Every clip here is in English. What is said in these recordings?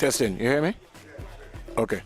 Testing, you hear me? Okay.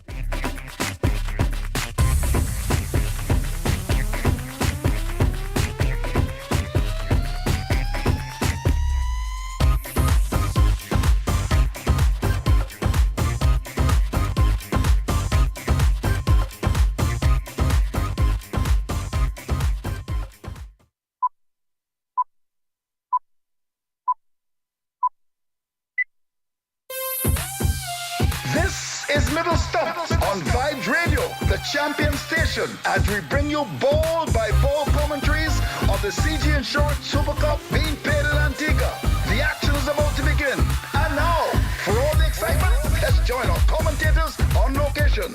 Champion station as we bring you ball by ball commentaries of the CG Insurance Super Cup being played in Antigua. The action is about to begin. And now, for all the excitement, let's join our commentators on location.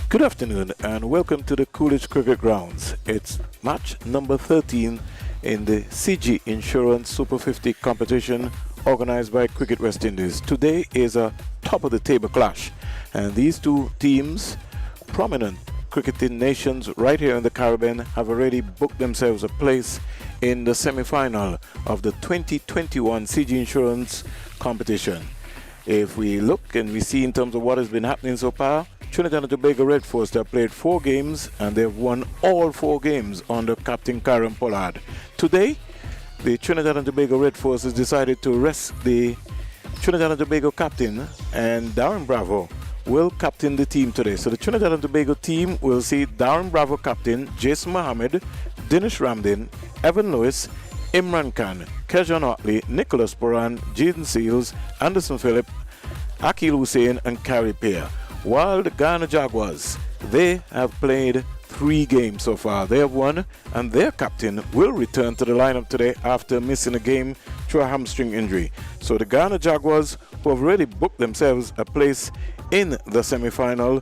Good afternoon and welcome to the Coolidge Cricket Grounds. It's match number 13 in the CG Insurance Super 50 competition organized by Cricket West Indies. Today is a top of the table clash, and these two teams, prominent cricketing nations right here in the Caribbean, have already booked themselves a place in the semi-final of the 2021 CG Insurance competition. If we look and we see in terms of what has been happening so far, Trinidad and Tobago Red Force have played 4 games and they've won all 4 games under Captain Karen Pollard. Today, the Trinidad and Tobago Red Force has decided to rest the Trinidad and Tobago captain, and Darren Bravo will captain the team today. So the Trinidad and Tobago team will see Darren Bravo captain, Jason Mohammed, Dinesh Ramdin, Evan Lewis, Imran Khan, Kejan Otley, Nicholas Boran, Jaden Seals, Anderson Phillip, Akil Hussain and Carrie Pear. While the Guyana Jaguars, they have played 3 games so far. They have won, and their captain will return to the lineup today after missing a game through a hamstring injury. So the Guyana Jaguars, who have already booked themselves a place in the semi-final,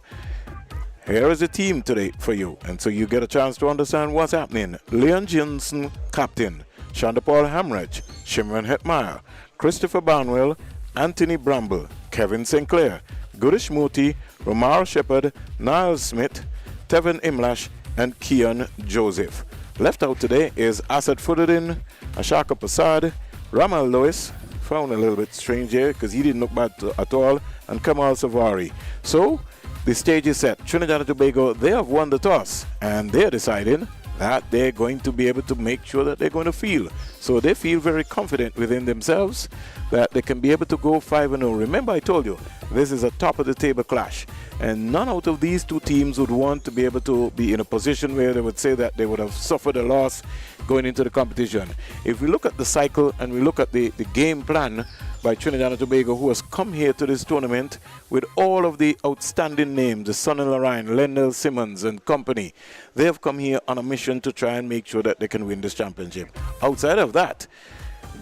here is the team today for you. And so you get a chance to understand what's happening. Leon Jensen, captain. Shandapal Hamraj, Shimran Hetmeyer, Christopher Barnwell, Anthony Bramble, Kevin Sinclair, Gudish Mooti, Romar Shepherd, Niall Smith, Tevin Imlash and Keon Joseph. Left out today is Asad Fuddin, Ashaka Prasad, Ramal Lewis, found a little bit strange here because he didn't look bad at all, and Kamal Savari. So the stage is set. Trinidad and Tobago, they have won the toss and they're deciding that they're going to be able to make sure that they're going to field. So they feel very confident within themselves that they can be able to go 5-0. Remember, I told you, this is a top of the table clash. And none out of these two teams would want to be able to be in a position where they would say that they would have suffered a loss going into the competition. If we look at the cycle and we look at the game plan by Trinidad and Tobago, who has come here to this tournament with all of the outstanding names, the Sonny Lorraine, Lendell Simmons and company, they have come here on a mission to try and make sure that they can win this championship. Outside of that,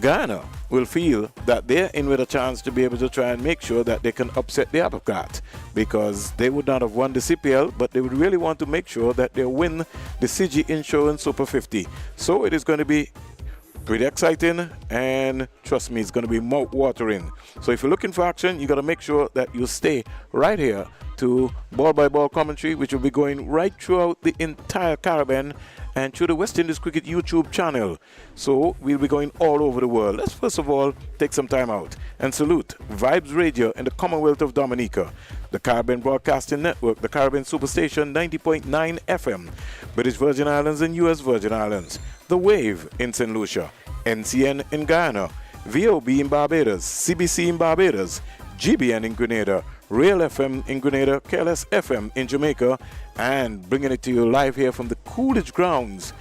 Guyana will feel that they're in with a chance to be able to try and make sure that they can upset the apple cart, because they would not have won the CPL, but they would really want to make sure that they win the CG Insurance Super 50. So it is going to be pretty exciting, and trust me, it's going to be mouth-watering. So if you're looking for action, you got to make sure that you stay right here to ball by ball commentary, which will be going right throughout the entire Caribbean and through the West Indies Cricket YouTube channel. So we'll be going all over the world. Let's first of all take some time out and salute Vibes Radio in the Commonwealth of Dominica, the Caribbean Broadcasting Network, the Caribbean Superstation 90.9 FM, British Virgin Islands and US Virgin Islands, The Wave in St. Lucia, NCN in Guyana, VOB in Barbados, CBC in Barbados, GBN in Grenada, Real FM in Grenada, KLS FM in Jamaica, and bringing it to you live here from the Coolidge Grounds,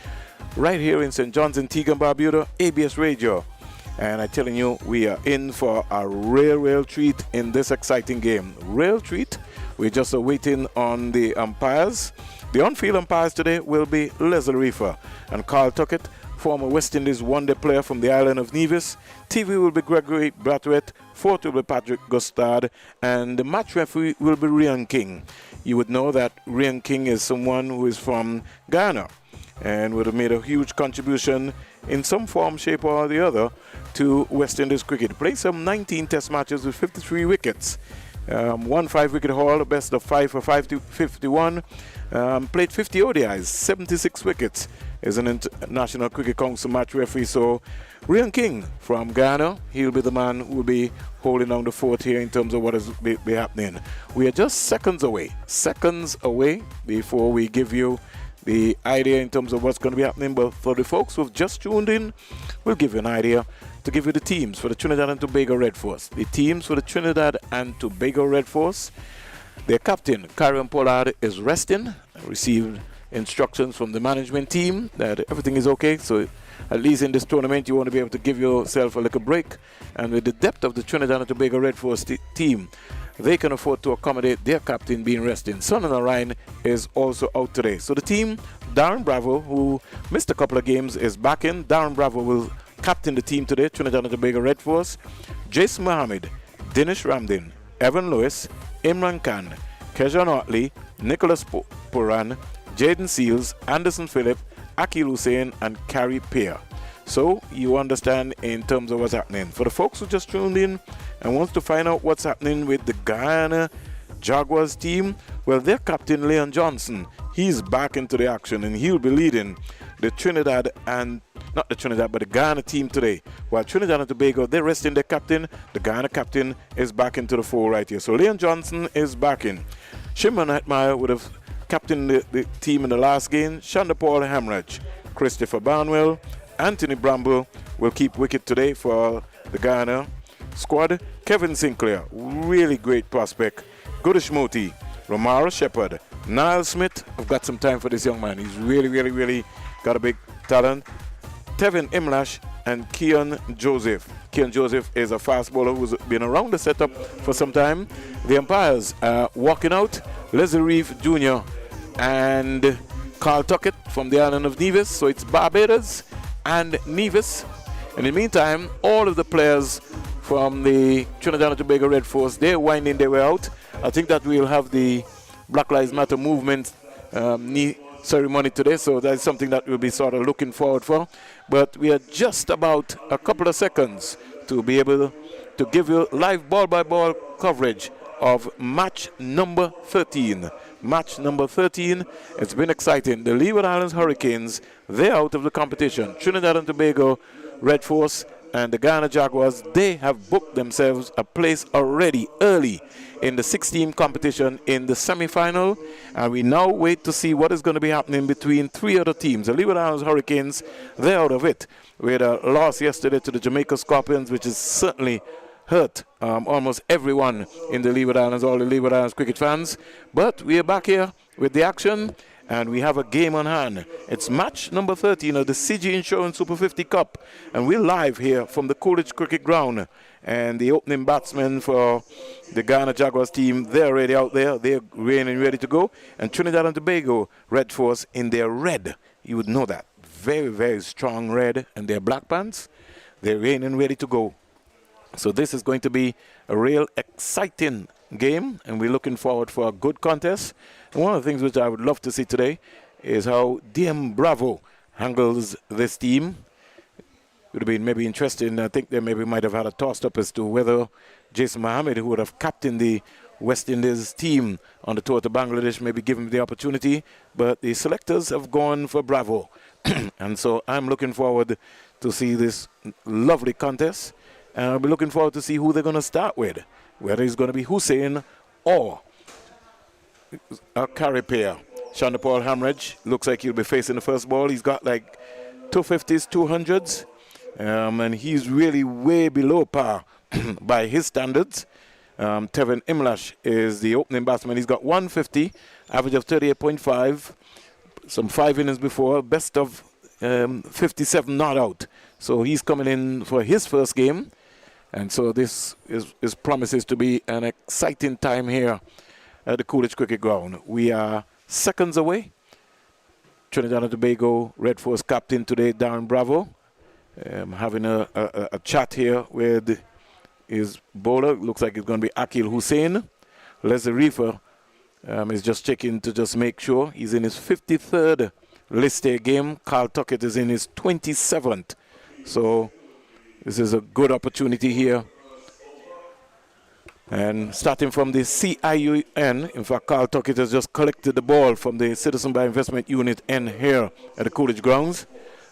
right here in St. John's, Antigua and Barbuda, ABS Radio. And I'm telling you, we are in for a real treat in this exciting game. Real treat. We're just waiting on the umpires. The on-field umpires today will be Leslie Reefer and Carl Tuckett, former West Indies one-day player from the island of Nevis. TV will be Gregory Brathwaite, fourth will be Patrick Gustard, and the match referee will be Rian King. You would know that Rian King is someone who is from Guyana and would have made a huge contribution in some form, shape or the other to West Indies cricket. Played some 19 test matches with 53 wickets. Won 5-wicket haul, best of 5 for 51. Played 50 ODIs, 76 wickets. is an International Cricket Council match referee. So Ryan King from Guyana, he'll be the man who will be holding down the fort here in terms of what is be happening. We are just seconds away before we give you the idea in terms of what's going to be happening. But for the folks who've just tuned in, we'll give you an idea to give you the teams for the Trinidad and Tobago Red Force. The teams for the Trinidad and Tobago Red Force. Their captain, Karen Pollard, is resting. Received instructions from the management team that everything is okay. So at least in this tournament, you want to be able to give yourself a little break. And with the depth of the Trinidad and Tobago Red Force team, they can afford to accommodate their captain being resting. Son and Ryan is also out today. So the team, Darren Bravo, who missed a couple of games, is back in. Darren Bravo will captain the team today, Trinidad and Tobago Red Force. Jason Mohammed, Dinesh Ramdin, Evan Lewis, Imran Khan, Kejan Otley, Nicholas Puran, Jaden Seals, Anderson Phillip, Akil Hussain, and Carrie Pear. So you understand in terms of what's happening. For the folks who just tuned in and wants to find out what's happening with the Guyana Jaguars team, well, their captain, Leon Johnson, he's back into the action and he'll be leading the Trinidad and, not the Trinidad, but the Guyana team today. While Trinidad and Tobago, they're resting their captain, the Guyana captain is back into the fore right here. So Leon Johnson is back in. Shimon Hetmeyer would have captained the team in the last game. Shanda Paul Hamraj, Christopher Barnwell, Anthony Bramble will keep wicket today for the Guyana squad. Kevin Sinclair, really great prospect. Gudish Moti, Romara Shepherd, Niall Smith. I've got some time for this young man. He's really got a big talent. Tevin Imlash and Keon Joseph. Keon Joseph is a fast bowler who's been around the setup for some time. The umpires are walking out. Leslie Reeve Jr. and Carl Tuckett from the island of Nevis. So it's Barbados and Nevis. In the meantime, all of the players from the Trinidad and Tobago Red Force, they're winding their way out. I think that we'll have the Black Lives Matter movement knee ceremony today, so that's something that we'll be sort of looking forward for. But we are just about a couple of seconds to be able to give you live ball-by-ball coverage of match number 13. Match number 13, it's been exciting. The Leeward Islands Hurricanes, they're out of the competition. Trinidad and Tobago Red Force and the Guyana Jaguars, they have booked themselves a place already early in the 6-team competition in the semi-final, and we now wait to see what is going to be happening between three other teams. The Leeward Islands Hurricanes, they're out of it. We had a loss yesterday to the Jamaica Scorpions, which is certainly hurt almost everyone in the Leeward Islands, all the Leeward Islands cricket fans. But we are back here with the action, and we have a game on hand. It's match number 13 of the CG Insurance Super 50 Cup, and we're live here from the Coolidge Cricket Ground. And the opening batsmen for the Guyana Jaguars team, they're already out there. They're ready to go. And Trinidad and Tobago Red Force in their red. You would know that. Very strong red. And their black pants, they're ready to go. So this is going to be a real exciting game, and we're looking forward for a good contest. And one of the things which I would love to see today is how DM Bravo handles this team. It would have been maybe interesting. I think they maybe might have had a toss-up as to whether Jason Mohammed, who would have captained the West Indies team on the tour to Bangladesh, maybe give him the opportunity. But the selectors have gone for Bravo. And so I'm looking forward to see this lovely contest. And I'll be looking forward to see who they're going to start with, whether it's going to be Hussein or Carrie Pear. Shanda Paul Hamraj looks like he'll be facing the first ball. He's got like 250s, 200s, and he's really way below par by his standards. Tevin Imlash is the opening batsman. He's got 150, average of 38.5, some 5 innings before, best of 57 not out. So he's coming in for his first game. And so this is promises to be an exciting time here at the Coolidge Cricket Ground. We are seconds away. Trinidad and Tobago Red Force captain today, Darren Bravo, having a chat here with his bowler. Looks like it's going to be Akil Hussain. Leslie Reefer is just checking to just make sure. He's in his 53rd list day game. Carl Tuckett is in his 27th. So this is a good opportunity here And starting from the CIUN, in fact, Carl Tuckett has just collected the ball from the Citizen by Investment Unit N here at the Coolidge grounds.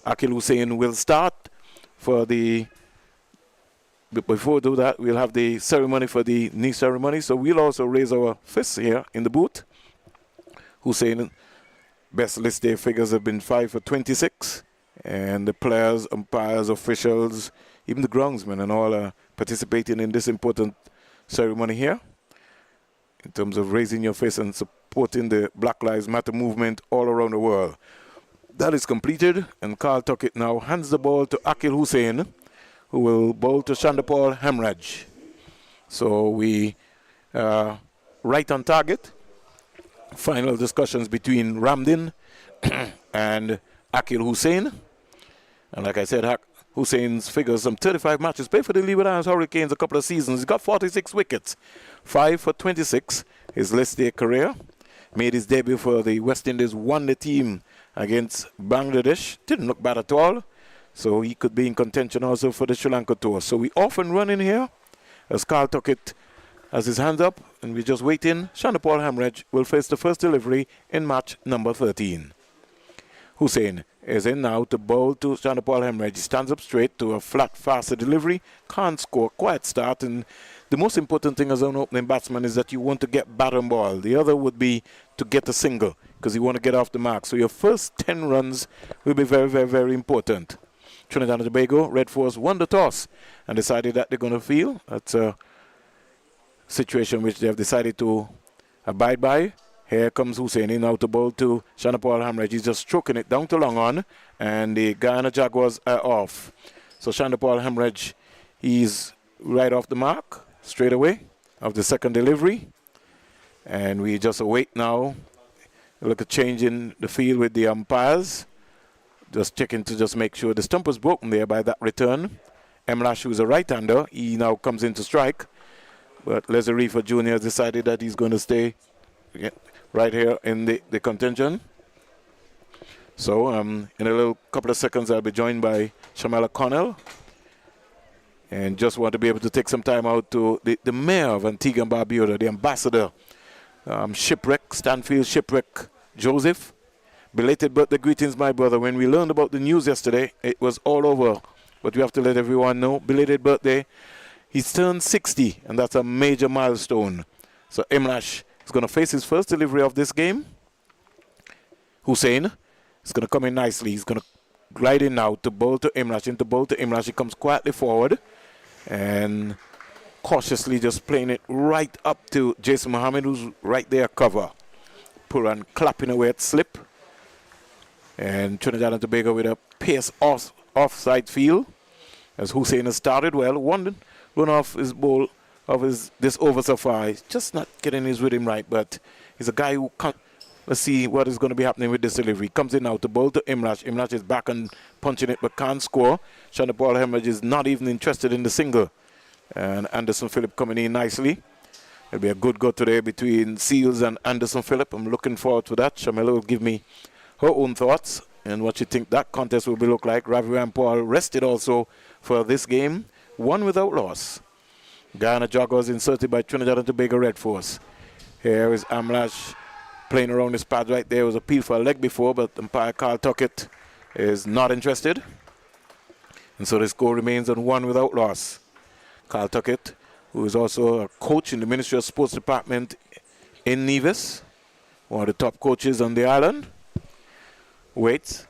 Akil Hussein will start for the... But before we do that, we'll have the ceremony for the knee ceremony. So we'll also raise our fists here in the booth. Hussein, best list day figures have been 5 for 26. And the players, umpires, officials, even the groundsmen and all are participating in this important ceremony here in terms of raising your fist and supporting the Black Lives Matter movement all around the world. That is completed, and Carl Tuckett now hands the ball to Akil Hussein, who will bowl to Chandapal Hemraj. So we right on target. Final discussions between Ramdin and Akil Hussein. And like I said, Hussein's figures some 35 matches. Played for the Leeward Islands Hurricanes a couple of seasons. He's got 46 wickets. 5 for 26. His list day career. Made his debut for the West Indies. Won the team against Bangladesh. Didn't look bad at all. So he could be in contention also for the Sri Lanka tour. So we often run in here as Carl Tuckett has his hands up. And we're just waiting. Chandapal Hemraj will face the first delivery in match number 13. Hussein is in now to bowl to Chandapal Hemraj. He stands up straight to a flat, faster delivery. Can't score. Quiet start. And the most important thing as an opening batsman is that you want to get bat and ball. The other would be to get a single because you want to get off the mark. So your first 10 runs will be very, very, very important. Trinidad and Tobago, Red Force won the toss and decided that they're going to field. That's a situation which they have decided to abide by. Here comes Hussein now to bowl to Chandapal Hemraj. He's just stroking it down to long on, and the Guyana Jaguars are off. So Chandapal Hemraj, he's right off the mark straight away of the second delivery. And we just await now. Look at changing the field with the umpires. Just checking to just make sure the stump was broken there by that return. Emlash, who's a right-hander, he now comes in to strike. But Leslie Reefer Jr. has decided that he's going to stay right here in the contention. So in a little couple of seconds, I'll be joined by Shamala Connell. And just want to be able to take some time out to the mayor of Antigua and Barbuda, the ambassador, Shipwreck, Stanfield Shipwreck Joseph. Belated birthday greetings, my brother. When we learned about the news yesterday, it was all over. But we have to let everyone know. Belated birthday. He's turned 60, and that's a major milestone. So Emlash is going to face his first delivery of this game. Hussein is going to come in nicely. He's going to glide in now to bowl to Emlash. Into bowl to Emlash. He comes quietly forward and cautiously just playing it right up to Jason Mohammed, who's right there cover. Puran clapping away at slip. And Trinidad and Tobago with a pace offside field as Hussein has started well. One run off his bowl of this over so far. He's just not getting his rhythm right, but he's a guy who can't. Let's see what is going to be happening with this delivery. Comes in now to bowl to Emlash. Emlash is back and punching it but can't score. Chandapal Hemraj is not even interested in the single. And Anderson Phillip coming in nicely. It'll be a good go today between Seals and Anderson Phillip. I'm looking forward to that. Shamela will give me her own thoughts and what you think that contest will look like. Ravi Rampal rested also for this game. One without loss. Guyana Jaguars inserted by Trinidad and Tobago Red Force. Here is Amlash playing around his pad right there. Was appealed for a leg before, but umpire Carl Tuckett is not interested. And so the score remains on one without loss. Carl Tuckett, who is also a coach in the Ministry of Sports Department in Nevis, one of the top coaches on the island, waits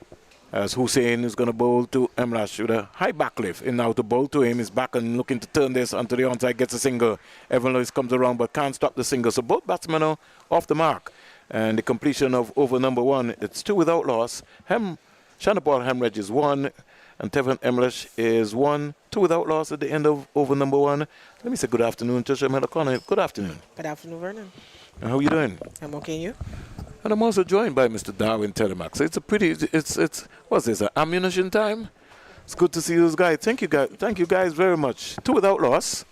as Hussein is going to bowl to Emlash with a high backlift. And now to bowl to him, he's back and looking to turn this onto the onside, gets a single. Evan Lewis comes around but can't stop the single. So both batsmen are off the mark. And the completion of over number one, it's two without loss. Chandapal Hemraj is one, and Tevin Emlash is one. Two without loss at the end of over number one. Let me say good afternoon to Shamela Connell. Good afternoon. Good afternoon, Vernon. And how are you doing? I'm okay, you? And I'm also joined by Mr. Darwin Telemax. So it's a pretty, what's this, ammunition time? It's good to see those guys. Thank you guys very much. Two without loss.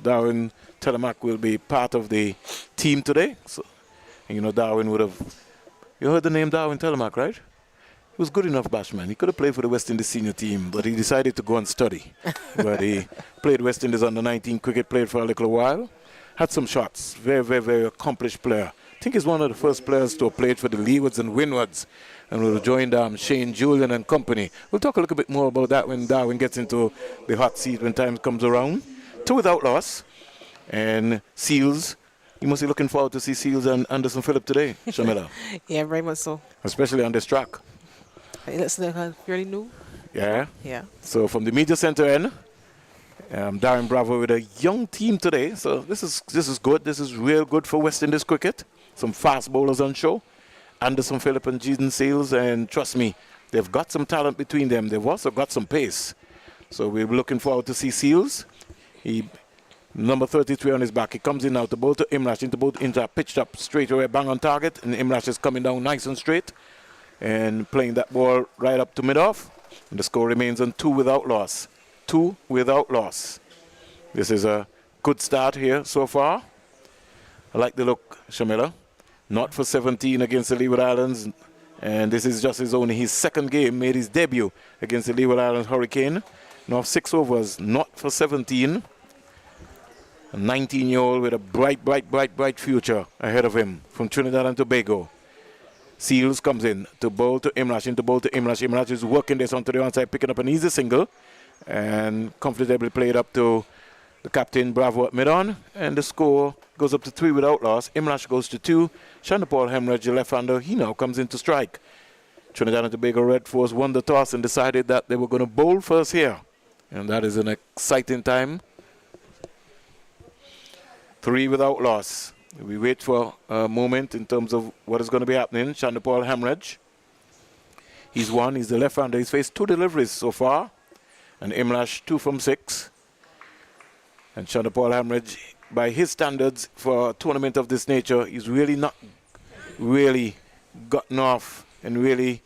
Darwin Telemac will be part of the team today. So, and you know, Darwin would have, you heard the name Darwin Telemac, right? He was good enough bashman. He could have played for the West Indies senior team, but he decided to go and study. But he played West Indies under 19 cricket, played for a little while. had some shots. Very, very, very accomplished player. I think he's one of the first players to have played for the Leewards and Windwards, and will join Shane Julian and company. We'll talk a little bit more about that when Darwin gets into the hot seat when time comes around. 2 without loss. And Seals, you must be looking forward to see Seals and Anderson Phillip today, Shamila. Yeah, very much so. Especially on this track. It's fairly new. Yeah. Yeah. So from the media center end, Darren Bravo with a young team today. So this is good. This is real good for West Indies cricket. Some fast bowlers on show. Anderson Phillip and Jaden Seals, and trust me, they've got some talent between them. They've also got some pace. So we're looking forward to see Seals. Number 33 on his back. He comes in now to bowl to Imrash, into pitched up straight away, bang on target, and Imrash is coming down nice and straight and playing that ball right up to mid-off. And the score remains on 2 without loss. 2 without loss. This is a good start here so far. I like the look, Shamila. Not for 17 against the Leeward Islands, and this is just only his second game, made his debut against the Leeward Islands Hurricane. Now 6 overs, not for 17. A 19-year-old with a bright future ahead of him from Trinidad and Tobago. Seals comes in to bowl to Imrash, Imrash is working this onto the onside, picking up an easy single, and comfortably played up to the captain Bravo at mid-on, and the score goes up to 3 without loss. Imrash goes to 2. Shandapal Hemraj, the left-hander, he now comes in to strike. Trinidad and Tobago Red Force won the toss and decided that they were going to bowl first here. And that is an exciting time. 3 without loss. We wait for a moment in terms of what is going to be happening. Shandapal Hemraj. He's won. He's the left-hander. He's faced 2 deliveries so far. And Imrash 2 from 6. And Shandapal Hemraj, by his standards for a tournament of this nature, he's really not gotten off and really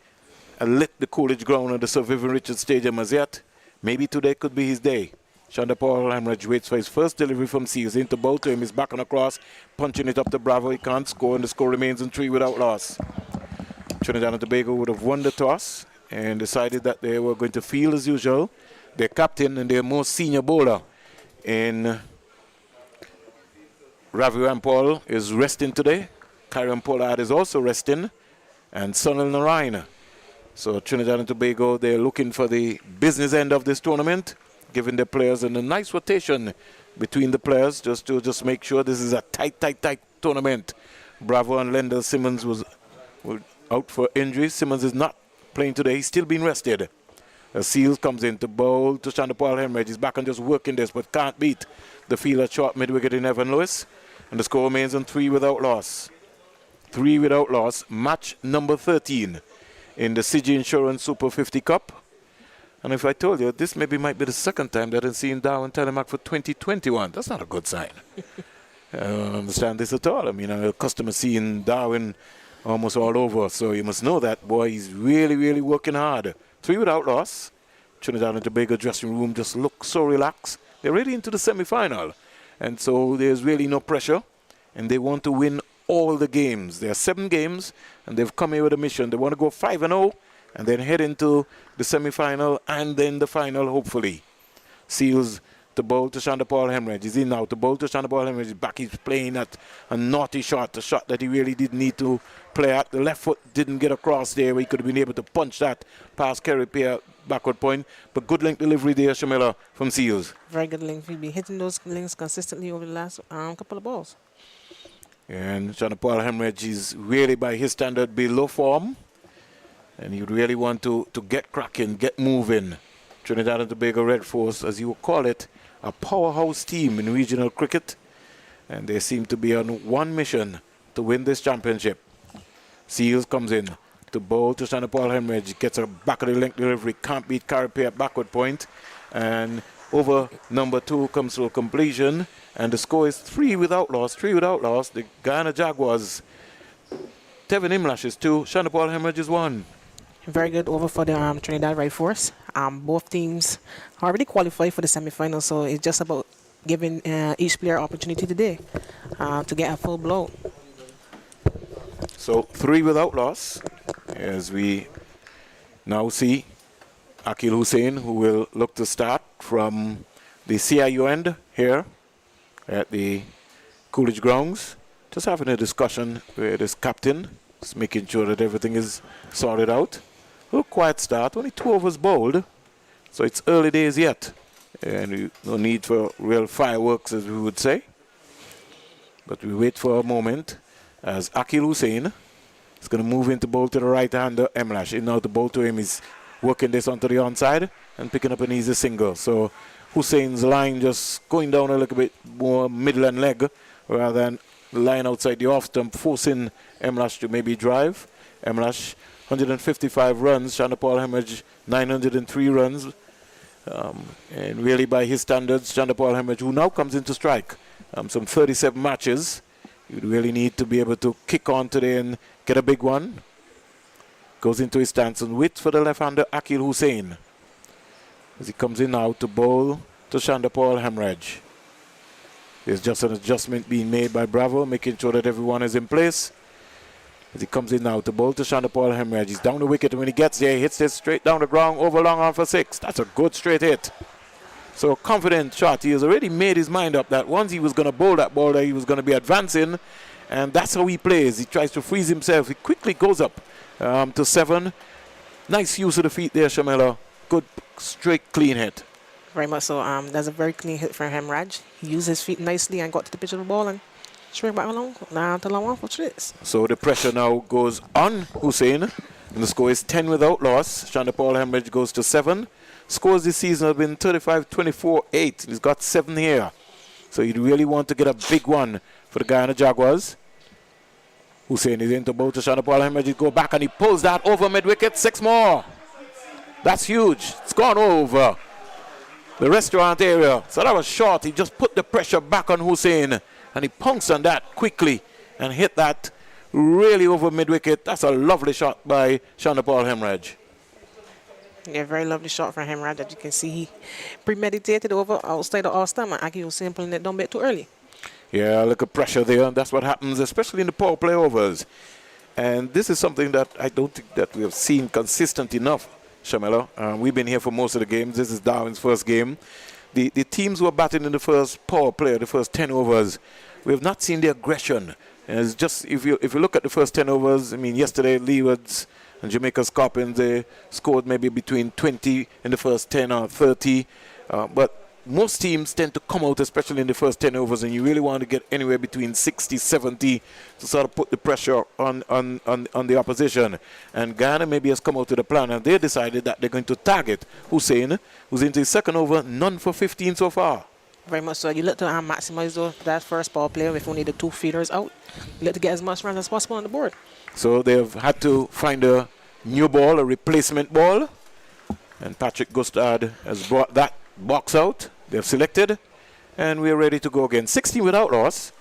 lit the Coolidge ground at the Sir Vivian Richards Stadium as yet. Maybe today could be his day. Shandapal Hemraj waits for his first delivery from Seals. Into bowl to him, he's back on the cross, punching it up to Bravo. He can't score, and the score remains on 3 without loss. Trinidad and Tobago would have won the toss and decided that they were going to field as usual. Their captain and their most senior bowler in Ravi Rampal is resting today. Kyron Pollard is also resting, and Sunil Narayana. So Trinidad and Tobago, they're looking for the business end of this tournament, giving the players and a nice rotation between the players just to make sure this is a tight tournament. Bravo and Lendl Simmons was out for injury. Simmons is not playing today. He's still being rested. Seals comes in to bowl to Shandapal Hemraj. He's back and just working this, but can't beat the fielder short mid-wicket in Evan Lewis. And the score remains on 3 without loss. 3 without loss. Match number 13 in the CG Insurance Super 50 Cup. And if I told you, this might be the second time that I've seen Darwin Telemark for 2021. That's not a good sign. I don't understand this at all. I mean, I'm accustomed to seeing Darwin almost all over. So you must know that, boy, he's really working hard. 3 without loss. Trinidad and Tobago dressing room just looks so relaxed. They're really into the semi-final. And so there's really no pressure. And they want to win all the games. There are 7 games, and they've come here with a mission. They want to go 5-0, and then head into the semi-final and then the final, hopefully. Seals to bowl to Shandapal Hemraj. He's in now to bowl to Shandapal Hemraj. He's back. He's playing at a naughty shot, a shot that he really didn't need to play at. The left foot didn't get across there where he could have been able to punch that past Kerry Pierre backward point. But good link delivery there, Shamila, from Seals. Very good link. We've been hitting those links consistently over the last couple of balls. And Shandapal Hemraj is really, by his standard, below form. And you really want to get cracking, get moving. Trinidad and Tobago Red Force, as you would call it, a powerhouse team in regional cricket. And they seem to be on one mission to win this championship. Seals comes in to bowl to Shandapal Hemraj. Gets a back of the length delivery. Can't beat Carapay at backward point. And over number 2 comes to a completion. And the score is 3 without loss. 3 without loss. The Guyana Jaguars. Tevin Imlash is 2. Shandapal Hemraj is 1. Very good over for the Trinidad Red Force. Both teams already qualified for the semi-final, so it's just about giving each player opportunity today to get a full blow. So 3 without loss, as we now see Akil Hussain, who will look to start from the CIU end here at the Coolidge grounds. Just having a discussion with his captain, just making sure that everything is sorted out. A little quiet start, only 2 overs bowled, so it's early days yet. And no need for real fireworks, as we would say. But we wait for a moment as Akil Hussain is going to move into bowl to the right-hander, Emlash. In now to bowl to him, he's working this onto the onside and picking up an easy single. So Hussain's line just going down a little bit more middle and leg rather than line outside the off stump, forcing Emlash to maybe drive. Emlash, 155 runs. Chanderpaul Hemorrhage, 903 runs. And really by his standards, Chanderpaul Hemorrhage, who now comes into strike, some 37 matches, you'd really need to be able to kick on today and get a big one. Goes into his stance and waits for the left-hander Akil Hussain as he comes in now to bowl to Chanderpaul Hemorrhage. There's just an adjustment being made by Bravo, making sure that everyone is in place. As he comes in now to bowl to Chanderpaul Hemorrhage. He's down the wicket, and when he gets there, he hits this straight down the ground, over long on for 6. That's a good straight hit. So a confident shot. He has already made his mind up that once he was going to bowl that ball, that he was going to be advancing, and that's how he plays. He tries to freeze himself. He quickly goes up to 7. Nice use of the feet there, Shamela. Good, straight, clean hit. Very much so. That's a very clean hit from Hemorrhage. He used his feet nicely and got to the pitch of the ball and straight back along. Now to long one for 6. So the pressure now goes on Hussain, and the score is 10 without loss. Chanderpaul Hemorrhage goes to 7. Scores this season have been 35, 24, 8. He's got 7 here. So you really want to get a big one for the Guyana Jaguars. Hussain is into bowl to Chanderpaul Hemorrhage. He go back and he pulls that over mid-wicket. 6 more. That's huge. It's gone over the restaurant area. So that was short. He just put the pressure back on Hussain, and he pounced on that quickly and hit that really over mid-wicket. That's a lovely shot by Chanderpaul Hemorrhage. Yeah, very lovely shot from Hemorrhage. As you can see, he premeditated over outside the all-stump, and Akil Hussain pulling it down a bit too early. Yeah, look at pressure there. That's what happens, especially in the power play overs. And this is something that I don't think that we have seen consistent enough, Shamela. We've been here for most of the games. This is Darwin's first game. The teams who are batting in the first power play, the first 10 overs, we have not seen the aggression. And it's just, if you look at the first 10 overs, I mean, yesterday, Leewards and Jamaica Scorpions, they scored maybe between 20 in the first 10 or 30. But most teams tend to come out, especially in the first 10 overs, and you really want to get anywhere between 60, 70 to sort of put the pressure on the opposition. And Guyana maybe has come out with a plan, and they decided that they're going to target Hussain, who's into his second over, none for 15 so far. Very much so. You look to maximize that first ball player with only the 2 feeders out. You look to get as much runs as possible on the board. So they've had to find a new ball, a replacement ball. And Patrick Gustard has brought that box out. They've selected. And we're ready to go again. 16 without loss.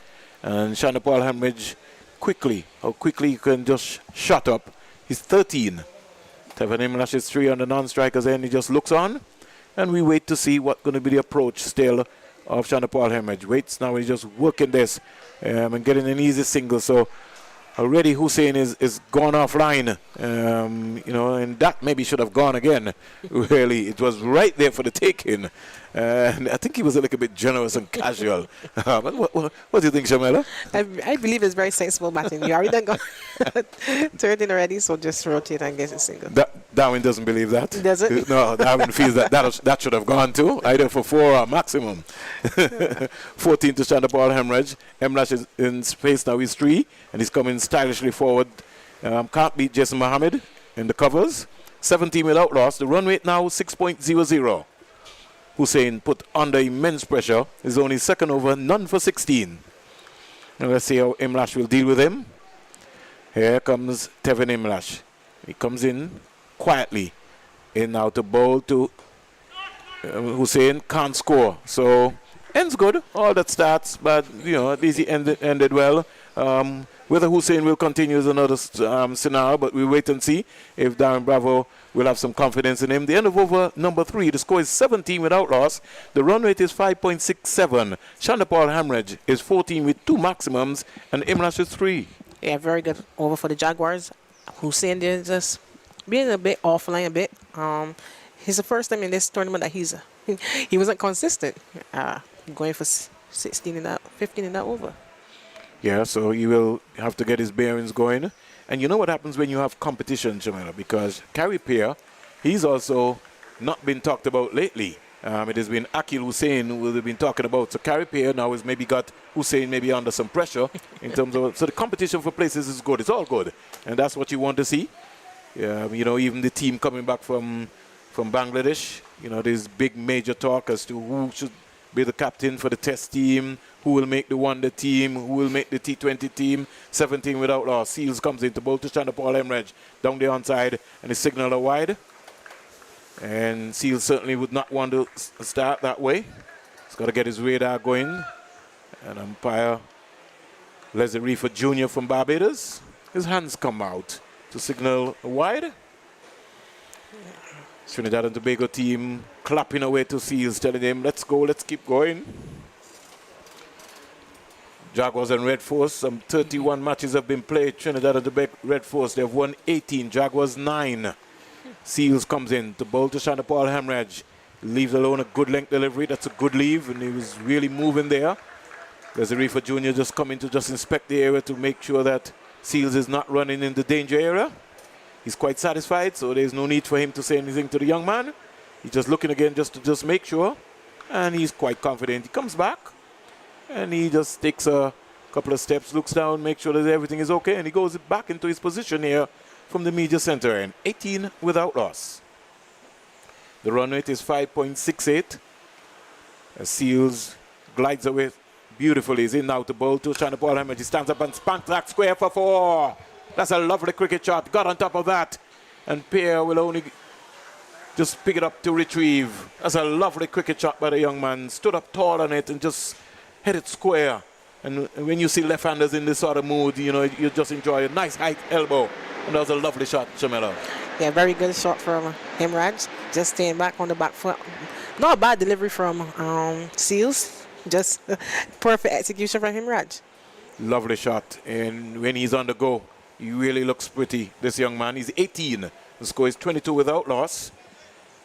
And Chanderpaul Hemorrhage quickly, how quickly you can just shut up. He's 13. Tevin Imlash is 3 on the non-strikers end. He just looks on. And we wait to see what's going to be the approach still of Chanderpaul Hemorrhage. Waits now, he's just working this and getting an easy single. So already Hussain is gone offline, and that maybe should have gone again. Really, it was right there for the taking. And I think he was a little bit generous and casual. But what do you think, Shamela? I believe it's very sensible batting. You already done got 13 already, so just rotate and get a single. Darwin doesn't believe that. Does it? No, Darwin feels that should have gone too, either for 4 or maximum. 14 to Chanderpaul Hemorrhage. Emlash is in space now. He's 3, and he's coming stylishly forward. Can't beat Jason Mohammed in the covers. 17 without loss. The run rate now 6.00. Hussain put under immense pressure. His only second over, none for 16. And let's see how Imlash will deal with him. Here comes Tevin Imlash. He comes in quietly. In now to bowl to Hussain. Can't score. So, ends good. All that starts, but, at least he ended well. Whether Hussain will continue is another scenario, but we'll wait and see if Darren Bravo will have some confidence in him. The end of over number 3, the score is 17 without loss. The run rate is 5.67. Chanderpaul Hemorrhage is 14 with 2 maximums, and Imlash is 3. Yeah, very good over for the Jaguars. Hussain there just being a bit offline a bit. He's the first time in this tournament that he wasn't consistent. Going for 16 in that, 15 in that over. Yeah, so he will have to get his bearings going. And you know what happens when you have competition, Jamila? Because Carrie Pierre, he's also not been talked about lately. It has been Akil Hussein who they've been talking about. So Carrie Pierre now has maybe got Hussein maybe under some pressure in terms of... So the competition for places is good. It's all good. And that's what you want to see. You know, even the team coming back from Bangladesh, you know, there's big major talk as to who should be the captain for the test team, who will make the wonder team, who will make the T20 team. 17 without loss. Seals comes into bowl to Chanda Paul Hemorrhage down the onside and the signal wide. And Seals certainly would not want to start that way. He's got to get his radar going. And umpire Leslie Reefer Jr. from Barbados, his hands come out to signal wide. Trinidad and Tobago team clapping away to Seals, telling him, let's go, let's keep going. Jaguars and Red Force, some 31 matches have been played. Trinidad and Tobago Red Force, they've won 18, Jaguars 9. Seals comes in to bowl to Chanda Paul Hemorrhage. Leaves alone a good length delivery, that's a good leave, and he was really moving there. There's a Reefer Jr. just coming to just inspect the area to make sure that Seals is not running in the danger area. He's quite satisfied, so there's no need for him to say anything to the young man. He's just looking again just to make sure, and he's quite confident. He comes back, and he just takes a couple of steps, looks down, makes sure that everything is okay, and he goes back into his position here from the media center end. 18 without loss. The run rate is 5.68. Seals glides away beautifully. He's in now to bowl to Chanda Paul Hemorrhage. He stands up and spanks that square for 4. That's a lovely cricket shot. Got on top of that. And Pierre will only just pick it up to retrieve. That's a lovely cricket shot by the young man. Stood up tall on it and just hit it square. And when you see left-handers in this sort of mood, you know, you just enjoy a nice high elbow. And that was a lovely shot, Shamela. Yeah, very good shot from Hemorrhage. Just staying back on the back foot. Not a bad delivery from Seals. Just perfect execution from Hemorrhage. Lovely shot. And when he's on the go, he really looks pretty, this young man. He's 18. The score is 22 without loss.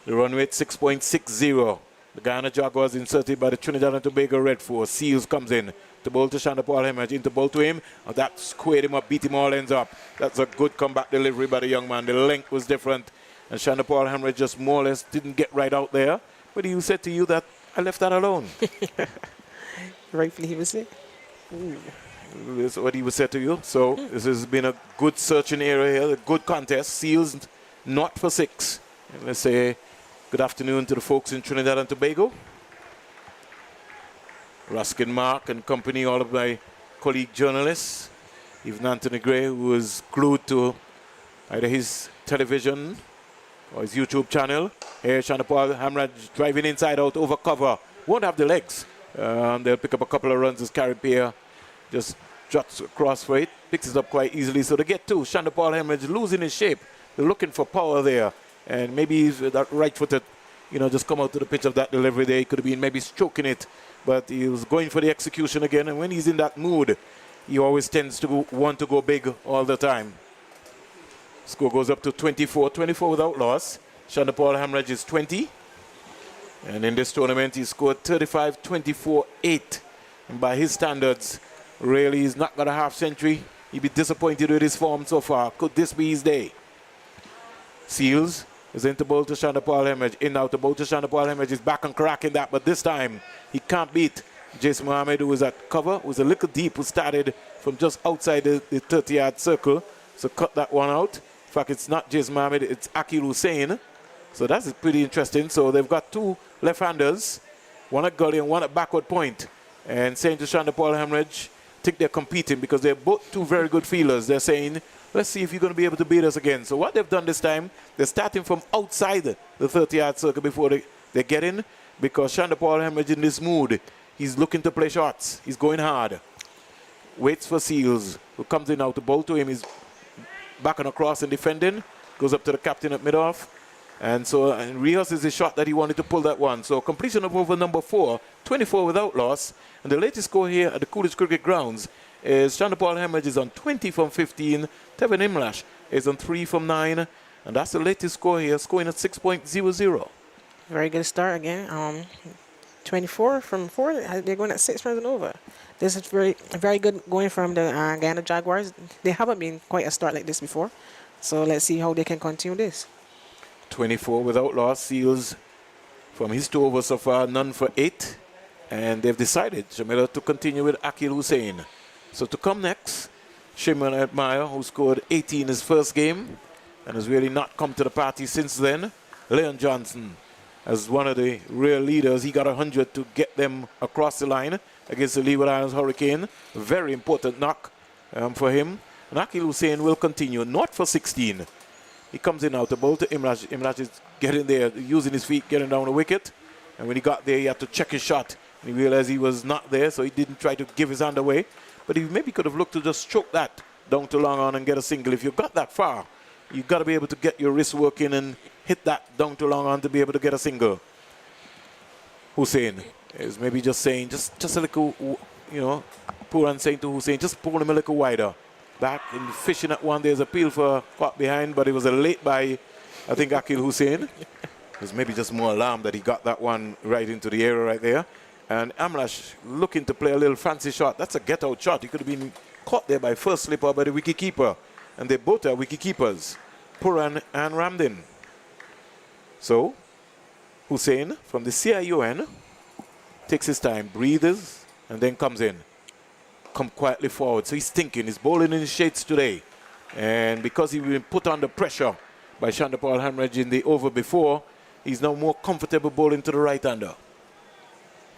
The run rate 6.60. The Guyana Jaguars inserted by the Trinidad and Tobago Red Force. Seals comes in to bowl to Chanda Paul Hemorrhage, into bowl to him. Oh, that squared him up, beat him all ends up. That's a good comeback delivery by the young man. The length was different. And Chanda Paul Hemorrhage just more or less didn't get right out there. But he said to you that I left that alone. Rightfully he was it. That's what he would say to you. So this has been a good searching area here, a good contest. Seals not for 6. And let's say good afternoon to the folks in Trinidad and Tobago. Ruskin Mark and company, all of my colleague journalists. Even Anthony Gray, who was glued to either his television or his YouTube channel. Here, Chanda Paul Hemorrhage driving inside out over cover. Won't have the legs. They'll pick up a couple of runs as Carrie Pierre just trots across for it, picks it up quite easily. So they get 2. Chanda Paul Hemorrhage losing his shape. They're looking for power there. And maybe he's that right-footed, you know, just come out to the pitch of that delivery there. He could have been maybe stroking it, but he was going for the execution again. And when he's in that mood, he always tends to want to go big all the time. Score goes up to 24. 24 without loss. Chanda Paul Hemorrhage is 20. And in this tournament, he scored 35, 24, 8. And by his standards, really, he's not got a half century. He'd be disappointed with his form so far. Could this be his day? Seals is into bowl to Chanda Paul Hemorrhage. In now to bowl to Chanda Paul Hemorrhage. Is back and cracking that, but this time he can't beat Jason Mohammed, who was at cover, who was a little deep, who started from just outside the 30-yard circle. So cut that one out. In fact, it's not Jason Mohammed, it's Akil Hussein. So that's pretty interesting. So they've got 2 left-handers, one at gully and one at backward point. And saying to Chanda Paul Hemorrhage, I think they're competing because they're both 2 very good fielders. They're saying, let's see if you're going to be able to beat us again. So what they've done this time, they're starting from outside the 30-yard circle before they get in, because Chanda Paul Hemorrhage in this mood, he's looking to play shots. He's going hard. Waits for Seals, who comes in now to bowl to him. He's back and across and defending. Goes up to the captain at mid-off. And so rehearses the shot that he wanted to pull that one. So completion of over number 4, 24 without loss. And the latest score here at the Coolidge Cricket Grounds is Chanda Paul Hemorrhage is on 20 from 15. Tevin Imlash is on 3 from 9. And that's the latest score here, scoring at 6.00. Very good start again. 24 from 4. They're going at 6 runs and over. This is very good going from the Guyana Jaguars. They haven't been quite a start like this before. So let's see how they can continue this. 24 without loss. Seals from his 2 overs so far, none for 8. And they've decided, Jamila, to continue with Akil Hussein. So to come next, Shimon Admire, who scored 18 in his first game and has really not come to the party since then. Leon Johnson, as one of the real leaders, he got 100 to get them across the line against the Leeward Islands Hurricane. A very important knock for him. And Akil Hussein will continue, not for 16. He comes in out the ball to Imraj. Imraj is getting there, using his feet, getting down the wicket. And when he got there, he had to check his shot. And he realized he was not there, so he didn't try to give his hand away. But he maybe could have looked to just stroke that down to long on and get a single. If you got that far, you've got to be able to get your wrist working and hit that down to long on to be able to get a single. Hussein is maybe just saying, just a little, you know, Puran saying to Hussein, just pull him a little wider. Back and fishing at one, there's appeal for caught behind, but it was a late by, I think, Akil Hussein. It was maybe just more alarmed that he got that one right into the area right there. And Amlash looking to play a little fancy shot. That's a get-out shot. He could have been caught there by first slipper by the wicketkeeper. And they both are wicketkeepers, Puran and Ramdin. So, Hussein from the CIUN takes his time, breathes, and then comes in. Come quietly forward. So he's thinking, he's bowling in his shades today. And because he's been put under pressure by Chandapal Hamraj in the over before, he's now more comfortable bowling to the right-hander.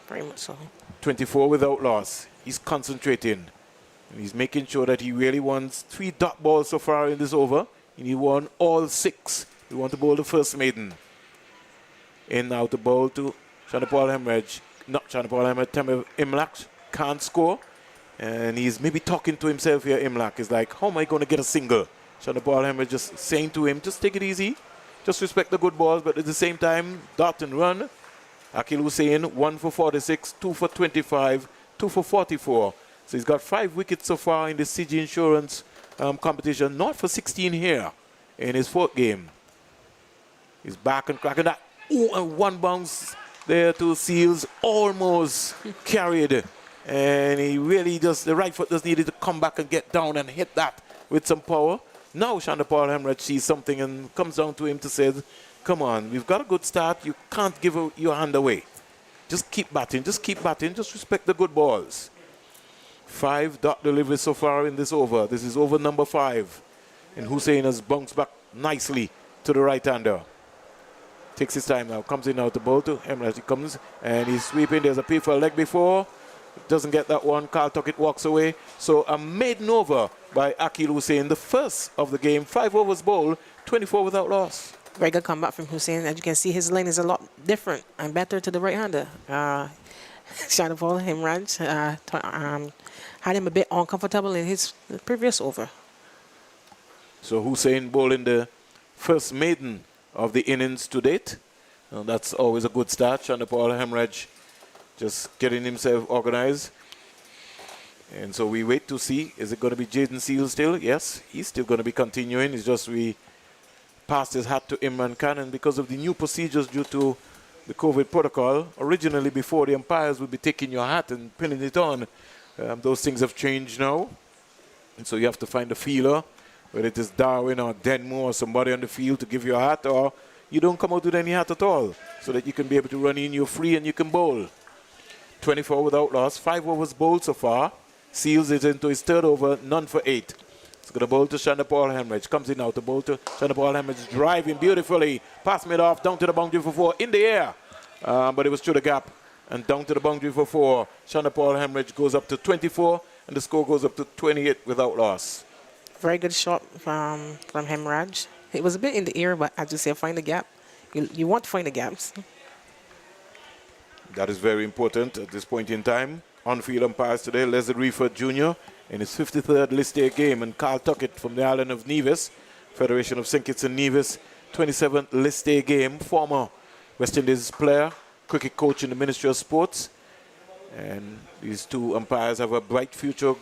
Very much so. 24 without loss. He's concentrating. And he's making sure that he really wants 3 dot balls so far in this over. And he won all 6. He wants to bowl the first maiden. In now to bowl to Chandapal Hamraj. Not Chandapal Hamraj, Imlak can't score. And he's maybe talking to himself here, Imlak. He's like, how am I going to get a single? Chandapal Hamraj just saying to him, just take it easy. Just respect the good balls, but at the same time, dot and run. Akil Hussein, 1 for 46, 2 for 25, 2 for 44. So he's got 5 wickets so far in the CG Insurance competition, not for 16 here in his 4th game. He's back and cracking that. Ooh, and one bounce there to Seals, almost carried. And he really just, the right foot just needed to come back and get down and hit that with some power. Now Chandapal Hamraj sees something and comes down to him to say, come on, we've got a good start. You can't give your hand away. Just keep batting, just respect the good balls. 5 dot deliveries so far in this over. This is over number 5. And Hussein has bounced back nicely to the right-hander. Takes his time now, comes in now to bowl to Hamraj. He comes and he's sweeping. There's a P for a leg before. Doesn't get that one. Carl Tuckett walks away. So a maiden over by Akil Hussein, the first of the game. 5 overs bowled, 24 without loss. Very good comeback from Hussein. As you can see, his lane is a lot different and better to the right-hander. Chandapal Hamraj had him a bit uncomfortable in his previous over. So Hussein bowling the first maiden of the innings to date. That's always a good start. Chandapal Hamraj just getting himself organized. And so we wait to see, is it going to be Jaden Seal still? Yes, he's still going to be continuing. It's just we passed his hat to Imran Khan, and because of the new procedures due to the COVID protocol, originally before the umpires would be taking your hat and pinning it on. Those things have changed now. And so you have to find a feeler, whether it is Darwin or Denmore or somebody on the field to give you a hat, or you don't come out with any hat at all, so that you can be able to run in, you're free and you can bowl. 24 without loss, 5 overs bowled so far. Seals is into his 3rd over, none for 8. He's going to bowl to Chandapal Hamraj. Comes in now to bowl to Chandapal Hamraj, driving beautifully. Pass mid off, down to the boundary for 4, in the air. But it was through the gap and down to the boundary for 4. Chandapal Hamraj goes up to 24 and the score goes up to 28 without loss. Very good shot from Hamraj. It was a bit in the air, but as you say, find the gap. You want to find the gaps. That is very important at this point in time. On-field umpires today, Leslie Reeford Jr. in his 53rd List A game, and Carl Tuckett from the island of Nevis, Federation of St. Kitts and Nevis, 27th List A game, former West Indies player, cricket coach in the Ministry of Sports. And these 2 umpires have a bright future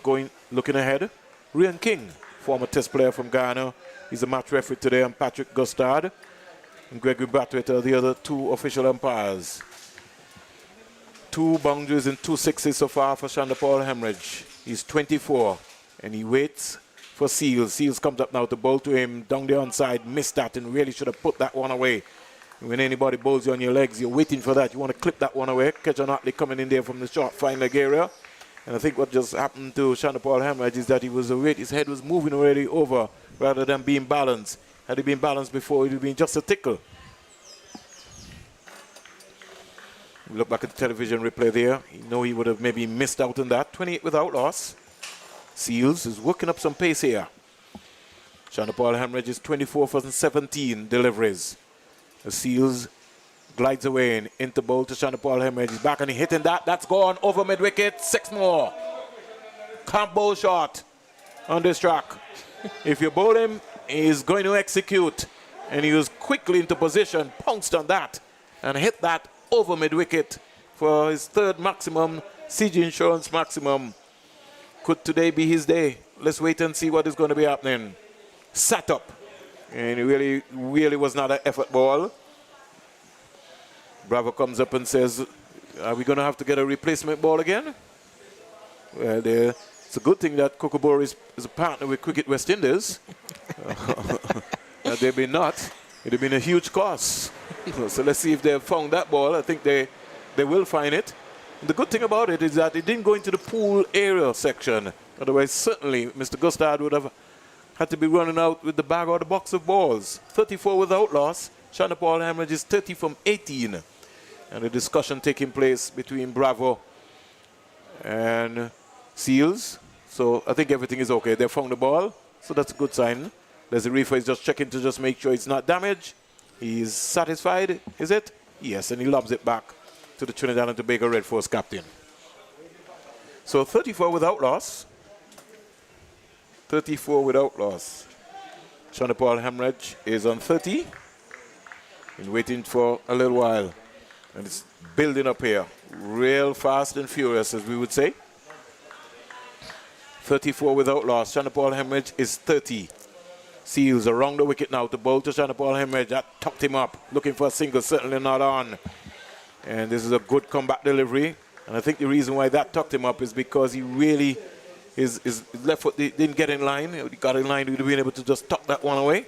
looking ahead. Rian King, former Test player from Guyana, he's a match referee today, and Patrick Gustard. And Gregory Brathwaite are the other 2 official umpires. 2 boundaries and 2 sixes so far for Shonda Paul Hemorrhage. He's 24 and he waits for Seals. Seals comes up now to bowl to him down the onside, missed that and really should have put that one away. When anybody bowls you on your legs, you're waiting for that. You want to clip that one away. Ketchon Hartley coming in there from the short fine leg area. And I think what just happened to Shonda Paul Hemorrhage is that he was away. His head was moving already over rather than being balanced. Had he been balanced before, it would have been just a tickle. We look back at the television replay there. You know he would have maybe missed out on that. 28 without loss. Seals is working up some pace here. Shonda Paul Hemorrhage is 24 for 17 deliveries. The Seals glides away and into bowl to Shonda Paul Hemorrhage. He's back and he's hitting that. That's gone over mid-wicket. 6 more. Can't bowl short on this track. If you bowl him, he's going to execute. And he was quickly into position, pounced on that, and hit that over mid-wicket for his 3rd maximum, CG Insurance maximum. Could today be his day? Let's wait and see what is going to be happening. Sat up. And it really was not an effort ball. Bravo comes up and says, are we going to have to get a replacement ball again? Well, it's a good thing that Kookaburra is a partner with Cricket West Indies. Had they been not, it would have been a huge cost. So let's see if they have found that ball. I think they will find it. And the good thing about it is that it didn't go into the pool area section. Otherwise, certainly, Mr. Gustard would have had to be running out with the bag or the box of balls. 34 without loss. Shonda Paul Hemorrhage is 30 from 18. And a discussion taking place between Bravo and Seals. So I think everything is okay. They found the ball, so that's a good sign. There's a referee is just checking to just make sure it's not damaged. He's satisfied, is it? Yes, and he lobs it back to the Trinidad and Tobago Red Force captain. So 34 without loss. 34 without loss. Shonda Paul Hemorrhage is on 30. Been waiting for a little while. And it's building up here. Real fast and furious, as we would say. 34 without loss. Shonda Paul Hemorrhage is 30. Seals around the wicket now to bowl to Shonda Paul Hemorrhage. That tucked him up. Looking for a single, certainly not on. And this is a good comeback delivery. And I think the reason why that tucked him up is because he really, his left foot didn't get in line. If he got in line, he would have been able to just tuck that one away.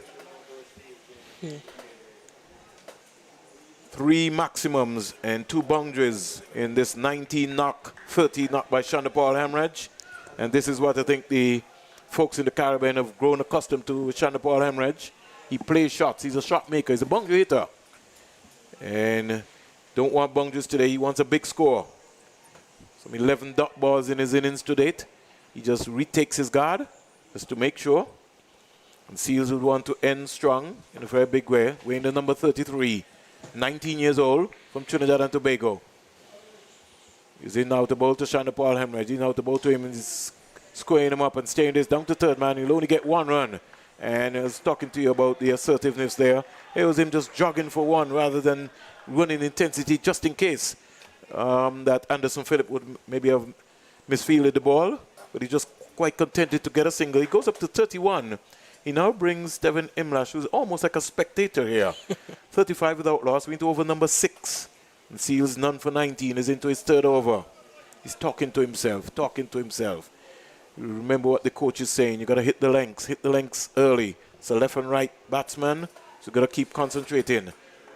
3 maximums and 2 boundaries in this 19 knock, 30 knock by Shonda Paul Hemorrhage. And this is what I think the folks in the Caribbean have grown accustomed to with Shonda Paul Hemorrhage. He plays shots. He's a shot maker. He's a boundary hitter. And don't want boundaries today. He wants a big score. Some 11 dot balls in his innings to date. He just retakes his guard just to make sure. And Seals would want to end strong in a very big way. Weighing the number 33. 19 years old from Trinidad and Tobago. He's in now to bowl to Shonda Paul Hemorrhage. He's now to bowl to him and he's squaring him up and staying this down to 3rd man. He'll only get 1 run. And I was talking to you about the assertiveness there. It was him just jogging for 1 rather than running intensity just in case that Anderson Phillip would maybe have misfielded the ball. But he's just quite contented to get a single. He goes up to 31. He now brings Devin Imlash, who's almost like a spectator here. 35 without loss. We're into over number 6. And Seals none for 19 is into his 3rd over. He's talking to himself, You remember what the coach is saying. You got to hit the lengths early. It's a left and right batsman, so you got to keep concentrating.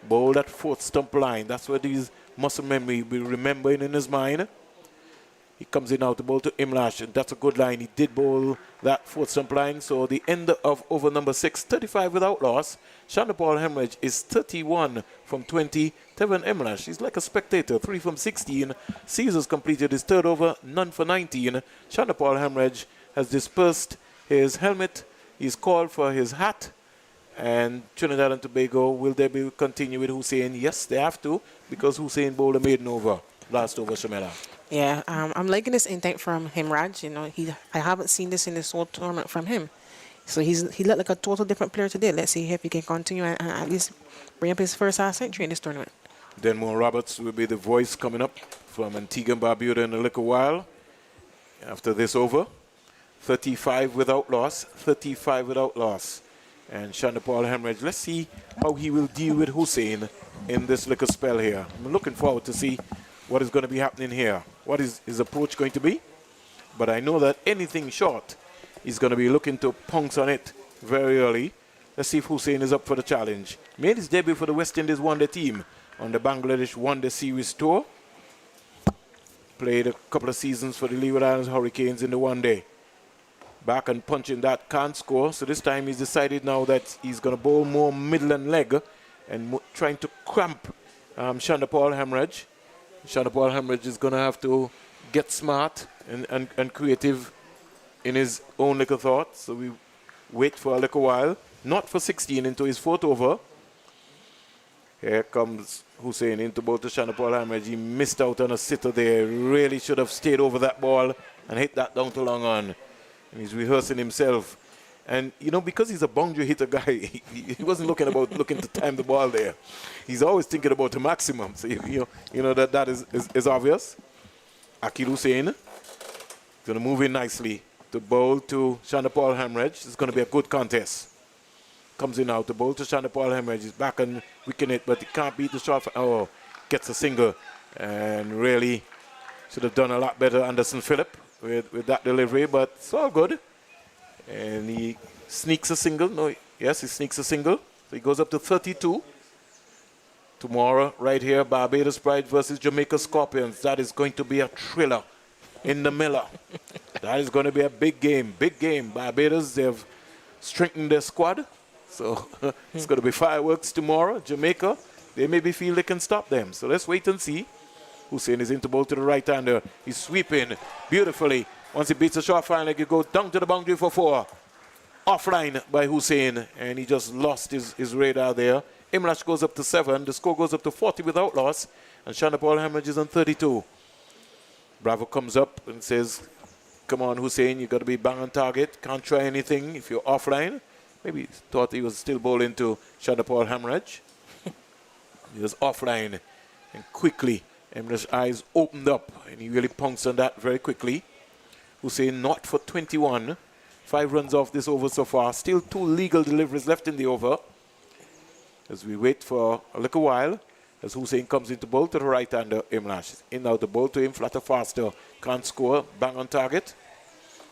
Bowl that 4th stump line. That's what his muscle memory will be remembering in his mind. He comes in now to bowl to Imlash, and that's a good line. He did bowl that 4th stump line. So the end of over number 6, 35 without loss. Shonda Paul Hemorrhage is 31 from 20. Tevin Imlash, he's like a spectator, 3 from 16. Caesars completed his 3rd over, none for 19. Shonda Paul Hemorrhage has dispersed his helmet. He's called for his hat. And Trinidad and Tobago, will they be continue with Hussein? Yes, they have to, because Hussein bowled a maiden over, last over, Shamela. Yeah, I'm liking this intake from Hemorrhage. You know, I haven't seen this in this whole tournament from him. So he looked like a total different player today. Let's see if he can continue and at least bring up his first half century in this tournament. Denmore Roberts will be the voice coming up from Antigua and Barbuda in a little while. After this over, 35 without loss, 35 without loss. And Shonda Paul Hemorrhage, let's see how he will deal with Hussein in this little spell here. I'm looking forward to see what is going to be happening here. What is his approach going to be? But I know that anything short, he's going to be looking to pounce on it very early. Let's see if Hussein is up for the challenge. Made his debut for the West Indies one-day team on the Bangladesh one-day series tour. Played a couple of seasons for the Leeward Islands Hurricanes in the one-day. Back and punching that, can't score. So this time he's decided now that he's going to bowl more middle and leg and trying to cramp Shandapal Hemorrhage. Shandapal Hemorrhage is going to have to get smart and creative in his own little thoughts. So we wait for a little while. Not for 16 into his fourth over. Here comes Hussein into bowl to Shandapal Hemorrhage. He missed out on a sitter there. Really should have stayed over that ball and hit that down to long on. And he's rehearsing himself. And, you know, because he's a boundary hitter guy, he wasn't looking to time the ball there. He's always thinking about the maximum. So, you know that is obvious. Akil Hussein going to move in nicely to bowl to Shandapal Hemorrhage. It's going to be a good contest. Comes in now to bowl to Shandapal Hemorrhage. He's back and weaken it, but he can't beat the shot. Oh, gets a single. And really should have done a lot better, Anderson Phillip, with that delivery, but it's all good. And he sneaks a single. No, yes, he sneaks a single. So he goes up to 32. Tomorrow, right here, Barbados Pride versus Jamaica Scorpions. That is going to be a thriller in the Miller. That is going to be a big game. Big game. Barbados, they've strengthened their squad. So it's going to be fireworks tomorrow. Jamaica, they maybe feel they can stop them. So let's wait and see. Hussein is into bowl to the right-hander. He's sweeping beautifully. Once he beats the short fine leg, he goes down to the boundary for 4. Offline by Hussein, and he just lost his radar there. Imlash goes up to 7. The score goes up to 40 without loss. And Shandapal Hemorrhage is on 32. Bravo comes up and says, come on, Hussein, you got to be bang on target. Can't try anything if you're offline. Maybe he thought he was still bowling to Shandapal Hemorrhage. He was offline, and quickly, Emrah's eyes opened up, and he really pounced on that very quickly. Hussein not for 21. 5 runs off this over so far. Still 2 legal deliveries left in the over. As we wait for a little while, as Hussein comes into bowl to the right-hander, Imlash. In now the bowl to him, flatter faster. Can't score, bang on target.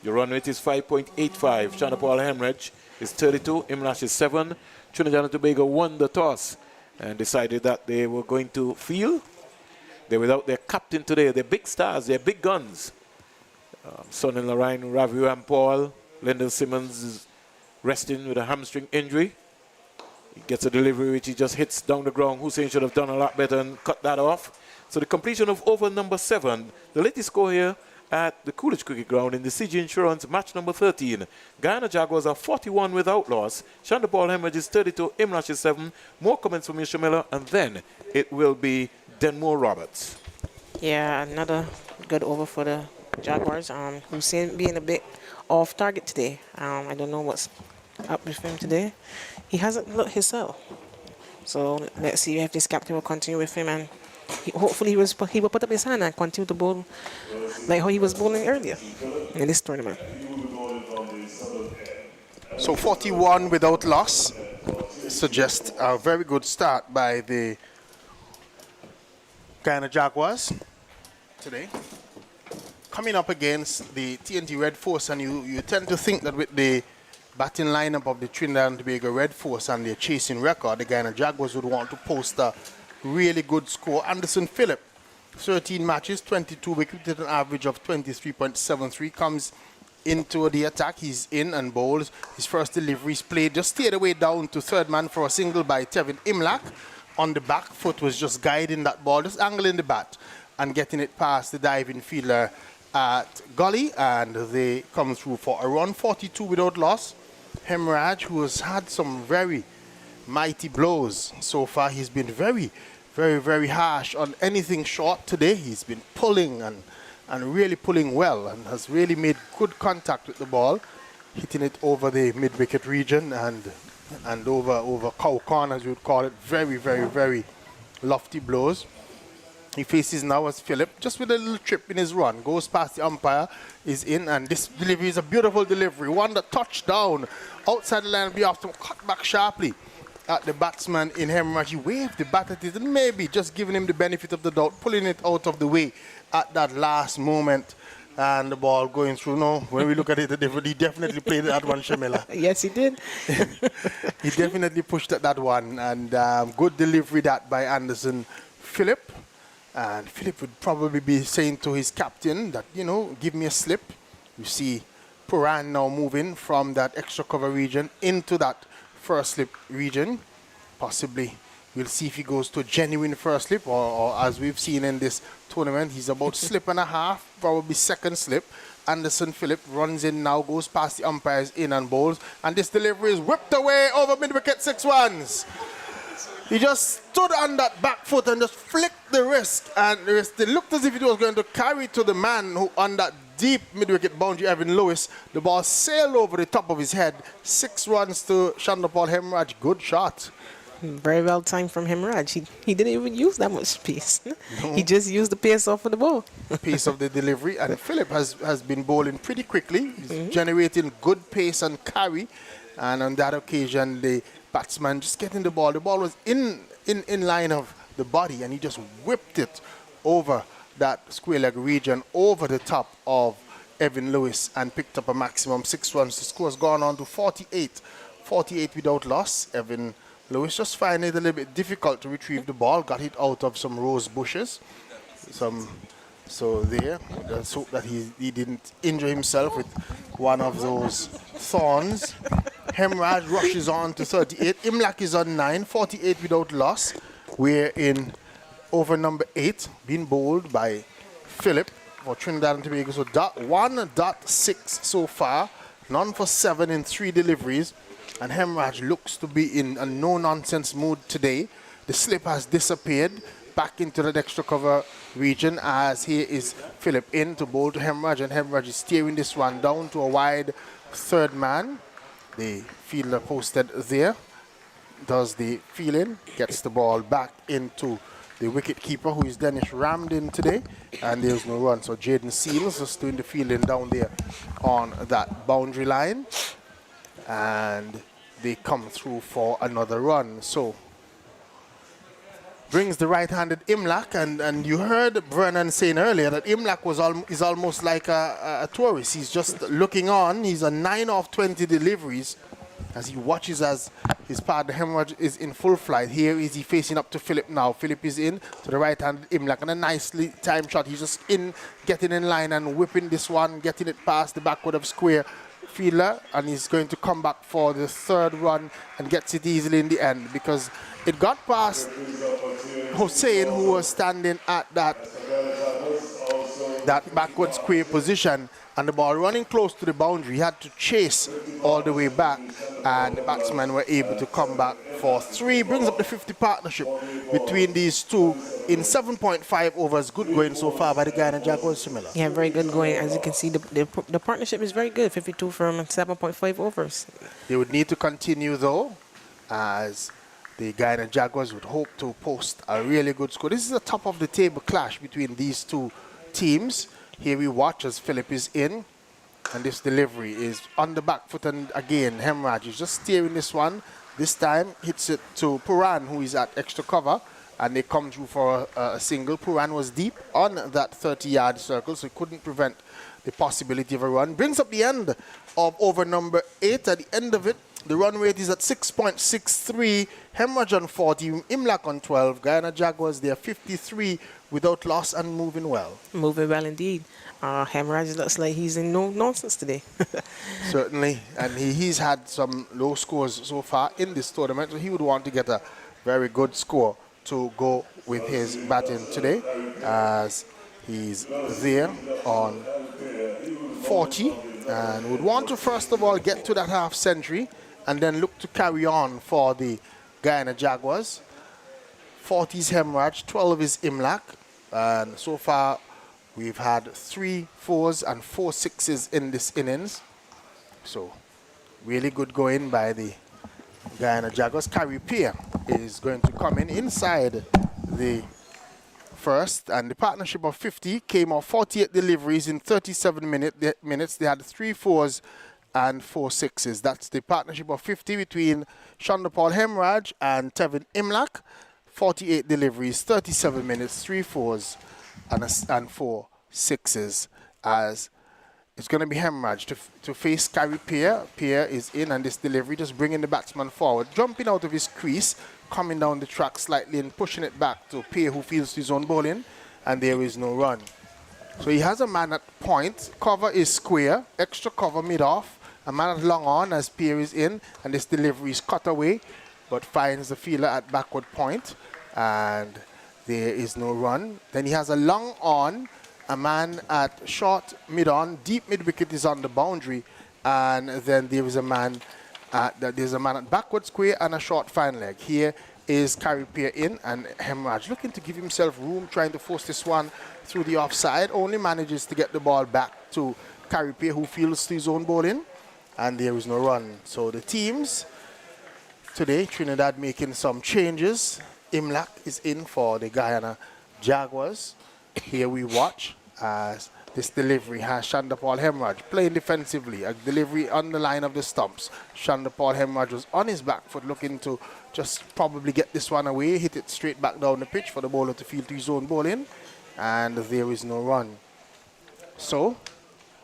The run rate is 5.85. Shandapal Hemorrhage is 32, Imlash is 7. Trinidad and Tobago won the toss and decided that they were going to field. They're without their captain today. They're big stars, they're big guns. Sonny Lorraine, Ravi Rampal, Lyndon Simmons is resting with a hamstring injury. He gets a delivery which he just hits down the ground. Hussein should have done a lot better and cut that off. So the completion of over number 7. The latest score here at the Coolidge Cricket Ground in the CG Insurance match number 13. Guyana Jaguars are 41 without loss. Shandapal Hemorrhage is 32, Imlash is 7. More comments from Mr. Miller, and then it will be Denmore Roberts. Yeah, another good over for the Jaguars. Hussein being a bit off target today. I don't know what's up with him today. He hasn't looked himself. So let's see if this captain will continue with him, and hopefully he will put up his hand and continue to bowl like how he was bowling earlier in this tournament. So 41 without loss suggests a very good start by the Guyana Jaguars today. Coming up against the TNT Red Force, and you tend to think that with the batting lineup of the Trinidad and Tobago Red Force and their chasing record, the Guyana Jaguars would want to post a really good score. Anderson Phillip, 13 matches, 22 wickets with an average of 23.73, comes into the attack. He's in and bowls. His first delivery is played, just steered away down to third man for a single by Tevin Imlach. On the back foot was just guiding that ball, just angling the bat and getting it past the diving fielder at Gully, and they come through for a run. 42 without loss. Hemorrhage, who has had some very mighty blows so far, he's been very, very harsh on anything short today. He's been pulling and really pulling well, and has really made good contact with the ball, hitting it over the mid-wicket region and over cow corn, as you would call it. Very lofty blows. He faces now as Phillip, just with a little trip in his run, goes past the umpire, is in, and this delivery is a beautiful delivery, one that touched down outside the line, be off to cut back sharply at the batsman in Hemorrhage. He waved the bat at it and maybe just giving him the benefit of the doubt, pulling it out of the way at that last moment. And the ball going through. No, when we look at it, he definitely played that one, Shamila. Yes, he did. He definitely pushed at that one. And good delivery that by Anderson Phillip. And Phillip would probably be saying to his captain that, you know, give me a slip. You see Puran now moving from that extra cover region into that first slip region. Possibly we'll see if he goes to genuine first slip or as we've seen in this tournament, he's about slip and a half, probably second slip. Anderson Phillip runs in now, goes past the umpires in and bowls. And this delivery is whipped away over mid-wicket 6 runs. He just stood on that back foot and just flicked the wrist. And the wrist, it looked as if it was going to carry to the man who on that deep mid-wicket boundary, Evan Lewis. The ball sailed over the top of his head. 6 runs to Chandapal Hemraj. Good shot. Very well timed from Hemraj. He didn't even use that much pace. No. He just used the pace off of the ball. The pace of the delivery. And Phillip has been bowling pretty quickly. He's generating good pace and carry. And on that occasion, the batsman just getting the ball. The ball was in line of the body, and he just whipped it over that square leg region, over the top of Evan Lewis, and picked up a maximum 6 runs. The score has gone on to 48. 48 without loss. Evan Lewis just finding it a little bit difficult to retrieve the ball. Got it out of some rose bushes. So there, let's hope that he didn't injure himself with one of those thorns. Hemraj rushes on to 38. Imlak is on 9, 48 without loss. We're in over number 8, being bowled by Phillip for Trinidad and Tobago. So 1.6 so far, none for 7 in 3 deliveries. And Hemraj looks to be in a no-nonsense mood today. The slip has disappeared back into the extra cover region as here is Phillip in to bowl to Hemraj, and Hemraj is steering this one down to a wide third man. The fielder posted there does the fielding, gets the ball back into the wicket keeper, who is Dennis Ramdin today, and there's no run. So Jaden Seals just doing the fielding down there on that boundary line, and they come through for another run. So brings the right-handed Imlak, and you heard Brennan saying earlier that Imlak is almost like a tourist. He's just looking on. He's a 9 of 20 deliveries as he watches as his partner Hemraj is in full flight. Here is he facing up to Phillip now. Phillip is in to the right-handed Imlak, and a nicely timed shot. He's just in, getting in line and whipping this one, getting it past the backward of square fielder, and he's going to come back for the third run and gets it easily in the end because it got past Hussein, who was standing at that backward square position, and the ball running close to the boundary. He had to chase all the way back, and the batsmen were able to come back for 3. Brings up the 50 partnership between these two in 7.5 overs. Good going so far by the Guyana Jaguars, similar. Yeah, very good going. As you can see, the partnership is very good. 52 from 7.5 overs. They would need to continue, though, as the Guyana Jaguars would hope to post a really good score. This is a top-of-the-table clash between these two teams. Here we watch as Phillip is in, and this delivery is on the back foot, and again, Hemraj is just steering this one. This time, hits it to Puran, who is at extra cover, and they come through for a single. Puran was deep on that 30-yard circle, so he couldn't prevent the possibility of a run. Brings up the end of over number 8. At the end of it, the run rate is at 6.63. Hemraj on 40, Imlak on 12. Guyana Jaguars, they are 53 without loss and moving well. Moving well indeed. Hemraj looks like he's in no nonsense today. Certainly, and he's had some low scores so far in this tournament, so he would want to get a very good score to go with his batting today, as he's there on 40 and would want to first of all get to that half century and then look to carry on for the Guyana Jaguars. 40 is Hemraj, 12 is Imlak, and so far we've had 3 4s and 4 6s in this innings. So really good going by the Guyana Jaguars. Carrie Pierre is going to come in inside the first, and the partnership of 50 came off 48 deliveries in 37 minutes. They had 3 4s and 4 sixes. That's the partnership of 50 between Chandapal Hemraj and Tevin Imlak. 48 deliveries, 37 minutes, 3 fours and 4 sixes, as it's going to be Hemraj to face Carey Pierre. Pierre is in, and this delivery just bringing the batsman forward, jumping out of his crease, coming down the track slightly and pushing it back to Pierre, who fields his own bowling, and there is no run. So he has a man at point, cover is square, extra cover mid-off, a man at long on as Pierre is in, and this delivery is cut away, but finds the fielder at backward point, and there is no run. Then he has a long on, a man at short mid-on, deep mid-wicket is on the boundary, and then there is a man at backward square and a short fine leg. Here is Carey Pierre in, and Hemraj looking to give himself room, trying to force this one through the offside, only manages to get the ball back to Carey Pierre, who fields to his own bowling, and there is no run. So the teams today, Trinidad making some changes. Imlak is in for the Guyana Jaguars. Here we watch as this delivery has Chandapal Hemraj playing defensively. A delivery on the line of the stumps. Chandapal Hemraj was on his back foot looking to just probably get this one away, hit it straight back down the pitch for the bowler to field to his own bowling, and there is no run. So,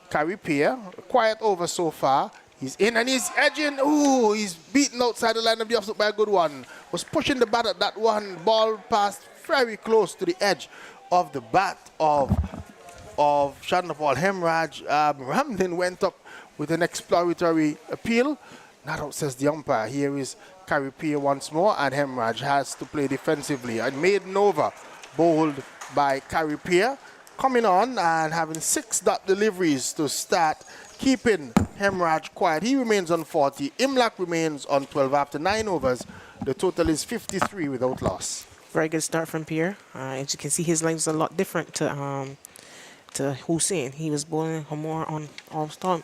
Carey Pierre, quiet over so far. He's in and he's edging. Ooh, he's beaten outside the line of the offside by a good one. Was pushing the bat at that one. Ball passed very close to the edge of the bat of Chandapal Hemraj. Ramdin went up with an exploratory appeal. Not out, says the umpire. Here is Carey Pierre once more, and Hemraj has to play defensively. And maiden over, bowled by Carey Pierre, coming on and having 6 dot deliveries to start, keeping Hemraj quiet. He remains on 40. Imlak remains on 12 after 9 overs. The total is 53 without loss. Very good start from Pierre. As you can see, his length is a lot different to Hussein. He was bowling more on off stump,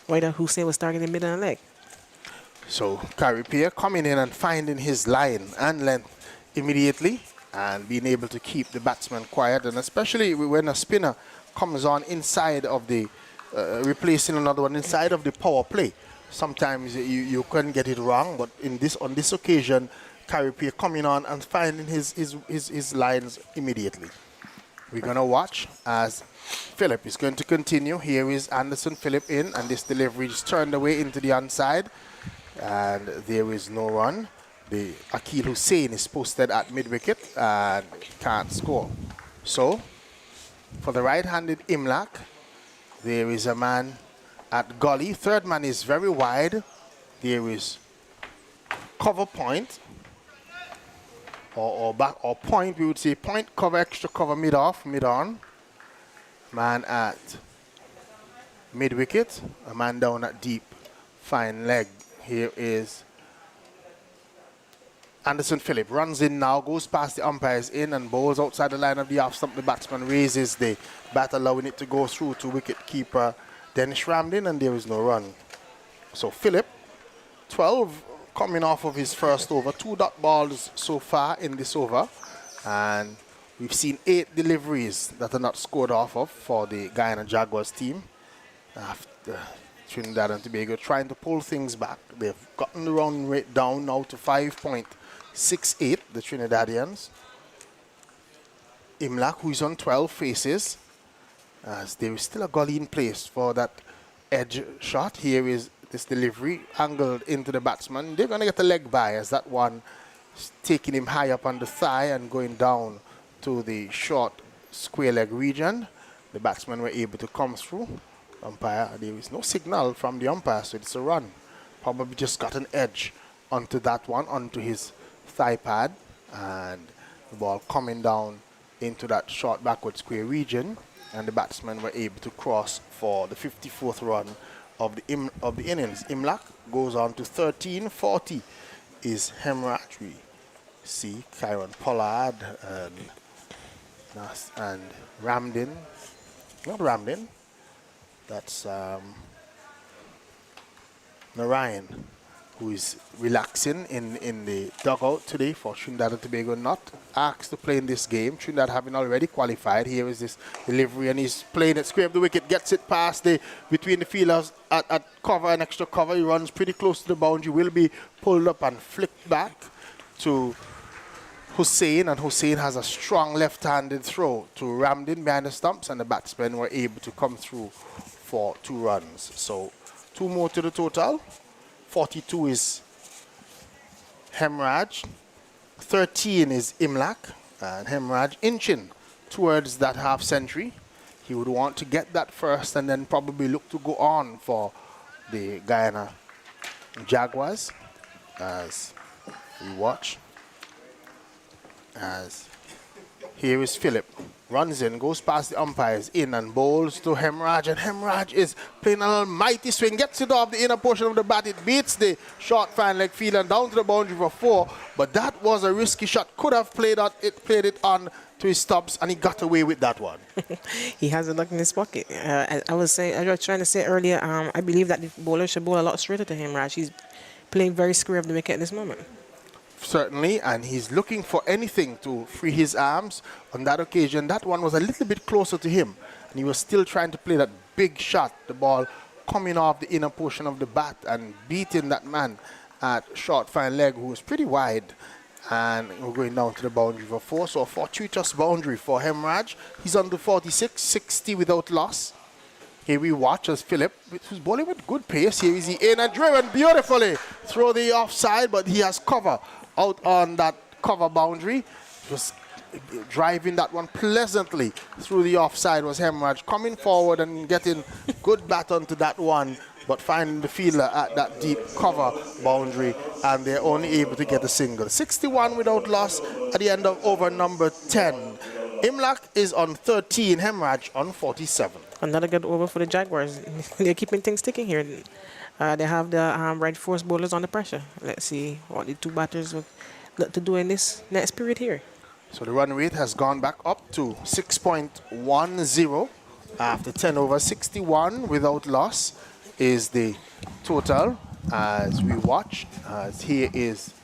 while Hussein was targeting mid and leg. So Carey Pierre coming in and finding his line and length immediately and being able to keep the batsman quiet, and especially when a spinner comes on inside of the replacing another one inside of the power play. Sometimes you can get it wrong, but on this occasion, Carey Pierre coming on and finding his lines immediately. We're going to watch as Philip is going to continue. Here is Anderson Philip in, and this delivery is turned away into the onside, and there is no run. The Akil Hussein is posted at mid-wicket and can't score. So, for the right-handed Imlak, there is a man at gully. Third man is very wide. There is cover point, or back or point. We would say point, cover, extra cover, mid-off, mid-on. Man at mid-wicket. A man down at deep, fine leg. Here is Anderson Phillip. Runs in now, goes past the umpires in and bowls outside the line of the off stump. The batsman raises the bat, allowing it to go through to wicket keeper Dennis Ramdin, and there is no run. So Phillip, 12 coming off of his first over. 2 dot balls so far in this over. And we've seen 8 deliveries that are not scored off of for the Guyana Jaguars team. After Trinidad and Tobago trying to pull things back. They've gotten the run rate down now to 5.68, the Trinidadians. Imlak, who is on 12 faces, as there is still a gully in place for that edge shot. Here is this delivery angled into the batsman. They're going to get a leg by, as that one is taking him high up on the thigh and going down to the short square leg region. The batsmen were able to come through. Umpire, there is no signal from the umpire, so it's a run. Probably just got an edge onto that one, onto his thigh pad, and the ball coming down into that short backward square region, and the batsmen were able to cross for the 54th run of the innings. Imlak goes on to 13-40 is Hemraj. We see Kyron Pollard and Ramdin. Not Ramdin. That's Narayan who is relaxing in the dugout today for Trinidad and Tobago, not asked to play in this game. Trinidad having already qualified. Here is this delivery, and he's playing it, scrape the wicket, gets it past between the fielders at cover and extra cover. He runs pretty close to the boundary, will be pulled up and flicked back to Hussein, and Hussein has a strong left-handed throw to Ramdin behind the stumps, and the batsmen were able to come through for 2 runs. So 2 more to the total. 42 is Hemraj, 13 is Imlak, and Hemraj inching towards that half century. He would want to get that first and then probably look to go on for the Guyana Jaguars as we watch. As here is Philip, runs in, goes past the umpires, in and bowls to Hemraj, and Hemraj is playing an almighty swing, gets it off the inner portion of the bat, it beats the short fine leg field and down to the boundary for 4, but that was a risky shot, could have played it on to his stumps, and he got away with that one. He has a luck in his pocket. I was trying to say earlier, I believe that the bowler should bowl a lot straighter to Hemraj. He's playing very square of the wicket at this moment. Certainly, and he's looking for anything to free his arms. On that occasion, that one was a little bit closer to him, and he was still trying to play that big shot, the ball coming off the inner portion of the bat and beating that man at short fine leg, who was pretty wide, and we're going down to the boundary for 4. So a fortuitous boundary for Hemraj. He's on the 46, 60 without loss. Here we watch as Philip, who's bowling with good pace. Here is he in and driven beautifully through the offside, but he has cover out on that cover boundary. Just driving that one pleasantly through the offside was Hemraj, coming forward and getting good bat onto that one, but finding the fielder at that deep cover boundary, and they're only able to get a single. 61 without loss at the end of over number 10. Imlak is on 13, Hemraj on 47. Another good over for the Jaguars. They're keeping things ticking here. They have the right force bowlers under pressure. Let's see what the 2 batters will look to do in this next period here. So the run rate has gone back up to 6.10 after 10 over. 61 without loss is the total as we watch. As here is,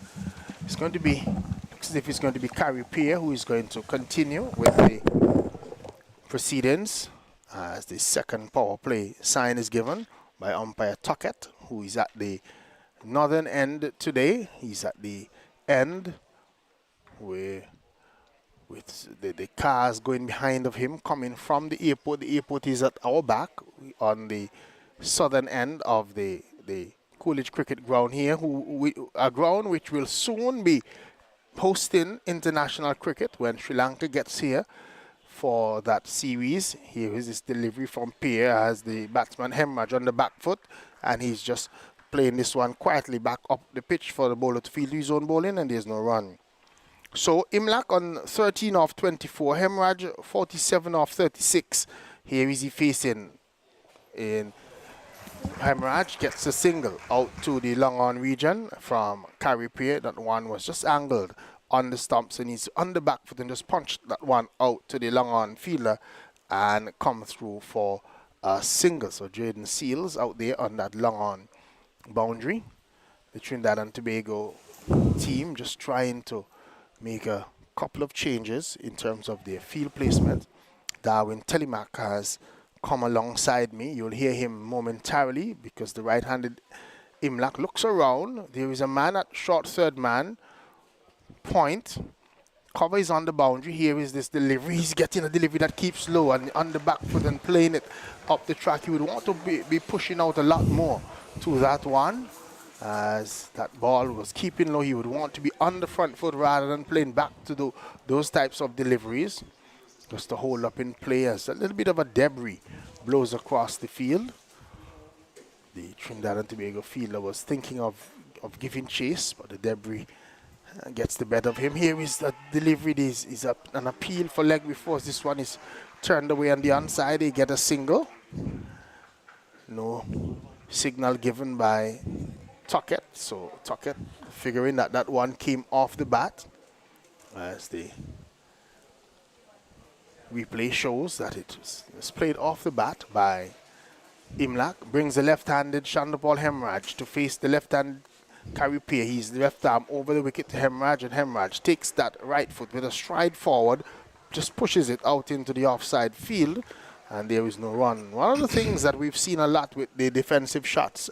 it's going to be, looks as if it's going to be Carrie Pierre who is going to continue with the proceedings as the second power play sign is given by umpire Tuckett, who is at the northern end today. He's at the end where with the cars going behind of him coming from the airport. The airport is at our back on the southern end of the Coolidge Cricket Ground here, a ground which will soon be hosting international cricket when Sri Lanka gets here for that series. Here is this delivery from Pierre as the batsman Hemraj on the back foot, and he's just playing this one quietly back up the pitch for the bowler to field his own bowling, and there's no run. So Imlak on 13 off 24, Hemraj 47 off 36. Here is he facing in. Hemraj gets a single out to the long on region from Carrie Pierre. That one was just angled on the stumps, and he's on the back foot and just punched that one out to the long on fielder and come through for a single. So Jaden Seals out there on that long on boundary. The Trinidad and Tobago team just trying to make a couple of changes in terms of their field placement. Darwin Telemark has come alongside me. You'll hear him momentarily because the right-handed Imlak looks around. There is a man at short third man point. Cover is on the boundary. Here is this delivery. He's getting a delivery that keeps low and on the back foot and playing it up the track. He would want to be pushing out a lot more to that one. As that ball was keeping low, he would want to be on the front foot rather than playing back to those types of deliveries. Just to hold up in play as a little bit of a debris blows across the field. The Trinidad and Tobago fielder was thinking of giving chase, but the debris gets the better of him. Here is the delivery. This is an appeal for leg before. This one is turned away on the onside. They get a single. No signal given by Tuckett. So Tuckett figuring that one came off the bat as the replay shows that it was played off the bat by Imlak. Brings the left-handed Chandapal Hemraj to face the left-handed carry play. He's left arm over the wicket to Hemraj, and Hemraj takes that right foot with a stride forward, just pushes it out into the offside field, and there is no run. One of the things that we've seen a lot with the defensive shots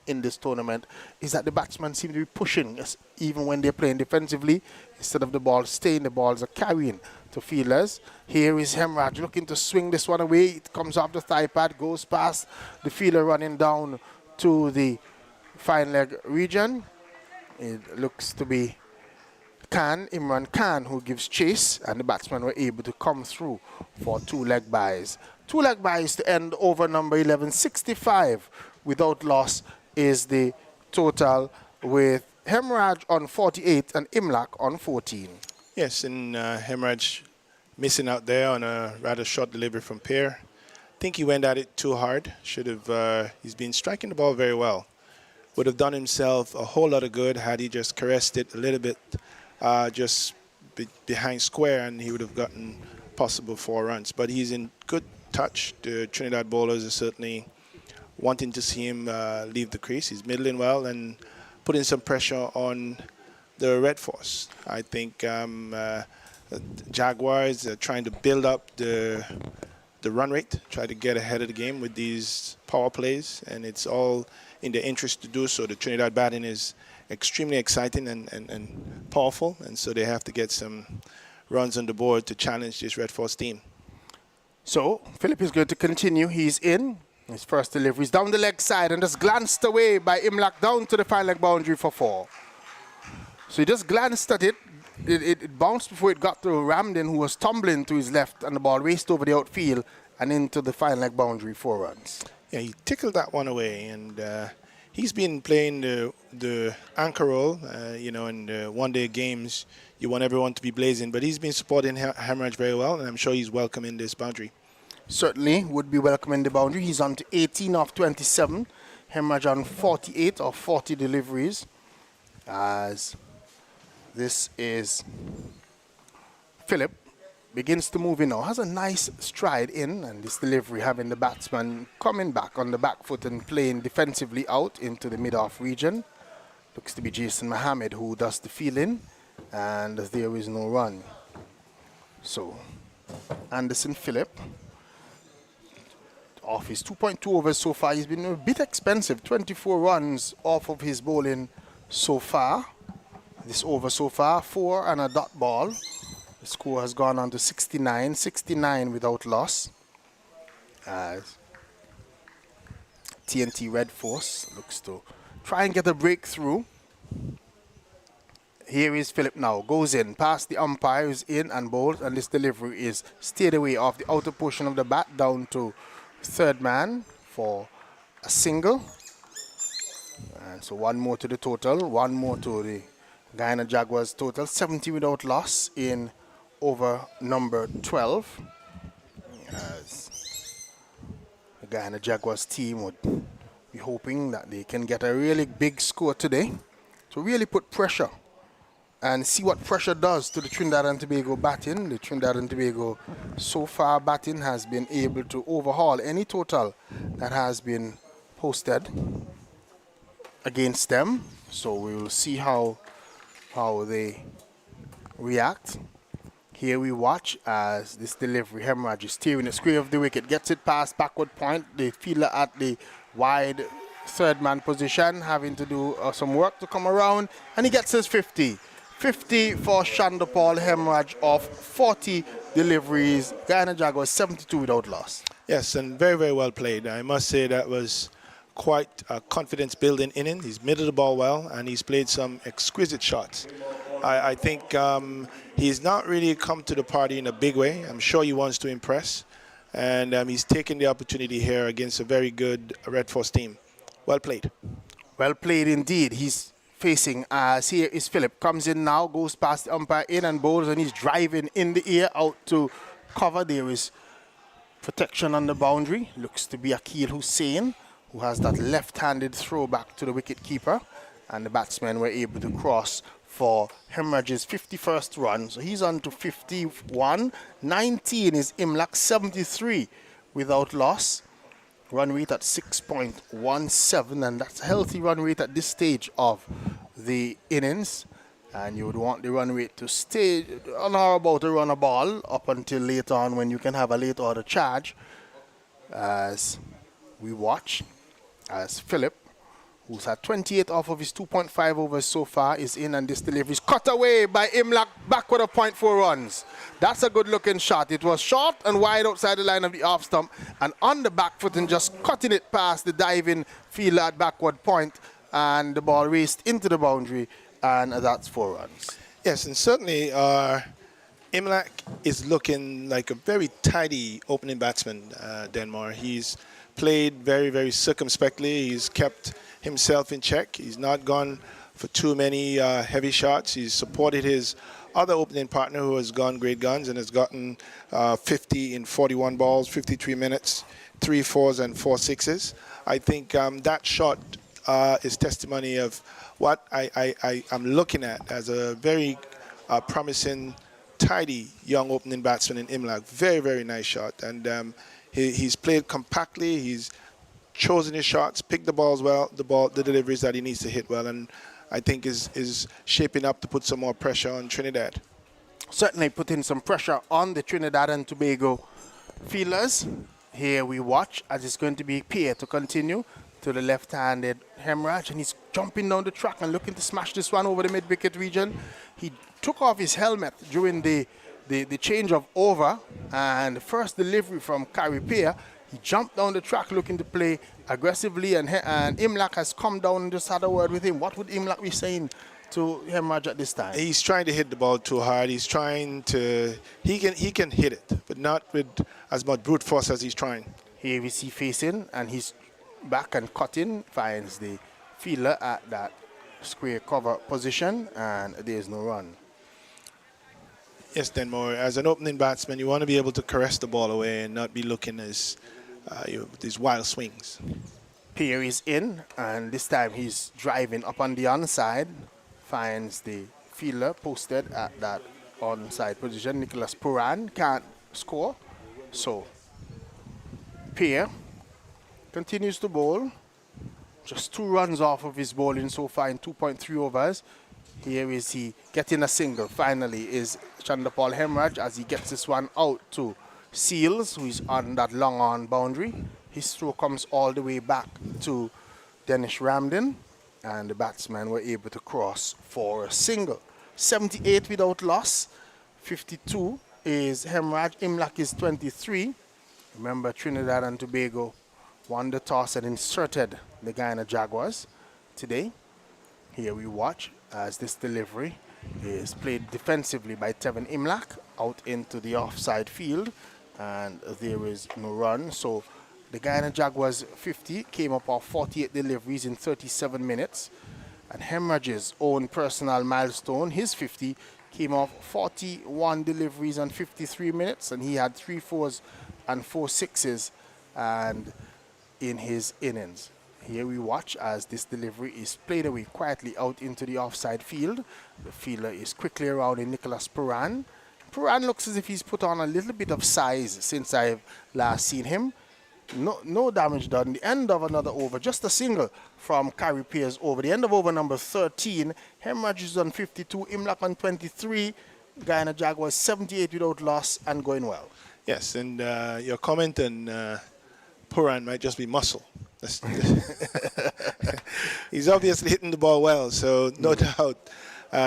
in this tournament is that the batsmen seem to be pushing, even when they're playing defensively. Instead of the ball staying, the balls are carrying to fielders. Here is Hemraj looking to swing this one away. It comes off the thigh pad, goes past the fielder running down to the fine leg region. It looks to be Imran Khan, who gives chase, and the batsmen were able to come through for 2 leg byes. 2 leg byes to end over number 11. 65 without loss is the total, with Hemraj on 48 and Imlak on 14. Yes, and Hemraj missing out there on a rather short delivery from Pear. I think he went at it too hard. Should have. He's been striking the ball very well. Would have done himself a whole lot of good had he just caressed it a little bit, just behind square, and he would have gotten possible 4 runs. But he's in good touch. The Trinidad bowlers are certainly wanting to see him leave the crease. He's middling well and putting some pressure on the Red Force. I think Jaguars are trying to build up the run rate, try to get ahead of the game with these power plays, and it's all in their interest to do so. The Trinidad batting is extremely exciting and powerful, and so they have to get some runs on the board to challenge this Red Force team. So Philip is going to continue. He's in. His first delivery is down the leg side and just glanced away by Imlak down to the fine leg boundary for 4. So he just glanced at it. It bounced before it got to Ramden, who was tumbling to his left, and the ball raced over the outfield and into the fine leg boundary, 4 runs. Yeah, he tickled that one away, and he's been playing the anchor role. In the one-day games, you want everyone to be blazing, but he's been supporting Hemraj very well, and I'm sure he's welcome in this boundary. Certainly would be welcome in the boundary. He's on to 18 of 27. Hemraj on 48 of 40 deliveries. As this is Philip, begins to move in now. Has a nice stride in, and this delivery having the batsman coming back on the back foot and playing defensively out into the mid-off region. Looks to be Jason Mohammed who does the fielding, and there is no run. So Anderson Phillip, off his 2.2 overs so far. He's been a bit expensive. 24 runs off of his bowling so far. This over so far, 4 and a dot ball. The score has gone on to 69. 69 without loss. As TNT Red Force looks to try and get a breakthrough. Here is Philip now. Goes in, past the umpire, is in and bowls, and this delivery is steered away off the outer portion of the bat down to third man for a single. And so 1 more to the total, 1 more to the Guyana Jaguars total. 70 without loss in over number 12. As the Guyana Jaguars team would be hoping that they can get a really big score today to really put pressure and see what pressure does to the Trinidad and Tobago batting. The Trinidad and Tobago so far batting has been able to overhaul any total that has been posted against them. So we will see how they react. Here we watch as this delivery, Hemraj is steering the square of the wicket, gets it past backward point. The fielder at the wide third man position having to do some work to come around, and he gets his 50. 50 for Shandapal Hemraj of 40 deliveries. Guyana Jaguars 72 without loss. Yes, and very, very well played. I must say that was quite a confidence-building inning. He's middled the ball well, and he's played some exquisite shots. I think he's not really come to the party in a big way. I'm sure he wants to impress, and he's taken the opportunity here against a very good Red Force team. Well played. Well played indeed. He's facing as here is Philip. Comes in now, goes past the umpire, in and bowls, and he's driving in the air out to cover. There is protection on the boundary. Looks to be Akil Hussain, who has that left-handed throw back to the wicket keeper, and the batsmen were able to cross for Hemraj's 51st run. So he's on to 51. 19 is Imlak, 73 without loss. Run rate at 6.17, and that's a healthy run rate at this stage of the innings, and you would want the run rate to stay on or about to run a ball up until later on when you can have a late order charge. As we watch, as Philip, who's had 28 off of his 2.5 overs so far, is in, and this delivery is cut away by Imlach backward of 0.4 runs. That's a good looking shot. It was short and wide outside the line of the off stump and on the back foot and just cutting it past the diving fielder at backward point, and the ball raced into the boundary, and that's 4 runs. Yes, and certainly Imlach is looking like a very tidy opening batsman, Denmore. He's played very, very circumspectly. He's kept himself in check. He's not gone for too many heavy shots. He's supported his other opening partner who has gone great guns and has gotten 50 in 41 balls, 53 minutes, 3 4s and 4 6s. I think that shot is testimony of what I'm looking at as a very promising, tidy young opening batsman in Imlach. Very, very nice shot. And he's played compactly. He's chosen his shots, picked the balls well, the deliveries that he needs to hit well, and I think is shaping up to put some more pressure on Trinidad. Certainly putting some pressure on the Trinidad and Tobago fielders. Here we watch as it's going to be Pierre to continue to the left-handed Hemraj, and he's jumping down the track and looking to smash this one over the mid-wicket region. He took off his helmet during the change of over, and the first delivery from Carrie Pierre, he jumped down the track looking to play aggressively, and Imlach has come down and just had a word with him. What would Imlach be saying to Hemraj at this time? He's trying to hit the ball too hard. He's trying to, he can hit it, but not with as much brute force as he's trying. Here we see facing, and he's back and cutting, finds the fielder at that square cover position, and there's no run. Yes, Denmore, as an opening batsman, you want to be able to caress the ball away and not be looking as these wild swings. Pierre is in, and this time he's driving up on the onside, finds the fielder posted at that onside position. Nicholas Puran can't score, so Pierre continues to bowl. Just 2 runs off of his bowling so far in 2.3 overs. Here is he getting a single. Finally is Chandapal Hemraj as he gets this one out to Seals, who is on that long on boundary. His throw comes all the way back to Danish Ramden, and the batsmen were able to cross for a single. 78 without loss. 52 is Hemraj. Imlach is 23. Remember, Trinidad and Tobago won the toss and inserted the Guyana Jaguars today. Here we watch as this delivery is played defensively by Tevin Imlach out into the offside field, and there is no run. So the Guyana Jaguars 50 came up off 48 deliveries in 37 minutes, and Hemraj's own personal milestone, his 50, came off 41 deliveries and 53 minutes, and he had 3 4s and 4 6s and in his innings. Here we watch as this delivery is played away quietly out into the offside field. The fielder is quickly around in Nicholas Puran. Puran looks as if he's put on a little bit of size since I've last seen him. No damage done. The end of another over, just a single from Carrie Pierce over. The end of over number 13. Hemraj is on 52, Imlach on 23. Guyana Jaguars 78 without loss and going well. Yes, and your comment on Puran might just be muscle. He's obviously hitting the ball well, so no doubt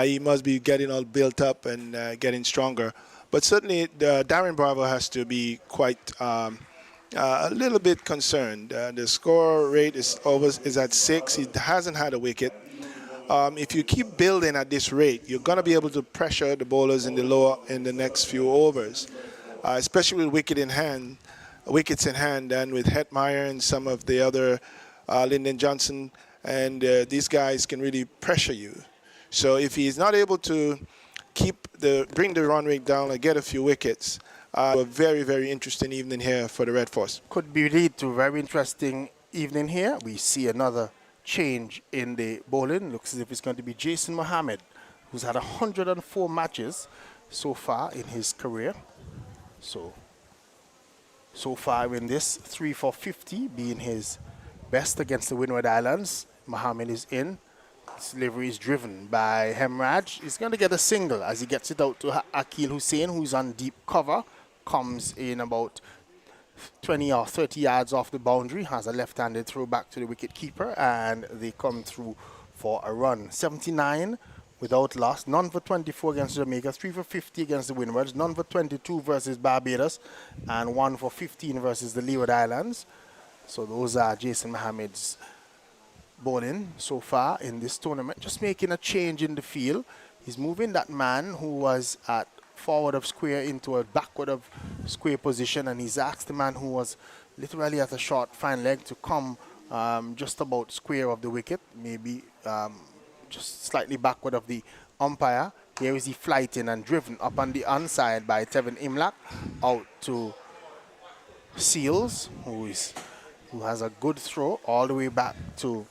he must be getting all built up and getting stronger. But certainly Darren Bravo has to be quite a little bit concerned. The score rate is at 6. He hasn't had a wicket. If you keep building at this rate, you're going to be able to pressure the bowlers in the next few overs, especially with wickets in hand, and with Hetmeyer and some of the other Lyndon Johnson, and these guys can really pressure you. So if he's not able to bring the run rate down and get a few wickets, a very, very interesting evening here for the Red Force. Could be lead to a very interesting evening here. We see another change in the bowling. Looks as if it's going to be Jason Mohammed, who's had 104 matches so far in his career. So far in this, 3 for 50 being his best against the Windward Islands. Mohammed is in. This delivery is driven by Hemraj. He's going to get a single as he gets it out to Akil Hussein, who's on deep cover. Comes in about 20 or 30 yards off the boundary. Has a left-handed throw back to the wicket keeper, and they come through for a run. 79 without loss. None for 24 against Jamaica. 3 for 50 against the Windwards. None for 22 versus Barbados. And 1 for 15 versus the Leeward Islands. So those are Jason Mohammed's bowling so far in this tournament. Just making a change in the field. He's moving that man who was at forward of square into a backward of square position, and he's asked the man who was literally at a short fine leg to come just about square of the wicket, maybe just slightly backward of the umpire. Here is he flighting and driven up on the onside by Tevin Imlak out to Seals, who has a good throw all the way back to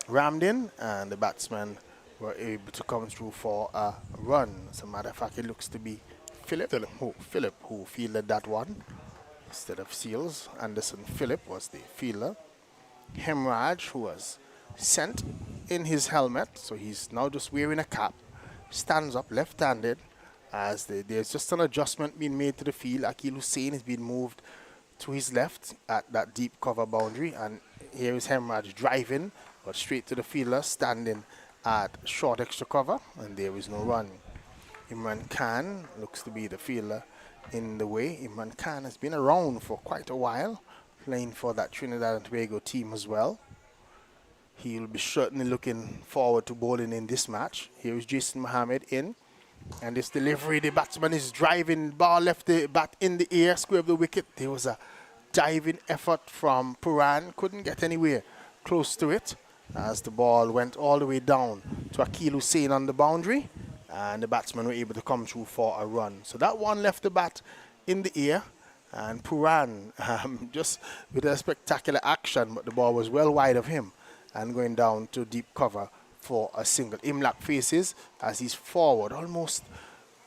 Ramdin, and the batsmen were able to come through for a run. As a matter of fact, it looks to be Philip who fielded that one instead of Seals. Anderson Phillip was the fielder. Hemraj, who was sent in his helmet, so he's now just wearing a cap, stands up left-handed as there's just an adjustment being made to the field. Akil Hussein is being moved to his left at that deep cover boundary, and here is Hemraj driving, but straight to the fielder, standing at short extra cover, and there is no run. Imran Khan looks to be the fielder in the way. Imran Khan has been around for quite a while, playing for that Trinidad and Tobago team as well. He'll be certainly looking forward to bowling in this match. Here is Jason Mohammed in, and this delivery, the batsman is driving, ball left the bat in the air, square of the wicket. There was a diving effort from Puran, couldn't get anywhere close to it, as the ball went all the way down to Akil Hussein on the boundary, and the batsmen were able to come through for a run. So that one left the bat in the air, and Puran just with a spectacular action, but the ball was well wide of him and going down to deep cover for a single. Imlak faces as he's forward almost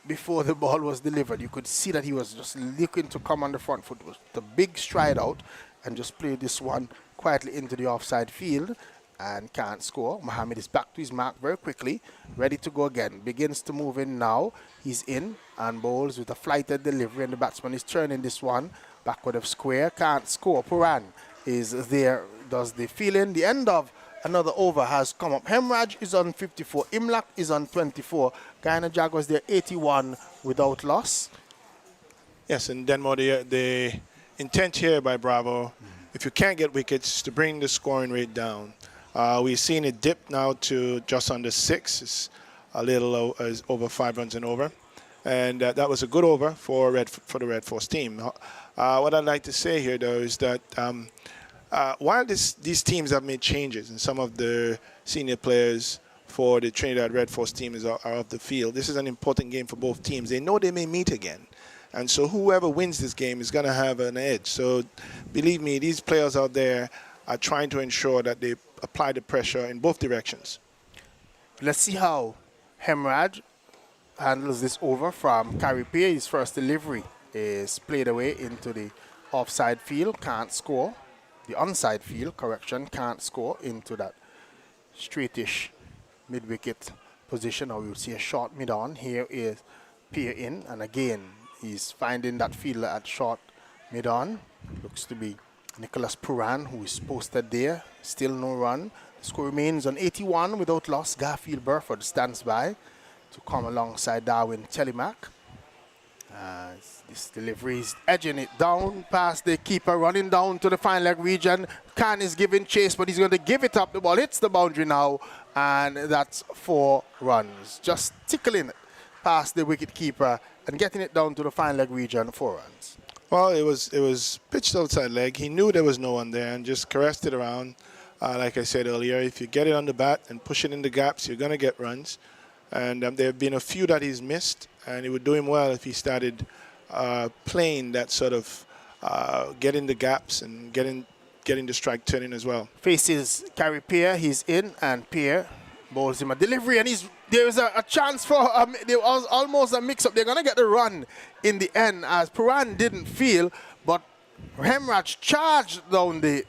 before the ball was delivered. You could see that he was just looking to come on the front foot with the big stride out and just play this one quietly into the offside field and can't score. Mohammed is back to his mark very quickly, ready to go again. Begins to move in now. He's in and bowls with a flighted delivery, and the batsman is turning this one backward of square. Can't score. Puran is there, does the feeling. The end of another over has come up. Hemraj is on 54. Imlak is on 24. Guyana Jaguars, they're 81 without loss. Yes, and Denmark, the intent here by Bravo, if you can't get wickets, to bring the scoring rate down. We've seen it dip now to just under 6. It's a little over 5 runs and over. And that was a good over for the Red Force team. What I'd like to say here, though, is that while these teams have made changes and some of the senior players for the Trinidad Red Force team are off the field, this is an important game for both teams. They know they may meet again. And so whoever wins this game is going to have an edge. So believe me, these players out there are trying to ensure that they apply the pressure in both directions. Let's see how Hemraj handles this over from Caripia. His first delivery is played away into the offside field, can't score. The onside field, correction, can't score into that straightish mid-wicket position. Or we'll see a short mid-on. Here is Pierre in, and again, he's finding that fielder at short mid-on. Looks to be Nicholas Puran, who is posted there. Still no run. The score remains on 81 without loss. Garfield Burford stands by to come alongside Darwin Telemark. This delivery is edging it down past the keeper, running down to the fine leg region. Khan is giving chase, but he's going to give it up. The ball hits the boundary now, and that's 4 runs. Just tickling it past the wicket keeper and getting it down to the fine leg region, 4 runs. Well, it was pitched outside leg. He knew there was no one there and just caressed it around. Like I said earlier, if you get it on the bat and push it in the gaps, you're going to get runs. And there have been a few that he's missed, and it would do him well if he started playing that sort of getting the gaps and getting the strike turning as well. Faces Carrie Pierre, he's in, and Pierre bowls him a delivery, and there's a chance for there was almost a mix-up. They're going to get the run in the end, as Puran didn't feel, but Hemraj charged down the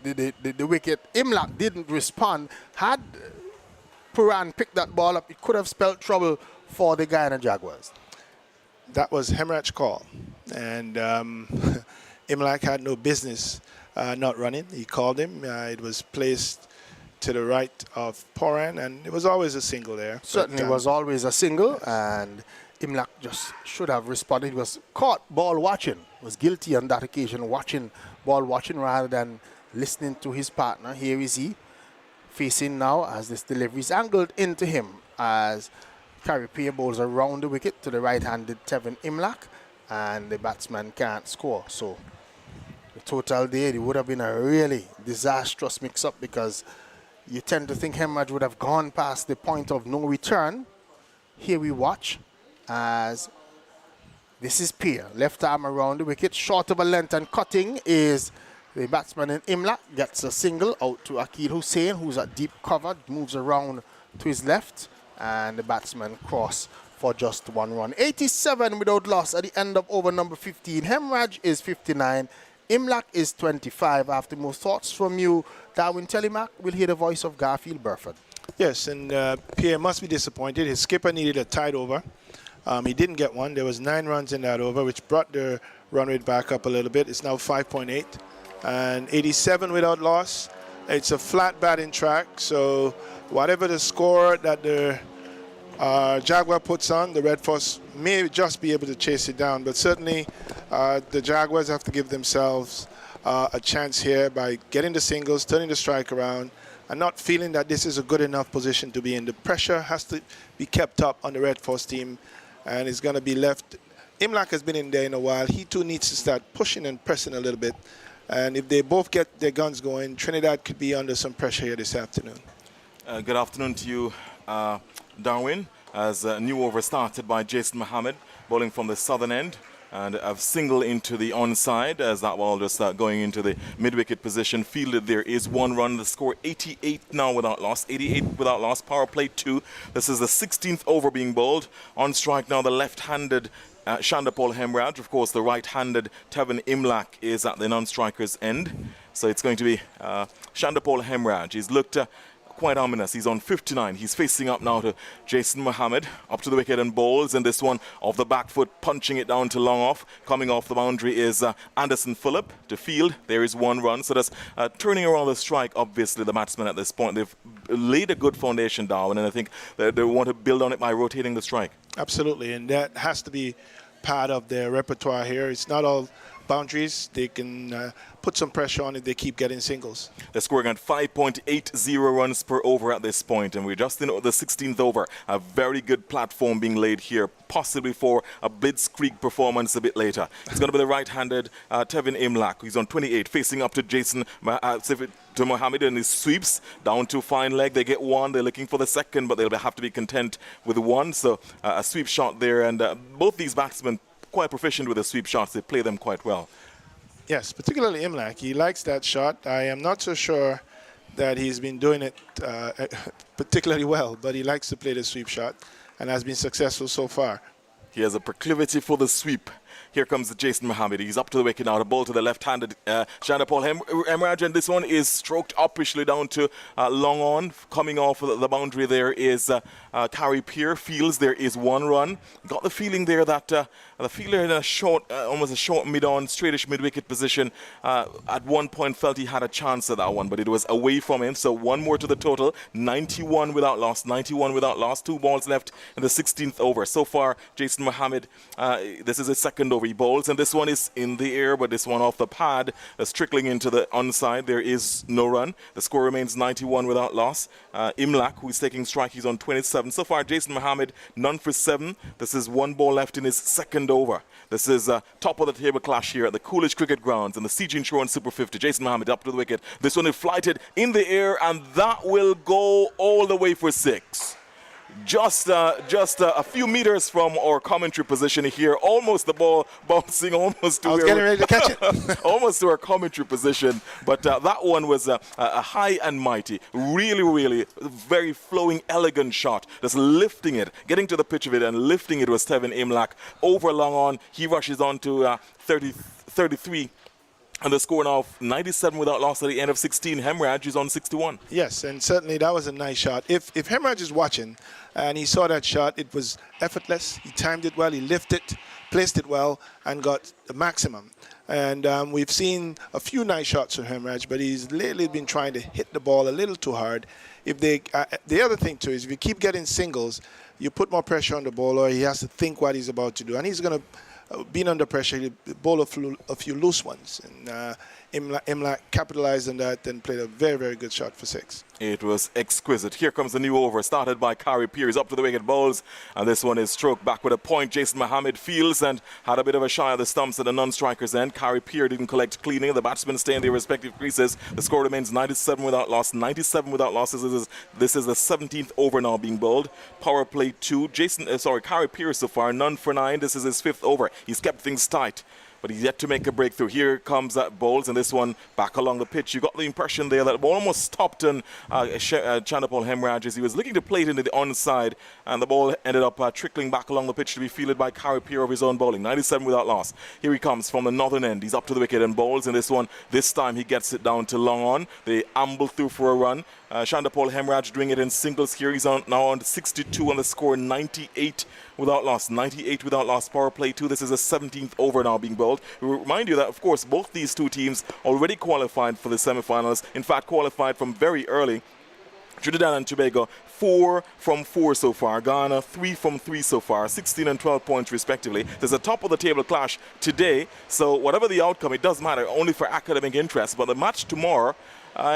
wicket. Imlak didn't respond. Had Puran picked that ball up, it could have spelled trouble for the Guyana Jaguars. That was Hemraj's call. And Imlach had no business not running. He called him. It was placed to the right of Poran, and it was always a single there. Certainly was always a single, and Imlach just should have responded. He was caught ball watching, was guilty on that occasion, ball watching rather than listening to his partner. Here is he facing now as this delivery is angled into him as Carey Pierre bowls around the wicket to the right-handed Tevin Imlach, and the batsman can't score. So the total there, it would have been a really disastrous mix-up, because you tend to think Hemraj would have gone past the point of no return. Here we watch as this is Pierre, left arm around the wicket, short of a length, and cutting is the batsman in Imlach, gets a single out to Akil Hussain, who's at deep cover, moves around to his left, and the batsman cross for just 1 run. 87 without loss at the end of over number 15. Hemraj is 59. Imlach is 25. After more thoughts from you, Darwin Telemac, we'll hear the voice of Garfield Burford. Yes, and Pierre must be disappointed. His skipper needed a tight over. He didn't get one. There was 9 runs in that over, which brought the run rate back up a little bit. It's now 5.8. And 87 without loss. It's a flat batting track, so whatever the score that the Jaguar puts on, the Red Force may just be able to chase it down. But certainly the Jaguars have to give themselves a chance here by getting the singles, turning the strike around, and not feeling that this is a good enough position to be in. The pressure has to be kept up on the Red Force team, and it's going to be left. Imlach has been in there in a while. He too needs to start pushing and pressing a little bit. And if they both get their guns going, Trinidad could be under some pressure here this afternoon. Good afternoon to you, Darwin. As a new over started by Jason Mohammed, bowling from the southern end. And a single into the onside as that ball just going into the mid-wicket position. Fielded there is 1 run. The score 88 now without loss. 88 without loss. Power play 2. This is the 16th over being bowled. On strike now the left-handed Shandapol Hemraj. Of course, the right-handed Tevin Imlach is at the non-striker's end. So it's going to be Shandapol Hemraj. He's looked quite ominous. He's on 59. He's facing up now to Jason Mohammed. Up to the wicket and bowls. And this one off the back foot, punching it down to long off. Coming off the boundary is Anderson Phillip to field. There is 1 run. So that's turning around the strike, obviously, the batsmen at this point. They've laid a good foundation, Darwin, and I think they want to build on it by rotating the strike. Absolutely, and that has to be part of their repertoire here. It's not all boundaries. They can put some pressure on if they keep getting singles. They're scoring at 5.80 runs per over at this point, and we're just in the 16th over. A very good platform being laid here, possibly for a blitzkrieg performance a bit later. It's going to be the right-handed Tevin Imlach. He's on 28, facing up to Jason to Mohammed, and his sweeps down to fine leg. They get 1. They're looking for the second, but they'll have to be content with 1. So a sweep shot there, and both these batsmen quite proficient with the sweep shots. They play them quite well. Yes, particularly Imlach. He likes that shot. I am not so sure that he's been doing it particularly well, but he likes to play the sweep shot and has been successful so far. He has a proclivity for the sweep. Here comes Jason Mohammed. He's up to the wicket now. The ball to the left-handed Shandapol Hemraj, and this one is stroked upishly down to long on. Coming off the boundary there is Carey Pierre. Fields. There is 1 run. Got the feeling there that the fielder in a short, almost a short mid-on, straightish mid-wicket position at one point felt he had a chance at that one, but it was away from him. So 1 more to the total. 91 without loss. 91 without loss. 2 balls left in the 16th over. So far, Jason Mohammed, this is his second over. He bowls, and this one is in the air, but this one off the pad. That's trickling into the onside. There is no run. The score remains 91 without loss. Imlach, who is taking strike, he's on 27. So far, Jason Mohammed, none for 7. This is 1 ball left in his second over. This is top of the table clash here at the Coolidge Cricket Grounds and the CG Insurance Super 50. Jason Mohammed up to the wicket. This one is flighted in the air, and that will go all the way for 6. Just a few meters from our commentary position here. Almost the ball bouncing almost to I was getting ready to catch it. almost to our commentary position. But that one was a high and mighty, really very flowing, elegant shot. Just lifting it, getting to the pitch of it and lifting it was Tevin Imlach. Over long on, he rushes on to 33. And the score now of 97 without loss at the end of 16. Hemorrhage is on 61. Yes, and certainly that was a nice shot. If Hemorrhage is watching and he saw that shot, it was effortless. He timed it well, he lifted, placed it well, and got the maximum. And we've seen a few nice shots from Hemorrhage, but he's lately been trying to hit the ball a little too hard. If they, the other thing too is if you keep getting singles, you put more pressure on the bowler. He has to think what he's about to do, and he's going to, being under pressure, he'll bowl a few loose ones. And Imlach capitalized on that and played a very, very good shot for 6. It was exquisite. Here comes the new over, started by Kari Pierce, up to the wicket bowls, and this one is stroked back with a point. Jason Mohammed fields and had a bit of a shy of the stumps at the non-striker's end. Kari Pierce didn't collect cleanly. The batsmen stay in their respective creases. The score remains 97 without loss. 97 without losses. This is the 17th over now being bowled. Power play 2. Kari Pierce so far, none for 9. This is his 5th over. He's kept things tight, but he's yet to make a breakthrough. Here comes that bowls, and this one back along the pitch. You got the impression there that the ball almost stopped on Chanapol Hemorrhage as he was looking to play it into the onside, and the ball ended up trickling back along the pitch to be fielded by Kari Pierre of his own bowling. 97 without loss. Here he comes from the northern end. He's up to the wicket and bowls, and this one, this time he gets it down to long on. They amble through for a run. Chanapol Hemorrhage doing it in singles here. He's now on 62 on the score, 98 without loss. 98 without loss, power play 2. This is the 17th over now being bowled. We remind you that, of course, both these two teams already qualified for the semifinals. In fact, qualified from very early. Trinidad and Tobago, 4 from 4 so far. Guyana, 3 from 3 so far, 16 and 12 points respectively. There's a top of the table clash today, so whatever the outcome, it does matter, only for academic interest. But the match tomorrow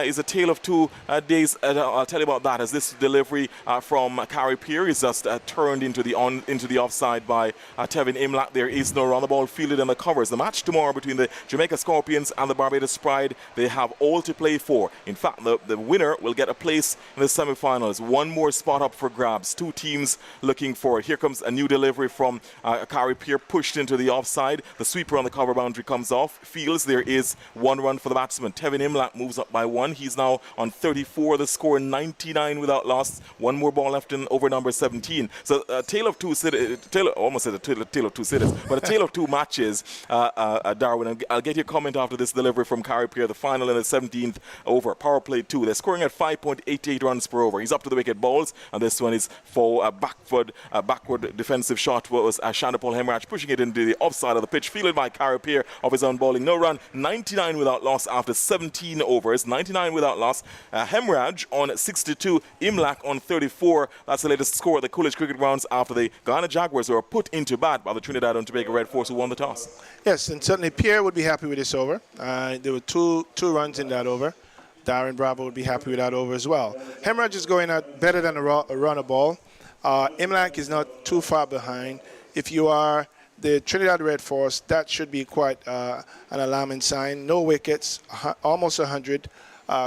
is a tale of 2 days. I'll tell you about that, as this delivery from Kari Pierre is just turned into the offside by Tevin Imlach. There is no run. The ball fielded in the covers. The match tomorrow between the Jamaica Scorpions and the Barbados Pride, they have all to play for. In fact, the winner will get a place in the semi-finals. One more spot up for grabs. 2 teams looking for it. Here comes a new delivery from Kari Pierre, pushed into the offside. The sweeper on the cover boundary comes off. Fields. There is 1 run for the batsman. Tevin Imlach moves up by 1. He's now on 34. The score 99 without loss. 1 more ball left in over number 17. So a tale of 2 cities. Almost said a tale of 2 cities, but a tale of 2 matches. Darwin, I'll get your comment after this delivery from Kari Pierre. The final in the 17th over. Power play 2. They're scoring at 5.88 runs per over. He's up to the wicket bowls, and this one is for a backward defensive shot. Was Chanapol Hemorrhage pushing it into the offside of the pitch, fielded by Kari Pierre of his own bowling. No run. 99 without loss after 17 overs. 99 without loss. Hemorrhage on 62. Imlach on 34. That's the latest score at the Coolidge Cricket Grounds after the Guyana Jaguars were put into bat by the Trinidad and Tobago Red Force, who won the toss. Yes, and certainly Pierre would be happy with this over. There were two runs in that over. Darren Bravo would be happy with that over as well. Hemorrhage is going out better than a run a ball. Imlach is not too far behind. If you are the Trinidad Red Force, that should be quite an alarming sign. No wickets, almost 100,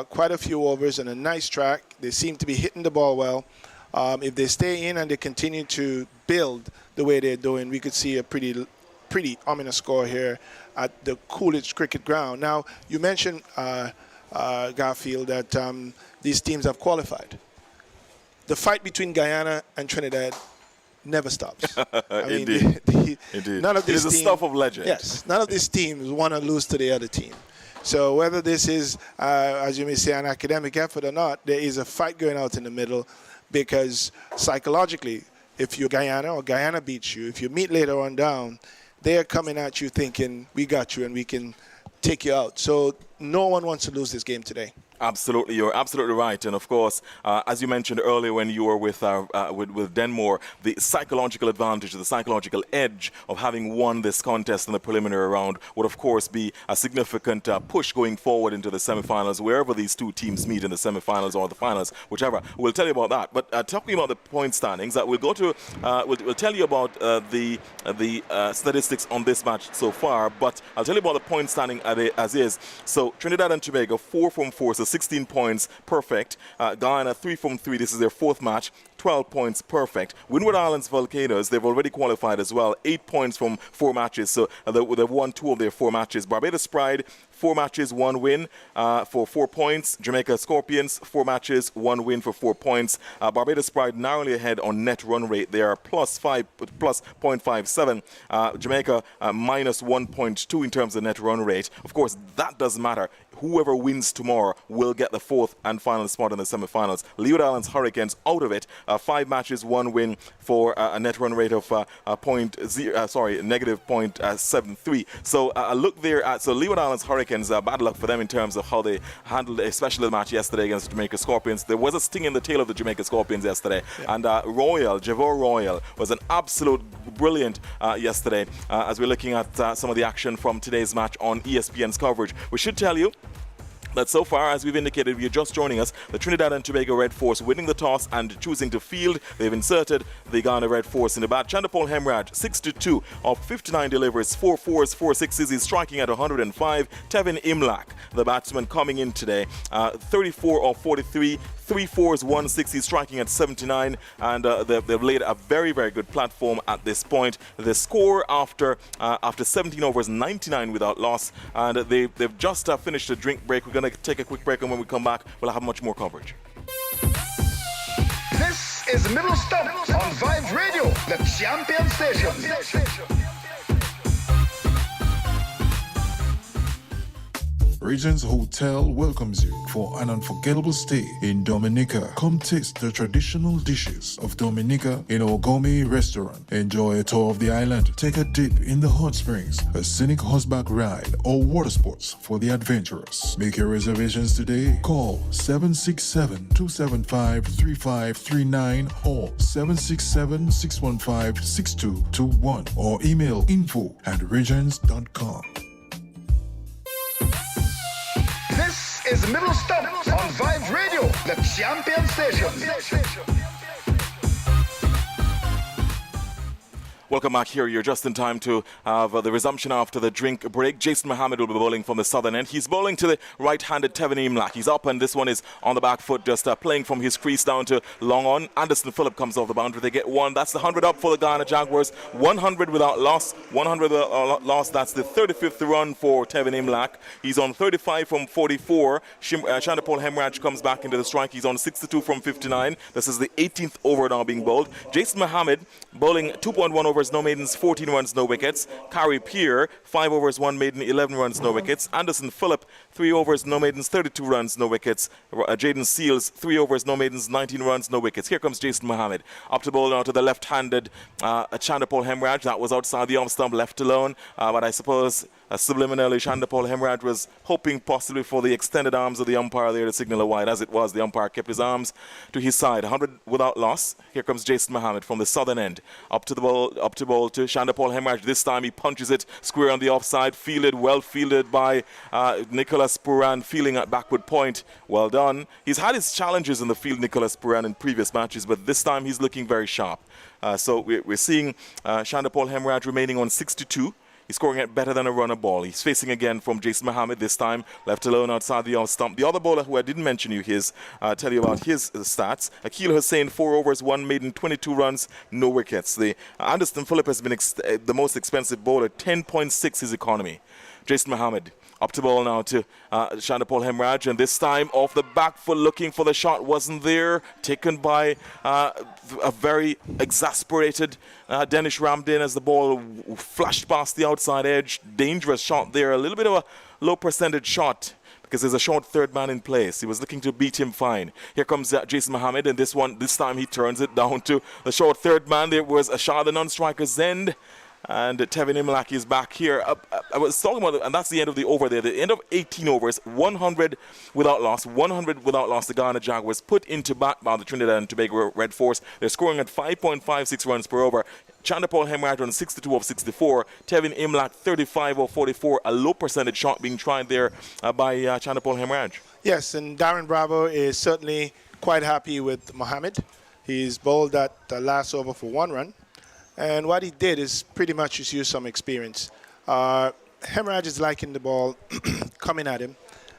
quite a few overs and a nice track. They seem to be hitting the ball well. If they stay in and they continue to build the way they're doing, we could see a pretty ominous score here at the Coolidge Cricket Ground. Now, you mentioned, Garfield, that these teams have qualified. The fight between Guyana and Trinidad never stops. Indeed. Indeed. None of these it is the stuff of legend. Yes, none of these teams want to lose to the other team. So whether this is, as you may say, an academic effort or not, there is a fight going out in the middle, because psychologically, if you're Guyana or Guyana beats you, if you meet later on down, they're coming at you thinking, we got you and we can take you out. So no one wants to lose this game today. Absolutely, you're absolutely right. And of course, as you mentioned earlier when you were with Denmore, the psychological advantage, the psychological edge of having won this contest in the preliminary round would of course be a significant push going forward into the semifinals, wherever these 2 teams meet in the semifinals or the finals, whichever. We'll tell you about that. But talking about the point standings, we'll go to, we'll tell you about the statistics on this match so far. But I'll tell you about the point standing as is. So Trinidad and Tobago 4 from 4, so 16 points, perfect. Guyana 3 from 3. This is their 4th match. 12 points, perfect. Windward Islands Volcanoes, they've already qualified as well. 8 points from 4 matches, so they've won 2 of their 4 matches. Barbados Pride 4 matches, 1 win for 4 points. Jamaica Scorpions, 4 matches, 1 win for 4 points. Barbados Pride narrowly ahead on net run rate. They are plus 0.57. Jamaica minus 1.2 in terms of net run rate. Of course, that doesn't matter. Whoever wins tomorrow will get the 4th and final spot in the semi-finals. Leeward Islands Hurricanes out of it. 5 matches, 1 win for a net run rate of negative 0.73. So a look there at Leeward Islands Hurricanes, bad luck for them in terms of how they handled especially the match yesterday against the Jamaica Scorpions. There was a sting in the tail of the Jamaica Scorpions yesterday, and Javor Royal was an absolute brilliant yesterday as we're looking at some of the action from today's match on ESPN's coverage. We should tell you that so far, as we've indicated, if you're just joining us, the Trinidad and Tobago Red Force winning the toss and choosing to field. They've inserted the Guyana Red Force in the bat. Chandapol Hemraj, 62 of 59 delivers, 4 fours, 4 sixes. He's striking at 105. Tevin Imlak, the batsman, coming in today, 34 of 43. 3 fours, 1 6. He's striking at 79, and they've laid a very, very good platform at this point. The score after 17 overs, 99 without loss, and they've just finished a drink break. We're going to take a quick break, and when we come back, we'll have much more coverage. This is Middle Stump on Vibes Radio, the champion station. Regents Hotel welcomes you for an unforgettable stay in Dominica. Come taste the traditional dishes of Dominica in our gourmet restaurant. Enjoy a tour of the island, take a dip in the hot springs, a scenic horseback ride, or water sports for the adventurous. Make your reservations today. Call 767-275-3539 or 767-615-6221 or email info@regents.com. This is Middle Stump on Vibes Radio, the champion station. Welcome back here. You're just in time to have the resumption after the drink break. Jason Mohammed will be bowling from the southern end. He's bowling to the right-handed Tevin Imlak. He's up, and this one is on the back foot, just playing from his crease down to long on. Anderson Phillip comes off the boundary. They get one. That's the 100 up for the Guyana Jaguars. 100 without loss. 100 without loss. That's the 35th run for Tevin Imlak. He's on 35 from 44. Chandapol Hemraj comes back into the strike. He's on 62 from 59. This is the 18th over now being bowled. Jason Mohammed bowling 2.1 overs, no maidens, 14 runs, no wickets. Kari Pierre, 5 overs, 1 maiden, 11 runs, no wickets. Anderson Phillip, 3 overs, no maidens, 32 runs, no wickets. Jaden Seals, 3 overs, no maidens, 19 runs, no wickets. Here comes Jason Mohammed. Up to bowl now to the left-handed Chandapol Hemraj. That was outside the off stump, left alone. But I suppose subliminally, Chandapol Hemraj was hoping possibly for the extended arms of the umpire there to signal a wide. As it was, the umpire kept his arms to his side. 100 without loss. Here comes Jason Mohammed from the southern end. Up to bowl to Chandapol Hemraj. This time he punches it square on the offside. Well fielded by Nicholas Puran, fielding at backward point. Well done. He's had his challenges in the field, Nicholas Puran, in previous matches, but this time he's looking very sharp. So we're seeing Chandapol Hemraj remaining on 62. He's scoring it better than a runner ball. He's facing again from Jason Mohammed, this time left alone outside the off stump. The other bowler who I didn't mention tell you about his stats. Akil Hussain, 4 overs, 1 maiden, 22 runs, no wickets. The Anderson Phillip has been the most expensive bowler, 10.6 his economy. Jason Mohammed up to bowl now to Chandapol Hemraj, and this time off the back foot, looking for the shot, wasn't there. Taken by a very exasperated Danish Ramdin as the ball flashed past the outside edge. Dangerous shot there, a little bit of a low percentage shot, because there's a short third man in place. He was looking to beat him fine. Here comes Jason Mohammed, and this time he turns it down to the short third man. There was a shot at the non-striker's end, and Tevin Imlak is back here. I was talking about, and that's the end of the over there. The end of 18 overs, 100 without loss. 100 without loss. The Guyana Jaguars put into bat by the Trinidad and Tobago Red Force. They're scoring at 5.56 runs per over. Chandapol Hemraj on 62 of 64. Tevin Imlak 35 of 44. A low percentage shot being tried there by Chandapol Hemraj. Yes, and Darren Bravo is certainly quite happy with Mohammed. He's bowled that last over for 1 run. And what he did is pretty much just use some experience. Hemraj is liking the ball coming at him,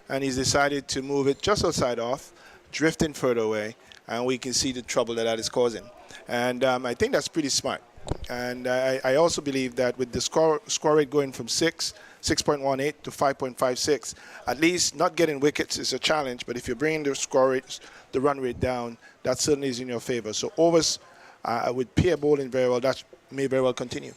and he's decided to move it just outside off, drifting further away, and we can see the trouble that is causing. And I think that's pretty smart. And I also believe that with the score rate going from 6 6.18 to 5.56. At least not getting wickets is a challenge, but if you're bringing the score rate, the run rate down, that certainly is in your favor. So overs with Pierre bowling very well, that may very well continue.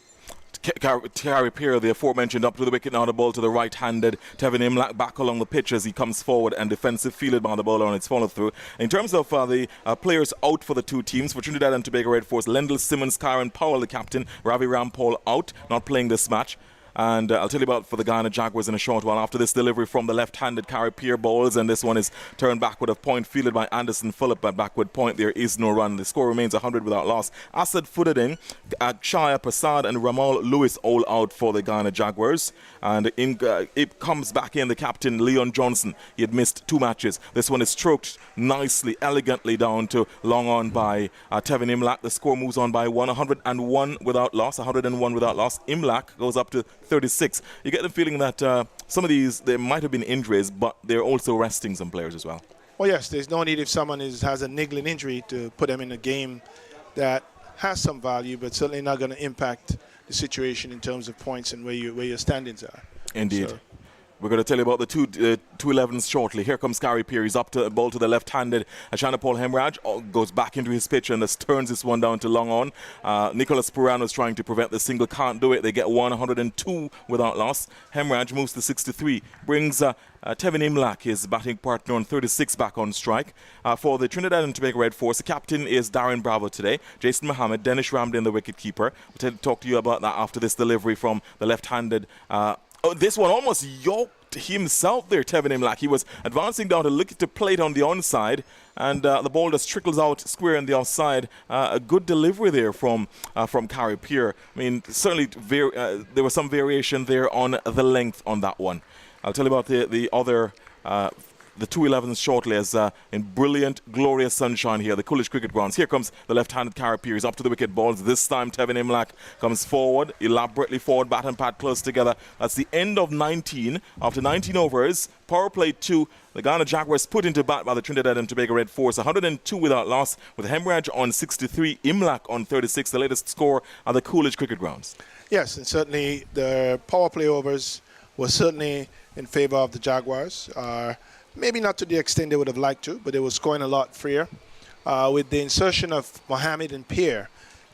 Terry Pierre, the aforementioned, up to the wicket, now the ball to the right-handed Tevin Imlach back along the pitch as he comes forward, and defensive fielded by the bowler on its follow-through. In terms of the players out for the two teams, for Trinidad and Tobago Red Force, Lendl Simmons, Kyron Powell, the captain, Ravi Rampal out, not playing this match. And I'll tell you about for the Guyana Jaguars in a short while. After this delivery from the left-handed Carrie Pierre bowls, and this one is turned backward of point, fielded by Anderson Phillip at backward point. There is no run. The score remains 100 without loss. Asad footed in, Akshaya Prasad and Ramal Lewis all out for the Guyana Jaguars. And it comes back in the captain, Leon Johnson. He had missed 2 matches. This one is stroked nicely, elegantly down to long on by Tevin Imlach. The score moves on by 101 without loss. 101 without loss. Imlach goes up to 36. You get the feeling that some of these, there might have been injuries, but they're also resting some players as well. Well, yes, there's no need if someone has a niggling injury to put them in a game that has some value, but certainly not going to impact the situation in terms of points and where your standings are. Indeed. So, we're going to tell you about the two 11s shortly. Here comes Gary Pierre. He's up to a ball to the left-handed. Ashana Paul Hemraj goes back into his pitch and just turns this one down to long on. Nicholas Purano is trying to prevent the single. Can't do it. They get 102 without loss. Hemraj moves to 63. Brings Tevin Imlach, his batting partner, on 36 back on strike. For the Trinidad and Tobago Red Force, the captain is Darren Bravo today. Jason Mohammed, Danish Ramdin, the wicket-keeper. We'll talk to you about that after this delivery from the left-handed this one almost yoked himself there, Tevin Imlach. He was advancing down to look at the plate on the onside, and the ball just trickles out square in the offside. A good delivery there from Carrie Pierre. I mean, certainly there was some variation there on the length on that one. I'll tell you about the other the 2-11s shortly as in brilliant, glorious sunshine here, the Coolidge Cricket Grounds. Here comes the left-handed Carrie Pierre. He's up to the wicket balls. This time Tevin Imlach comes forward, elaborately forward, bat and pad close together. That's the end of 19. After 19 overs, power play 2. The Guyana Jaguars put into bat by the Trinidad and Tobago Red Force. 102 without loss, with Hemraj on 63, Imlach on 36, the latest score at the Coolidge Cricket Grounds. Yes, and certainly the power play overs were certainly in favor of the Jaguars. Maybe not to the extent they would have liked to, but they were scoring a lot freer. With the insertion of Mohammed and Pierre,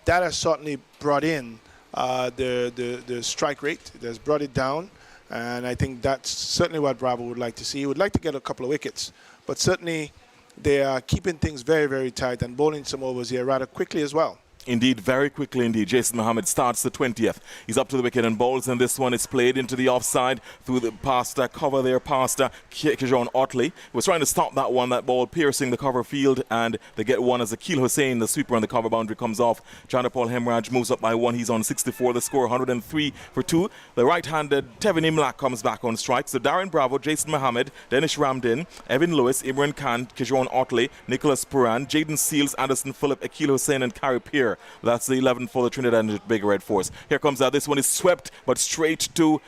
that has certainly brought in the strike rate. It has brought it down, and I think that's certainly what Bravo would like to see. He would like to get a couple of wickets, but certainly they are keeping things very, very tight and bowling some overs here rather quickly as well. Indeed, very quickly indeed. Jason Mohammed starts the 20th. He's up to the wicket and bowls, and this one is played into the offside through the past cover there, past Kijon Otley. He was trying to stop that one, that ball piercing the cover field, and they get one as Akil Hussain, the sweeper on the cover boundary, comes off. Chana Paul Hemraj moves up by 1. He's on 64. The score 103 for 2. The right-handed Tevin Imlach comes back on strike. So Darren Bravo, Jason Mohammed, Danish Ramdin, Evan Lewis, Imran Khan, Kijon Otley, Nicholas Puran, Jaden Seals, Anderson Phillip, Akil Hussain, and Carrie Pierre. That's the 11 for the Trinidad and Tobago Red Force. Here comes this one is swept, but straight to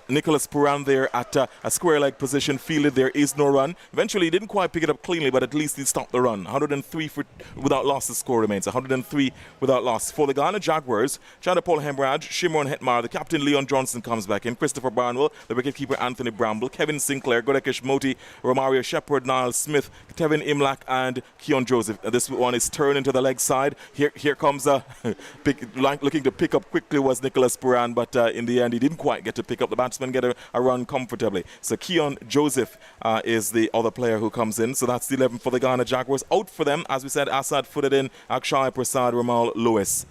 Nicholas Puran there at a square leg position, fielded. There is no run. Eventually, he didn't quite pick it up cleanly, but at least he stopped the run. 103 without loss, the score remains. 103 without loss. For the Guyana Jaguars, Chana Paul Hemraj, Shimron Hetmar, the captain Leon Johnson comes back in, Christopher Barnwell, the wicketkeeper Anthony Bramble, Kevin Sinclair, Godekesh Moti, Romario Shepard, Niall Smith, Tevin Imlach, and Keon Joseph. This one is turned into the leg side. Here comes looking to pick up quickly was Nicholas Puran, but in the end he didn't quite get to pick up the batsman, get a run comfortably. So Keon Joseph is the other player who comes in. So that's the 11 for the Guyana Jaguars. Out for them, as we said, Assad footed in, Akshai Prasad, Ramal Lewis.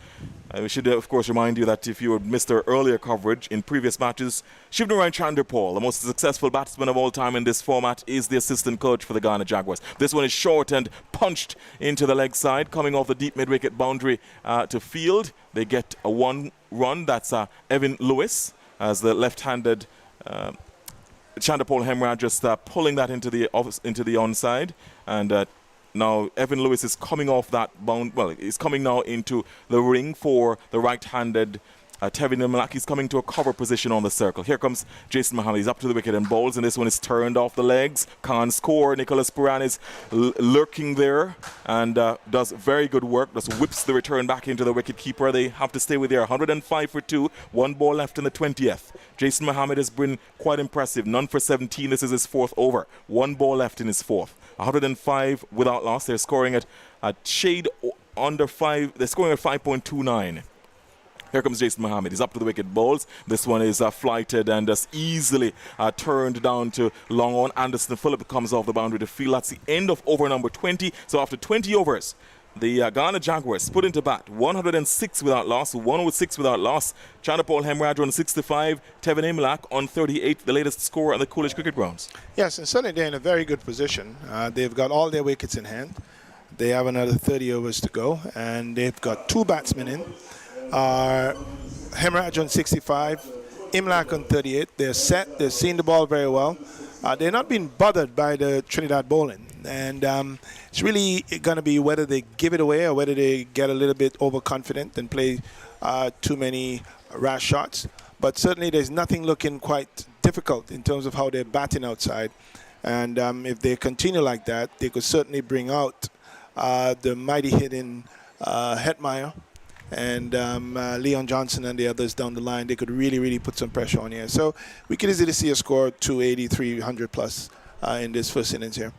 We should, of course, remind you that if you had missed our earlier coverage in previous matches, Shivnarine Chanderpaul, the most successful batsman of all time in this format, is the assistant coach for the Guyana Jaguars. This one is short and punched into the leg side, coming off the deep mid-wicket boundary to field. They get a 1 run. That's Evan Lewis as the left-handed Chanderpaul Hemraj just pulling that into the onside, and now Evan Lewis is coming off that bound. Well, he's coming now into the ring for the right-handed Tevin Imlak is coming to a cover position on the circle. Here comes Jason Mohammed. He's up to the wicket and bowls, and this one is turned off the legs. Can't score. Nicholas Puran is lurking there and does very good work. Just whips the return back into the wicket keeper. They have to stay with their 105 for 2. 1 ball left in the 20th. Jason Mohammed has been quite impressive. None for 17. This is his 4th over. 1 ball left in his 4th. 105 without loss. They're scoring at a shade under 5. They're scoring at 5.29. Here comes Jason Mohammed. He's up to the wicket, bowls. This one is flighted and just easily turned down to long on. Anderson Phillip comes off the boundary to field. That's the end of over number 20. So after 20 overs, the Ghana Jaguars put into bat 106 without loss, 106 without loss. Chanapal Hemraj on 65, Tevin Imlak on 38, the latest score on the Coolidge Cricket Grounds. Yes, and certainly they're in a very good position. They've got all their wickets in hand. They have another 30 overs to go, and they've got 2 batsmen in. Hemraj on 65, Imlak on 38. They're set. They've seen the ball very well. They're not being bothered by the Trinidad bowling. And it's really going to be whether they give it away or whether they get a little bit overconfident and play too many rash shots. But certainly there's nothing looking quite difficult in terms of how they're batting outside. And if they continue like that, they could certainly bring out the mighty hitting Hetmeyer and Leon Johnson and the others down the line. They could really, really put some pressure on here. So we could easily see a score 280, 300 plus in this first innings here.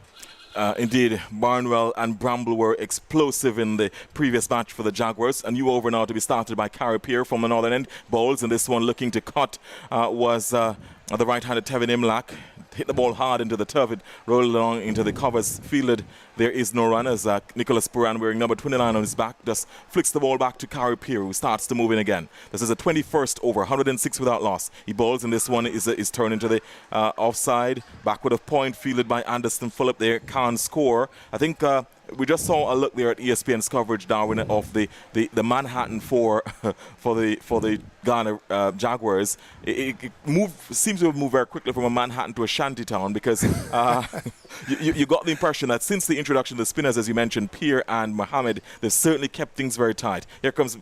Indeed, Barnwell and Bramble were explosive in the previous match for the Jaguars. A new over now to be started by Carey Peer from the northern end. Bowls, and this one looking to cut was the right-handed Tevin Imlak. Hit the ball hard into the turf. It rolled along into the covers. Fielded. There is no runners. Nicholas Puran, wearing number 29 on his back, just flicks the ball back to Carey Peer, who starts to move in again. This is a 21st over, 106 without loss. He bowls, and this one is turned into the offside. Backward of point, fielded by Anderson Phillip. There can't score. I think we just saw a look there at ESPN's coverage, Darwin, of the Manhattan for the Ghana Jaguars. It seems to have moved very quickly from a Manhattan to a shantytown, because you got the impression that since the introduction of the spinners, as you mentioned, Peer and Mohammed, they've certainly kept things very tight. Here comes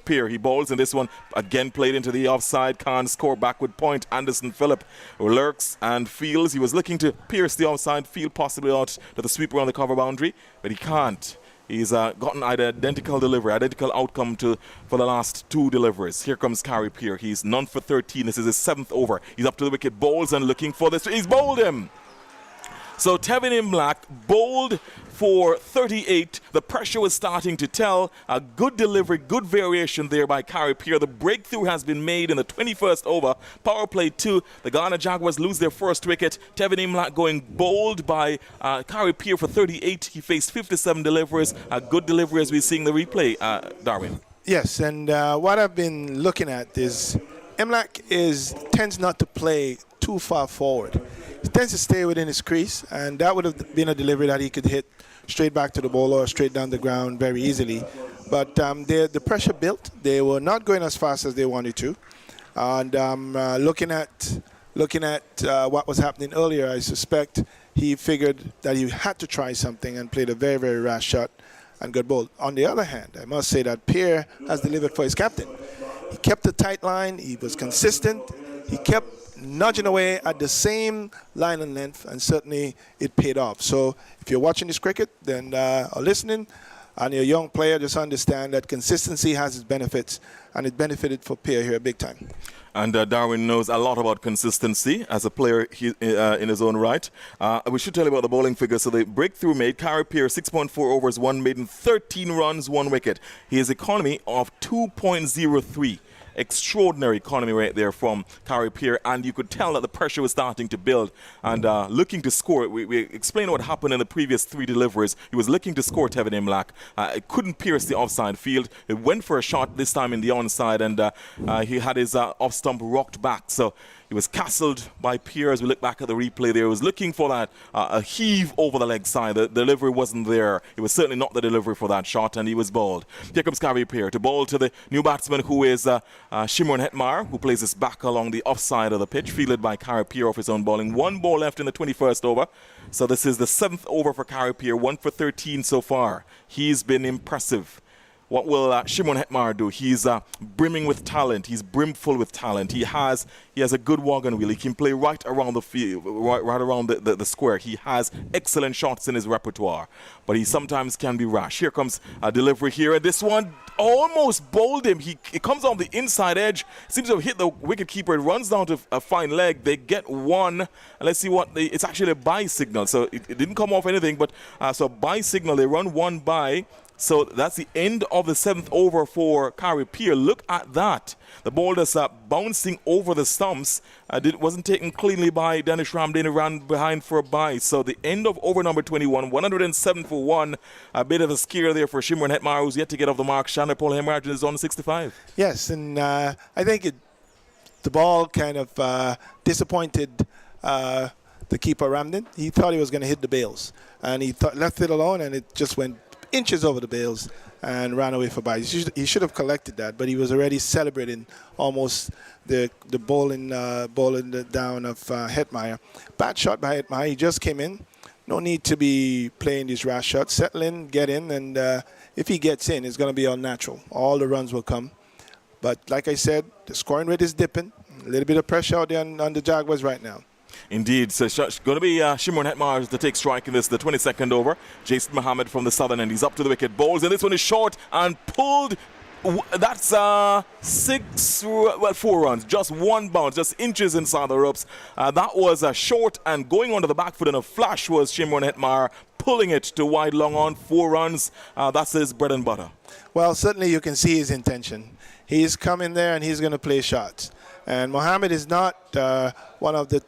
Peer. He bowls, and this one again played into the offside. Can't score. Backward point. Anderson Phillip lurks and fields. He was looking to pierce the offside field, possibly out to the sweeper on the cover boundary, but he can't. He's gotten identical delivery, identical outcome for the last 2 deliveries. Here comes Carey Peer. He's none for 13. This is his 7th over. He's up to the wicket, bowls, and looking for this. He's bowled him. So Tevin Imlak bowled for 38. The pressure was starting to tell. A good delivery, good variation there by Carey Peer. The breakthrough has been made in the 21st over. Power play 2. The Ghana Jaguars lose their first wicket. Tevin Imlak going bowled by Carey Peer for 38. He faced 57 deliveries. A good delivery as we see in the replay, Darwin. Yes, and what I've been looking at is Imlak tends not to play too far forward. He tends to stay within his crease, and that would have been a delivery that he could hit straight back to the bowler or straight down the ground very easily. But the pressure built. They were not going as fast as they wanted to. And looking at what was happening earlier, I suspect he figured that he had to try something and played a very, very rash shot and got bowled. On the other hand, I must say that Peer has delivered for his captain. He kept a tight line. He was consistent. He kept nudging away at the same line and length, and certainly it paid off. So if you're watching this cricket then or listening, and you're a young player, just understand that consistency has its benefits, and it benefited for Peer here big time. And Darwin knows a lot about consistency as a player in his own right. We should tell you about the bowling figures. So the breakthrough made, Carey Peer, 6.4 overs, 1 maiden, 13 runs, 1 wicket. His economy of 2.03. Extraordinary economy right there from Carey Peer, and you could tell that the pressure was starting to build and looking to score. We explained what happened in the previous 3 deliveries. He was looking to score Tevin Imlak. It couldn't pierce the offside field. It went for a shot this time in the onside, and he had his off stump rocked back. So he was castled by Peer. As we look back at the replay there, he was looking for that a heave over the leg side. The delivery wasn't there. It was certainly not the delivery for that shot, and he was bowled. Here comes Carey Peer to bowl to the new batsman, who is Shimron Hetmar, who plays his back along the offside of the pitch, fielded by Carey Peer off his own bowling. 1 ball left in the 21st over. So this is the 7th over for Carey Peer, 1 for 13 so far. He's been impressive. what will Shimon Hetmar do? He's brimming with talent. He's brimful with talent. He has a good wagon wheel. He can play right around the field, right around the square. He has excellent shots in his repertoire, but he sometimes can be rash. Here comes a delivery here, and this one almost bowled him. He comes on the inside edge, seems to have hit the wicket keeper. It runs down to a fine leg. They get one. And let's see what it's actually a bye signal. So it didn't come off anything, but so bye signal. They run one by. So that's the end of the 7th over for Kari Peer. Look at that. The ball that's bouncing over the stumps. Wasn't taken cleanly by Danish Ramdane, ran behind for a bye. So the end of over number 21, 107 for 1. A bit of a scare there for Shimron Hetmar, who's yet to get off the mark. Shana Paul Hemraj is on 65. Yes, and I think the ball kind of disappointed the keeper Ramdane. He thought he was going to hit the bails, and he left it alone, and it just went inches over the bails and ran away for bye. He should have collected that, but he was already celebrating almost the bowling down of Hetmeyer. Bad shot by Hetmeyer. He just came in. No need to be playing these rash shots. Settle in, get in, and if he gets in, it's going to be unnatural. All the runs will come. But like I said, the scoring rate is dipping. A little bit of pressure out there on the Jaguars right now. Indeed, so it's going to be Shimron Hetmar to take strike in this, the 22nd over. Jason Mohammed from the southern end. He's up to the wicket, bowls, and this one is short and pulled. That's 4 runs, just one bounce, just inches inside the ropes. That was a short, and going onto the back foot in a flash was Shimron Hetmar, pulling it to wide long on, 4 runs. That's his bread and butter. Well, certainly you can see his intention. He's coming there and he's going to play shots. And Mohammed is not one of the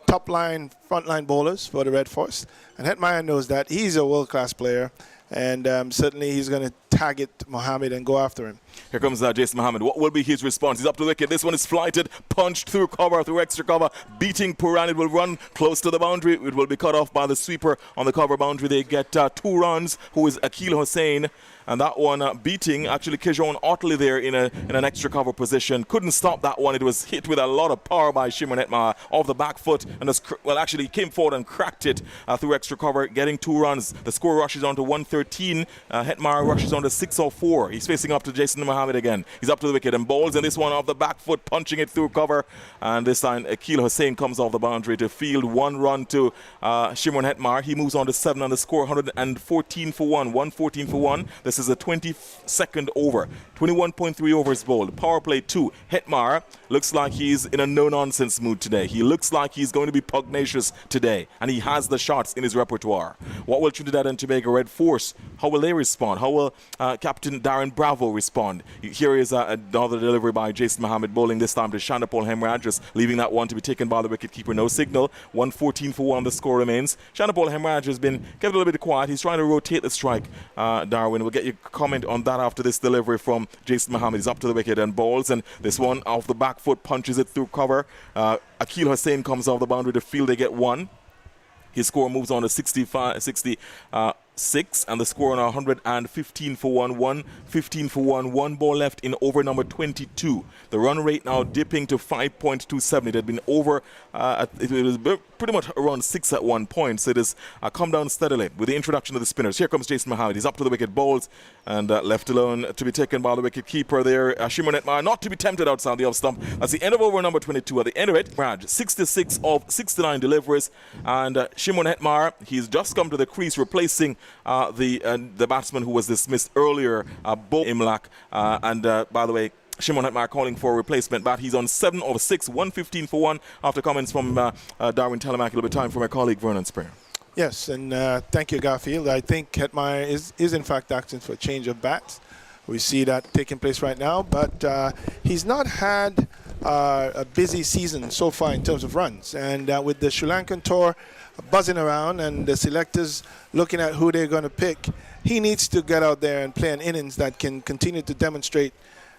front-line bowlers for the Red Force. And Hetmeyer knows that. He's a world-class player. And certainly he's going to target Mohammed and go after him. Here comes Jason Mohammed. What will be his response? He's up to the wicket. This one is flighted, punched through cover, through extra cover, beating Puran. It will run close to the boundary. It will be cut off by the sweeper on the cover boundary. They get 2 runs, who is Akil Hussain. And that one beating actually Kejon Otley there in an extra cover position. Couldn't stop that one. It was hit with a lot of power by Shimron Hetmar off the back foot. And actually came forward and cracked it through extra cover, getting 2 runs. The score rushes on to 113. Hetmar rushes on to 604. He's facing up to Jason Mohammed again. He's up to the wicket and bowls, and this one off the back foot, punching it through cover. And this time Akil Hussain comes off the boundary to field 1 run to Shimron Hetmar. He moves on to 7 on the score, 114 for 1. 114 for 1. This is the 22nd over. 21.3 overs bowled. Power play 2. Hetmar looks like he's in a no-nonsense mood today. He looks like he's going to be pugnacious today, and he has the shots in his repertoire. What will Trinidad and Tobago Red Force, how will they respond? How will Captain Darren Bravo respond? Here is another delivery by Jason Mohammed, bowling this time to Shana Paul Hemraj, just leaving that one to be taken by the wicketkeeper. No signal. 114 for 1 the score remains. Shana Paul Hemraj has been kept a little bit quiet. He's trying to rotate the strike, Darwin. We'll get your comment on that after this delivery from Jason Mohammed. He's up to the wicket and bowls, and this one off the back foot punches it through cover. Akil Hussain comes off the boundary to field. They get 1. His score moves on to 66, and the score on 115 for 1, 115 for 1, 1 ball left in over number 22. The run rate now dipping to 5.27. It had been over, it was pretty much around 6 at one point, so it has come down steadily with the introduction of the spinners. Here comes Jason Mohammed. He's up to the wicket, bowls, and left alone to be taken by the wicket keeper there, Shimron Hetmar, not to be tempted outside the off stump. That's the end of over number 22. At the end of it, Raj, 66 of 69 deliveries, and Shimron Hetmar, he's just come to the crease, replacing the batsman who was dismissed earlier, Bo Imlak, and by the way, Shimron Hetmar calling for a replacement bat. He's on 7 of 6, 115 for 1. After comments from Darwin Telemack, it'll be time for my colleague Vernon Springer. Yes, and thank you, Garfield. I think Hetmar is in fact asking for a change of bats. We see that taking place right now, but he's not had a busy season so far in terms of runs. And with the Sri Lankan tour buzzing around and the selectors looking at who they're going to pick, he needs to get out there and play an innings that can continue to demonstrate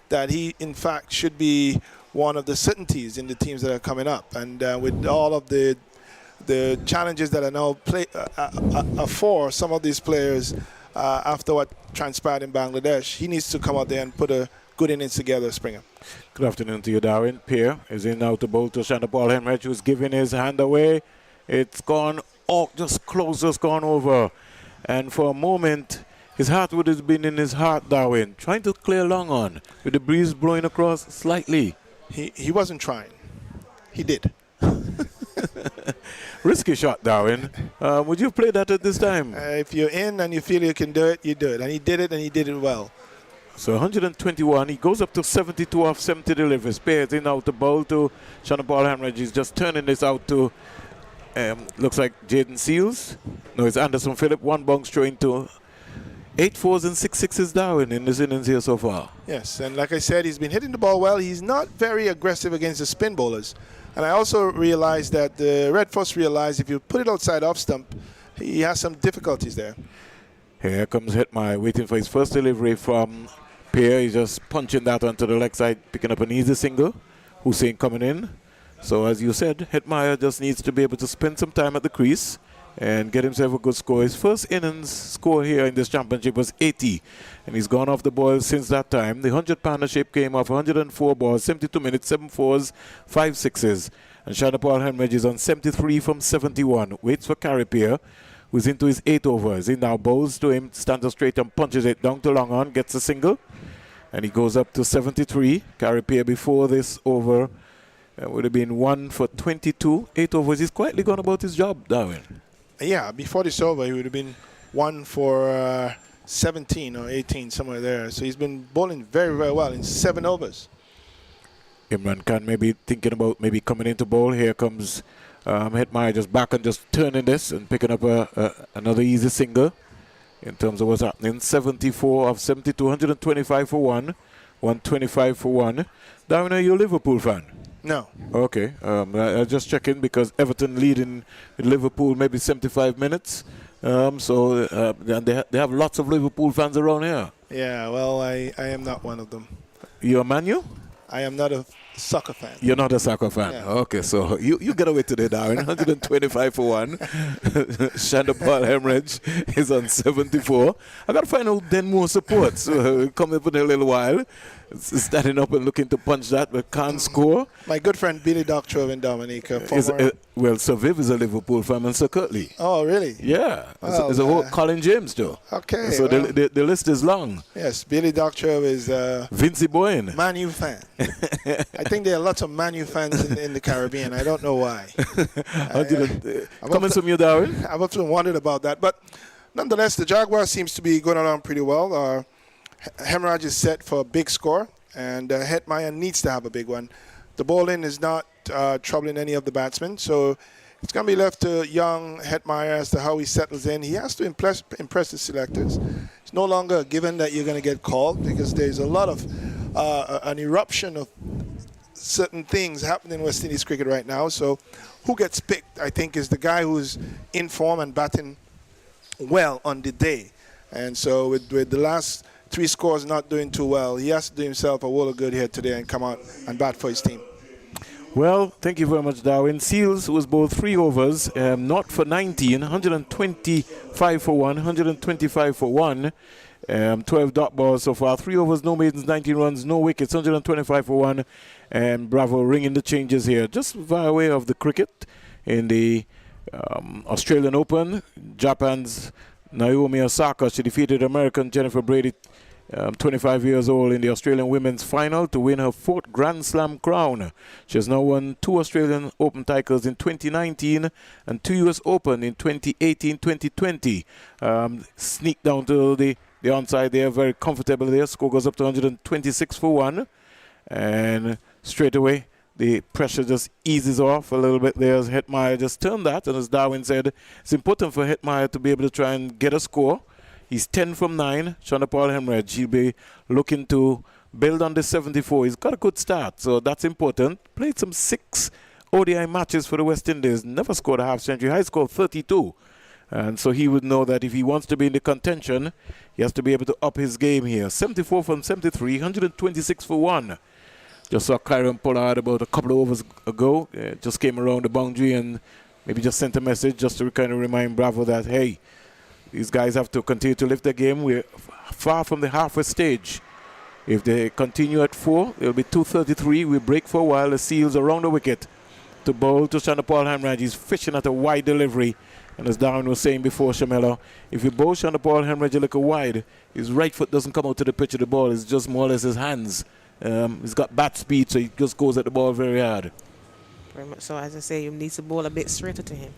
that he, in fact, should be one of the certainties in the teams that are coming up. And with all of the challenges that are now for some of these players after what transpired in Bangladesh, he needs to come out there and put a good innings together, Springer. Good afternoon to you, Darwin. Pierre is in now to bowl to Shana Paul Hemraj, who's giving his hand away. It's gone, just close, just gone over. And for a moment, His heart would have been in his heart, Darwin, trying to clear long on with the breeze blowing across slightly. He wasn't trying. He did. Risky shot, Darwin. Would you play that at this time? If you're in and you feel you can do it, you do it. And he did it, and he did it well. So 121, he goes up to 72 off 70 deliveries. Pairs in out the bowl to Shannon Paul Hamridge. He's just turning this out to, looks like Jaden Seals. No, it's Anderson Phillip. One bounce throw into 8 fours and 6 sixes, Darwin, in this innings here so far. Yes, and like I said, he's been hitting the ball well. He's not very aggressive against the spin bowlers. And I also realized that the Red Force realized if you put it outside off stump, he has some difficulties there. Here comes Hetmeyer waiting for his first delivery from Pierre. He's just punching that onto the leg side, picking up an easy single. Hussein coming in. So as you said, Hetmeyer just needs to be able to spend some time at the crease and get himself a good score. His first innings score here in this championship was 80, and he's gone off the boil since that time. The 100-pounder shape came off 104 balls, 72 minutes, 7 fours, 5 sixes. And Shannon Paul Henridge is on 73 from 71. Waits for Carripier, who's into his 8 overs. He now bowls to him, stands up straight and punches it down to long on, gets a single, and he goes up to 73. Carripier before this over would have been 1 for 22, 8 overs. He's quietly gone about his job, Darwin. Yeah, before this over, he would have been 1 for 17 or 18, somewhere there. So he's been bowling very, very well in 7 overs. Imran Khan maybe thinking about maybe coming into bowl. Here comes Hetmeyer just back and just turning this and picking up another easy single in terms of what's happening. 74 of 72, 125 for 1, 125 for 1. Darwin, are you a Liverpool fan? No. Okay. I just check in because Everton leading Liverpool maybe 75 minutes. So they have lots of Liverpool fans around here. Yeah, well, I am not one of them. You're a Man U? I am not a soccer fan. You're not a soccer fan. Yeah. Okay, so you get away today, Darwin. 125 for 1. Shannon Paul Hemridge is on 74. I got to find out then more supports. Coming up in a little while. Standing up and looking to punch that, but can't score. My good friend Billy Doctrove in Dominica. Well, Sir Viv is a Liverpool fan and Sir Curtly. Oh, really? Yeah. Well, there's a whole Colin James, too. Okay. So well, the list is long. yes, Billy Doctrove is Vincey Boyne. Man U fan. I think there are lots of Man U fans in the Caribbean. I don't know why. Coming from you, Darwin? I've often wondered about that. But nonetheless, the Jaguars seems to be going along pretty well. Hemorrhage is set for a big score, and Hetmeyer needs to have a big one. The bowling is not troubling any of the batsmen, so it's going to be left to young Hetmeyer as to how he settles in. He has to impress the selectors. It's no longer a given that you're going to get called because there's a lot of an eruption of certain things happening in West Indies cricket right now. So who gets picked, I think, is the guy who's in form and batting well on the day. And so with the last 3 scores not doing too well, he has to do himself a world of good here today and come out and bat for his team. Well, thank you very much, Darwin. Seals was bowled 3 overs, not for 19, 125 for 1, 125 for 1. 12 dot balls so far, 3 overs, no maidens, 19 runs, no wickets, 125 for 1. And Bravo ringing the changes here. Just via way of the cricket in the Australian Open, Japan's Naomi Osaka, she defeated American Jennifer Brady, 25 years old, in the Australian women's final to win her 4th Grand Slam crown. She has now won 2 Australian Open titles in 2019 and 2 US Open in 2018-2020. Sneaked down to the onside there, very comfortable there. Score goes up to 126 for 1. And straight away, the pressure just eases off a little bit there as Hetmeyer just turned that. And as Darwin said, it's important for Hetmeyer to be able to try and get a score. He's 10 from 9. Shannon Paul Hemridge, he'll be looking to build on the 74. He's got a good start, so that's important. Played some 6 ODI matches for the West Indies. Never scored a half century. High score 32. And so he would know that if he wants to be in the contention, he has to be able to up his game here. 74 from 73, 126 for 1. Just saw Kyron Pollard about a couple of overs ago. Just came around the boundary and maybe just sent a message just to kind of remind Bravo that, hey, these guys have to continue to lift their game. We're far from the halfway stage. If they continue at 4, it'll be 2:33. We break for a while. The Seals around the wicket to bowl to Shannon Paul Hamraj. He's fishing at a wide delivery. And as Darwin was saying before, Shamela, if you bowl Shonda Paul Hemorrhage a little wide, his right foot doesn't come out to the pitch of the ball. It's just more or less his hands. He's got bat speed, so he just goes at the ball very hard. Very much so. As I say, you need to bowl a bit straighter to him.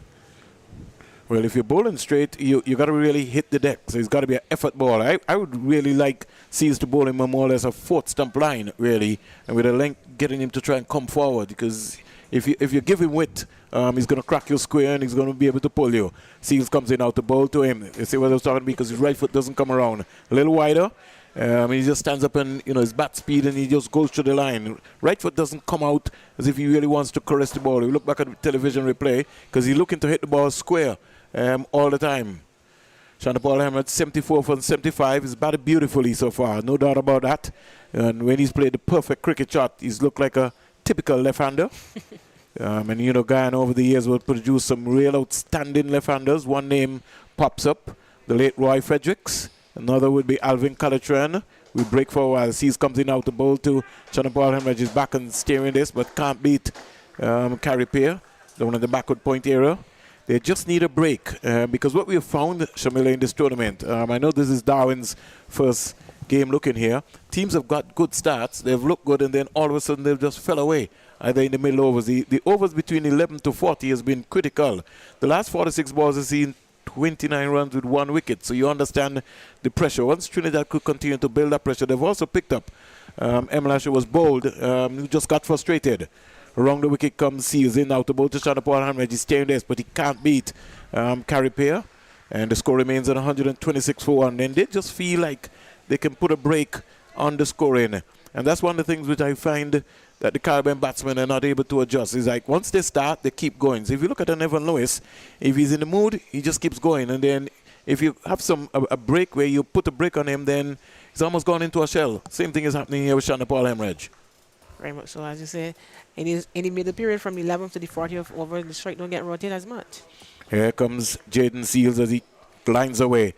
Well, if you're bowling straight, you got to really hit the deck. So it's got to be an effort ball. I would really like Seals to bowl him more or less a fourth stump line, really, and with a length getting him to try and come forward, because if you give him width, he's going to crack your square and he's going to be able to pull you. Seals comes in out the ball to him. You see what I was talking about? Because his right foot doesn't come around. A little wider. He just stands up and, his bat speed and he just goes to the line. Right foot doesn't come out as if he really wants to caress the ball. You look back at the television replay because he's looking to hit the ball square all the time. Shonda Paul Hemorrhage, 74 from 75. He's batted beautifully so far, no doubt about that. And when he's played the perfect cricket shot, he's looked like a typical left-hander. Guyana over the years will produce some real outstanding left-handers. One name pops up, the late Roy Fredericks. Another would be Alvin Calatran. We break for a while. Seas comes in out the bowl to Shonda Paul Hemorrhage is back and steering this, but can't beat Carrie Pear, the one in the backward point area. They just need a break because what we have found, Shamila, in this tournament, I know this is Darwin's first game looking here. Teams have got good starts. They've looked good, and then all of a sudden they've just fell away, either in the middle overs. The overs between 11 to 40 has been critical. The last 46 balls have seen 29 runs with 1 wicket, so you understand the pressure. Once Trinidad could continue to build that pressure, they've also picked up. Lasher was bold, who just got frustrated. Around the wicket comes Seals in out the ball to Shonda Paul Hemorrhage. He's staring this, but he can't beat Carrie Pear. And the score remains at 126 for 1. Then they just feel like they can put a break on the scoring. And that's one of the things which I find that the Caribbean batsmen are not able to adjust. It's like once they start, they keep going. So if you look at an Evan Lewis, if he's in the mood, he just keeps going. And then if you have a break where you put a break on him, then he's almost gone into a shell. Same thing is happening here with Shonda Paul Hemorrhage. Very much so. As you say, in the middle period from the 11th to the 40th over, the strike don't get rotated as much. Here comes Jaden Seals as he lines away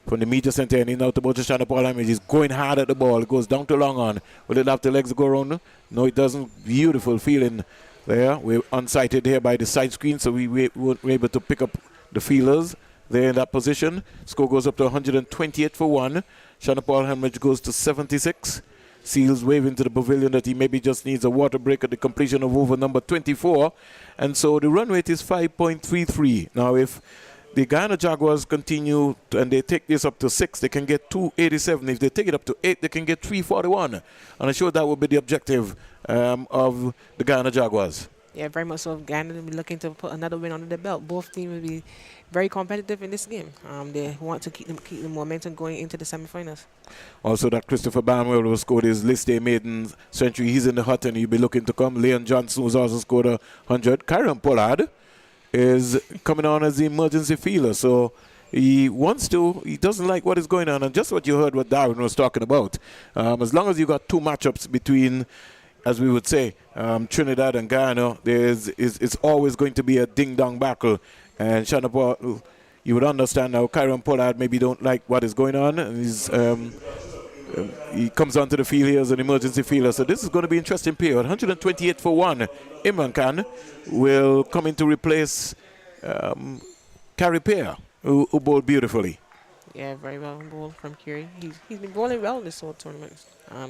from the meter center and in out the ball to Shonda Paul Hemorrhage. He's going hard at the ball. It goes down to long on. Will it have the legs go around? No, it doesn't. Beautiful feeling there. We're unsighted here by the side screen, so we weren't able to pick up the fielders there in that position. Score goes up to 128 for 1. Shonda Paul Hemorrhage goes to 76. Seals waving to the pavilion that he maybe just needs a water break at the completion of over number 24. And so the run rate is 5.33. Now, if the Guyana Jaguars continue and they take this up to 6, they can get 287. If they take it up to 8, they can get 341. And I'm sure that will be the objective of the Guyana Jaguars. Yeah, very much so. Guyana will be looking to put another win under the belt. Both teams will be very competitive in this game. They want to keep the momentum going into the semifinals. Also, that Christopher Barnwell who scored his list day maiden century. He's in the hut and he'll be looking to come. Leon Johnson, who's also scored 100. Kyron Pollard is coming on as the emergency fielder. So he doesn't like what is going on. And just what you heard what Darwin was talking about. As long as you got two matchups between, as we would say, Trinidad and Guyana, it's always going to be a ding-dong battle. And Shonda Paul, you would understand now, Kyron Pollard maybe don't like what is going on. And he comes onto the field here as an emergency fielder. So this is going to be an interesting period. 128 for 1. Imran Khan will come in to replace Carrie Pear, who bowled beautifully. Yeah, very well bowled from Carrie. He's been bowling well in this whole tournament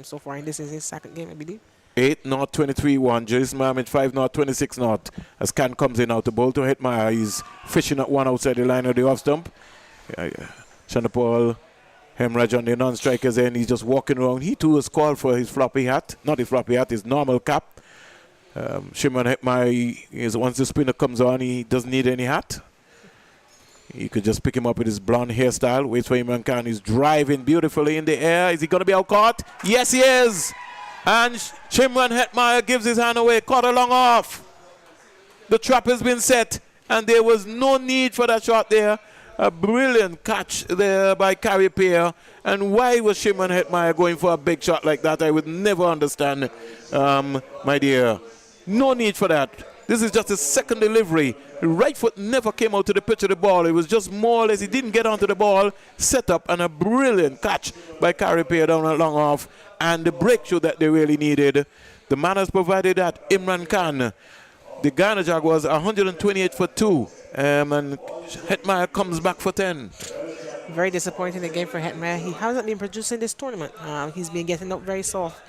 so far, and this is his second game, I believe. 8 not 23-1. Jason Mohammed 5 not 26 not. As Khan comes in out the ball to Hetmeyer. He's fishing at one outside the line of the off stump. Shonda Paul Hemorrhage on the non-strikers end. He's just walking around. He too has called for his floppy hat. Not his floppy hat, his normal cap. Shimon Hetmeyer, once the spinner comes on, he doesn't need any hat. You could just pick him up with his blonde hairstyle. Waits for Imran Khan. He's driving beautifully in the air. Is he going to be out caught? Yes, he is. And Shimron Hetmeyer gives his hand away, caught a long off. The trap has been set, and there was no need for that shot there. A brilliant catch there by Carrie Pear. And why was Shimron Hetmeyer going for a big shot like that? I would never understand, my dear. No need for that. This is just his second delivery. The right foot never came out to the pitch of the ball. It was just more or less he didn't get onto the ball, set up, and a brilliant catch by Carrie Pear down a long off. And the breakthrough that they really needed. The man has provided that. Imran Khan. The Guyana Jaguars 128 for 2. and Hetmeyer comes back for 10. Very disappointing again for Hetmeyer. He hasn't been producing this tournament. He's been getting up very soft,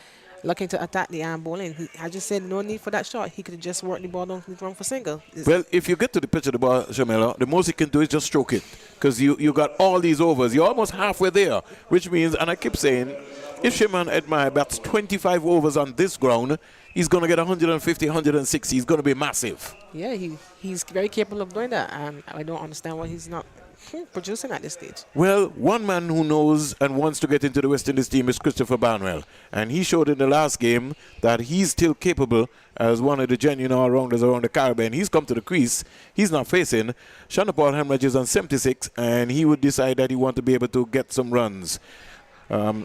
looking to attack the iron bowling. I just said no need for that shot. He could have just worked the ball down to the ground for single. Well, if you get to the pitch of the ball, Jamila, the most you can do is just stroke it. Because you got all these overs. You're almost halfway there, which means, and I keep saying, if Shimon Hetmeyer bats 25 overs on this ground, he's going to get 150, 160. He's going to be massive. Yeah, he's very capable of doing that. And I don't understand why he's not producing at this stage. Well, one man who knows and wants to get into the West Indies team is Christopher Barnwell. And he showed in the last game that he's still capable as one of the genuine all-rounders around the Caribbean. He's come to the crease. He's not facing. Shana Paul Hemorrhage is on 76, and he would decide that he wants to be able to get some runs.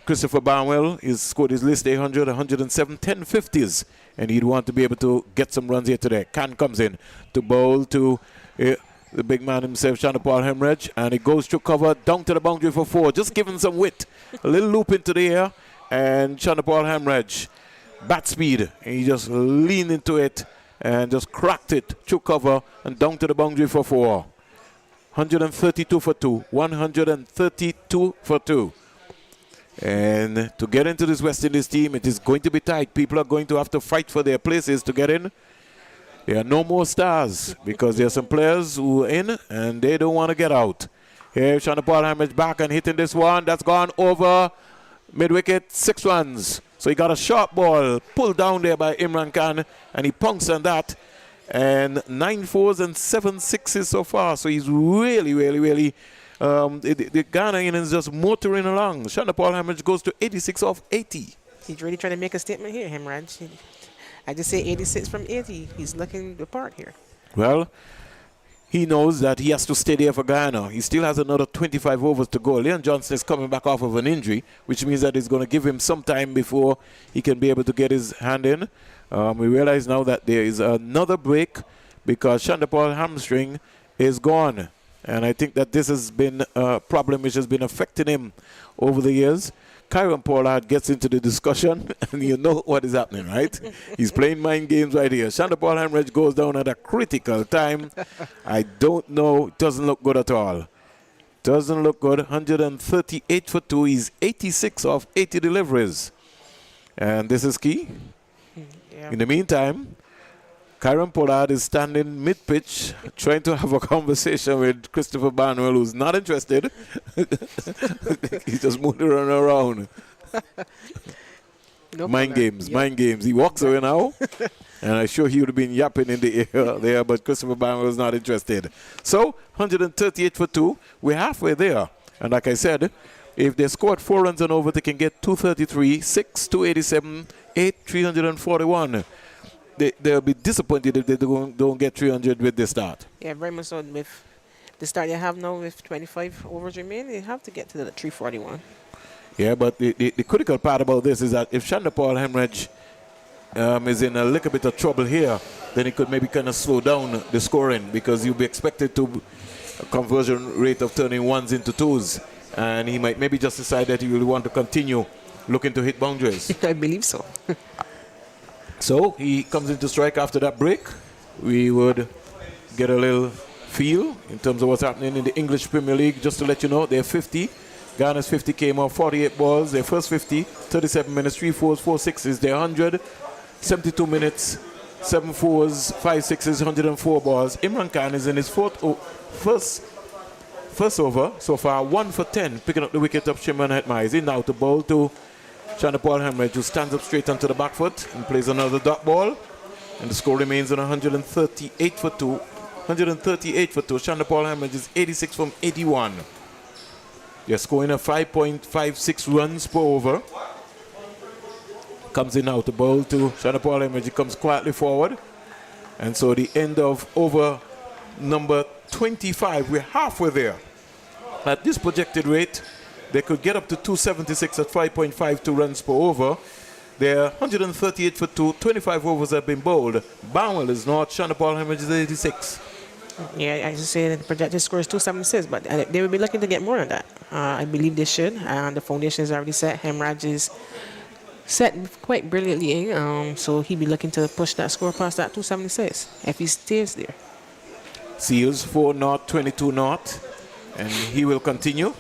Christopher Barnwell is scored his list 100, 107, 10 50s, and he'd want to be able to get some runs here today. Can comes in to bowl to the big man himself, Shana Paul Hemorrhage, and he goes to cover down to the boundary for 4, just giving some width. A little loop into the air, and Shana Paul Hemorrhage, bat speed, and he just leaned into it and just cracked it to cover and down to the boundary for 4. 132 for 2, 132 for 2. And to get into this West Indies team, it is going to be tight. People are going to have to fight for their places to get in. There are no more stars because there are some players who are in and they don't want to get out. Here, Shana Paul Hemorrhage back and hitting this one. That's gone over mid-wicket, 6 runs. So he got a sharp ball pulled down there by Imran Khan, and he punks on that. And 9 4s and 7 6s so far. So he's really, really, really... the Ghana innings just motoring along. Shana Paul Hemorrhage goes to 86 off 80. He's really trying to make a statement here, Hemorrhage. I just say 86 from 80. He's looking the part here. Well, he knows that he has to stay there for Guyana. He still has another 25 overs to go. Leon Johnson is coming back off of an injury, which means that it's going to give him some time before he can be able to get his hand in. We realize now that there is another break because Shana Paul hamstring is gone. And I think that this has been a problem which has been affecting him over the years. Kyron Pollard gets into the discussion, and you know what is happening, right? He's playing mind games right here. Shana Paul Hemorrhage goes down at a critical time. I don't know. It doesn't look good at all. Doesn't look good. 138 for 2. He's 86 off 80 deliveries. And this is key. Yeah. In the meantime, Kyron Pollard is standing mid-pitch trying to have a conversation with Christopher Barnwell, who's not interested. He's just moving around. No mind problem. games, Yep. mind games. He walks away now, and I'm sure he would have been yapping in the air there, but Christopher Barnwell is not interested. So, 138 for 2. We're halfway there. And like I said, if they scored 4 runs and over, they can get 233, 6, 287, 8, 341. They'll be disappointed if they don't get 300 with the start. Yeah, very much so. With the start you have now with 25 overs remaining, you have to get to the 341. Yeah, but the critical part about this is that if Shana Paul Hemorrhage is in a little bit of trouble here, then it could maybe kind of slow down the scoring because you'll be expected to a conversion rate of turning 1s into 2s. And he might maybe just decide that he will want to continue looking to hit boundaries. I believe so. So he comes into strike after that break. We would get a little feel in terms of what's happening in the English Premier League. Just to let you know, they're 50. Ghana's 50 came off 48 balls. Their first 50, 37 minutes, 3 4s, 4 6s. They're 100, 72 minutes, 7 4s, 5 6s, 104 balls. Imran Khan is in his first over so far, 1 for 10, picking up the wicket of Shimon Hetmeyer. He's in now to bowl to Shana Paul Hemorrhage, who stands up straight onto the back foot and plays another dot ball. And the score remains on 138 for 2. 138 for 2. Shana Paul Hemorrhage is 86 from 81. They're scoring a 5.56 runs per over. Comes in now to bowl to Shana Paul Hemorrhage. He comes quietly forward. And so the end of over number 25. We're halfway there. At this projected rate, they could get up to 276 at 5.52 runs per over. They're 138 for 2. 25 overs have been bowled. Barnwell is not. Shana Paul Hemorrhage is 86. Yeah, I just say the projected score is 276, but they will be looking to get more than that. I believe they should. The foundation is already set. Hemorrhage is set quite brilliantly, so he'll be looking to push that score past that 276 if he stays there. Seals 4-0, 22-0, and he will continue.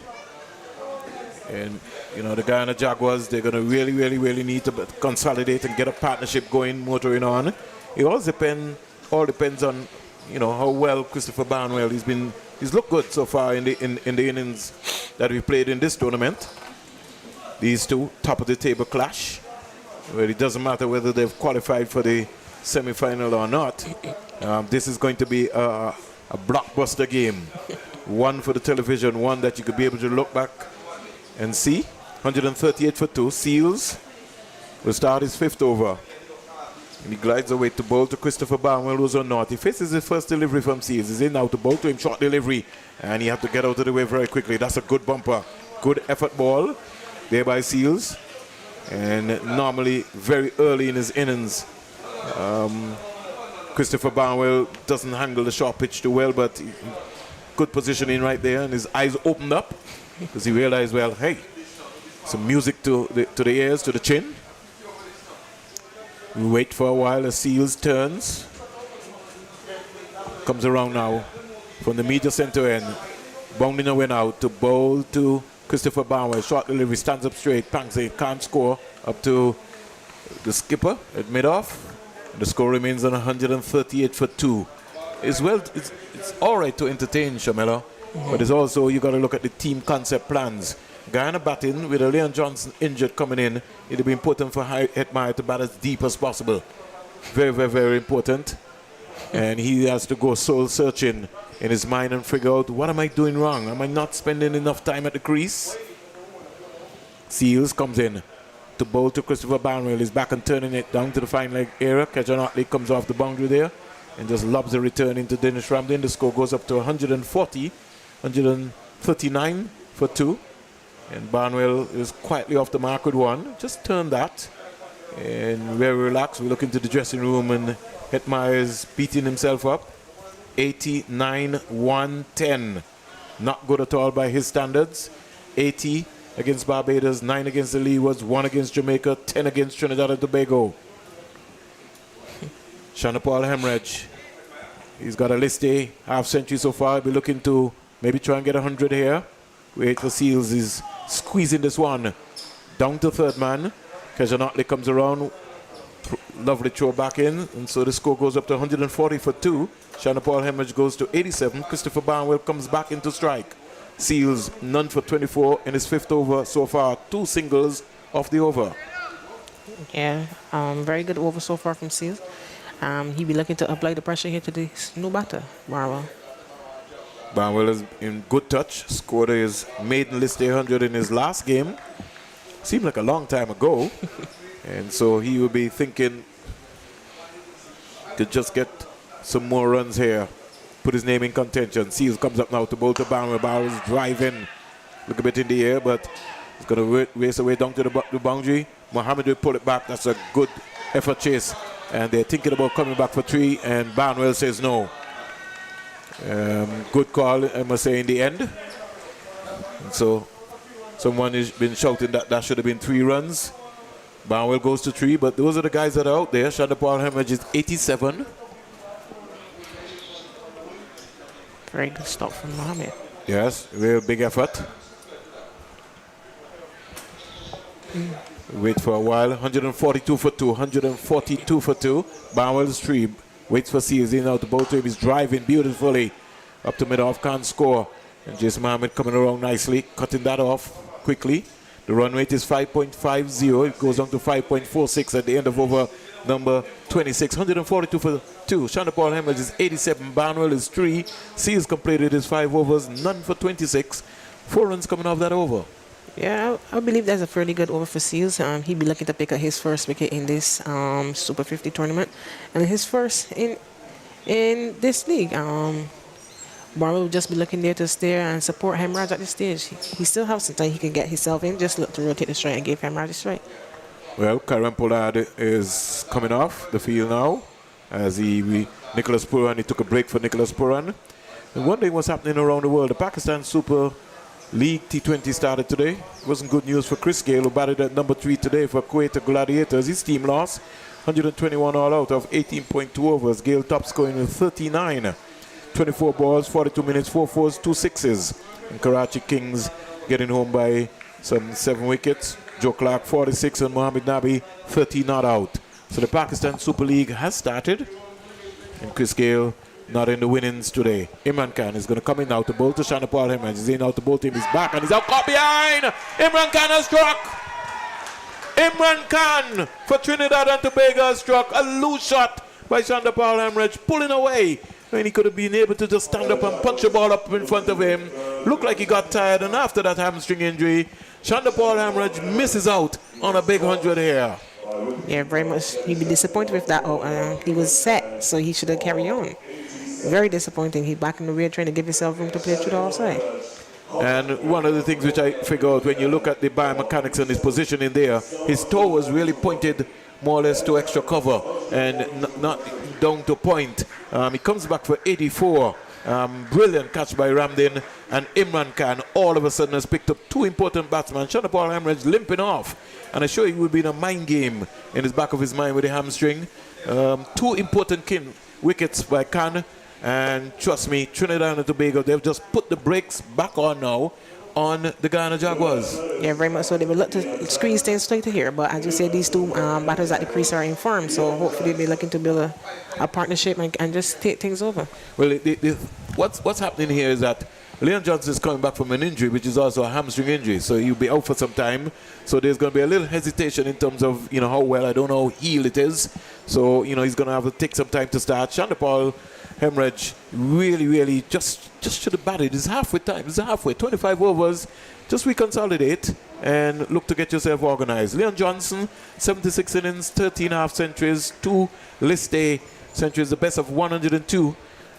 And you know, the Guyana Jaguars, they're going to really need to consolidate and get a partnership going, motoring on. It all depends on, you know, how well Christopher Barnwell, he's looked good so far in the innings that we played in this tournament. These two top of the table clash, where it doesn't matter whether they've qualified for the semi-final or not. This is going to be a blockbuster game, one for the television, one that you could be able to look back and see. 138 for 2. Seals will start his 5th over. And he glides away to bowl to Christopher Barnwell, who's on north. He faces his first delivery from Seals. He's in now to bowl to him, short delivery. And he had to get out of the way very quickly. That's a good bumper. Good effort ball there by Seals. And normally, very early in his innings, Christopher Barnwell doesn't handle the short pitch too well, but good positioning right there. And his eyes opened up because he realized, well, hey, some music to the ears, to the chin. We wait for a while as Seals turns. Comes around now from the media center end. Bounding away now to bowl to Christopher Barnwell. Short delivery, stands up straight. Pangsy can't score. Up to the skipper at mid-off. The score remains on 138 for 2. It's all right to entertain, Shamela. But it's also, you got to look at the team concept plans. Guyana batting with Leon Johnson injured coming in. It'll be important for Hetmeyer to bat as deep as possible. Very important. And he has to go soul searching in his mind and figure out, what am I doing wrong? Am I not spending enough time at the crease? Seals comes in to bowl to Christopher Barnwell. He's back and turning it down to the fine leg area. Kajan Otley comes off the boundary there and just lobs a return into Dennis Ramdin. The score goes up to 140, 139 for 2. And Barnwell is quietly off the mark with 1. Just turn that. And very relaxed. We look into the dressing room and Hetmeyer is beating himself up. 89-110. Not good at all by his standards. 80 against Barbados, 9 against the Leewards, 1 against Jamaica, 10 against Trinidad and Tobago. Shana Paul Hemorrhage. He's got a list A, half century so far. He'll be looking to maybe try and get 100 here. Wait for Seals is squeezing this one down to third man. Kajan Otley comes around. Lovely throw back in. And so the score goes up to 140 for 2. Shana Paul Hemorrhage goes to 87. Christopher Barnwell comes back into strike. Seals none for 24 in his 5th over so far. 2 singles off the over. Yeah, very good over so far from Seals. He'll be looking to apply the pressure here to the new batter, Barnwell. Barnwell is in good touch. Scored his maiden list 100 in his last game. Seemed like a long time ago. And so he will be thinking to just get some more runs here. Put his name in contention. Seals comes up now to bowl to Barnwell. Barnwell's driving. Look a bit in the air, but he's going to race away down to the boundary. Mohammed will pull it back. That's a good effort chase. And they're thinking about coming back for 3, and Barnwell says no. Good call, I must say, in the end. And so someone has been shouting that should have been 3 runs. Barnwell goes to 3, but those are the guys that are out there. Shana Paul Hemorrhage is 87. Very good stop from Mohammed. Yes, real big effort. Wait for a while. 142 for 2. 142 for 2. Barnwell's 3. Waits for Seals in out to both of him. He's driving beautifully up to mid-off. Can't score. And Jason Mohammed coming around nicely. Cutting that off quickly. The run rate is 5.50. It goes on to 5.46 at the end of over number 26. 142 for 2. Shana Paul Hemorrhage is 87. Barnwell is 3. Seals completed his 5 overs. None for 26. 4 runs coming off that over. Yeah, I believe that's a fairly good over for Seals. He'll be looking to pick up his first wicket in this Super 50 tournament. And his first in this league. Barnwell will just be looking there to stare and support Hemorrhage at this stage. He still has some time he can get himself in. Just look to rotate the strike and give Hemorrhage a strike. Well, Karen Pollard is coming off the field now as Nicholas Purran, he took a break for Nicholas Purran. And wondering what's happening around the world. The Pakistan Super League T20 started today. It wasn't good news for Chris Gale, who batted at number 3 today for Kuwait Gladiators. His team lost 121 all out of 18.2 overs. Gale top scoring with 39. 24 balls, 42 minutes, 4 fours, 2 sixes. And Karachi Kings getting home by some 7 wickets. Joe Clark 46 and Mohammad Nabi 13 not out. So the Pakistan Super League has started. And Chris Gale not in the winnings today. Imran Khan is going to come in now to bowl to Shana Paul Hemans. He's in out to bowl to him. He's back and he's out caught behind. Imran Khan has struck. Imran Khan for Trinidad and Tobago has struck. A loose shot by Shanda Paul Hemraj pulling away. When he could have been able to just stand up and punch the ball up in front of him. Looked like he got tired, and after that hamstring injury, Shanda Paul Hemraj misses out on a big 100 here. Yeah, very much. He'd be disappointed with that. He was set, so he should have carried on. Very disappointing. He's back in the rear trying to give himself room to play through the offside. And one of the things which I figure out when you look at the biomechanics and his position in there, his toe was really pointed more or less to extra cover and not down to point. He comes back for 84. Brilliant catch by Ramdin, and Imran Khan all of a sudden has picked up 2 important batsmen. Shana Paul Hemraj limping off, and I sure he would be in a mind game in his back of his mind with the hamstring. 2 important wickets by Khan. And trust me, Trinidad and Tobago, they've just put the brakes back on now on the Guyana Jaguars. Yeah, very much so. They will look to squeeze things straight to here. But as you say, these 2 batters at the crease are in form. So hopefully they'll be looking to build a partnership and just take things over. Well, what's happening here is that Leon Johnson is coming back from an injury, which is also a hamstring injury. So he'll be out for some time. So there's going to be a little hesitation in terms of, how well, I don't know, healed it is. So, he's going to have to take some time to start. Shanda Paul Hemraj really just should have batted. It's halfway time. It's halfway. 25 overs. Just reconsolidate and look to get yourself organized. Leon Johnson, 76 innings, 13 half centuries, 2 list A centuries, the best of 102.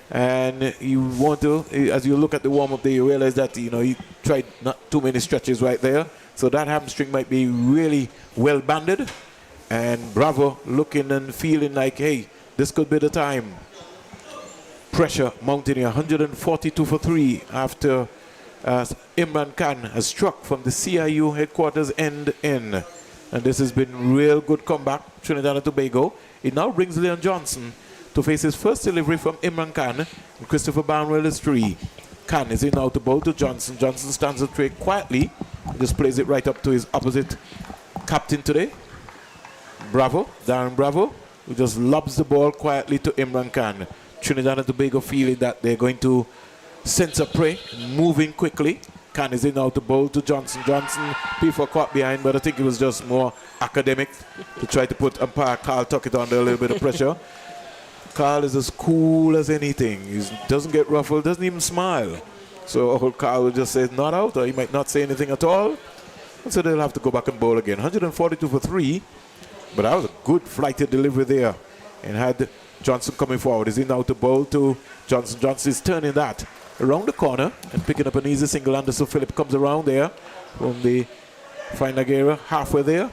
And you want to, as you look at the warm-up there, you realize that, he tried not too many stretches right there. So that hamstring might be really well banded. And Bravo looking and feeling like, hey, this could be the time. Pressure mounting here, 142 for 3 after Imran Khan has struck from the CIU headquarters end in. And this has been real good comeback, Trinidad and Tobago. It now brings Leon Johnson to face his first delivery from Imran Khan. And Christopher Barnwell is 3. Khan is in now to bowl to Johnson. Johnson stands the tray quietly and just plays it right up to his opposite captain today. Bravo, Darren Bravo, who just lobs the ball quietly to Imran Khan. Trinidad and Tobago feeling that they're going to sense a prey, moving quickly. Khan is in now to bowl to Johnson. Johnson, people caught behind, but I think it was just more academic to try to put umpire Carl Tuckett under a little bit of pressure. Carl is as cool as anything. He doesn't get ruffled, doesn't even smile. So Carl will just say not out, or he might not say anything at all. And so they'll have to go back and bowl again. 142 for 3, but that was a good flighted delivery there. And had Johnson coming forward. Is in now to bowl to Johnson. Johnson is turning that around the corner and picking up an easy single. Anderson Phillip comes around there from the final gear halfway there.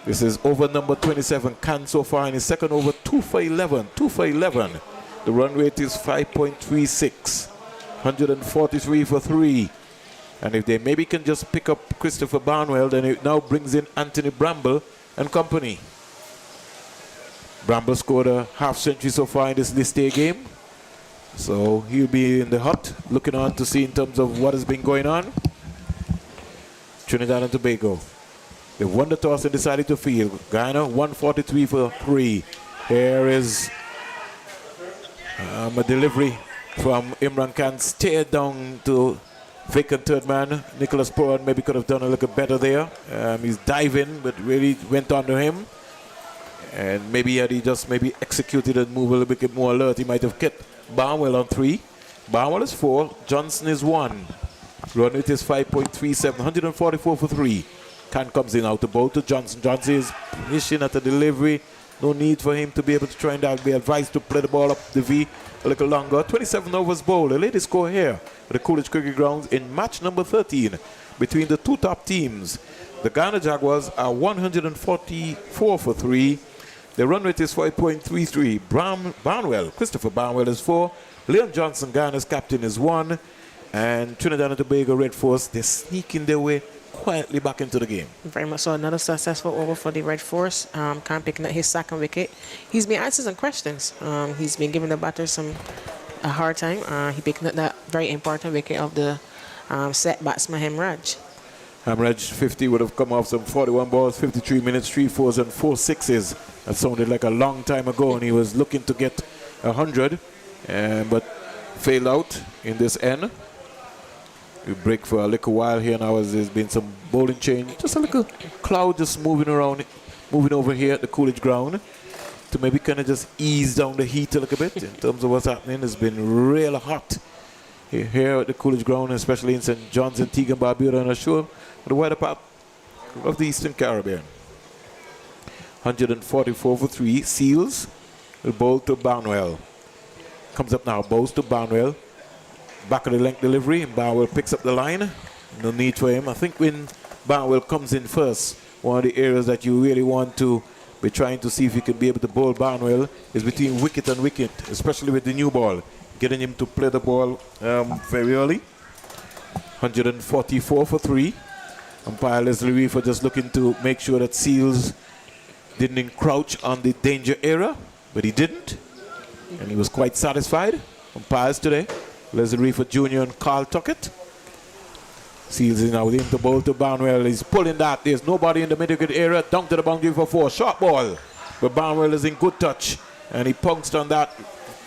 This is over number 27. Khan so far in his second over, 2 for 11. 2 for 11. The run rate is 5.36. 143 for 3. And if they maybe can just pick up Christopher Barnwell, then it now brings in Anthony Bramble and company. Bramble scored a half century so far in this list A game. So he'll be in the hut, looking on to see in terms of what has been going on. Trinidad and Tobago. They won the toss and decided to field. Guyana 143 for 3. Here is a delivery from Imran Khan, steered down to vacant third man. Nicholas Poran maybe could have done a little better there. He's diving, but really went under him. And maybe had he just maybe executed and moved a little bit more alert, he might have kept Barnwell on 3. Barnwell is 4. Johnson is 1. Run rate is 5.37. 144 for 3. Khan comes in out to bowl to Johnson. Johnson is pushing at the delivery. No need for him to be able to try and be advised to play the ball up the V a little longer. 27 overs bowled. The latest score here at the Coolidge Cricket Grounds in match number 13 between the 2 top teams. The Guyana Jaguars are 144 for 3. The run rate is 5.33. Barnwell, Christopher Barnwell is 4. Leon Johnson, Guyana's captain, is 1. And Trinidad and Tobago Red Force, they're sneaking their way quietly back into the game. Very much so. Another successful over for the Red Force. Khan picking up his second wicket. He's been answering some questions. He's been giving the batters some a hard time. He picked up that very important wicket of the set batsman Hemraj. Hemraj 50 would have come off some 41 balls, 53 minutes, 3 fours and 4 sixes. That sounded like a long time ago, and he was looking to get 100, but failed out in this end. We break for a little while here now as there's been some bowling change. Just a little cloud just moving around, moving over here at the Coolidge ground to maybe kind of just ease down the heat a little bit in terms of what's happening. It's been real hot here at the Coolidge ground, especially in St. John's, Antigua, Barbuda, and ashore, the wider part of the Eastern Caribbean. 144 for 3. Seals will bowl to Barnwell. Comes up now, bowls to Barnwell. Back of the length delivery, and Barnwell picks up the line. No need for him. I think when Barnwell comes in first, one of the areas that you really want to be trying to see if you can be able to bowl Barnwell is between wicket and wicket, especially with the new ball. Getting him to play the ball very early. 144 for 3. Umpire Leslie Reefer just looking to make sure that Seals didn't encroach on the danger area, but he didn't. And he was quite satisfied. Umpires today, Leslie Reefer Jr. and Carl Tuckett. Seals is now with him to bowl to Barnwell. He's pulling that. There's nobody in the mid-wicket area. Down to the boundary for 4. Short ball. But Barnwell is in good touch. And he pounced on that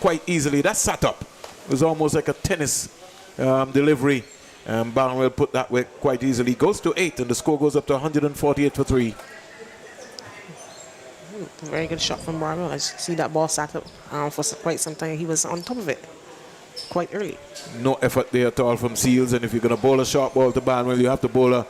quite easily. That sat up. It was almost like a tennis delivery. And Barnwell put that way quite easily. Goes to 8 and the score goes up to 148 for 3. Very good shot from Barnwell. I see that ball sat up for quite some time. He was on top of it quite early. No effort there at all from Seals, and if you're going to bowl a short ball to Barnwell, you have to bowl a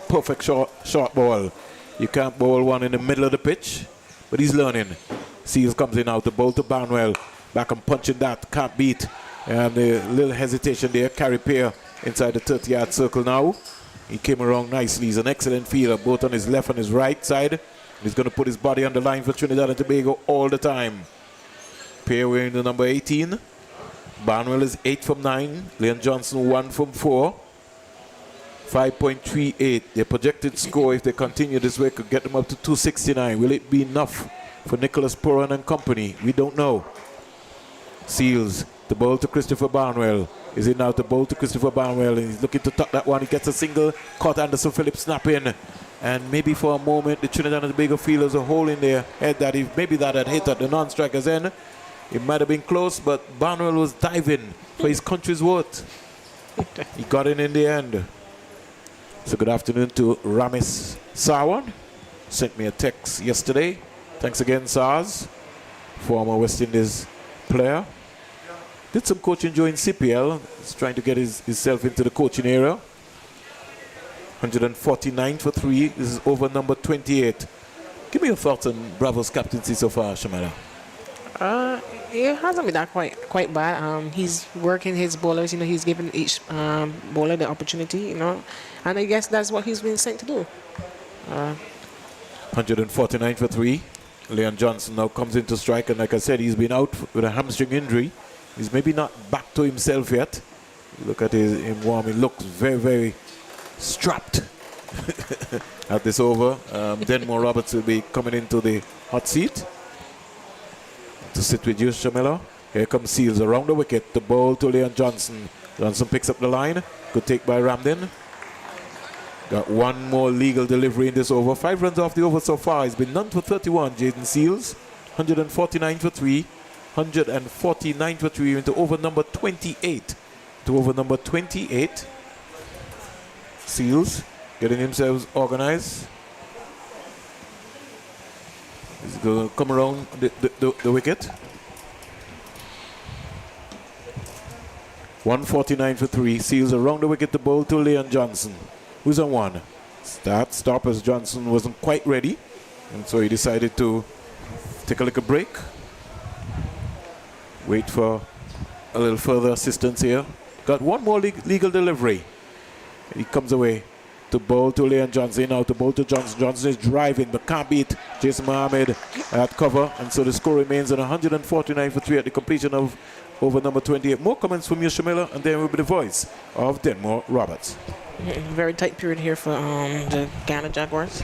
perfect short ball. You can't bowl one in the middle of the pitch, but he's learning. Seals comes in now to bowl to Barnwell. Back and punching that, can't beat. And a little hesitation there. Carry Pear inside the 30-yard circle now. He came around nicely. He's an excellent fielder, both on his left and his right side. He's going to put his body on the line for Trinidad and Tobago all the time. Pear wearing the number 18. Barnwell is 8 from 9. Leon Johnson 1 from 4. 5.38. Their projected score, if they continue this way, could get them up to 269. Will it be enough for Nicholas Puran and company? We don't know. Seals the ball to Christopher Barnwell. Is it now to bowl to Christopher Barnwell? And he's looking to tuck that one. He gets a single. Caught Anderson Phillips snapping. And maybe for a moment, the Trinidad and Tobago fielders a hole in their head that if maybe that had hit at the non-striker's end, it might have been close, but Barnwell was diving for his country's worth. He got in the end. So good afternoon to Ramis Sarwan. Sent me a text yesterday. Thanks again, SARS. Former West Indies player. Did some coaching during CPL. He's trying to get himself into the coaching area. 149 for 3. This is over number 28. Give me your thoughts on Bravo's captaincy so far, Shamala. It hasn't been that quite bad. He's working his bowlers. He's giving each bowler the opportunity. And I guess that's what he's been sent to do. 149 for 3. Leon Johnson now comes into strike, and like I said, he's been out with a hamstring injury. He's maybe not back to himself yet. Look at him warm. He looks very, very strapped at this over. Denmore Roberts will be coming into the hot seat to sit with you, Shamila. Here comes Seals around the wicket. The ball to Leon Johnson. Johnson picks up the line. Good take by Ramden. Got one more legal delivery in this over. 5 runs off the over so far. He's been none for 31, Jaden Seals. 149 for 3. 149 for 3 into over number 28. To over number 28. Seals getting themselves organized. He's going to come around the wicket. 149 for 3. Seals around the wicket to bowl to Leon Johnson, who's on 1. Stop as Johnson wasn't quite ready, and so he decided to take a little break. Wait for a little further assistance here. Got one more legal delivery. He comes away to bowl to Leon Johnson. Now to bowl to Johnson. Johnson is driving but can't beat Jason Mohammed at cover. And so the score remains at 149 for 3 at the completion of over number 28. More comments from you, Shamila, and then will be the voice of Denmore Roberts. Very tight period here for the Guyana Jaguars.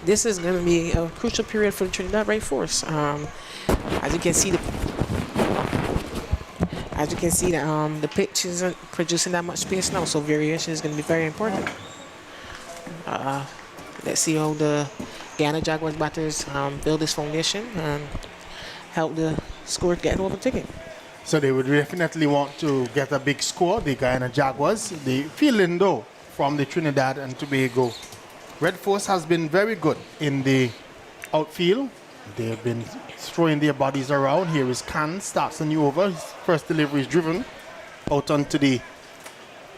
This is going to be a crucial period for the Trinidad Red Force. As you can see, As you can see, the pitch isn't producing that much space now, so variation is going to be very important. Let's see how the Guyana Jaguars batters build this foundation and help the score get over the ticket. So they would definitely want to get a big score, the Guyana Jaguars. The feeling, though, from the Trinidad and Tobago Red Force has been very good in the outfield. They've been throwing their bodies around. Here is Khan, starts a new over. His first delivery is driven out onto the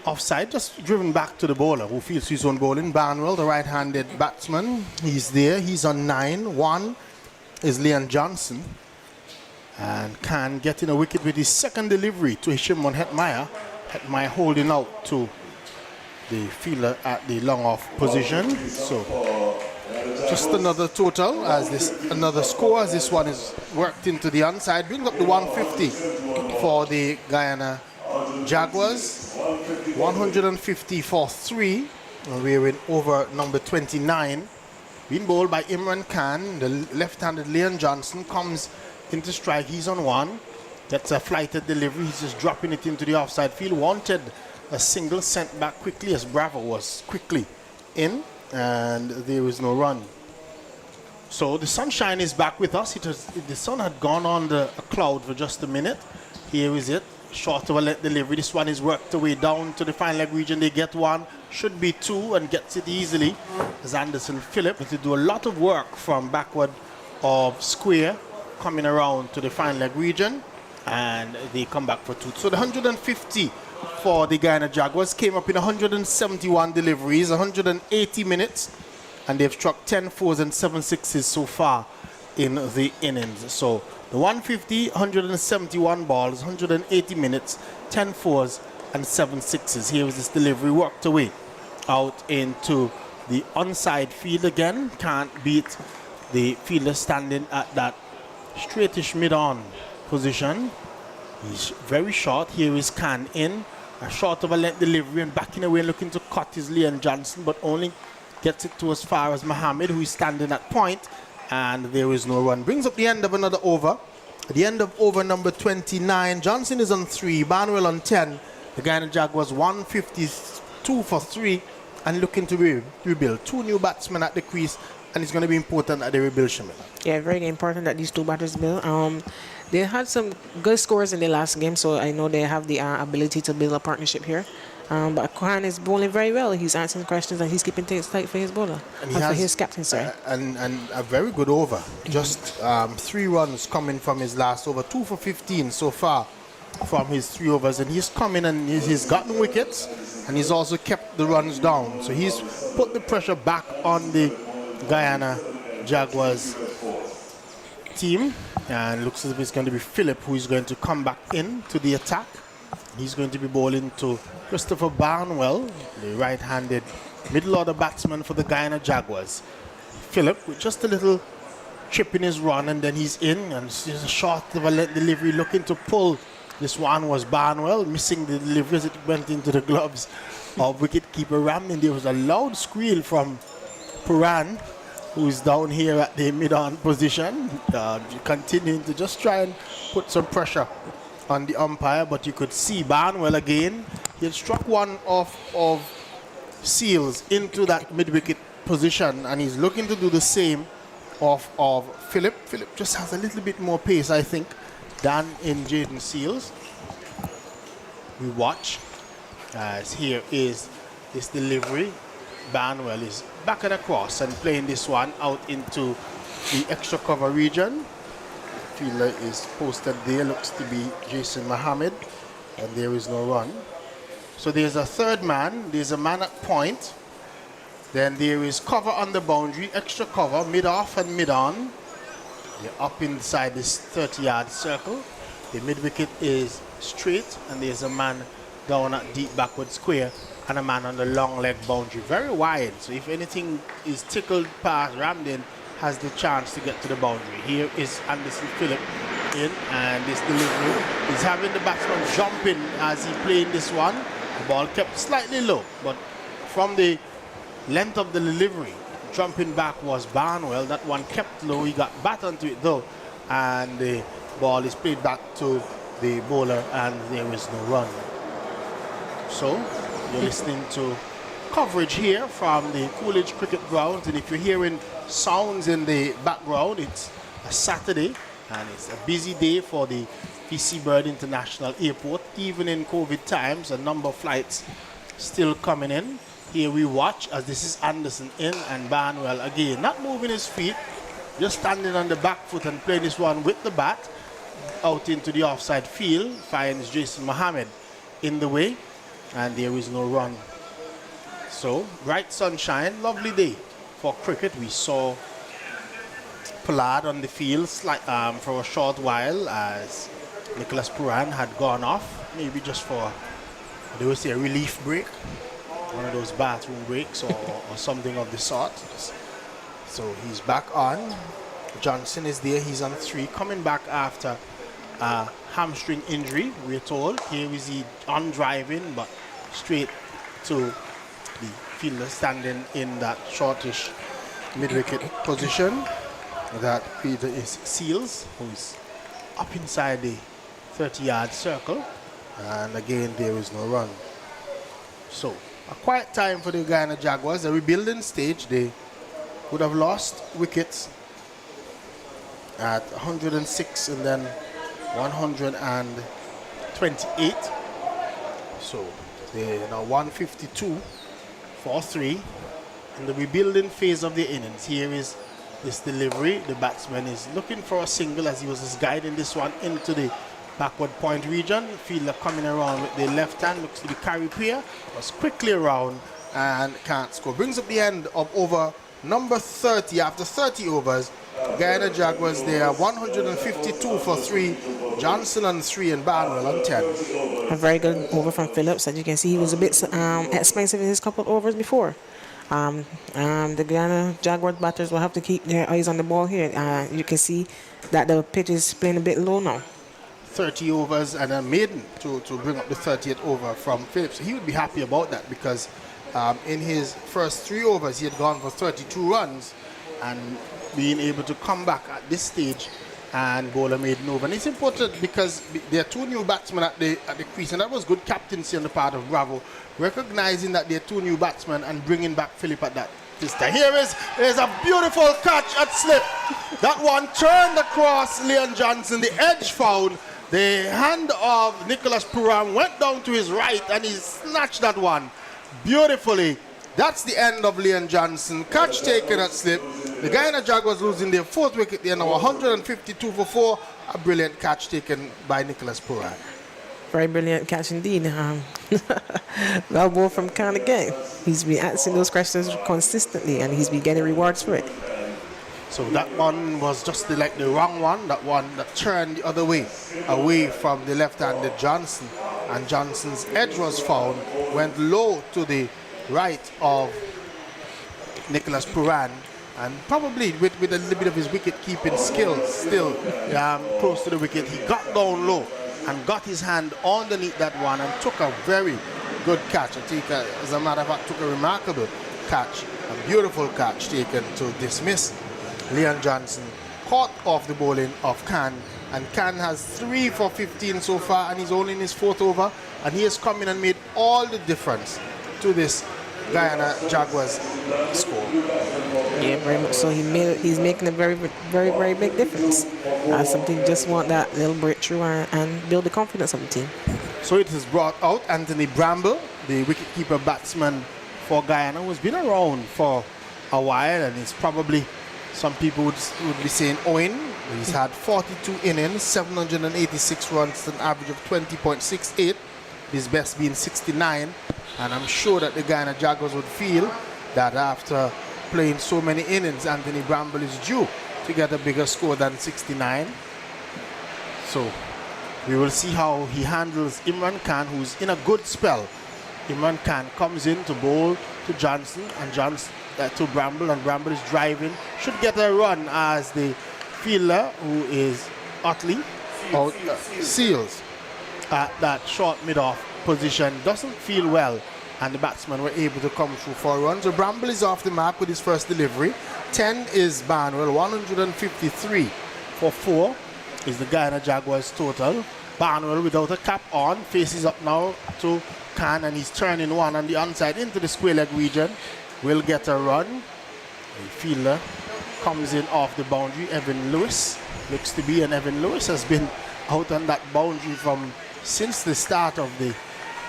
offside, just driven back to the bowler who feels his own bowling. Barnwell, the right-handed batsman, he's there. He's on 9. 1 is Leon Johnson. And Khan getting a wicket with his second delivery to Shimon Hetmeyer. Hetmeyer holding out to the fielder at the long off position. So just another total as this another score as this one is worked into the onside, brings up the 150 for the Guyana Jaguars. 150 for 3. And we're in over number 29. Being bowled by Imran Khan. The left-handed Leon Johnson comes into strike. He's on 1. That's a flighted delivery. He's just dropping it into the offside field. Wanted a single, sent back quickly as Bravo was quickly in, and there was no run. So the sunshine is back with us. The sun had gone on a cloud for just a minute. Here is it. Short of a length delivery. This one is worked away down to the final leg region. They get 1, should be 2, and gets it easily as Anderson Phillip. To do a lot of work from backward of square, coming around to the final leg region, and they come back for 2. So the 150 for the Guyana Jaguars came up in 171 deliveries, 180 minutes, and they've struck 10 fours and 7 sixes so far in the innings. So the 150, 171 balls, 180 minutes, 10 fours and 7 sixes. Here is this delivery worked away out into the onside field again. Can't beat the fielder standing at that straightish mid-on position. He's very short. Here is Khan in. A short of a length delivery and backing away looking to cut his Leon Johnson, but only gets it to as far as Mohammed, who is standing at point, and there is no run. Brings up the end of another over. At the end of over number 29, Johnson is on 3, Barnwell on 10. The Guyana Jaguars 152 for 3 and looking to rebuild. 2 new batsmen at the crease, and it's going to be important that they rebuild, Shamila. Yeah, very important that these two batters build. They had some good scores in the last game, so I know they have the ability to build a partnership here. But Khan is bowling very well. He's answering questions and he's keeping things tight for his bowler. And for his captain, sorry. And a very good over. Just 3 runs coming from his last over. 2 for 15 so far from his 3 overs. And he's come in and he's gotten wickets. And he's also kept the runs down. So he's put the pressure back on the Guyana Jaguars team. And looks as if it's going to be Phillip who is going to come back in to the attack. He's going to be bowling to Christopher Barnwell, the right-handed middle-order batsman for the Guyana Jaguars. Phillip with just a little chip in his run, and then he's in, and it's a short of a delivery looking to pull. This one was Barnwell, missing the delivery as it went into the gloves of wicketkeeper Ramlin. There was a loud squeal from Puran, who is down here at the mid-on position, continuing to just try and put some pressure on the umpire, but you could see Barnwell again. He had struck one of Seals into that mid-wicket position, and he's looking to do the same of Phillip. Phillip just has a little bit more pace, I think, than in Jaden Seals. We watch as here is this delivery. Barnwell is back and across and playing this one out into the extra cover region. Fielder is posted there, looks to be Jason Mohammed, and there is no run. So there's a third man, there's a man at point, then there is cover on the boundary, extra cover, mid-off and mid-on. They're up inside this 30-yard circle. The mid-wicket is straight, and there's a man down at deep backward square, and a man on the long leg boundary, very wide. So if anything is tickled past, Ramden has the chance to get to the boundary. Here is Anderson Phillip in, and this delivery is having the batsman jumping as he played this one. The ball kept slightly low, but from the length of the delivery, jumping back was Barnwell. That one kept low. He got bat onto it though, and the ball is played back to the bowler, and there is no run. So you're listening to coverage here from the Coolidge Cricket Grounds, and if you're hearing sounds in the background, it's a Saturday and it's a busy day for the PC Bird International Airport. Even in COVID times, a number of flights still coming in. Here we watch as this is Anderson in, and Barnwell again not moving his feet, just standing on the back foot and playing this one with the bat out into the offside field. Finds Jason Mohammed in the way, and there is no run. So bright sunshine, lovely day for cricket. We saw Pollard on the field for a short while as Nicholas Puran had gone off, maybe just for, they would say, a relief break, one of those bathroom breaks or something of the sort. So he's back on. Johnson is there, he's on 3, coming back after a hamstring injury, we're told. Here is he on driving, but straight to the fielder standing in that shortish mid-wicket position. That Peter is Seals, who is up inside the 30-yard circle, and again there is no run. So a quiet time for the Guyana Jaguars. The rebuilding stage, they would have lost wickets at 106 and then 128. So they're now 152 for 3 in the rebuilding phase of the innings. Here is this delivery. The batsman is looking for a single as he was just guiding this one into the backward point region. Fielder coming around with the left hand, looks to be Carey Peer, was quickly around and can't score. Brings up the end of over number 30. After 30 overs, Guyana Jaguars, they are 152 for 3, Johnson on 3 and Barnwell on 10. A very good over from Phillips. As you can see, he was a bit expensive in his couple of overs before. The Guyana Jaguar batters will have to keep their eyes on the ball here. You can see that the pitch is playing a bit low now. 30 overs and a maiden to bring up the 30th over from Phillips. He would be happy about that because in his first 3 overs he had gone for 32 runs, and being able to come back at this stage and bowl a maiden over. And it's important because there are 2 new batsmen at the crease, and that was good captaincy on the part of Bravo, recognizing that there are 2 new batsmen and bringing back Philip at that distance. Here is a beautiful catch at slip. That one turned across Leon Johnson. The edge found. The hand of Nicholas Puram went down to his right and he snatched that one beautifully. That's the end of Leon Johnson. Catch taken at slip. The Guyana Jaguars losing their 4th wicket. They are now 152 for 4. A brilliant catch taken by Nicholas Puram. Very brilliant catch indeed. Well ball from Khan again. He's been asking those questions consistently and he's been getting rewards for it. So that one was just like the wrong one. That one that turned the other way, away from the left-handed Johnson. And Johnson's edge was found, went low to the right of Nicholas Puran, and probably with a little bit of his wicket-keeping skills still close to the wicket, he got down low and got his hand underneath that one and took a very good catch. I think, as a matter of fact, took a remarkable catch, a beautiful catch taken to dismiss Leon Johnson, caught off the bowling of Khan, and Khan has 3 for 15 so far, and he's only in his 4th over, and he has come in and made all the difference to this Guyana Jaguars score. Yeah, very much so. He's making a very, very, very big difference. Something just want that little breakthrough and build the confidence of the team. So it has brought out Anthony Bramble, the wicketkeeper batsman for Guyana, who's been around for a while, and he's probably, some people would be saying, Owen. He's had 42 innings, 786 runs, an average of 20.68. His best being 69. And I'm sure that the Guyana Jaguars would feel that after playing so many innings, Anthony Bramble is due to get a bigger score than 69. So we will see how he handles Imran Khan, who's in a good spell. Imran Khan comes in to bowl to Johnson, and Johnson to Bramble, and Bramble is driving. Should get a run as the fielder, who is Utley, out Seals at that short mid-off position, doesn't feel well, and the batsmen were able to come through for a run. So Bramble is off the mark with his first delivery. 10 is Barnwell, 153 for 4 is the Guyana Jaguars total. Barnwell without a cap on, faces up now to Khan, and he's turning one on the onside into the square leg region. Will get a run. The fielder comes in off the boundary. Evan Lewis looks to be, and Evan Lewis has been out on that boundary since the start of the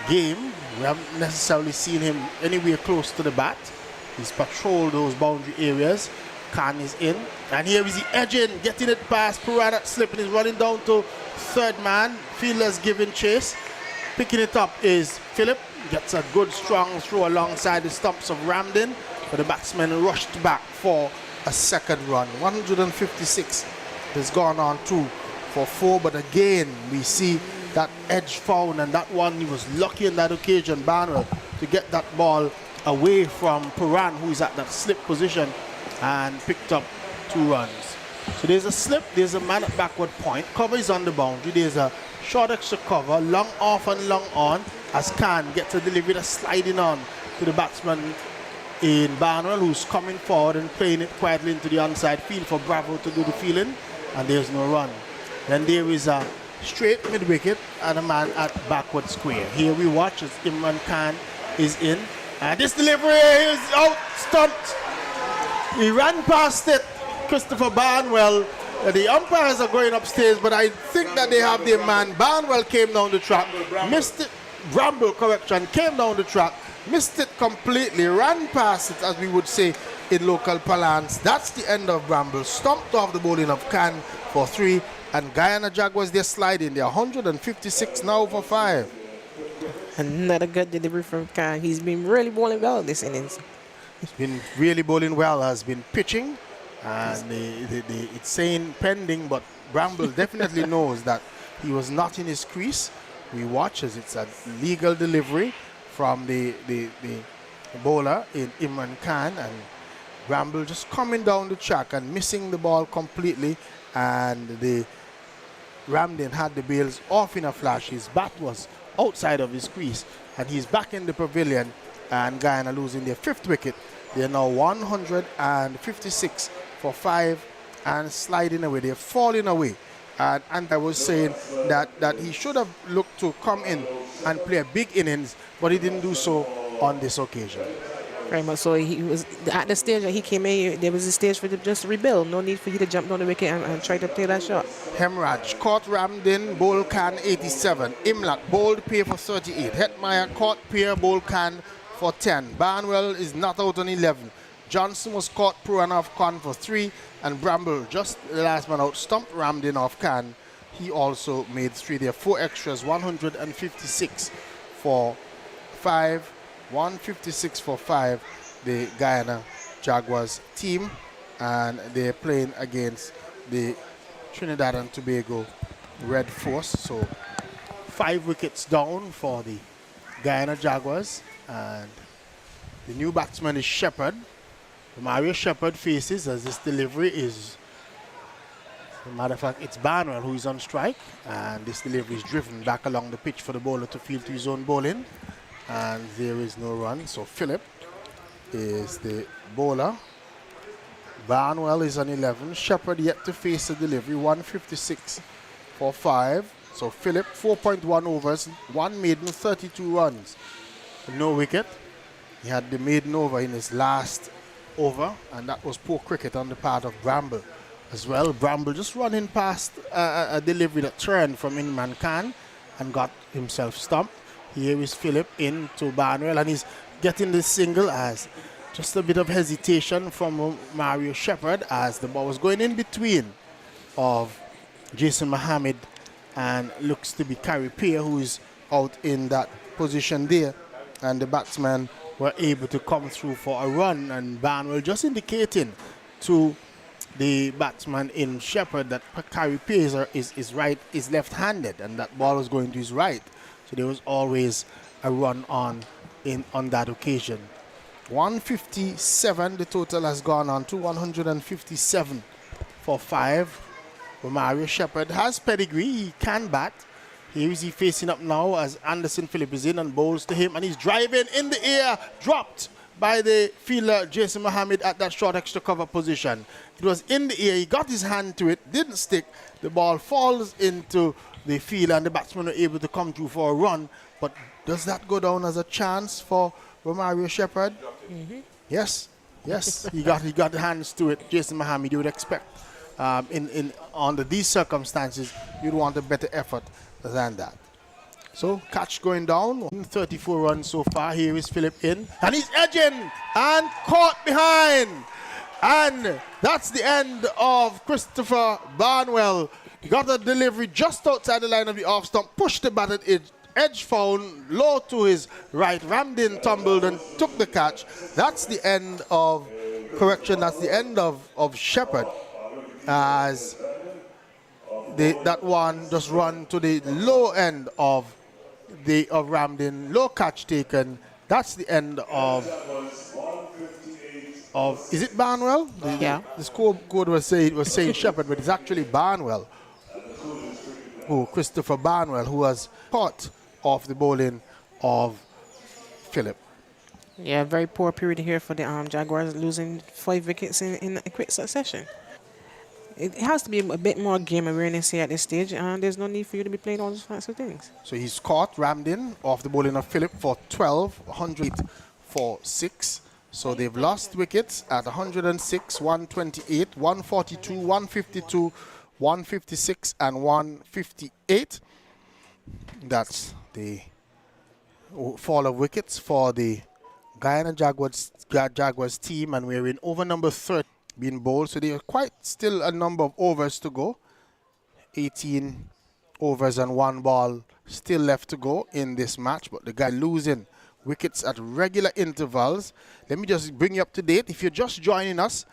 game. We haven't necessarily seen him anywhere close to the bat. He's patrolled those boundary areas. Khan is in, and here is he edging, getting it past Purana, slipping, is running down to third man. Fielder's giving chase. Picking it up is Philip. Gets a good strong throw alongside the stumps of Ramden, but the batsman rushed back for a second run. 156 has gone on 2 for 4, but again we see that edge found, and that one he was lucky in that occasion, Barnwell, to get that ball away from Puran, who is at that slip position, and picked up 2 runs. So there's a slip, there's a man at backward point, cover is on the boundary, there's a short extra cover, long off and long on, as Khan gets a delivery that's sliding on to the batsman in Barnwell, who's coming forward and playing it quietly into the onside field for Bravo to do the fielding, and there's no run. Then there is a straight mid-wicket and a man at backward square. Here we watch as Imran Khan is in, and this delivery is out, stumped. He ran past it, Christopher Barnwell. The umpires are going upstairs, but I think that they have their man. Barnwell came down the track, missed it. Bramble, correction, came down the track, missed it completely, ran past it, as we would say in local parlance. That's the end of Bramble. Stumped off the bowling of Khan for 3, and Guyana Jaguars, they're sliding. They're 156 now for 5. Another good delivery from Khan. He's been really bowling well this innings. He's been really bowling well, has been pitching, and it's saying pending, but Bramble definitely knows that he was not in his crease. We watch as it's a legal delivery from the bowler in Imran Khan, and Bramble just coming down the track and missing the ball completely, and the Ramden had the bails off in a flash. His bat was outside of his crease, and he's back in the pavilion, and Guyana losing their 5th wicket. They're now 156 for 5 and sliding away. They're falling away. And I was saying that he should have looked to come in and play a big innings, but he didn't do so on this occasion. Very much so. He was at the stage that he came in. There was a stage for him just to rebuild. No need for you to jump down the wicket and try to play that shot. Hemraj caught Ramden, bowl Khan 87. Imlak bowled Peer for 38. Hetmeyer caught Peer, bowl Khan for 10. Barnwell is not out on 11. Johnson was caught Puran off Khan for 3, and Bramble, just the last man out, stumped Ramden off Khan. He also made 3. There are 4 extras, 156 for 5. 156 for 5, the Guyana Jaguars team, and they're playing against the Trinidad and Tobago Red Force. So 5 wickets down for the Guyana Jaguars, and the new batsman is Shepherd. Mario Shepherd faces, as this delivery is, as a matter of fact, it's Barnwell who is on strike, and this delivery is driven back along the pitch for the bowler to field to his own bowling, and there is no run. So Philip is the bowler. Barnwell is on 11. Shepherd yet to face the delivery. 156 for 5. So Philip, 4.1 overs, 1 maiden, 32 runs. No wicket. He had the maiden over in his last over, and that was poor cricket on the part of Bramble as well. Bramble just running past a delivery that turned from Imran Khan and got himself stumped. Here is Philip into Barnwell, and he's getting the single as just a bit of hesitation from Mario Shepherd as the ball was going in between of Jason Mohammed and looks to be Carrie Peer, who is out in that position there, and the batsmen were able to come through for a run, and Barnwell just indicating to the batsman in Shepherd that Carrie Peer is left-handed, and that ball was going to his right. So there was always a run on that occasion. 157, the total has gone on to 157 for 5. Mario Shepherd has pedigree, he can bat. Here is he facing up now as Anderson Phillip is in and bowls to him, and he's driving in the air, dropped by the fielder Jason Mohammed at that short extra cover position. It was in the air, he got his hand to it, didn't stick. The ball falls into the field and the batsmen were able to come through for a run. But does that go down as a chance for Romario Shepherd? Yes, he got the hands to it. Jason Mohammed, you would expect under these circumstances, you'd want a better effort than that. So catch going down, 34 runs so far. Here is Philip in, and he's edging and caught behind. And that's the end of Christopher Barnwell. Got a delivery just outside the line of the off stump, pushed the bat at edge found, low to his right, rammed in, tumbled and took the catch. That's the end of, that's the end of Shepherd, as that one just run to the low end of Ramden, low catch taken. That's the end of is it Barnwell? Yeah. The scoreboard was saying Shepherd, but it's actually Barnwell. Christopher Barnwell, who was caught off the bowling of Philip. Yeah, very poor period here for the Jaguars, losing 5 wickets in a quick succession. It has to be a bit more game awareness here at this stage, and there's no need for you to be playing all those kinds of things. So he's caught, rammed in off the bowling of Philip for 12, 100 for 6. So they've lost wickets at 106, 128, 142, 152, 156 and 158. That's the fall of wickets for the Guyana Jaguars team, and we're in over number 30 being bowled. So there are quite still a number of overs to go. 18 overs and 1 ball still left to go in this match, but the guy losing wickets at regular intervals. Let me just bring you up to date. If you're just joining us,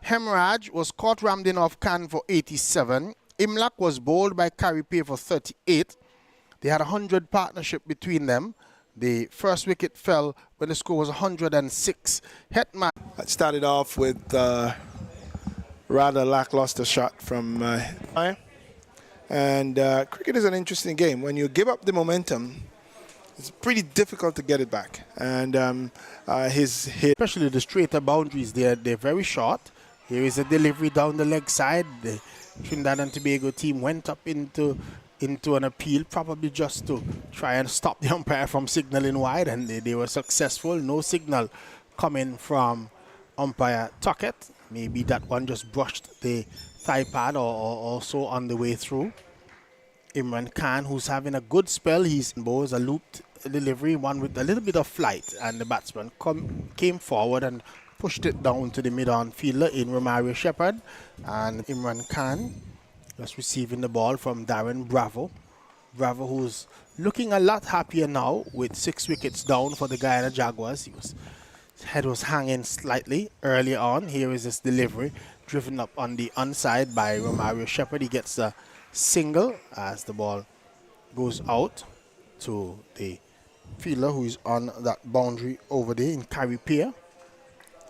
Hemraj was caught rammed in off Khan for 87. Imlak was bowled by Caripay for 38. They had a 100 partnership between them. The first wicket fell when the score was 106. Hetman. It started off with rather lackluster shot from and cricket is an interesting game. When you give up the momentum, it's pretty difficult to get it back. And his hit, especially the straighter boundaries, they're very short. Here is a delivery down the leg side. The Trinidad and Tobago team went up into an appeal, probably just to try and stop the umpire from signaling wide, and they were successful. No signal coming from umpire Tuckett. Maybe that one just brushed the thigh pad or also on the way through. Imran Khan, who's having a good spell, he's bowls a looped delivery, one with a little bit of flight, and the batsman came forward and pushed it down to the mid-on fielder in Romario Shepherd, and Imran Khan just receiving the ball from Darren Bravo. Bravo, who's looking a lot happier now with 6 wickets down for the Guyana Jaguars. His head was hanging slightly earlier on. Here is his delivery, driven up on the onside by Romario Shepherd. He gets a single as the ball goes out to the fielder who is on that boundary over there in Caripay.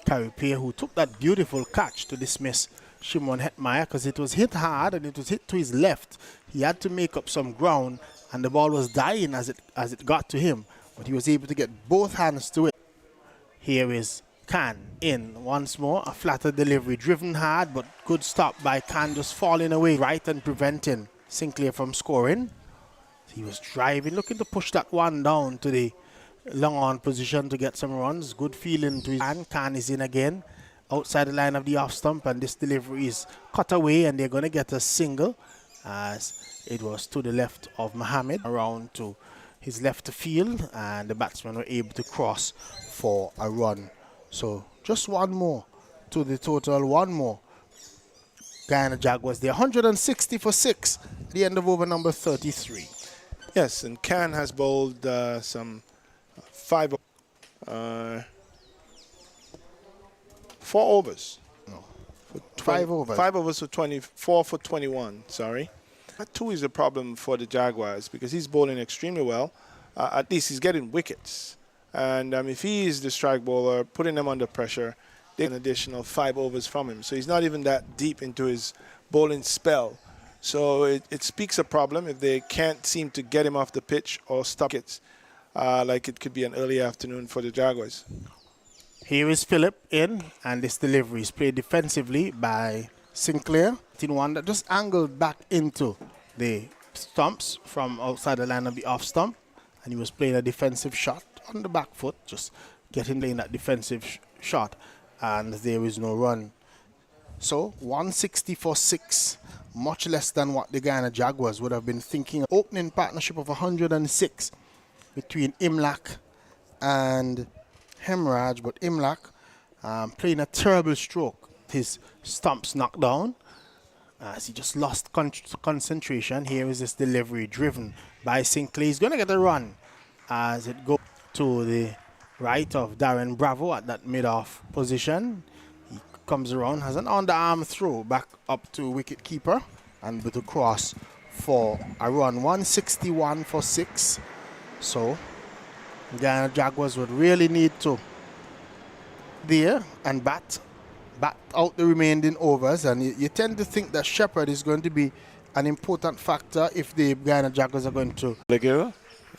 Caripay, who took that beautiful catch to dismiss Shimon Hetmeyer, because it was hit hard and it was hit to his left. He had to make up some ground, and the ball was dying as it got to him, but he was able to get both hands to it. Here is Khan in once more, a flatter delivery, driven hard, but good stop by Khan, just falling away right and preventing Sinclair from scoring. He was driving, looking to push that one down to the long on position to get some runs. Good feeling to his hand. Khan is in again outside the line of the off stump, and this delivery is cut away, and they're going to get a single as it was to the left of Mohammed, around to his left field, and the batsmen were able to cross for a run. So just one more to the total, one more. Guyana Jaguars, they're 160 for 6 at the end of over number 33. yes, and Khan has bowled some 4 overs. No. For 5 overs. 5 overs for 24 for 21, sorry. That too is a problem for the Jaguars because he's bowling extremely well. At least he's getting wickets. And if he is the strike bowler, putting them under pressure, they get an additional 5 overs from him. So he's not even that deep into his bowling spell. So it speaks a problem if they can't seem to get him off the pitch or stop it, like it could be an early afternoon for the Jaguars. Here is Philip in, and this delivery is played defensively by Sinclair. In one that just angled back into the stumps from outside the line of the off stump, and he was playing a defensive shot on the back foot, just getting playing that defensive shot, and there is no run. So 160 for 6, much less than what the Guyana Jaguars would have been thinking. Opening partnership of 106 between Imlach and Hemorrhage, but Imlach playing a terrible stroke. His stumps knocked down as he just lost concentration. Here is this delivery driven by Sinclair. He's going to get a run as it goes to the right of Darren Bravo at that mid-off position. He comes around, has an underarm throw back up to wicket keeper, and with a cross for a run. 161 for 6. So Guyana Jaguars would really need to there and bat out the remaining overs, and you tend to think that Shepherd is going to be an important factor if the Guyana Jaguars are going to. Leguera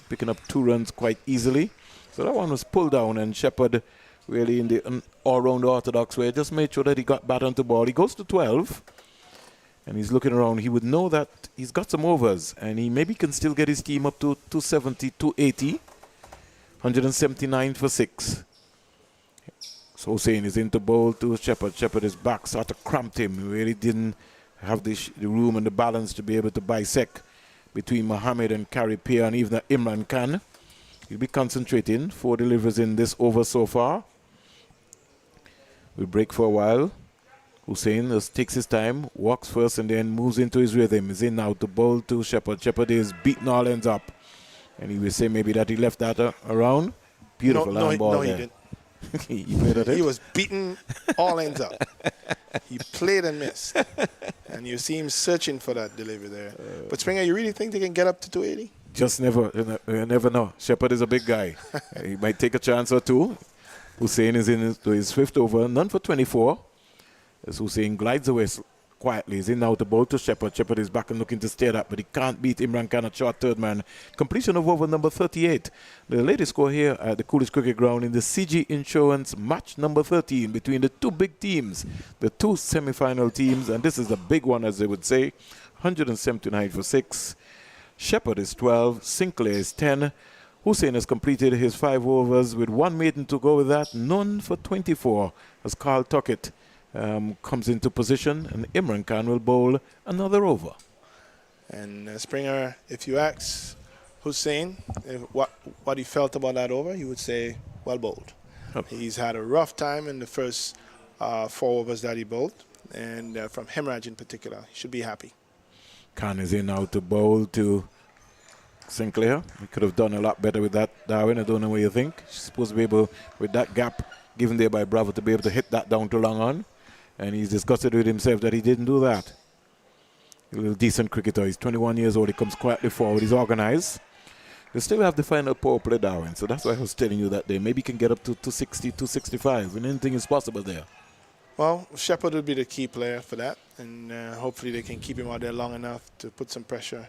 picking up 2 runs quite easily. So that one was pulled down, and Shepherd really in the all-round orthodox way just made sure that he got bat onto ball. He goes to 12, and he's looking around. He would know that he's got some overs, and he maybe can still get his team up to 270, 280, 179 for 6. So Hussein is into bowl to Shepherd. Shepherd is back, sort of cramped him. He really didn't have the room and the balance to be able to bisect between Mohammed and Caribbean, and even Imran Khan. He'll be concentrating. 4 deliveries in this over so far. We'll break for a while. Hussein just takes his time, walks first, and then moves into his rhythm. He's in now to bowl to Shepherd. Shepherd is beating all ends up. And he will say maybe that he left that around. Beautiful land ball there. He didn't. He played at it? He was beating all ends up. He played and missed. And you see him searching for that delivery there. But Springer, you really think they can get up to 280? Just never, you never know. Shepherd is a big guy. He might take a chance or two. Hussein is in his 5th over, none for 24. As Hussein glides away quietly. He's in now to bowl to Shepherd. Shepherd is back and looking to stay up, but he can't beat Imran Khan at short third man. Completion of over number 38. The latest score here at the Coolidge Cricket Ground in the CG Insurance match number 13 between the 2 big teams, the 2 semi-final teams, and this is the big one, as they would say. 179 for 6. Shepherd is 12. Sinclair is 10. Hussein has completed his 5 overs with 1 maiden to go with that. None for 24 as Carl Tuckett comes into position, and Imran Khan will bowl another over. And Springer, if you ask Hussein what he felt about that over, he would say, well bowled. Okay. He's had a rough time in the first 4 overs that he bowled, and from Hemorrhage in particular, he should be happy. Khan is in now to bowl to Sinclair. He could have done a lot better with that, Darwin. I don't know what you think. He's supposed to be able, with that gap given there by Bravo, to be able to hit that down to long on. And he's disgusted with himself that he didn't do that. A little decent cricketer. He's 21 years old. He comes quietly forward. He's organized. They still have the final power play, Darwin. So that's why I was telling you that day. Maybe he can get up to 260, 265. And anything is possible there. Well, Shepherd will be the key player for that. And hopefully they can keep him out there long enough to put some pressure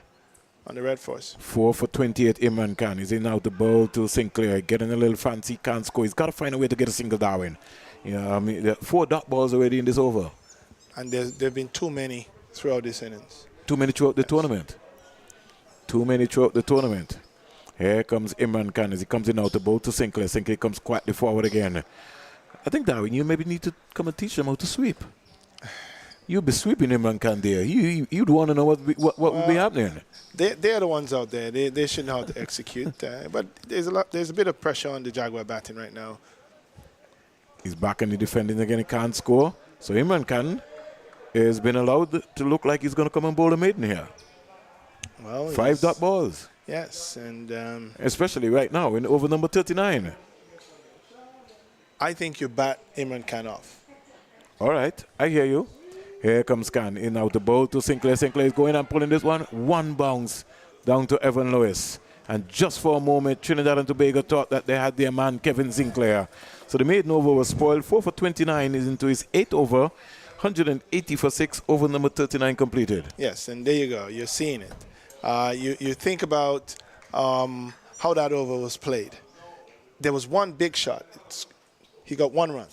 on the Red Force. 4 for 28, Imran Khan. He's in now to bowl to Sinclair. Getting a little fancy. Can't score. He's got to find a way to get a single, Darwin. Yeah, I mean, there are 4 dot balls already in this over. And there have been too many throughout this innings. Too many throughout the tournament. Too many throughout the tournament. Here comes Imran Khan as he comes in now to bowl to Sinclair. Sinclair comes quietly forward again. I think, Darwin, you maybe need to come and teach them how to sweep. You'll be sweeping Imran Khan there. You'd want to know what would be happening. They're the ones out there. They should know how to execute. But there's a bit of pressure on the Jaguar batting right now. He's back in the defending again. He can't score. So Imran Khan has been allowed to look like he's going to come and bowl a maiden here. Well, 5 dot balls. Yes, and especially right now in over number 39. I think you bat Imran Khan off. All right, I hear you. Here comes Khan in now to bowl to Sinclair. Sinclair is going and pulling this one. 1 bounce down to Evan Lewis. And just for a moment, Trinidad and Tobago thought that they had their man, Kevin Sinclair. So the maiden over was spoiled. 4 for 29 is into his 8th over. 180 for 6, over number 39 completed. Yes, and there you go. You're seeing it. You think about how that over was played. There was 1 big shot. He got 1 run.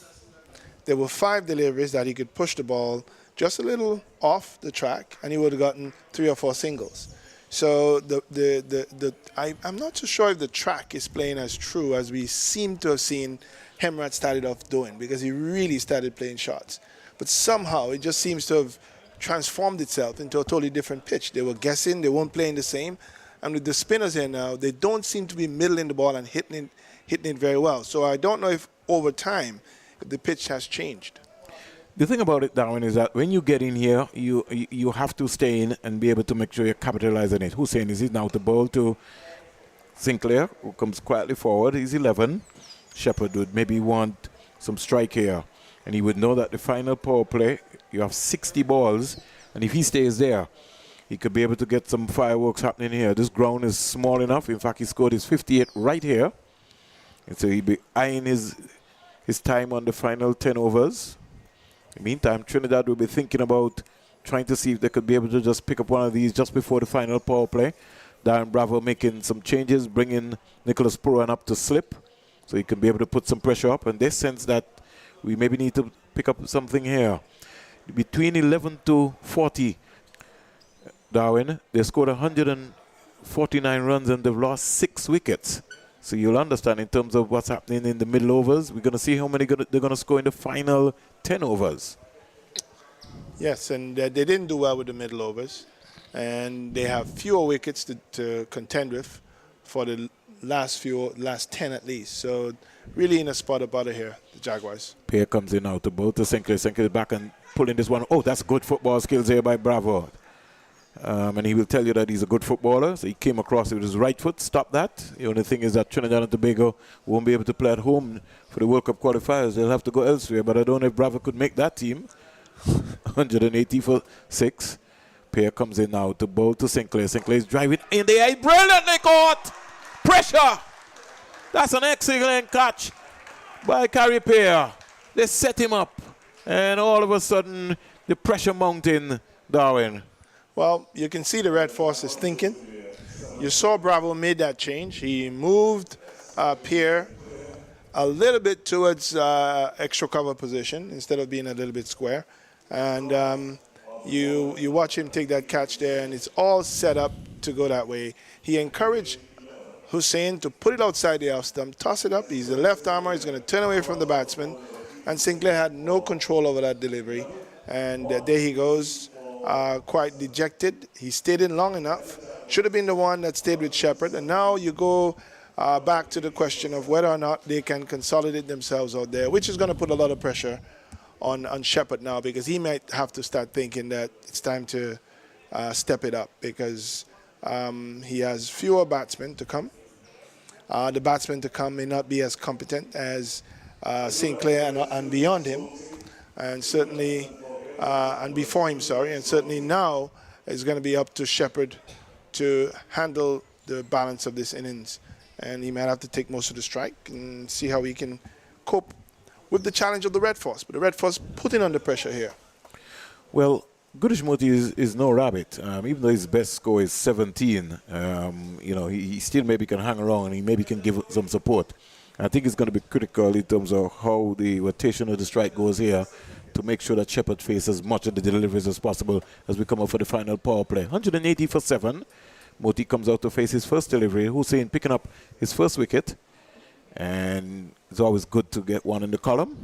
There were 5 deliveries that he could push the ball just a little off the track, and he would have gotten 3 or 4 singles. So I'm not so sure if the track is playing as true as we seem to have seen Hemraj started off doing, because he really started playing shots. But somehow it just seems to have transformed itself into a totally different pitch. They were guessing, they weren't playing the same. And with the spinners here now, they don't seem to be middling the ball and hitting it very well. So I don't know if over time the pitch has changed. The thing about it, Darwin, is that when you get in here, you have to stay in and be able to make sure you capitalize on it. Hussein is now the ball to Sinclair, who comes quietly forward. He's 11. Shepherd would maybe want some strike here. And he would know that the final power play, you have 60 balls. And if he stays there, he could be able to get some fireworks happening here. This ground is small enough. In fact, he scored his 58 right here. And so he'd be eyeing his time on the final 10 overs. In the meantime, Trinidad will be thinking about trying to see if they could be able to just pick up one of these just before the final power play. Darren Bravo making some changes, bringing Nicholas Puran up to slip so he can be able to put some pressure up. And they sense that we maybe need to pick up something here. Between 11 to 40, Darwin, they scored 149 runs and they've lost 6 wickets. So you'll understand in terms of what's happening in the middle overs. We're going to see how many they're going to score in the final 10 overs. Yes, and they didn't do well with the middle overs. And they have fewer wickets to contend with for the last 10 at least. So really in a spot of butter here, the Jaguars. Pierre comes in now to bowl to Sinclair. Sinclair back and pulling this one. Oh, that's good football skills here by Bravo. And he will tell you that he's a good footballer. So he came across it with his right foot, stopped that. The only thing is that Trinidad and Tobago won't be able to play at home for the World Cup qualifiers. They'll have to go elsewhere. But I don't know if Bravo could make that team. 180 for 6. Pierre comes in now to bowl to Sinclair. Sinclair is driving in the air. Brilliantly caught. Pressure. That's an excellent catch by Carrie Pierre. They set him up. And all of a sudden, the pressure mounting, Darwin. Well, you can see the Red Force is thinking. You saw Bravo made that change. He moved Pierre a little bit towards extra cover position instead of being a little bit square. And you watch him take that catch there, and it's all set up to go that way. He encouraged Hussein to put it outside the off stump, toss it up. He's a left armer. He's going to turn away from the batsman. And Sinclair had no control over that delivery. And there he goes. Quite dejected. He stayed in long enough. Should have been the one that stayed with Shepherd. And now you go back to the question of whether or not they can consolidate themselves out there, which is going to put a lot of pressure on Shepherd now, because he might have to start thinking that it's time to step it up, because he has fewer batsmen to come. The batsmen to come may not be as competent as Sinclair and beyond him, and certainly and before him, sorry, and certainly now it's going to be up to Shepherd to handle the balance of this innings, and he might have to take most of the strike and see how he can cope with the challenge of the Red Force. But the Red Force putting under pressure here. Well, Gudish Moti is no rabbit. Even though his best score is 17, he still maybe can hang around and he maybe can give some support. I think it's going to be critical in terms of how the rotation of the strike goes here to make sure that Shepherd faces as much of the deliveries as possible as we come up for the final power play. 180 for 7. Moti comes out to face his first delivery. Hussein picking up his first wicket. And it's always good to get one in the column,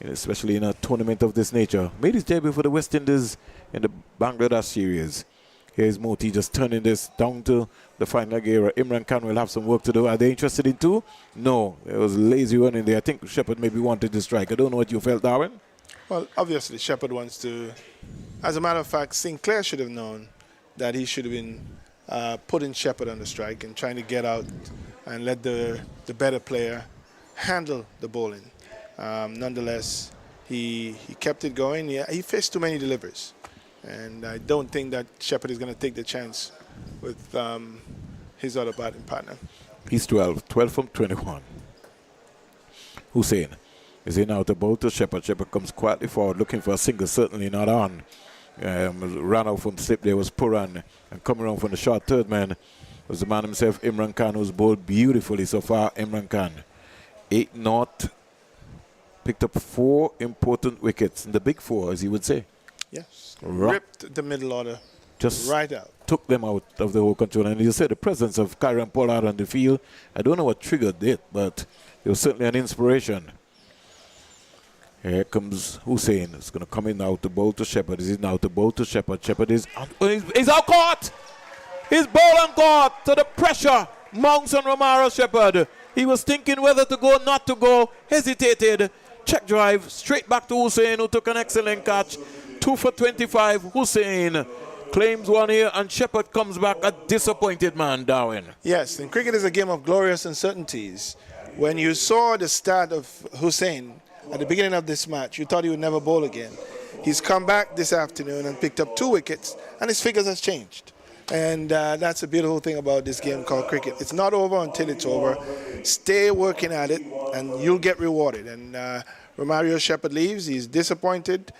especially in a tournament of this nature. Made his debut for the West Indies in the Bangladesh series. Here's Moti just turning this down to the final era. Imran Khan will have some work to do. Are they interested in 2? No. There was a lazy run in there. I think Shepherd maybe wanted to strike. I don't know what you felt, Darwin. Well, obviously Shepherd wants to. As a matter of fact, Sinclair should have known that he should have been putting Shepherd on the strike and trying to get out and let the better player handle the bowling. Nonetheless, he kept it going. He faced too many deliveries. And I don't think that Shepherd is going to take the chance with his other batting partner. He's 12 from 21. Hussein is in out the bowl to Shepherd. Shepherd comes quietly forward, looking for a single, certainly not on. Ran out from slip there was Puran, and coming around from the short third man was the man himself, Imran Khan, who's bowled beautifully so far. Imran Khan, 8-0, picked up 4 important wickets, in the big 4, as you would say. Yes, ripped the middle order just right out. took them out of the whole control. And you said the presence of Kyron Pollard on the field, I don't know what triggered it, but it was certainly an inspiration. Here comes Hussein. It's going to come in now to bowl to Shepherd. Is it now to bowl to Shepherd? Shepherd is he's out caught. He's ball and caught. So the pressure mounts on Romaro Shepherd. He was thinking whether to go, not to go, hesitated. Check drive straight back to Hussein, who took an excellent catch. 2 for 25. Hussein claims one here, and Shepherd comes back a disappointed man, Darwin. Yes, and cricket is a game of glorious uncertainties. When you saw the start of Hussein at the beginning of this match, you thought he would never bowl again. He's come back this afternoon and picked up 2 wickets, and his figures has changed. And that's a beautiful thing about this game called cricket. It's not over until it's over. Stay working at it, and you'll get rewarded. And Romario Shepherd leaves. He's disappointed.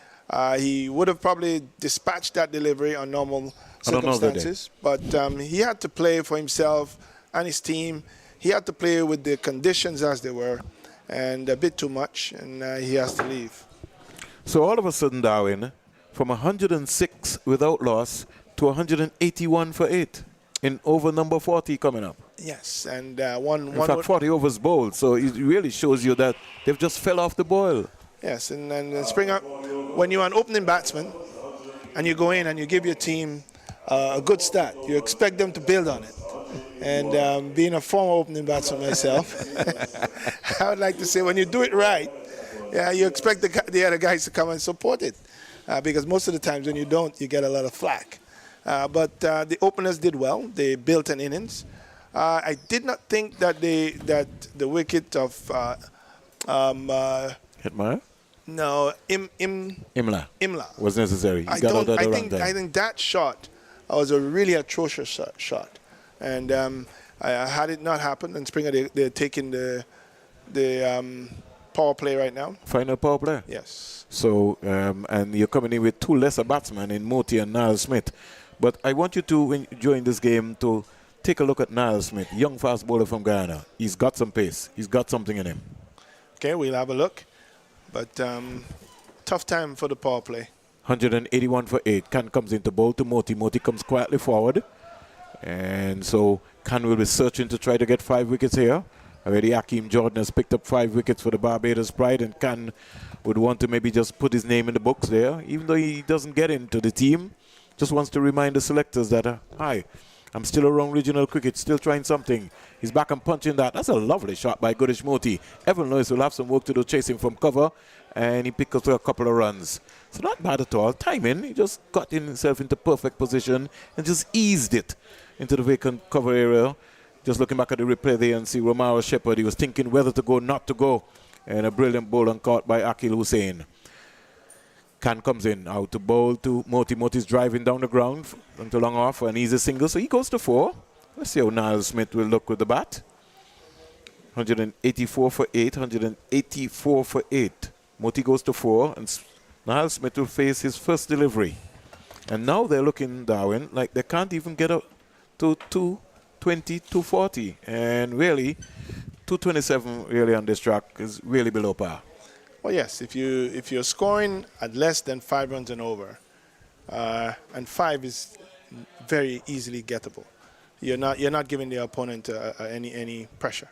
He would have probably dispatched that delivery on normal circumstances. But he had to play for himself and his team. He had to play with the conditions as they were, and a bit too much, and he has to leave. So all of a sudden, Darwin, from 106 without loss to 181 for 8 in over number 40 coming up. Yes, and in fact, 40 overs bowled, so it really shows you that they've just fell off the boil. Yes, and Springer, when you're an opening batsman and you go in and you give your team a good start, you expect them to build on it. And being a former opening batsman myself, I would like to say when you do it right, yeah, you expect the other guys to come and support it. Because most of the times when you don't, you get a lot of flack. But the openers did well. They built an innings. I did not think that the wicket of Hitmar? No, Imla was necessary. I think that shot was a really atrocious shot. And had it not happened, and Springer, they're taking the power play right now. Final power play? Yes. So, and you're coming in with 2 lesser batsmen in Moti and Niall Smith. But I want you to, when you join this game, to take a look at Niall Smith, young fast bowler from Guyana. He's got some pace. He's got something in him. Okay, we'll have a look. But tough time for the power play. 181 for 8. Khan comes into bowl to Moti. Moti comes quietly forward. And so Khan will be searching to try to get 5 wickets here. Already Akeem Jordan has picked up 5 wickets for the Barbados Pride, and Khan would want to maybe just put his name in the books there, even though he doesn't get into the team. Just wants to remind the selectors that, hi, I'm still around regional cricket, still trying something. He's back and punching that. That's a lovely shot by Goodish Moti. Evan Lewis will have some work to do chasing from cover, and he picked up a couple of runs. So not bad at all. Timing, he just got himself into perfect position and just eased it into the vacant cover area. Just looking back at the replay there and see Romaro Shepherd. He was thinking whether to go, not to go. And a brilliant bowl and caught by Akil Hussein. Khan comes in, out to bowl to Moti. Moti's driving down the ground into long off, an easy single. So he goes to 4. Let's see how Niall Smith will look with the bat. 184 for 8, 184 for 8. Moti goes to 4, and Niall Smith will face his first delivery. And now they're looking, Darwin, like they can't even get up to 220, 240. And really, 227 really on this track is really below par. Well, yes, if you're scoring at less than 5 runs and over, and 5 is very easily gettable, you're not giving the opponent any pressure.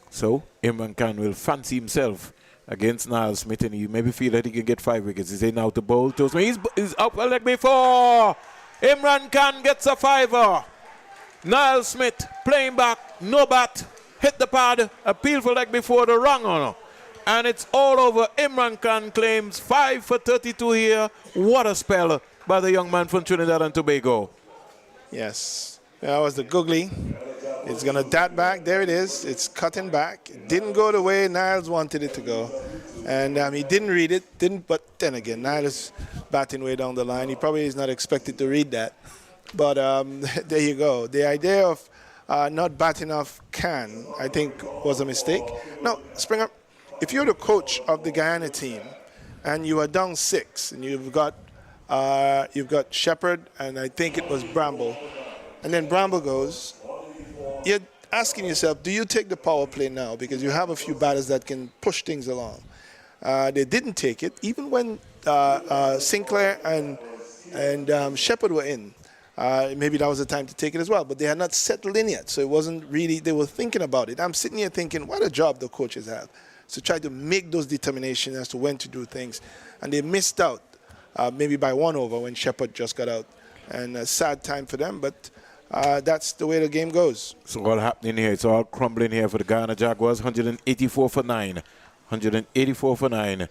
So Imran Khan will fancy himself against Niall Smith, and he maybe feel that he can get 5 wickets. He's now to bowl to Smith. He's up a leg before. Imran Khan gets a 5er. Niall Smith playing back, no bat, hit the pad, appeal for leg before the wrong honor. And it's all over. Imran Khan claims 5 for 32 here. What a spell by the young man from Trinidad and Tobago. Yes, that was the googly. It's going to dart back. There it is. It's cutting back. It didn't go the way Niles wanted it to go. And he didn't read it. But then again, Niles is batting way down the line. He probably is not expected to read that. But there you go. The idea of not batting off Khan, I think, was a mistake. Now, Springer, if you're the coach of the Guyana team and you are down 6 and you've got Shepherd and I think it was Bramble, and then Bramble goes, you're asking yourself, do you take the power play now? Because you have a few batters that can push things along. They didn't take it. Even when Sinclair and Shepherd were in, maybe that was the time to take it as well. But they had not settled in yet, so it wasn't really, they were thinking about it. I'm sitting here thinking, what a job the coaches have. So try to make those determinations as to when to do things. And they missed out, maybe by 1 over when Shepherd just got out. And a sad time for them, but that's the way the game goes. So all happening here, it's all crumbling here for the Guyana Jaguars, 184 for 9. 184 for 9.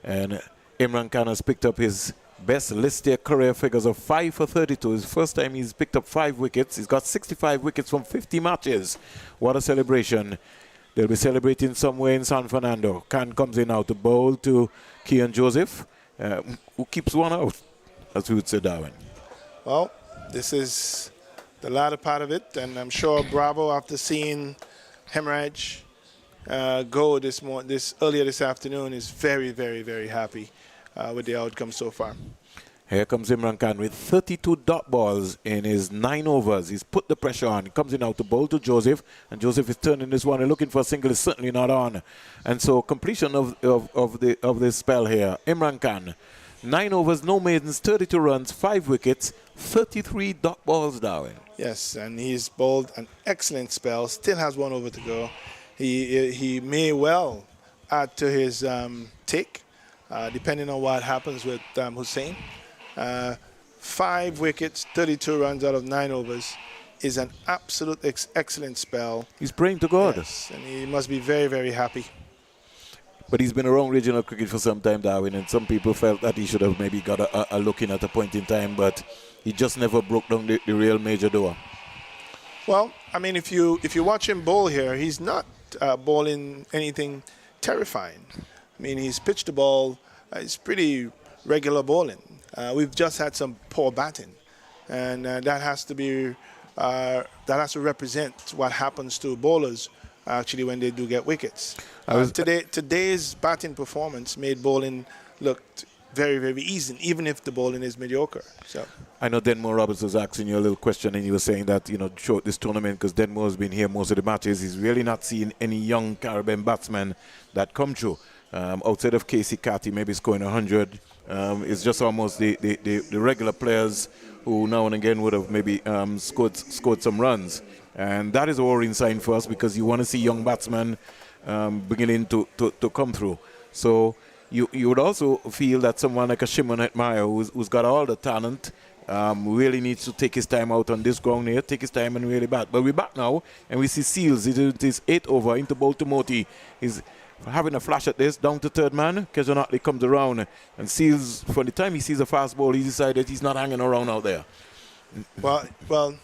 And Imran Khan has picked up his best listed career figures of 5 for 32. It's the first time he's picked up 5 wickets. He's got 65 wickets from 50 matches. What a celebration. They'll be celebrating somewhere in San Fernando. Khan comes in now to bowl to Kean Joseph, who keeps one out, as we would say, Darwin. Well, this is the latter part of it, and I'm sure Bravo, after seeing Hemorrhage go earlier this afternoon, is very, very, very happy with the outcome so far. Here comes Imran Khan with 32 dot balls in his 9 overs. He's put the pressure on. He comes in now to bowl to Joseph, and Joseph is turning this one and looking for a single. Is certainly not on. And so completion of this spell here. Imran Khan, 9 overs, no maidens, 32 runs, 5 wickets, 33 dot balls, Darwin. Yes, and he's bowled an excellent spell. Still has 1 over to go. He may well add to his take, depending on what happens with Hussain. 5 wickets, 32 runs out of 9 overs is an absolute excellent spell. He's praying to God. Yes, and he must be very, very happy. But he's been around regional cricket for some time, Darwin, and some people felt that he should have maybe got a look in at a point in time, but he just never broke down the real major door. Well, I mean, if you watch him bowl here, he's not bowling anything terrifying. I mean, he's pitched the ball. It's pretty regular bowling. We've just had some poor batting, and that has to represent what happens to bowlers actually when they do get wickets. Today's batting performance made bowling look very, very easy, even if the bowling is mediocre. So I know Denmore Roberts was asking you a little question, and you were saying that, throughout this tournament, because Denmore has been here most of the matches, he's really not seen any young Caribbean batsmen that come through. Outside of Casey Carty, maybe scoring 100, it's just almost the regular players who now and again would have maybe scored some runs. And that is a worrying sign for us, because you want to see young batsmen beginning to come through. So you would also feel that someone like a Shimon Hetmeyer, who's got all the talent, really needs to take his time out on this ground here, take his time and really bat. But we're back now, and we see Seals. It is 8 over into bowl to Moti. He's having a flash at this, down to third man. Kezan Otley comes around, and Seals, from the time he sees a fast ball, he decided he's not hanging around out there. Well,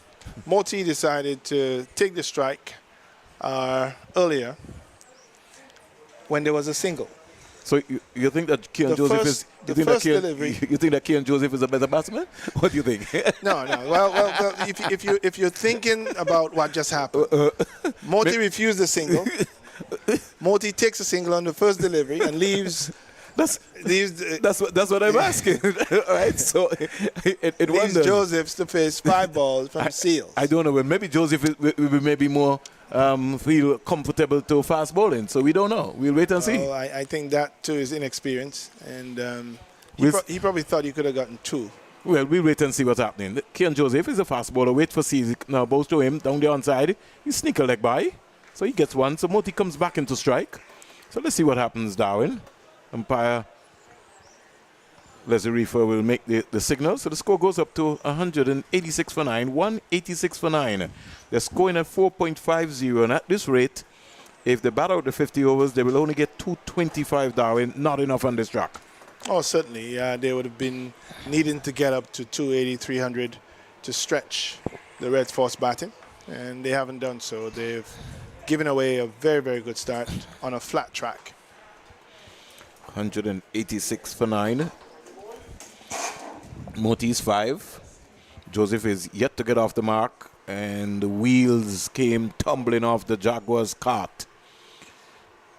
Moti decided to take the strike earlier when there was a single. So you think that Kean Joseph is? You think that Kean Joseph is a better batsman? What do you think? No. Well, if you're thinking about what just happened, Moti refused the single. Moti takes a single on the first delivery and leaves. That's what I'm asking. All right, so it leaves Josephs to face 5 balls from Seals. I don't know. Maybe Joseph will maybe more feel comfortable to fast bowling. So we don't know. We'll wait and see. I think that too is inexperience, and he probably thought he could have gotten 2. Well, we'll wait and see what's happening. Kean Joseph is a fast bowler. Wait for Seals. Now bowls to him down the onside. He sneak a leg by, so he gets 1. So Moti comes back into strike. So let's see what happens, Darwin. Umpire Leslie Reefer will make the signal. So the score goes up to 186 for 9, 186 for 9. They're scoring at 4.50, and at this rate, if they bat out the 50 overs, they will only get 225, Darwin. Not enough on this track. Oh, certainly. They would have been needing to get up to 280, 300 to stretch the Red Force batting, and they haven't done so. They've given away a very, very good start on a flat track. 186 for 9. Moti's 5. Joseph is yet to get off the mark, and the wheels came tumbling off the Jaguars' cart.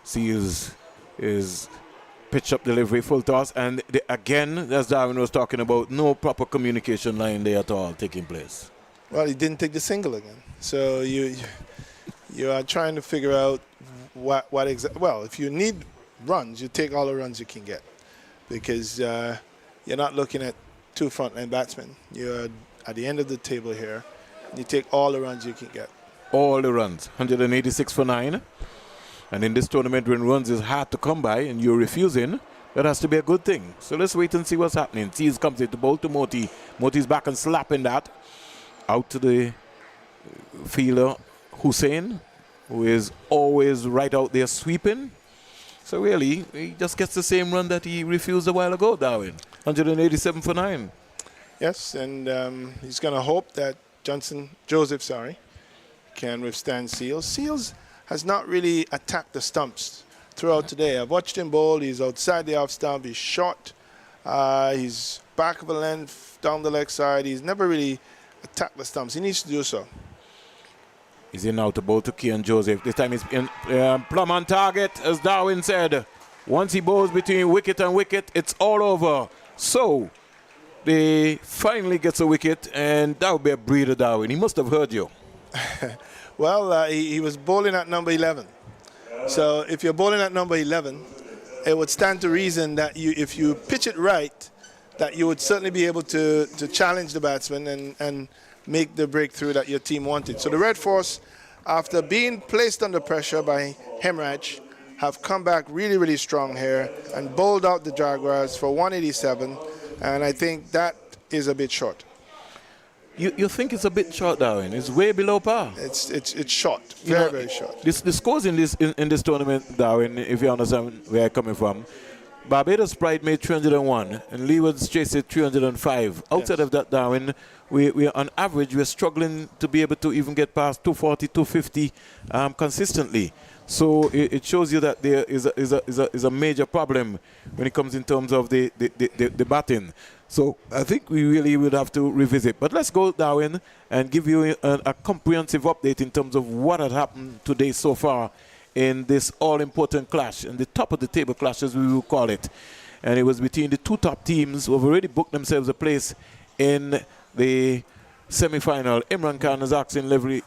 Seals is pitch up delivery, full toss, and again, as Darwin was talking about, no proper communication line there at all taking place. Well, he didn't take the single again. So you are trying to figure out what exactly. Well, if you need runs, you take all the runs you can get, because you're not looking at 2 frontline batsmen. You're at the end of the table here. You take all the runs you can get. All the runs, 186 for 9. And in this tournament, when runs is hard to come by and you're refusing, that has to be a good thing. So let's wait and see what's happening. Tees comes in to bowl to Moti. Moti's back and slapping that out to the fielder Hussein, who is always right out there sweeping. So really, he just gets the same run that he refused a while ago, Darwin. 187 for 9. Yes, and he's going to hope that Joseph, can withstand Seals. Seals has not really attacked the stumps throughout today. I've watched him bowl. He's outside the off stump. He's short. He's back of a length down the leg side. He's never really attacked the stumps. He needs to do so. He's in now to bowl to Kian Joseph. This time he's in plumb on target, as Darwin said. Once he bowls between wicket and wicket, it's all over. So they finally gets a wicket, and that would be a breather, Darwin. He must have heard you. Well, he was bowling at number 11. So if you're bowling at number 11, it would stand to reason that if you pitch it right, that you would certainly be able to challenge the batsman and make the breakthrough that your team wanted. So the Red Force, after being placed under pressure by Hemraj, have come back really, really strong here and bowled out the Jaguars for 187, and I think that is a bit short. You think it's a bit short, Darwin? It's way below par. It's short, very short. The scores in this tournament, Darwin, if you understand where I'm coming from, Barbados Pride made 301 and Leeward's chased it 305. Outside of that, Darwin, we on average we're struggling to be able to even get past 240, 250 consistently. So it shows you that there is a major problem when it comes in terms of the batting. So I think we really would have to revisit. But let's go, Darwin, and give you a comprehensive update in terms of what had happened today so far in this all-important clash, in the top-of-the-table clash, as we will call it. And it was between the two top teams who have already booked themselves a place in the semi-final. Imran Khan is asking Leslie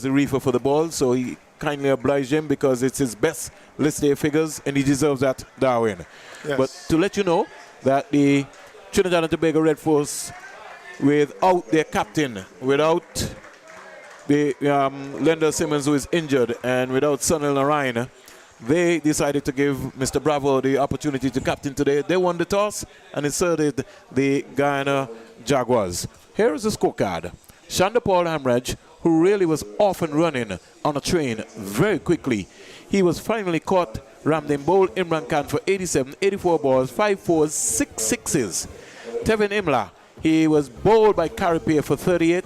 Reefer for the ball, so he kindly obliged him because it's his best list day figures, and he deserves that, Darwin. Yes. But to let you know that the Trinidad and Tobago Red Force, without their captain, without the Lender Simmons, who is injured, and without Sunil Narayan, they decided to give Mr. Bravo the opportunity to captain today. They won the toss and inserted the Guyana Jaguars. Here is the scorecard. Shanda Paul Hamraj, who really was off and running on a train very quickly. He was finally caught. Ramdin bowled Imran Khan for 87, 84 balls, 5 fours, 6 sixes. Tevin Imla, he was bowled by Carripier for 38,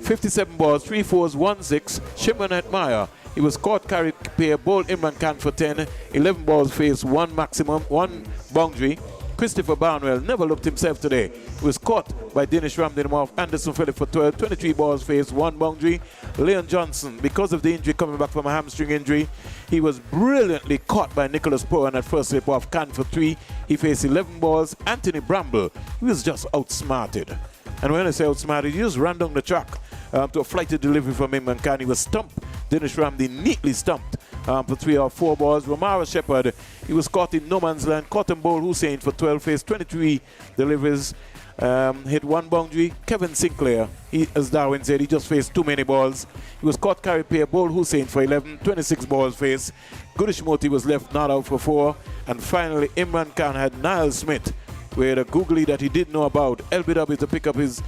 57 balls, 3 fours, 1 6. Shimon Atmire, he was caught. Carripier bowled Imran Khan for 10, 11 balls faced, 1 maximum, 1 boundary. Christopher Barnwell never looked himself today. He was caught by Dinesh Ramdin off Anderson Phillip for 12, 23 balls faced, 1 boundary. Leon Johnson, because of the injury coming back from a hamstring injury, he was brilliantly caught by Nicholas Pohan at first slip off Khan for 3. He faced 11 balls. Anthony Bramble, he was just outsmarted. And when I say outsmarted, he just ran down the track to a flighted delivery from him, and Khan, he was stumped. Dinesh Ramdin neatly stumped for 3 or 4 balls. Romara Shepherd, he was caught in no man's land. Caught and bowled Hussein for 12 faced, 23 deliveries. Hit 1 boundary. Kevin Sinclair, he, as Darwin said, he just faced too many balls. He was caught. Carripier bowled Hussein for 11, 26 balls faced. Gudish Moti was left not out for 4. And finally, Imran Khan had Niall Smith with a googly that he didn't know about. LBW to pick up his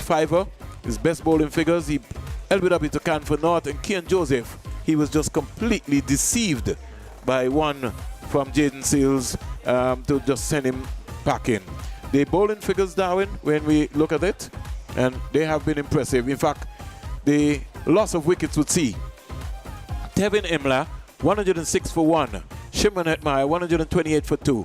fiver, his best bowling figures. He LBW to Khan for North, and Kian Joseph, he was just completely deceived by one from Jaden Seals to just send him packing. The bowling figures, Darwin, when we look at it, and they have been impressive. In fact, the loss of wickets would see Tevin Imla, 106 for 1. Shimon Hetmire, 128 for 2.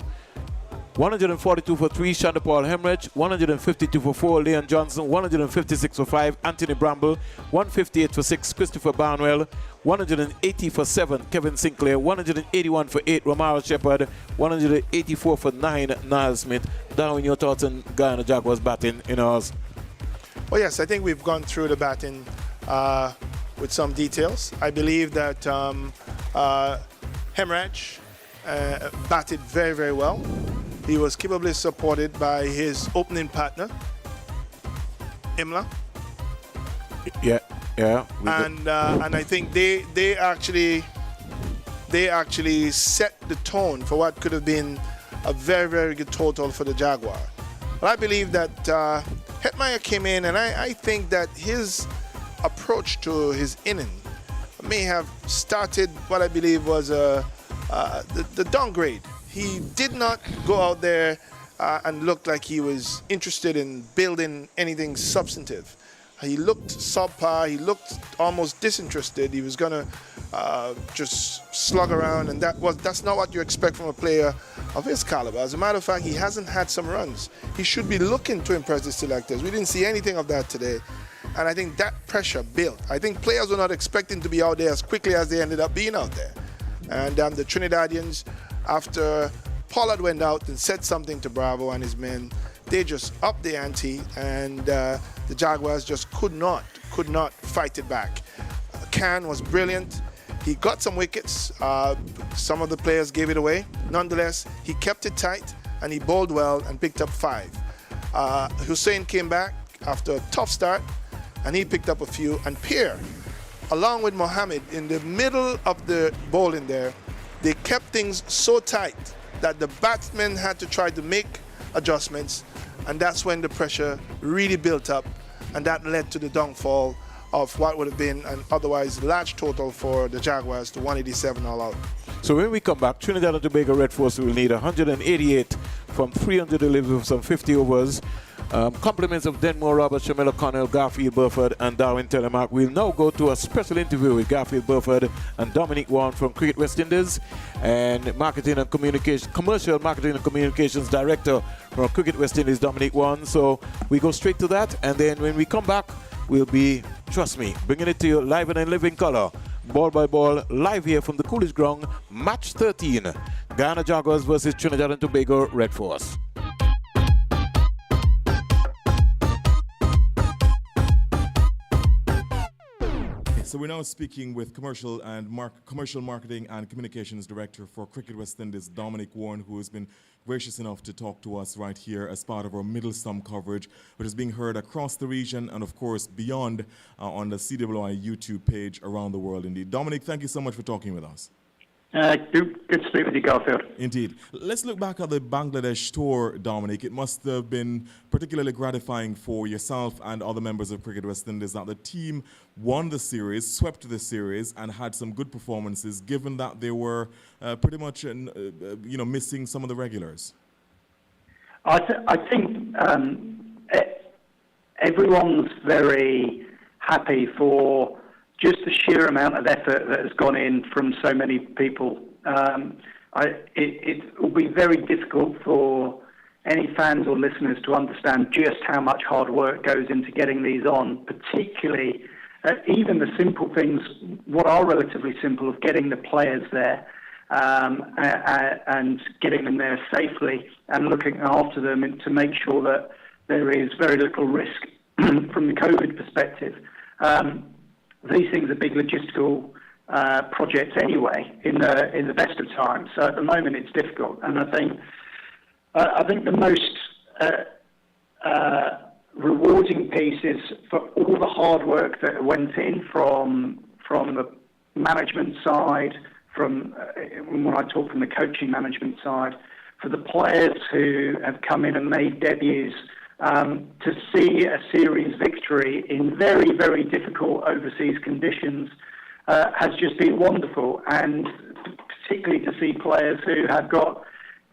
142 for 3, Shanda Paul Hemraj, 152 for 4, Leon Johnson, 156 for 5, Anthony Bramble, 158 for 6, Christopher Barnwell, 180 for 7, Kevin Sinclair, 181 for 8, Romara Shepherd, 184 for 9, Niall Smith. Darwin, your thoughts on Guyana Jaguars batting in ours? Well, yes, I think we've gone through the batting with some details. I believe that Hemraj batted very, very well. He was capably supported by his opening partner, Imla. Yeah. And I think they actually set the tone for what could have been a very, very good total for the Jaguar. But I believe that Hetmeyer came in, and I think that his approach to his inning may have started what I believe was the downgrade. He did not go out there and look like he was interested in building anything substantive. He looked subpar. He looked almost disinterested. He was gonna just slug around, and that's not what you expect from a player of his caliber. As a matter of fact, he hasn't had some runs. He should be looking to impress the selectors. We didn't see anything of that today, and I think that pressure built. I think players were not expecting to be out there as quickly as they ended up being out there, and the Trinidadians, after Pollard went out and said something to Bravo and his men, they just upped the ante, and the Jaguars just could not fight it back. Can was brilliant. He got some wickets. Some of the players gave it away. Nonetheless, he kept it tight, and he bowled well and picked up 5. Hussein came back after a tough start, and he picked up a few. And Pierre, along with Mohammed, in the middle of the bowling there, they kept things so tight that the batsmen had to try to make adjustments, and that's when the pressure really built up, and that led to the downfall of what would have been an otherwise large total for the Jaguars to 187 all out. So when we come back, Trinidad and Tobago Red Force will need 188 from 300 deliveries of some 50 overs. Compliments of Denmore Roberts, Shamila Connell, Garfield Burford, and Darwin Telemark. We'll now go to a special interview with Garfield Burford and Dominic Warren from Cricket West Indies, and Marketing and Communication, Commercial Marketing and Communications Director from Cricket West Indies, Dominic Warren. So we go straight to that, and then when we come back, we'll be, trust me, bringing it to you live and in living color, ball by ball, live here from the Coolidge Ground, match 13, Guyana Jaguars versus Trinidad and Tobago Red Force. So we're now speaking with commercial marketing and communications director for Cricket West Indies, Dominic Warren, who has been gracious enough to talk to us right here as part of our Middle Stump coverage, which is being heard across the region and, of course, beyond on the CWI YouTube page around the world. Indeed, Dominic, thank you so much for talking with us. Good to speak with you, Garfield. Indeed. Let's look back at the Bangladesh tour, Dominic. It must have been particularly gratifying for yourself and other members of Cricket West Indies that the team won the series, swept the series, and had some good performances, given that they were pretty much, missing some of the regulars. I think everyone's very happy for just the sheer amount of effort that has gone in from so many people. It will be very difficult for any fans or listeners to understand just how much hard work goes into getting these on, particularly even the simple things, what are relatively simple, of getting the players there and getting them there safely and looking after them and to make sure that there is very little risk from the COVID perspective. These things are big logistical projects anyway in the best of times. So at the moment it's difficult, and I think the most rewarding piece is for all the hard work that went in from the management side, from when I talk from the coaching management side, for the players who have come in and made debuts. To see a series victory in very, very difficult overseas conditions has just been wonderful, and particularly to see players who have got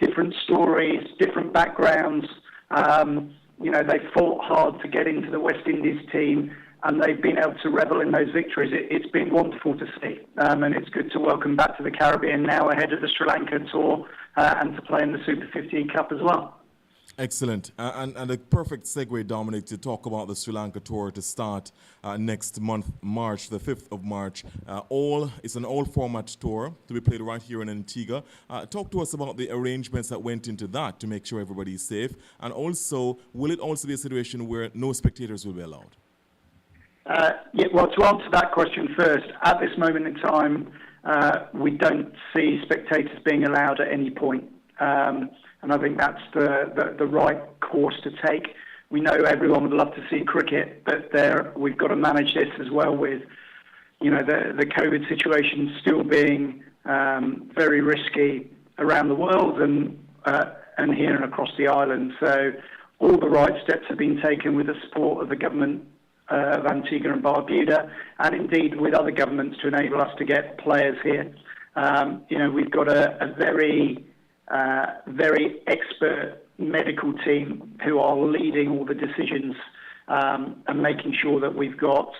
different stories, different backgrounds. They fought hard to get into the West Indies team, and they've been able to revel in those victories. It's been wonderful to see, and it's good to welcome back to the Caribbean now ahead of the Sri Lanka tour and to play in the Super50 Cup as well. Excellent. And a perfect segue, Dominic, to talk about the Sri Lanka tour to start next month, March, the 5th of March. It's an all-format tour to be played right here in Antigua. Talk to us about the arrangements that went into that to make sure everybody is safe. And also, will it also be a situation where no spectators will be allowed? Well, to answer that question first, at this moment in time, we don't see spectators being allowed at any point. And I think that's the right course to take. we know everyone would love to see cricket, but we've got to manage this as well with, the COVID situation still being very risky around the world and here and across the island. So all the right steps have been taken with the support of the government of Antigua and Barbuda, and indeed with other governments to enable us to get players here. We've got a very, very expert medical team who are leading all the decisions and making sure that we've got,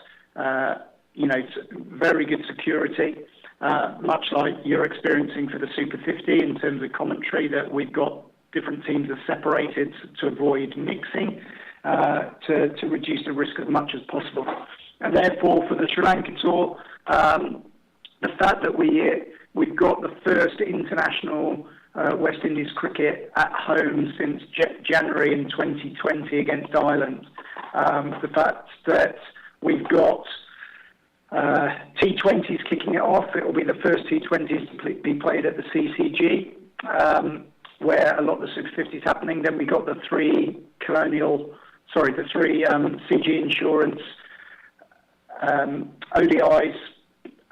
very good security, much like you're experiencing for the Super50 in terms of commentary, that we've got different teams are separated to avoid mixing, to reduce the risk as much as possible. And therefore, for the Sri Lanka tour, the fact that we've got the first international West Indies cricket at home since January in 2020 against Ireland, the fact that we've got T20s kicking it off. It will be the first T20s to be played at the CCG, where a lot of the Super50 is happening. Then we got the three CG Insurance ODIs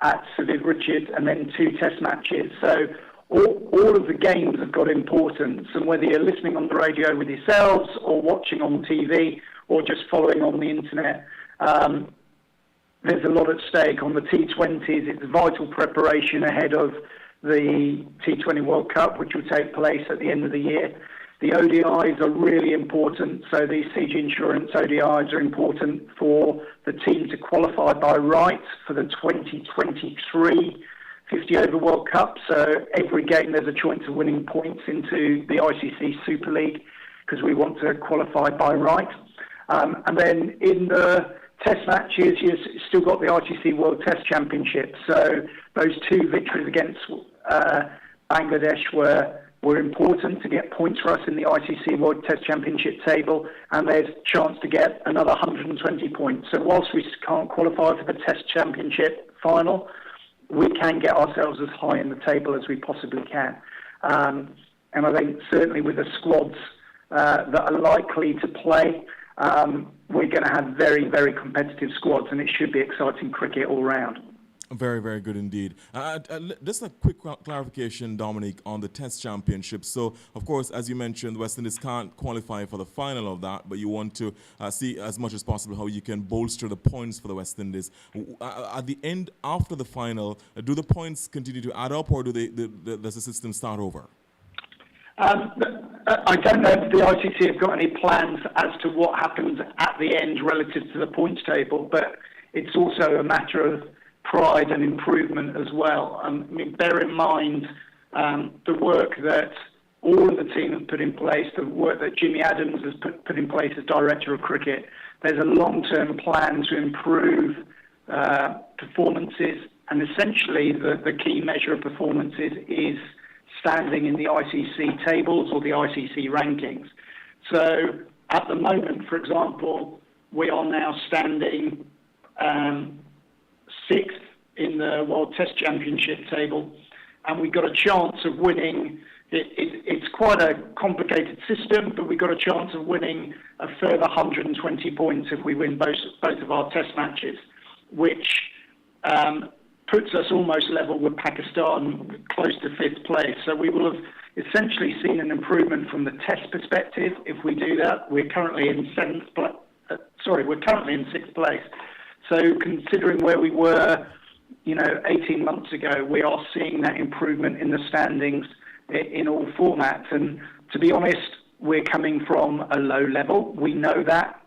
at Sir Viv Richards, and then 2 test matches. So all of the games have got importance, and whether you're listening on the radio with yourselves or watching on TV or just following on the internet, there's a lot at stake. On the T20s, it's vital preparation ahead of the T20 World Cup, which will take place at the end of the year. The ODIs are really important. So these CG Insurance ODIs are important for the team to qualify by right for the 2023 50-over World Cup. So every game there's a chance of winning points into the ICC Super League because we want to qualify by right. And then in the Test matches, you've still got the ICC World Test Championship. So those 2 victories against Bangladesh were important to get points for us in the ICC World Test Championship table, and there's a chance to get another 120 points. So whilst we can't qualify for the Test Championship final, we can get ourselves as high in the table as we possibly can. And I think certainly with the squads that are likely to play, we're going to have very, very competitive squads, and it should be exciting cricket all round. Very, very good indeed. Just a quick clarification, Dominic, on the Test Championship. So, of course, as you mentioned, the West Indies can't qualify for the final of that, but you want to see as much as possible how you can bolster the points for the West Indies. At the end, after the final, do the points continue to add up, or does the system start over? I don't know if the ICC have got any plans as to what happens at the end relative to the points table, but it's also a matter of pride and improvement as well. I mean, bear in mind the work that all of the team have put in place, the work that Jimmy Adams has put in place as Director of Cricket. There's a long-term plan to improve performances, and essentially the key measure of performances is standing in the ICC tables or the ICC rankings. So at the moment, for example, we are now standing 6th in the World Test Championship table, and we've got a chance of winning. It's quite a complicated system, but we've got a chance of winning a further 120 points if we win both of our test matches, which puts us almost level with Pakistan, close to 5th place. So we will have essentially seen an improvement from the test perspective if we do that. We're currently in 6th place. So considering where we were, 18 months ago, we are seeing that improvement in the standings in all formats. And to be honest, we're coming from a low level. We know that.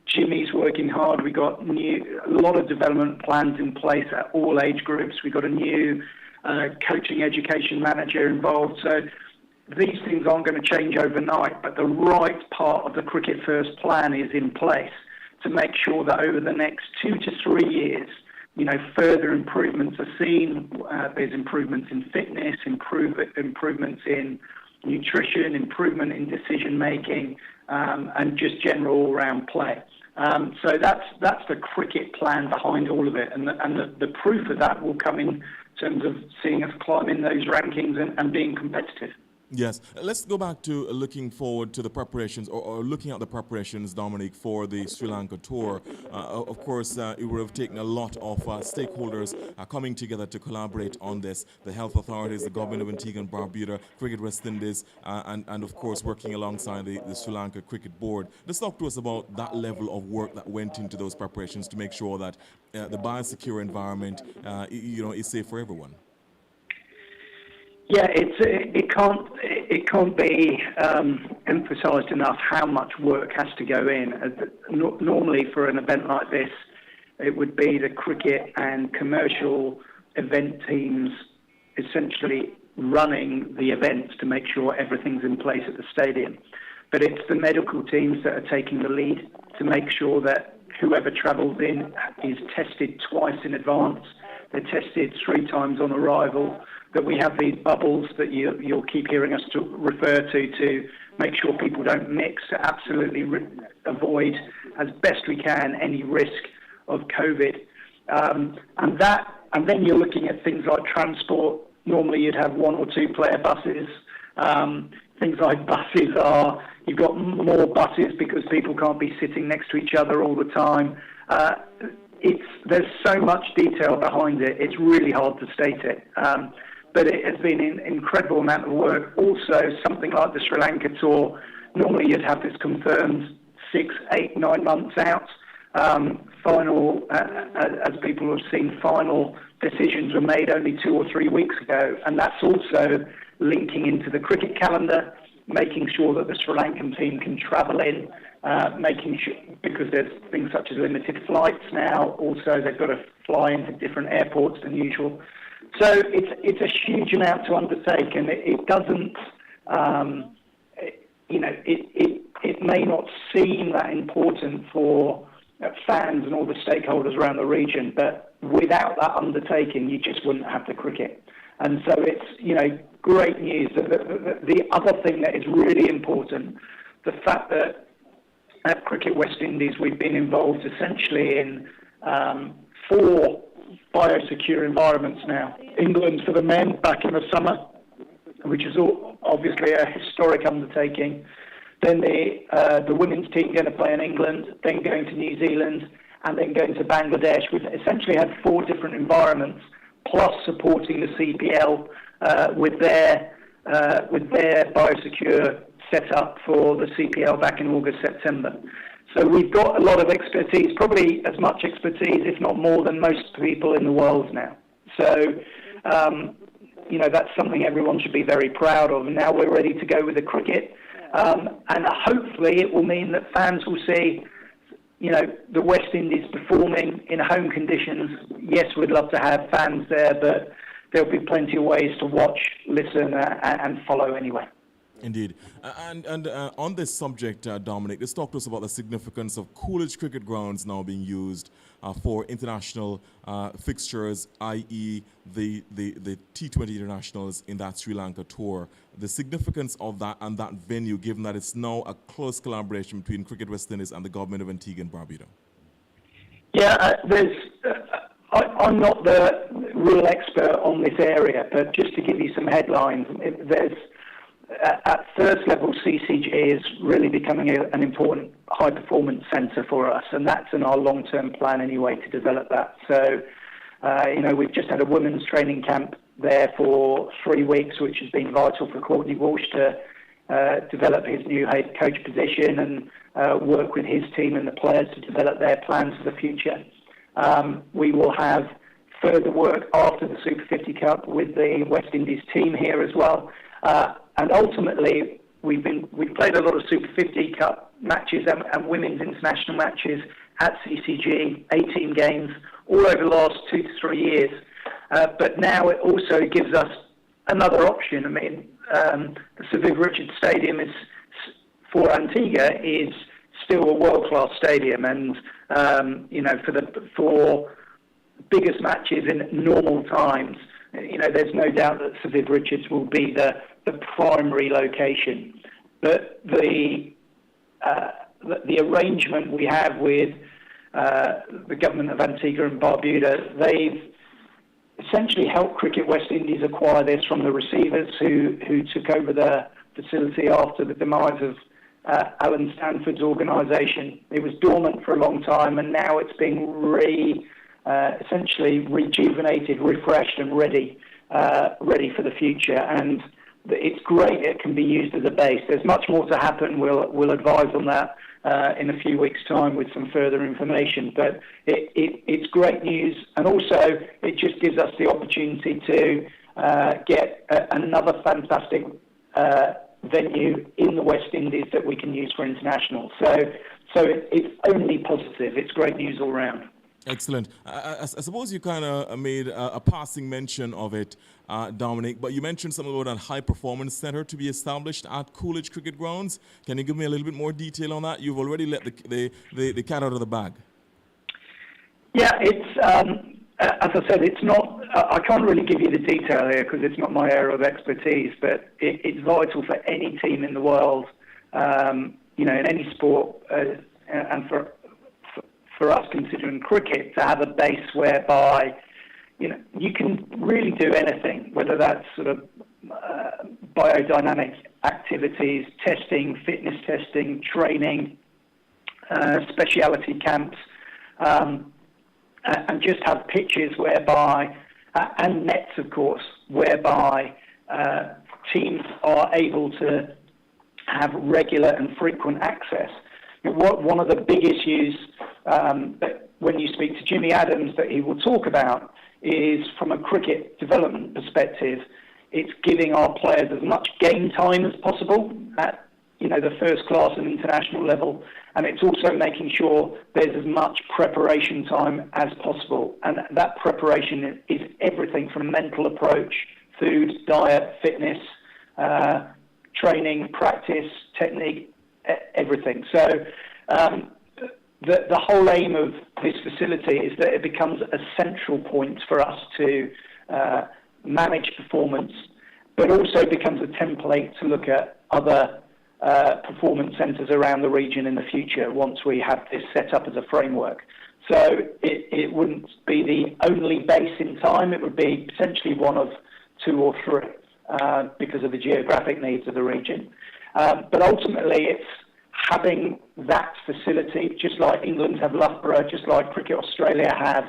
Jimmy's working hard. We got a lot of development plans in place at all age groups. We got a new coaching education manager involved. So these things aren't going to change overnight, but the right part of the Cricket First plan is in place to make sure that over the next 2 to 3 years, further improvements are seen. There's improvements in fitness, improvements in nutrition, improvement in decision making, and just general all-round play. So that's the cricket plan behind all of it, and the proof of that will come in terms of seeing us climb in those rankings and being competitive. Yes, let's go back to looking forward to the preparations or looking at the preparations, Dominic, for the Sri Lanka tour. Of course, it would have taken a lot of stakeholders coming together to collaborate on this. The health authorities, the government of Antigua and Barbuda, Cricket West Indies, and of course working alongside the Sri Lanka Cricket Board. Let's talk to us about that level of work that went into those preparations to make sure that the biosecure environment is safe for everyone. Yeah, it can't be emphasised enough how much work has to go in. Normally, for an event like this, it would be the cricket and commercial event teams essentially running the events to make sure everything's in place at the stadium. But it's the medical teams that are taking the lead to make sure that whoever travels in is tested twice in advance. They're tested 3 times on arrival, that we have these bubbles that you'll keep hearing us to refer to make sure people don't mix, to absolutely avoid as best we can any risk of COVID. And then you're looking at things like transport. Normally you'd have 1 or 2 player buses. Things like buses you've got more buses because people can't be sitting next to each other all the time. There's so much detail behind it, it's really hard to state it. But it has been an incredible amount of work. Also, something like the Sri Lanka tour, normally you'd have this confirmed 6, 8, 9 months out. Final, as people have seen, final decisions were made only 2 or 3 weeks ago. And that's also linking into the cricket calendar, making sure that the Sri Lankan team can travel in, making sure, because there's things such as limited flights now. Also, they've got to fly into different airports than usual. So it's a huge amount to undertake, and it doesn't, it may not seem that important for fans and all the stakeholders around the region, but without that undertaking, you just wouldn't have the cricket. And so it's, great news. The other thing that is really important, the fact that at Cricket West Indies, we've been involved essentially in 4 biosecure environments now. England for the men back in the summer, which is obviously a historic undertaking. Then the women's team going to play in England, then going to New Zealand, and then going to Bangladesh. We've essentially had 4 different environments, plus supporting the CPL with their biosecure setup for the CPL back in August, September. So we've got a lot of expertise, probably as much expertise, if not more, than most people in the world now. So, that's something everyone should be very proud of. And now we're ready to go with the cricket. And hopefully it will mean that fans will see, the West Indies performing in home conditions. Yes, we'd love to have fans there, but there'll be plenty of ways to watch, listen, and follow anyway. Indeed. And on this subject, Dominic, let's talk to us about the significance of Coolidge Cricket Grounds now being used for international fixtures, i.e. the T20 internationals in that Sri Lanka tour. The significance of that and that venue, given that it's now a close collaboration between Cricket West Indies and the government of Antigua and Barbuda. Yeah, I'm not the real expert on this area, but just to give you some headlines, there's at first level, CCG is really becoming an important high-performance centre for us, and that's in our long-term plan anyway to develop that. So, we've just had a women's training camp there for 3 weeks, which has been vital for Courtney Walsh to develop his new head coach position and work with his team and the players to develop their plans for the future. We will have further work after the Super 50 Cup with the West Indies team here as well. And ultimately, we've played a lot of Super 50 Cup matches and women's international matches at CCG, 18 games, all over the last 2 to 3 years. But now it also gives us another option. I mean, the Sir Viv Richards Stadium for Antigua is still a world-class stadium, and for biggest matches in normal times, there's no doubt that Sir Viv Richards will be the primary location. But the arrangement we have with the government of Antigua and Barbuda, they've essentially helped Cricket West Indies acquire this from the receivers who took over the facility after the demise of Alan Stanford's organisation. It was dormant for a long time, and now it's being essentially rejuvenated, refreshed, and ready for the future. And it's great. It can be used as a base. There's much more to happen. We'll advise on that in a few weeks' time with some further information. But it's great news, and also it just gives us the opportunity to get another fantastic venue in the West Indies that we can use for international. So it's only positive. It's great news all round. Excellent. I suppose you kind of made a passing mention of it, Dominic, but you mentioned something about a high-performance centre to be established at Coolidge Cricket Grounds. Can you give me a little bit more detail on that? You've already let the cat out of the bag. Yeah, it's as I said, it's not. I can't really give you the detail here because it's not my area of expertise. But it's vital for any team in the world, in any sport, and for us considering cricket, to have a base whereby you can really do anything, whether that's sort of biodynamic activities, testing, fitness testing, training, speciality camps. And just have pitches whereby, and nets, of course, whereby teams are able to have regular and frequent access. One of the big issues that when you speak to Jimmy Adams that he will talk about is from a cricket development perspective, it's giving our players as much game time as possible at the first class and international level, and it's also making sure there's as much preparation time as possible. And that preparation is everything from mental approach, food, diet, fitness, training, practice, technique, everything. So the whole aim of this facility is that it becomes a central point for us to manage performance, but also becomes a template to look at other performance centres around the region in the future once we have this set up as a framework. So it wouldn't be the only base in time. It would be potentially one of two or three because of the geographic needs of the region. But ultimately, it's having that facility, just like England have Loughborough, just like Cricket Australia have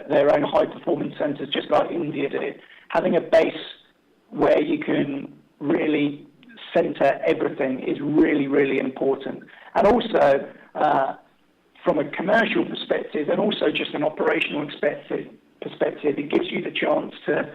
their own high-performance centres, just like India do. Having a base where you can really centre everything is really, really important. And also, from a commercial perspective and also just an operational perspective, it gives you the chance to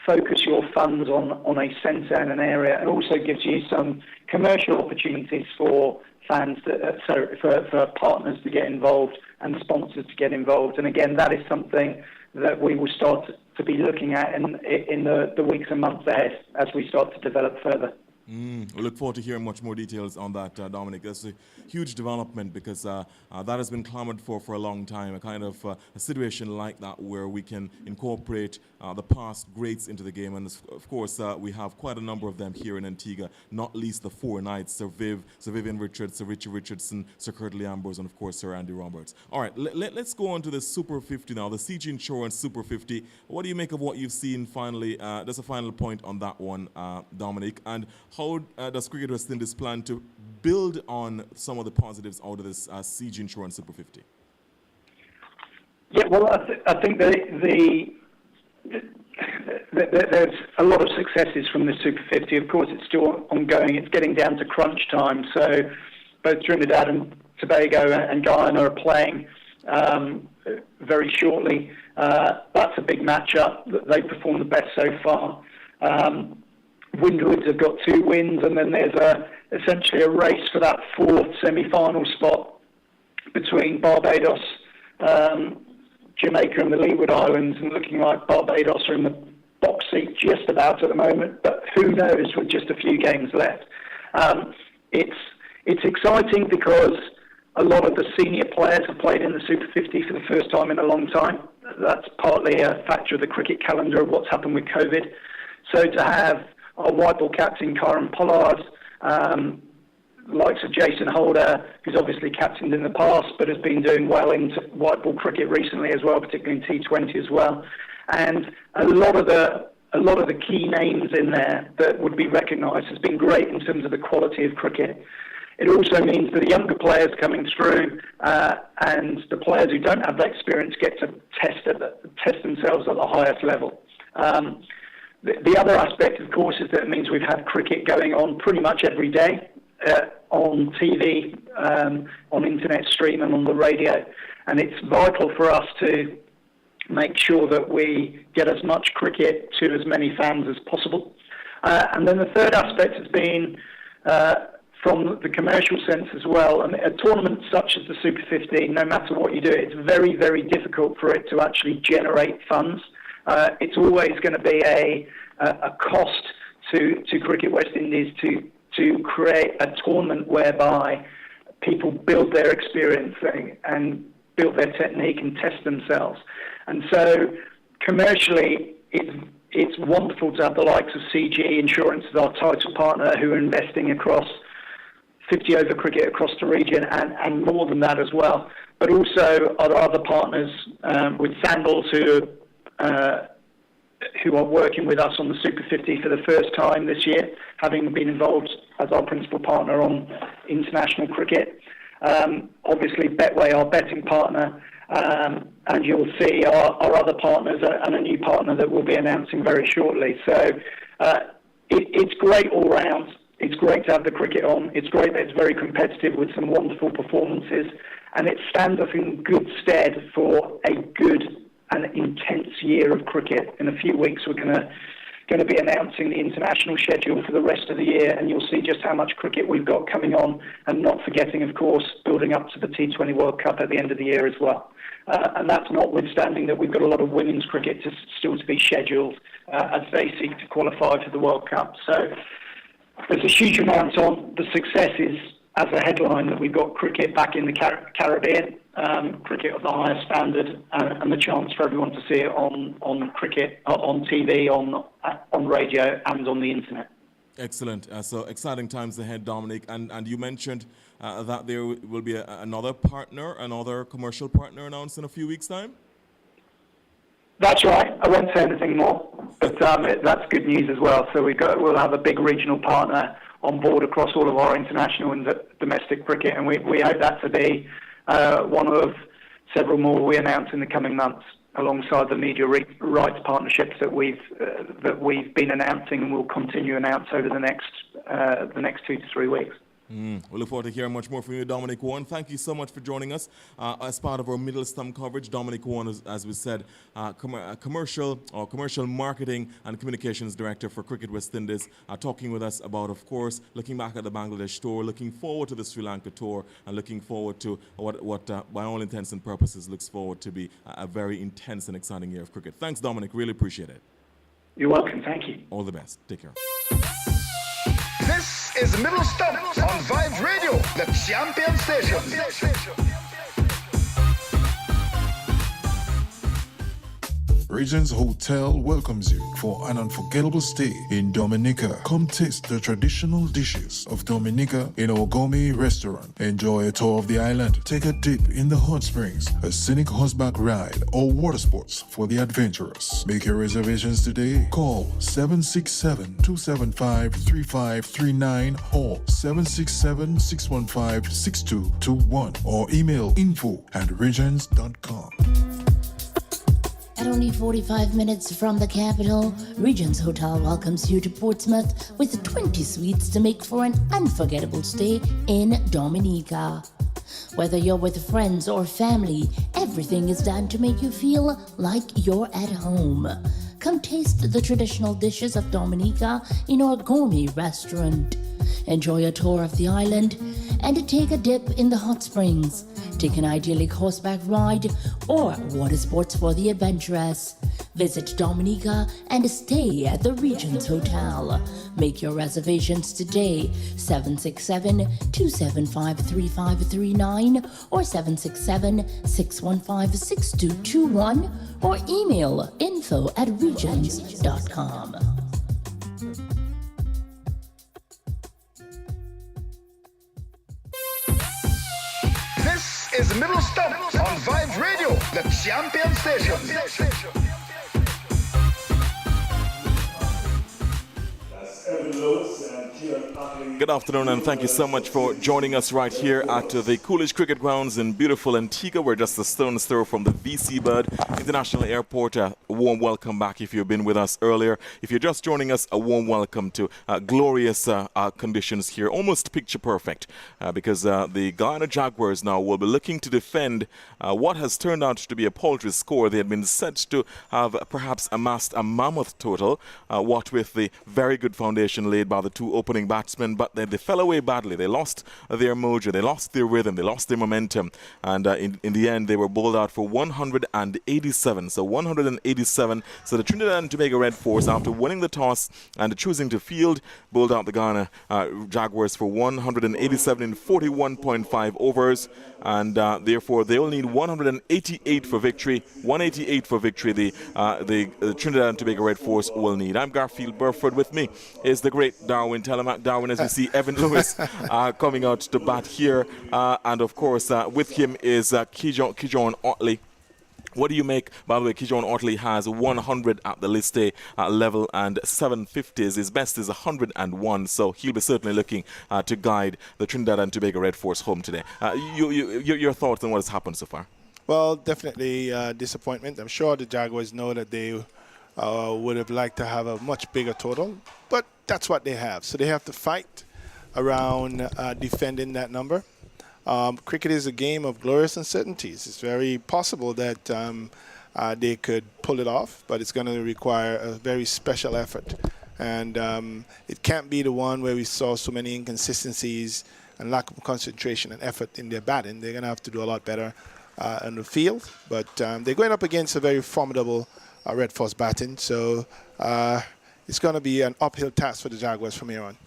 focus your funds on a centre and an area, and also gives you some commercial opportunities for fans, for partners to get involved and sponsors to get involved. And again, that is something that we will start to be looking at in the weeks and months ahead as we start to develop further. We look forward to hearing much more details on that, Dominic. That's a huge development because that has been clamored for a long time, a kind of a situation like that where we can incorporate the past greats into the game. And of course, we have quite a number of them here in Antigua, not least the four knights, Sir Vivian Richards, Sir Richie Richardson, Sir Curtly Ambrose, and of course, Sir Andy Roberts. All right, let's go on to the Super 50 now, the CG Insurance Super 50. What do you make of what you've seen finally? That's a final point on that one, Dominic. And how does Cricket West Indies plan to build on some of the positives out of this CG Insurance Super 50? Yeah, well, I think there's a lot of successes from the Super 50. Of course, it's still ongoing. It's getting down to crunch time. So both Trinidad and Tobago and Guyana are playing very shortly. That's a big matchup. They performed the best so far. Windwards have got 2 wins, and then there's essentially a race for that 4th semi-final spot between Barbados, Jamaica and the Leeward Islands, and looking like Barbados are in the box seat just about at the moment, but who knows with just a few games left. It's exciting because a lot of the senior players have played in the Super 50 for the first time in a long time. That's partly a factor of the cricket calendar of what's happened with COVID. So to have our white ball captain, Karen Pollard, likes of Jason Holder, who's obviously captained in the past, but has been doing well in white ball cricket recently as well, particularly in T20 as well. And a lot of the key names in there that would be recognised has been great in terms of the quality of cricket. It also means that the younger players coming through and the players who don't have that experience get to test themselves at the highest level. The other aspect, of course, is that it means we've had cricket going on pretty much every day on TV, on internet stream and on the radio. And it's vital for us to make sure that we get as much cricket to as many fans as possible. And then the third aspect has been from the commercial sense as well. And a tournament such as the Super50, no matter what you do, it's very, very difficult for it to actually generate funds. It's always going to be a cost to Cricket West Indies to create a tournament whereby people build their experience and build their technique and test themselves. And so commercially, it's wonderful to have the likes of CG Insurance as our title partner, who are investing across 50 over cricket across the region and more than that as well. But also our other partners with Sandals, who are working with us on the Super50 for the first time this year, having been involved as our principal partner on international cricket. Obviously, Betway, our betting partner, and you'll see our other partners and a new partner that we'll be announcing very shortly. So it's great all round. It's great to have the cricket on. It's great that it's very competitive with some wonderful performances, and it stands us in good stead for a good and intense year of cricket. In a few weeks, we're going to be announcing the international schedule for the rest of the year, and you'll see just how much cricket we've got coming on, and not forgetting, of course, building up to the T20 World Cup at the end of the year as well. And that's notwithstanding that we've got a lot of women's cricket still to be scheduled as they seek to qualify for the World Cup. So there's a huge amount on. The success is, as a headline, that we've got cricket back in the Caribbean, cricket of the highest standard, and the chance for everyone to see it on cricket, on TV, on radio, and on the internet. Excellent. So exciting times ahead, Dominic. And you mentioned that there will be another commercial partner announced in a few weeks' time? That's right. I won't say anything more, but that's good news as well. So we'll have a big regional partner on board across all of our international and domestic cricket, and we hope that to be one of several more we announce in the coming months, alongside the media rights partnerships that we've been announcing and will continue to announce over the next 2 to 3 weeks. We look forward to hearing much more from you, Dominic Warren. Thank you so much for joining us as part of our Middle Stump coverage. Dominic Warren is, as we said, commercial marketing and communications director for Cricket West Indies, talking with us about, of course, looking back at the Bangladesh tour, looking forward to the Sri Lanka tour, and looking forward to what by all intents and purposes, looks forward to be a very intense and exciting year of cricket. Thanks, Dominic. Really appreciate it. You're welcome. Thank you. All the best. Take care. This is Middle Stump on Vibe Radio, the champion station. Regents Hotel welcomes you for an unforgettable stay in Dominica. Come taste the traditional dishes of Dominica in our gourmet restaurant. Enjoy a tour of the island. Take a dip in the hot springs, a scenic horseback ride, or water sports for the adventurous. Make your reservations today. Call 767-275-3539 or 767-615-6221 or email info@regents.com. At only 45 minutes from the capital, Regents Hotel welcomes you to Portsmouth with 20 suites to make for an unforgettable stay in Dominica. Whether you're with friends or family, everything is done to make you feel like you're at home. Come taste the traditional dishes of Dominica in our gourmet restaurant. Enjoy a tour of the island and take a dip in the hot springs. Take an idyllic horseback ride or water sports for the adventurous. Visit Dominica and stay at the Regents Hotel. Make your reservations today, 767-275-3539 or 767-615-6221 or email info@regents.com. is Middle Stump on Vibes Radio, the champion station. Good afternoon, and thank you so much for joining us right here at the Coolidge Cricket Grounds in beautiful Antigua. We're just a stone's throw from the VC Bird International Airport. A warm welcome back if you've been with us earlier. If you're just joining us, a warm welcome to glorious conditions here, almost picture perfect, because the Guyana Jaguars now will be looking to defend what has turned out to be a paltry score. They had been said to have perhaps amassed a mammoth total, what with the very good foundation laid by the two opening batsmen, but they fell away badly. They lost their mojo, they lost their rhythm, they lost their momentum, and in the end they were bowled out for 187. So 187. So the Trinidad and Tobago Red Force, after winning the toss and choosing to field, bowled out the Guyana Jaguars for 187 in 41.5 overs, and therefore they will need 188 for victory. 188 for victory. The Trinidad and Tobago Red Force will need. I'm Garfield Burford. With me is the great Darwin Telemac. Darwin, as we see Evan Lewis coming out to bat here, and of course with him is Kijon Otley. What do you make? By the way, Kijon Otley has 100 at the list A level and 750s. His best is 101, so he'll be certainly looking to guide the Trinidad and Tobago Red Force home today. Your thoughts on what has happened so far? Well, definitely disappointment. I'm sure the Jaguars know that they would have liked to have a much bigger total, but that's what they have. So they have to fight around defending that number. Cricket is a game of glorious uncertainties. It's very possible that they could pull it off, but it's going to require a very special effort. And it can't be the one where we saw so many inconsistencies and lack of concentration and effort in their batting. They're going to have to do a lot better on the field. But they're going up against a very formidable Red Force batting. So it's going to be an uphill task for the Jaguars from here on.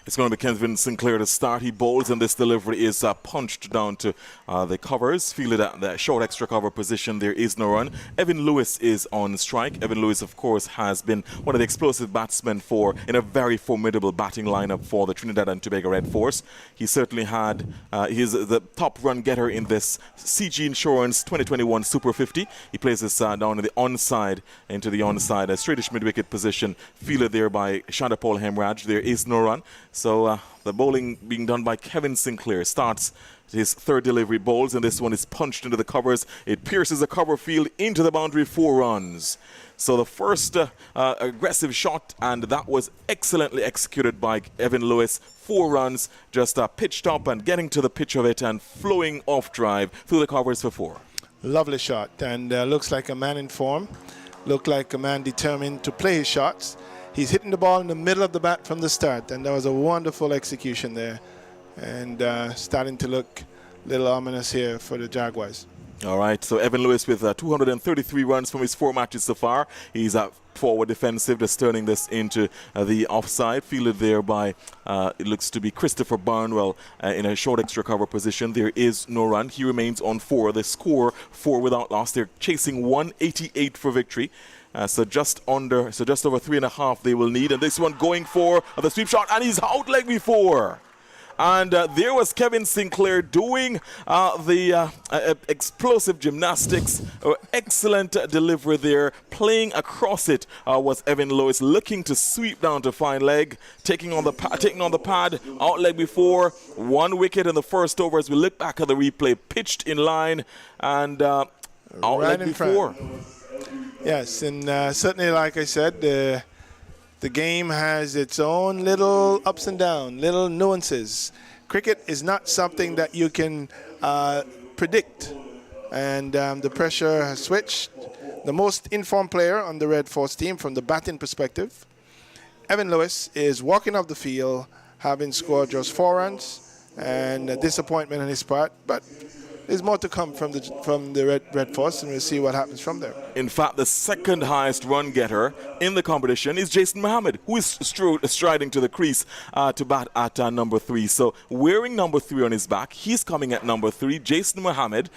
It's going to be Kevin Sinclair to start. He bowls, and this delivery is punched down to the covers. Fielded at the short extra cover position. There is no run. Evan Lewis is on strike. Evan Lewis, of course, has been one of the explosive batsmen in a very formidable batting lineup for the Trinidad and Tobago Red Force. He certainly had, he's the top run getter in this CG Insurance 2021 Super 50. He plays this down in the onside, into the onside, a straightish mid-wicket position, fielded there by Shandapol Hemraj. There is no run. So the bowling being done by Kevin Sinclair. Starts his third delivery, bowls, and this one is punched into the covers. It pierces the cover field into the boundary, 4 runs. So the first aggressive shot, and that was excellently executed by Evan Lewis. 4 runs, just pitched up and getting to the pitch of it and flowing off drive through the covers for 4. Lovely shot, and looks like a man in form. Looked like a man determined to play his shots. He's hitting the ball in the middle of the bat from the start, and that was a wonderful execution there. And starting to look a little ominous here for the Jaguars. All right, so Evan Lewis with 233 runs from his 4 matches so far. He's forward defensive, just turning this into the offside. Fielded there by, it looks to be Christopher Barnwell in a short extra cover position. There is no run. He remains on 4. The score 4 without loss. They're chasing 188 for victory. So just over 3.5 they will need. And this one going for the sweep shot, and he's out like before. And there was Kevin Sinclair doing the explosive gymnastics. Excellent delivery there. Playing across it was Evan Lewis, looking to sweep down to fine leg, taking on the pad, out leg before. 1 wicket in the first over as we look back at the replay. Pitched in line and out right leg before. Yes, and certainly, like I said, the game has its own little ups and downs, little nuances. Cricket is not something that you can predict, and the pressure has switched. The most informed player on the Red Force team from the batting perspective, Evan Lewis, is walking off the field, having scored just 4 runs, and a disappointment on his part, but there's more to come from the Red Force, and we'll see what happens from there. In fact, the second highest run getter in the competition is Jason Mohammed, who is striding to the crease to bat at number 3. So wearing number 3 on his back, he's coming at number 3. Jason Mohammed,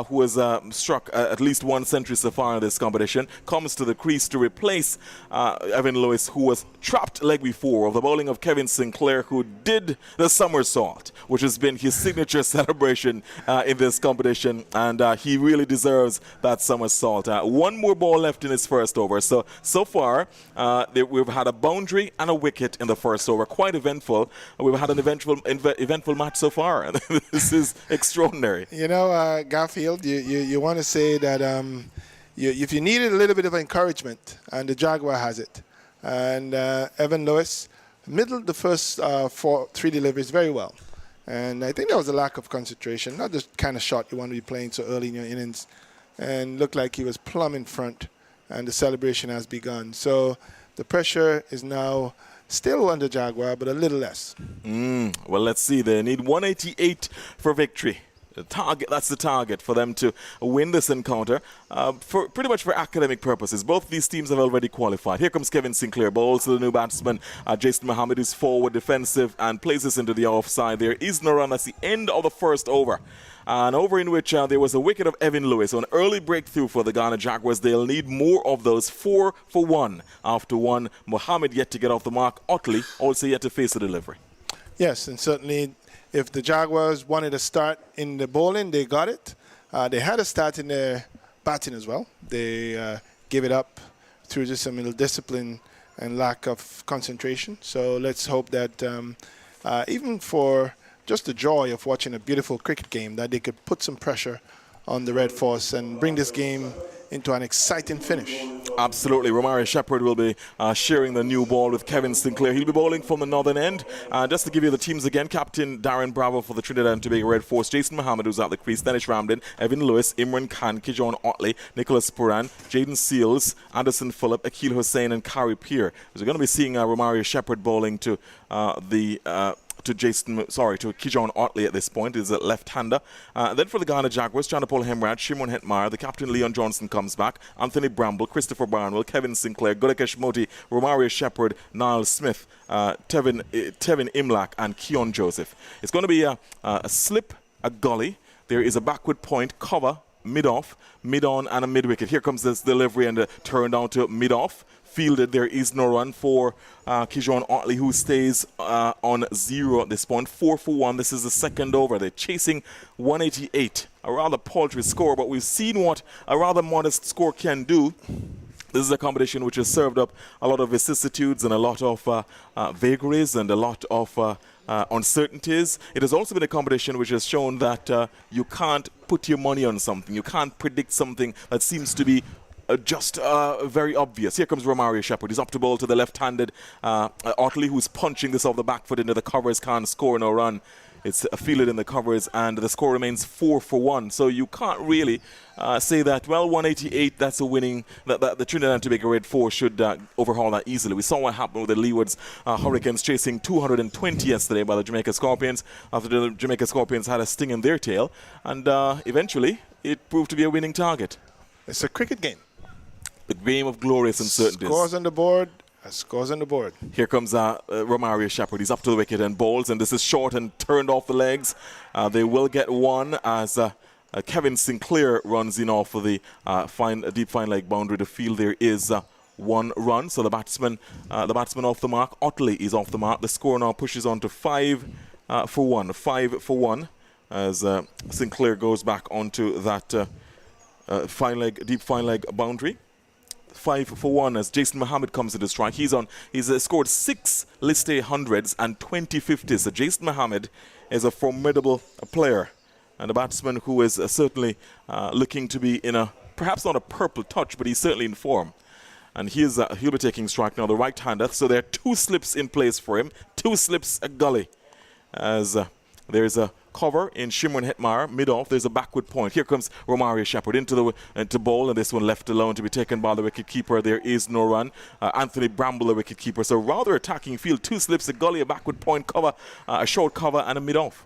who has struck at least 1 century so far in this competition, comes to the crease to replace Evan Lewis, who was trapped leg before of the bowling of Kevin Sinclair, who did the somersault, which has been his signature celebration in this this competition, and he really deserves that somersault. One more ball left in his first over. So far, we've had a boundary and a wicket in the first over. Quite eventful. We've had an eventful match so far. This is extraordinary. You know, Garfield, you want to say that if you needed a little bit of encouragement, and the Jaguar has it, and Evan Lewis middled the first 3 deliveries very well. And I think there was a lack of concentration, not the kind of shot you want to be playing so early in your innings, and looked like he was plumb in front, and the celebration has begun. So the pressure is now still under Jaguar, but a little less. Well, let's see. They need 188 for victory. That's the target for them to win this encounter, pretty much for academic purposes. Both these teams have already qualified. Here comes Kevin Sinclair, bowls to the new batsman, Jason Mohammed, is forward defensive and plays this into the offside. There is no run. That's the end of the first over. An over in which there was a wicket of Evan Lewis. So an early breakthrough for the Ghana Jaguars. They'll need more of those. 4 for 1 after 1. Mohammed yet to get off the mark. Otley also yet to face the delivery. Yes, and certainly if the Jaguars wanted to start in the bowling, they got it. They had a start in their batting as well. They gave it up through just some little discipline and lack of concentration. So let's hope that even for just the joy of watching a beautiful cricket game, that they could put some pressure on the Red Force and bring this game into an exciting finish. Absolutely. Romario Shepherd will be sharing the new ball with Kevin Sinclair. He'll be bowling from the northern end. Just to give you the teams again, Captain Darren Bravo for the Trinidad and Tobago Red Force, Jason Mohammed, who's at the crease, Danish Ramden, Evan Lewis, Imran Khan, Kijon Otley, Nicholas Puran, Jaden Seals, Anderson Phillip, Akil Hussain, and Kari Peer. So we're going to be seeing Romario Shepherd bowling to Kijon Otley at this point. Is a left-hander. Then for the Ghana Jaguars, Chanapol Hemraj, Shimon Hetmar, the captain Leon Johnson comes back, Anthony Bramble, Christopher Barnwell, Kevin Sinclair, Godakesh Moti, Romario Shepherd, Niall Smith, Tevin Imlak, and Keon Joseph. It's going to be a slip, a gully. There is a backward point, cover, mid-off, mid-on, and a mid-wicket. Here comes this delivery and a turn down to mid-off. Fielded, there is no run for Kijon Otley, who stays on 0 at this point. 4 for 1. This is the second over. They're chasing 188, a rather paltry score, but we've seen what a rather modest score can do. This is a competition which has served up a lot of vicissitudes and a lot of vagaries and a lot of uncertainties. It has also been a competition which has shown that you can't put your money on something. You can't predict something that seems to be just very obvious. Here comes Romario Shepherd. He's up to bowl to the left-handed Otley, who's punching this off the back foot into the covers. Can't score no run. It's fielded in the covers, and the score remains 4 for 1. So you can't really say that, well, 188, that's a winning, that the Trinidad and Tobago Red Force should overhaul that easily. We saw what happened with the Leewards Hurricanes chasing 220 yesterday by the Jamaica Scorpions after the Jamaica Scorpions had a sting in their tail, and eventually it proved to be a winning target. It's a cricket game. The game of glorious uncertainties. Scores on the board. Scores on the board. Here comes Romario Shepherd. He's up to the wicket and bowls, and this is short and turned off the legs. They will get one as Kevin Sinclair runs in off of the deep fine leg boundary. The field there is 1 run. So the batsman off the mark. Otley is off the mark. The score now pushes on to 5 for 1. 5 for 1 as Sinclair goes back onto that deep fine leg boundary. 5 for 1 as Jason Mohammed comes into strike. He's scored 6 List A hundreds and 20 50s. So Jason Mohammed is a formidable player and a batsman who is certainly looking to be in perhaps not a purple touch, but he's certainly in form. And he'll be taking strike now, the right-hander. So there are 2 slips in place for him. 2 slips, a gully. As there's a cover in Shimron Hetmar, mid-off. There's a backward point. Here comes Romario Shepherd into bowl, and this one left alone to be taken by the wicket-keeper. There is no run. Anthony Bramble, the wicket-keeper. So rather attacking field. 2 slips, a gully, a backward point, cover, a short cover, and a mid-off.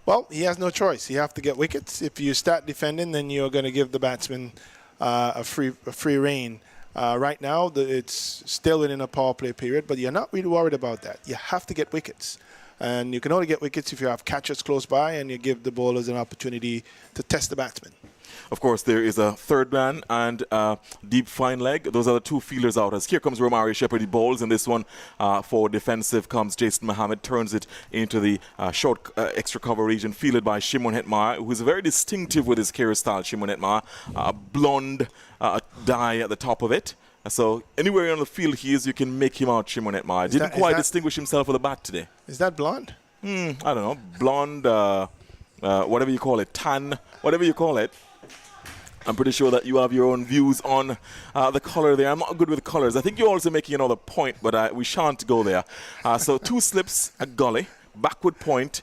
Well, he has no choice. You have to get wickets. If you start defending, then you're going to give the batsman a free rein. Right now, it's still in a power play period, but you're not really worried about that. You have to get wickets. And you can only get wickets if you have catchers close by and you give the bowlers an opportunity to test the batsman. Of course, there is a third man and deep fine leg. Those are the two fielders out. As here comes Romario Shepherd. He bowls in this one. For defensive comes Jason Mohammed, turns it into the short extra cover region, fielded by Shimon Hetmar, who is very distinctive with his career style. Shimon Hetmar, blonde dye at the top of it. So anywhere on the field he is, you can make him out. Shimon Hetmar didn't quite distinguish himself with a bat today. Is that blonde? I don't know. Blonde, whatever you call it, tan, whatever you call it. I'm pretty sure that you have your own views on the color there. I'm not good with colors. I think you're also making another point, but we shan't go there. So 2 slips, a gully, backward point,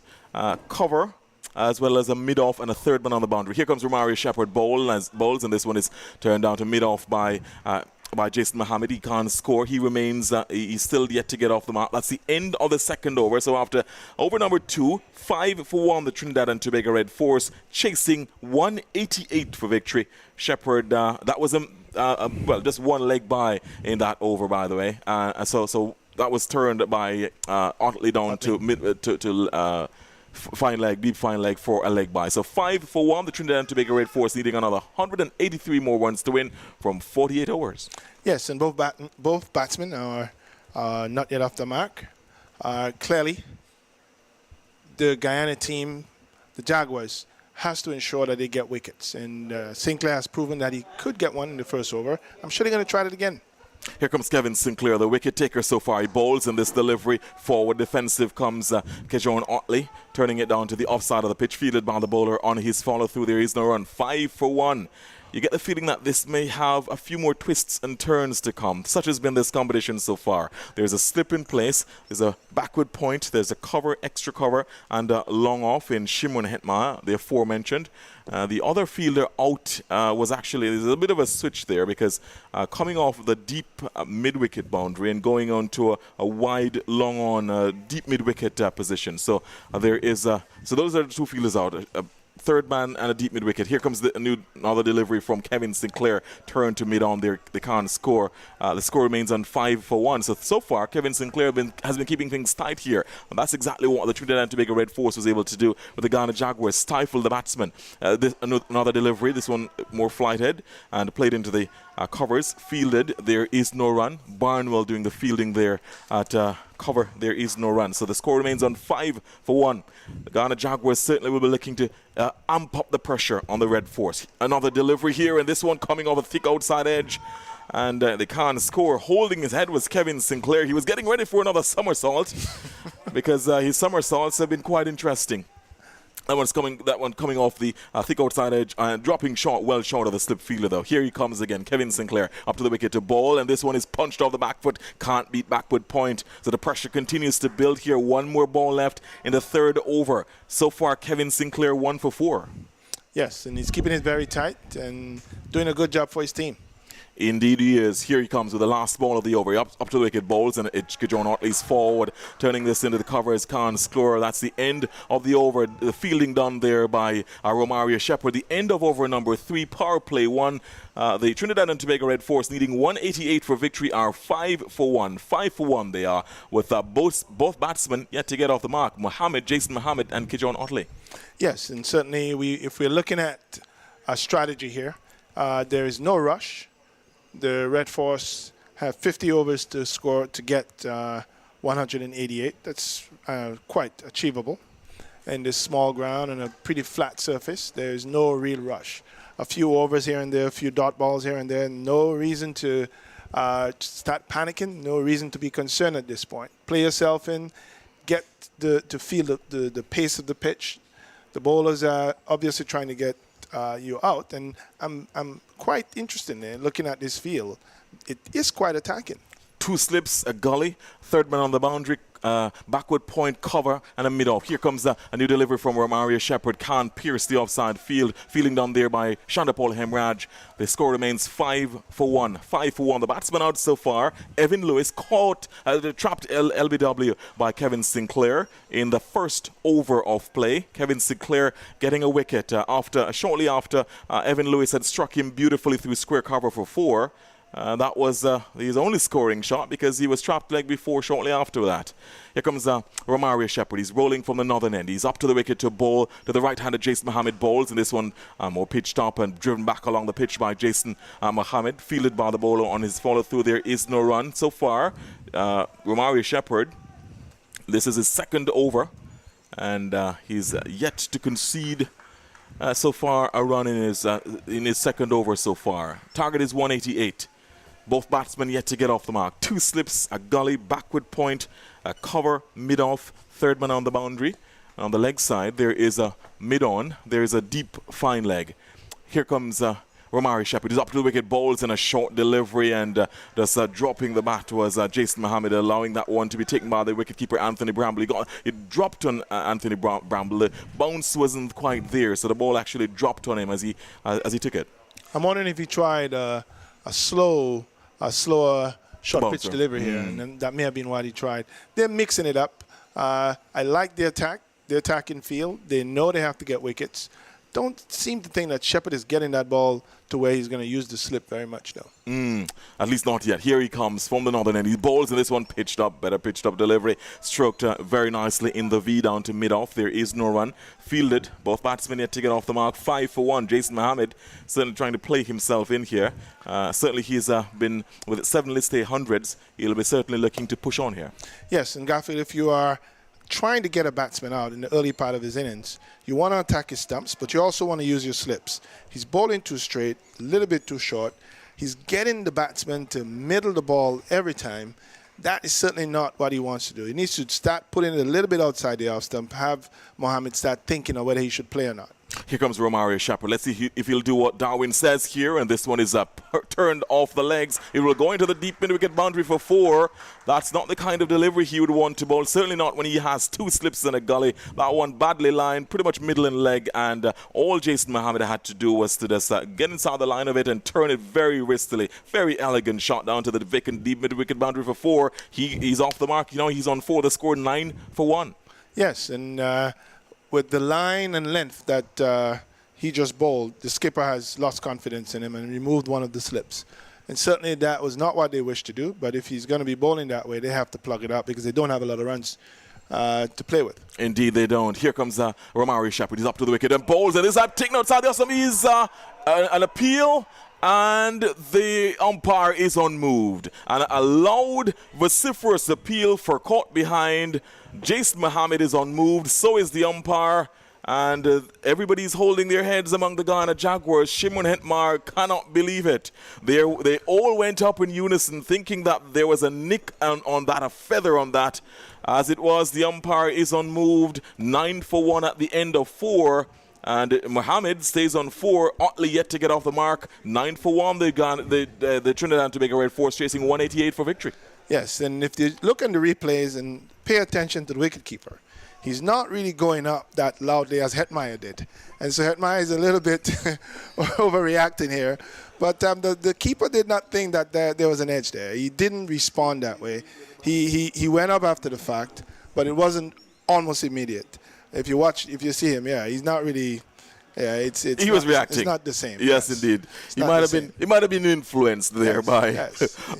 cover, as well as a mid-off and a third man on the boundary. Here comes Romario Shepherd bowls, and this one is turned down to mid-off by Jason Mohammed. He can't score. He remains, he's still yet to get off the mark. That's the end of the second over. So after over number 2, 5 for 1, the Trinidad and Tobago Red Force chasing 188 for victory. Shepherd, that was just one leg by in that over, by the way. So that was turned by Otley down to fine leg, deep fine leg for a leg by. So 5 for 1, the Trinidad and Tobago Red Force needing another 183 more runs to win from 48 overs. Yes, and both batsmen are not yet off the mark. Clearly, the Guyana team, the Jaguars, has to ensure that they get wickets. And Sinclair has proven that he could get one in the first over. I'm sure they're going to try it again. Here comes Kevin Sinclair, the wicket taker so far. He bowls in this delivery. Forward defensive comes Kejon Otley, turning it down to the offside of the pitch, fielded by the bowler on his follow-through. There is no run. 5 for 1. You get the feeling that this may have a few more twists and turns to come. Such has been this competition so far. There's a slip in place, there's a backward point, there's a cover, extra cover, and a long off in Shimon Hetmar, the aforementioned. The other fielder out was actually, there's a bit of a switch there because coming off the deep mid-wicket boundary and going on to a wide, long on deep mid-wicket position. So there is, so those are the two fielders out. Third man and a deep mid-wicket. Here comes another delivery from Kevin Sinclair. Turn to mid-on there. They can't score. The score remains on 5 for 1. So far, Kevin Sinclair has been keeping things tight here. And that's exactly what the Trinidad and Tobago Red Force was able to do with the Ghana Jaguars. Stifle the batsman. Another delivery. This one more flight-head and played into the covers. Fielded. There is no run. Barnwell doing the fielding there at cover. There is no run. So the score remains on 5 for 1. The Ghana Jaguars certainly will be looking to amp up the pressure on the Red Force. Another delivery here, and this one coming off a thick outside edge. And they can't score. Holding his head was Kevin Sinclair. He was getting ready for another somersault because his somersaults have been quite interesting. That one coming off the thick outside edge and dropping short, well short of the slip fielder though. Here he comes again, Kevin Sinclair up to the wicket to bowl, and this one is punched off the back foot, can't beat backward point. So the pressure continues to build here. One more ball left in the third over. So far, Kevin Sinclair 1 for 4. Yes, and he's keeping it very tight and doing a good job for his team. Indeed he is. Here he comes with the last ball of the over. Up to the wicket, bowls, and it's Kejon Otley's forward, turning this into the cover as Khan score. That's the end of the over. The fielding done there by Romario Shepherd. The end of over number 3, power play 1. The Trinidad and Tobago Red Force needing 188 for victory are 5 for 1. 5 for 1 they are, with both batsmen yet to get off the mark. Jason Mohammed and Kejon Otley. Yes, and certainly if we're looking at a strategy here, there is no rush. The Red Force have 50 overs to score to get 188. That's quite achievable. And this small ground and a pretty flat surface, there's no real rush. A few overs here and there, a few dot balls here and there. No reason to start panicking. No reason to be concerned at this point. Play yourself in, get to feel the pace of the pitch. The bowlers are obviously trying to get you out, and I'm quite interested in looking at this field. It is quite attacking. 2 slips, a gully, third man on the boundary, backward point, cover, and a mid-off. Here comes a new delivery from Romario Shepherd. Can't pierce the offside field. Fielding done there by Chandapal Hemraj. The score remains 5 for 1. 5 for 1. The batsman out so far. Evan Lewis caught, trapped LBW by Kevin Sinclair in the first over of play. Kevin Sinclair getting a wicket shortly after Evan Lewis had struck him beautifully through square cover for 4. That was his only scoring shot because he was trapped leg before shortly after that. Here comes Romario Shepherd. He's rolling from the northern end. He's up to the wicket to bowl to the right-handed Jason Mohammed bowls. And this one more pitched up and driven back along the pitch by Jason Mohammed. Fielded by the bowler on his follow-through. There is no run so far. Romario Shepherd, this is his second over. And he's yet to concede so far a run in his second over so far. Target is 188. Both batsmen yet to get off the mark. 2 slips, a gully, backward point, a cover, mid-off, third man on the boundary. On the leg side, there is a mid-on. There is a deep, fine leg. Here comes Romario Shepherd. He's up to the wicket, bowls in a short delivery, and just dropping the bat was Jason Mohammed, allowing that one to be taken by the wicketkeeper Anthony Bramble. It dropped on Anthony Bramble. The bounce wasn't quite there, so the ball actually dropped on him as he took it. I'm wondering if he tried a slower short pitch delivery here, and then that may have been what he tried. They're mixing it up. I like the attacking field. They know they have to get wickets. Don't seem to think that Shepherd is getting that ball to where he's going to use the slip very much, though. At least not yet. Here he comes from the northern end. He bowls in this one, pitched up, better pitched up delivery. Stroked very nicely in the V down to mid-off. There is no run. Fielded. Both batsmen yet to get off the mark. 5 for 1. Jason Mohammed certainly trying to play himself in here. Certainly he's been with 7 list A hundreds. He'll be certainly looking to push on here. Yes, and Garfield, if you are trying to get a batsman out in the early part of his innings, you want to attack his stumps, but you also want to use your slips. He's bowling too straight, a little bit too short. He's getting the batsman to middle the ball every time. That is certainly not what he wants to do. He needs to start putting it a little bit outside the off stump, have Mohammed start thinking of whether he should play or not. Here comes Romario Shepherd. Let's see if he'll do what Darwin says here. And this one is turned off the legs. It will go into the deep mid-wicket boundary for 4. That's not the kind of delivery he would want to bowl. Certainly not when he has 2 slips and a gully. That one badly lined, pretty much middle and leg. And all Jason Mohammed had to do was to just get inside the line of it and turn it very wristily. Very elegant shot down to the vacant deep mid-wicket boundary for 4. He's off the mark. You know, he's on 4. The score 9 for 1. Yes, and with the line and length that he just bowled, the skipper has lost confidence in him and removed one of the slips. And certainly that was not what they wished to do, but if he's going to be bowling that way, they have to plug it up because they don't have a lot of runs to play with. Indeed they don't. Here comes Romario Shepherd. He's up to the wicket and bowls, and this is taken outside the awesome. He's an appeal, and the umpire is unmoved. And a loud, vociferous appeal for caught behind. Jason Mohammed is unmoved, so is the umpire, and everybody's holding their heads among the Guyana Jaguars. Shimon Hetmar cannot believe it. They all went up in unison thinking that there was a nick on that, a feather on that. As it was, the umpire is unmoved. 9 for 1 at the end of 4. And Mohammed stays on 4, Otley yet to get off the mark. 9 for 1, the Trinidad and Tobago Red Force chasing 188 for victory. Yes, and if you look in the replays and pay attention to the wicketkeeper, he's not really going up that loudly as Hetmeyer did. And so Hetmeyer is a little bit overreacting here. But the keeper did not think that there was an edge there. He didn't respond that way. He went up after the fact, but it wasn't almost immediate. If you see him, he's not really. He was reacting. It's not the same. Yes, indeed. He might have been influenced there by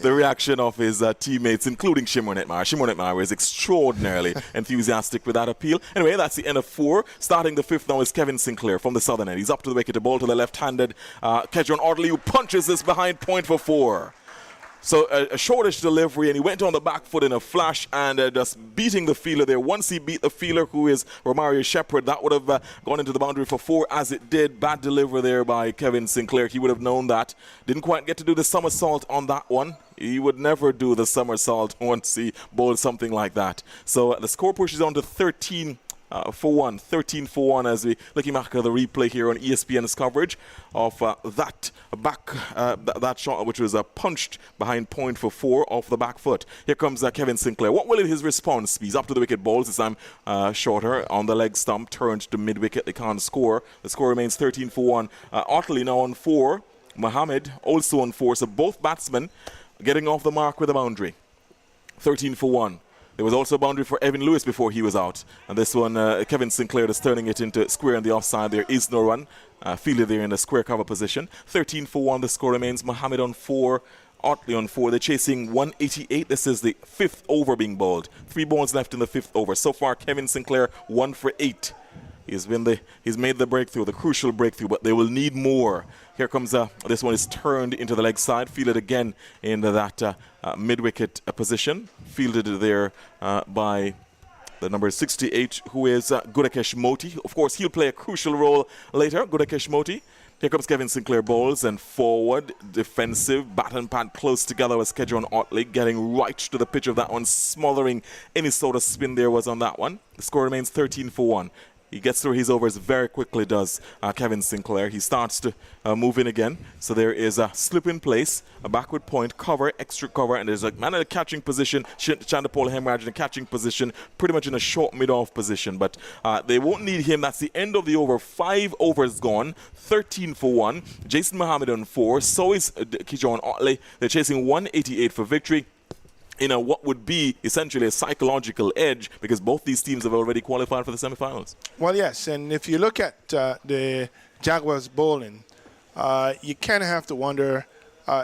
the reaction of his teammates, including Shimon Hetmar. Shimon Hetmar is extraordinarily enthusiastic with that appeal. Anyway, that's the end of 4. Starting the 5th now is Kevin Sinclair from the southern end. He's up to the wicket to ball to the left-handed Kedron Audley, who punches this behind point for 4. So a shortish delivery, and he went on the back foot in a flash and just beating the fielder there. Once he beat the fielder, who is Romario Shepherd, that would have gone into the boundary for 4, as it did. Bad delivery there by Kevin Sinclair. He would have known that. Didn't quite get to do the somersault on that one. He would never do the somersault once he bowled something like that. So the score pushes on to 13 for 1, 13 for 1, as we looking back at the replay here on ESPN's coverage of that shot, which was punched behind point for 4 off the back foot. Here comes Kevin Sinclair. What will his response be? He's up to the wicket, balls this time shorter on the leg stump, turned to mid wicket. They can't score. The score remains 13 for 1. Otley now on 4. Mohammed also on 4. So both batsmen getting off the mark with a boundary. 13 for 1. There was also a boundary for Evan Lewis before he was out. And this one, Kevin Sinclair is turning it into square on the offside. There is no run. Fielded there in the square cover position. 13 for 1. The score remains. Mohammed on 4. Otley on 4. They're chasing 188. This is the 5th over being bowled. 3 balls left in the 5th over. So far, Kevin Sinclair 1 for 8. He's made the breakthrough, the crucial breakthrough, but they will need more. Here comes this one is turned into the leg side, fielded again in that mid-wicket position, fielded there by the number 68, who is Gudakesh Moti. Of course, he'll play a crucial role later, Gudakesh Moti. Here comes Kevin Sinclair bowls and forward, defensive, bat and pad close together with Kedron Otley, getting right to the pitch of that one, smothering any sort of spin there was on that one. The score remains 13 for 1. He gets through his overs very quickly, does Kevin Sinclair. He starts to move in again. So there is a slip in place, a backward point, cover, extra cover, and there's a man in a catching position, Chandapol Hemraj in a catching position, pretty much in a short mid-off position. But they won't need him. That's the end of the over. 5 overs gone, 13 for 1. Jason Mohammed on 4. So is Kijon Otley. They're chasing 188 for victory. In what would be essentially a psychological edge, because both these teams have already qualified for the semifinals. Well, yes, and if you look at the Jaguars bowling, you kind of have to wonder,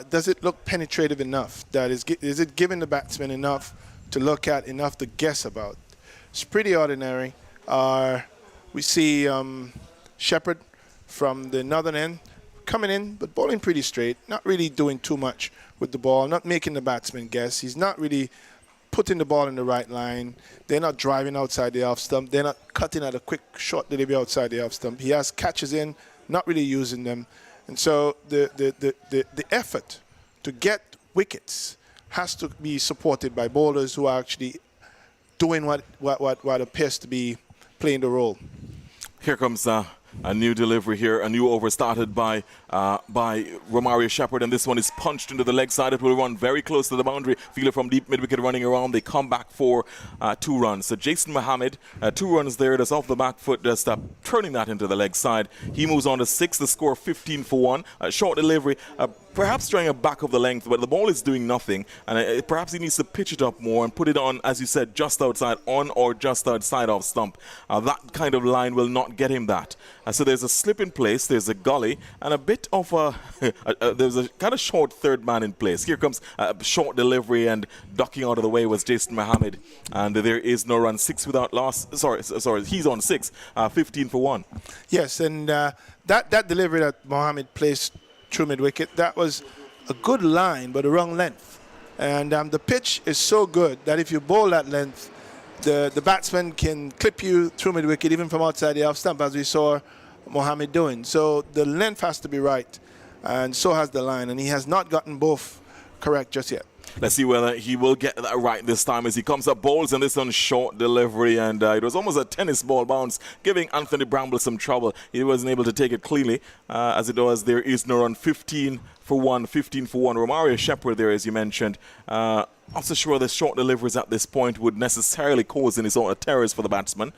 does it look penetrative enough? Is it giving the batsman enough to look at, enough to guess about? It's pretty ordinary. We see Shepherd from the northern end coming in, but bowling pretty straight, not really doing too much with the ball, not making the batsman guess. He's not really putting the ball in the right line. They're not driving outside the off stump. They're not cutting at a quick short delivery outside the off stump. He has catches in, not really using them. And so the effort to get wickets has to be supported by bowlers who are actually doing what appears to be playing the role. Here comes a new delivery here, a new over started by Romario Shepherd, and this one is punched into the leg side. It will run very close to the boundary. Fielder from deep mid-wicket running around. They come back for 2 runs. So Jason Mohammed, 2 runs there. That's off the back foot, just turning that into the leg side. He moves on to 6. The score 15 for 1. Short delivery, perhaps trying a back of the length, but the ball is doing nothing. And perhaps he needs to pitch it up more and put it on, as you said, just outside, on or just outside off stump. That kind of line will not get him that. So there's a slip in place, there's a gully, and a bit of there's a kind of short third man in place. Here comes a short delivery, and ducking out of the way was Jason Mohammed, and there is no run. 6 without loss. Sorry, he's on 6. 15 for 1. Yes, and that delivery that Mohammed placed through mid-wicket, that was a good line, but the wrong length. And the pitch is so good that if you bowl that length, the batsman can clip you through mid-wicket, even from outside the off stump, as we saw Mohammed doing. So the length has to be right, and so has the line, and he has not gotten both correct just yet. Let's see whether he will get that right this time as he comes up, bowls, and this on short delivery, and it was almost a tennis ball bounce, giving Anthony Bramble some trouble. He wasn't able to take it cleanly. As it was, there is no run. 15 for 1. Romario Shepherd there, as you mentioned. Not so sure the short deliveries at this point would necessarily cause any sort of terrors for the batsman.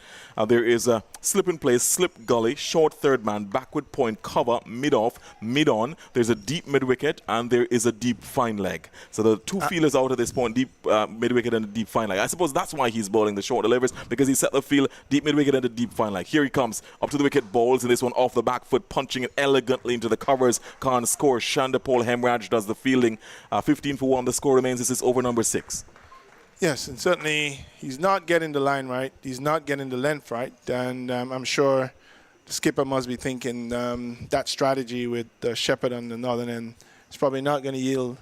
There is a slip in place, slip gully, short third man, backward point, cover, mid-off, mid-on. There's a deep mid-wicket, and there is a deep fine leg. So the 2 fielders out at this point, deep mid-wicket and a deep fine leg. I suppose that's why he's bowling the short deliveries, because he set the field, deep mid-wicket and a deep fine leg. Here he comes, up to the wicket, bowls, and this one off the back foot, punching it elegantly into the covers. Can't score. Chandapol Hemraj does the fielding. 15 for 1. The score remains. This is over number 6. Yes, and certainly he's not getting the line right. He's not getting the length right. And I'm sure the skipper must be thinking that strategy with Shepherd on the northern end is probably not going to yield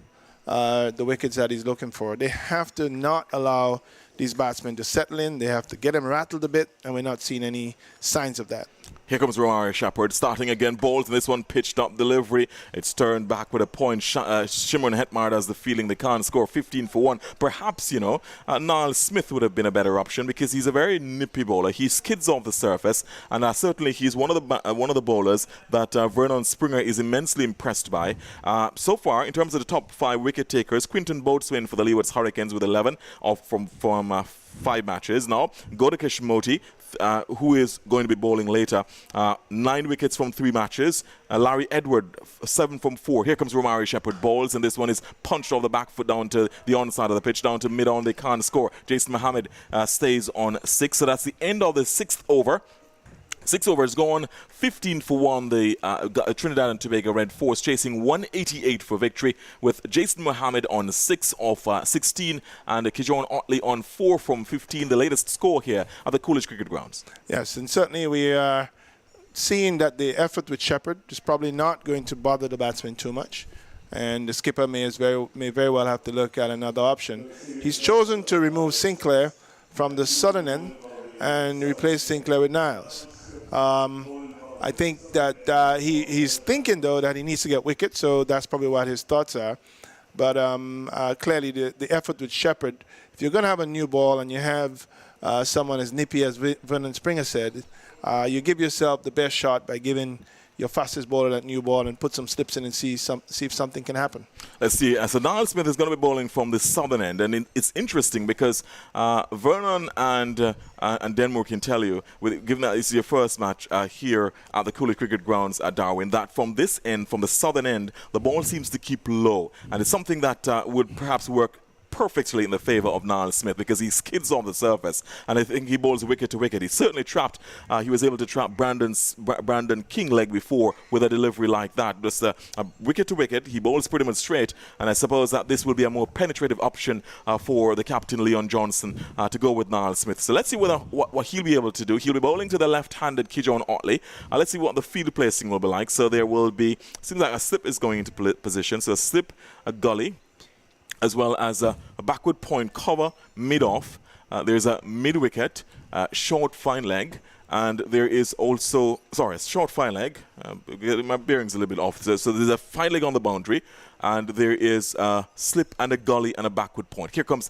the wickets that he's looking for. They have to not allow these batsmen to settle in. They have to get them rattled a bit, and we're not seeing any signs of that. Here comes Romario Shepherd starting again, bowls, and this one pitched up delivery. It's turned back with a point. Shimron Hetmar does the fielding. They can't score. 15 for 1. Perhaps, Niall Smith would have been a better option, because he's a very nippy bowler. He skids off the surface, and certainly he's one of the bowlers that Vernon Springer is immensely impressed by. So far, in terms of the top 5 wicket takers, Quinton Boatswain for the Leewards Hurricanes with 11 from 5 matches. Now, Gudakesh Moti, who is going to be bowling later, 9 wickets from 3 matches. Larry Edward, 7 from 4. Here comes Romario Shepherd, bowls, and this one is punched off the back foot down to the onside of the pitch, down to mid-on. They can't score. Jason Mohammed stays on 6. So that's the end of the 6th over. 6 overs gone, 15 for 1. The Trinidad and Tobago Red Force chasing 188 for victory, with Jason Mohammed on 6 of 16 and Kijon Otley on 4 from 15. The latest score here at the Coolidge Cricket Grounds. Yes, and certainly we are seeing that the effort with Shepherd is probably not going to bother the batsman too much. And the skipper may very well have to look at another option. He's chosen to remove Sinclair from the southern end and replace Sinclair with Niles. I think that he's thinking, though, that he needs to get wickets, so that's probably what his thoughts are. But clearly the effort with Shepherd, if you're going to have a new ball and you have someone as nippy as Vernon Springer said, you give yourself the best shot by giving your fastest bowler that new ball and put some slips in and see if something can happen. Let's see. So Niall Smith is going to be bowling from the southern end, and it's interesting because Vernon and Denmore can tell you, given that this is your first match here at the Coolidge Cricket Grounds at Darwin, that from this end, from the southern end, the ball seems to keep low, and it's something that would perhaps work perfectly in the favor of Niall Smith because he skids off the surface, and I think he bowls wicket to wicket. He certainly trapped, he was able to trap Brandon King leg before with a delivery like that. Just a wicket to wicket, he bowls pretty much straight, and I suppose that this will be a more penetrative option for the captain Leon Johnson to go with Niall Smith. So let's see what he'll be able to do. He'll be bowling to the left-handed Kijon Otley. Let's see what the field placing will be like. So there will be, seems like a slip is going into position, so a slip, a gully, as well as a backward point cover mid-off. There's a mid-wicket, short fine leg, and there is also, short fine leg. My bearing's a little bit off. So there's a fine leg on the boundary, and there is a slip and a gully and a backward point. Here comes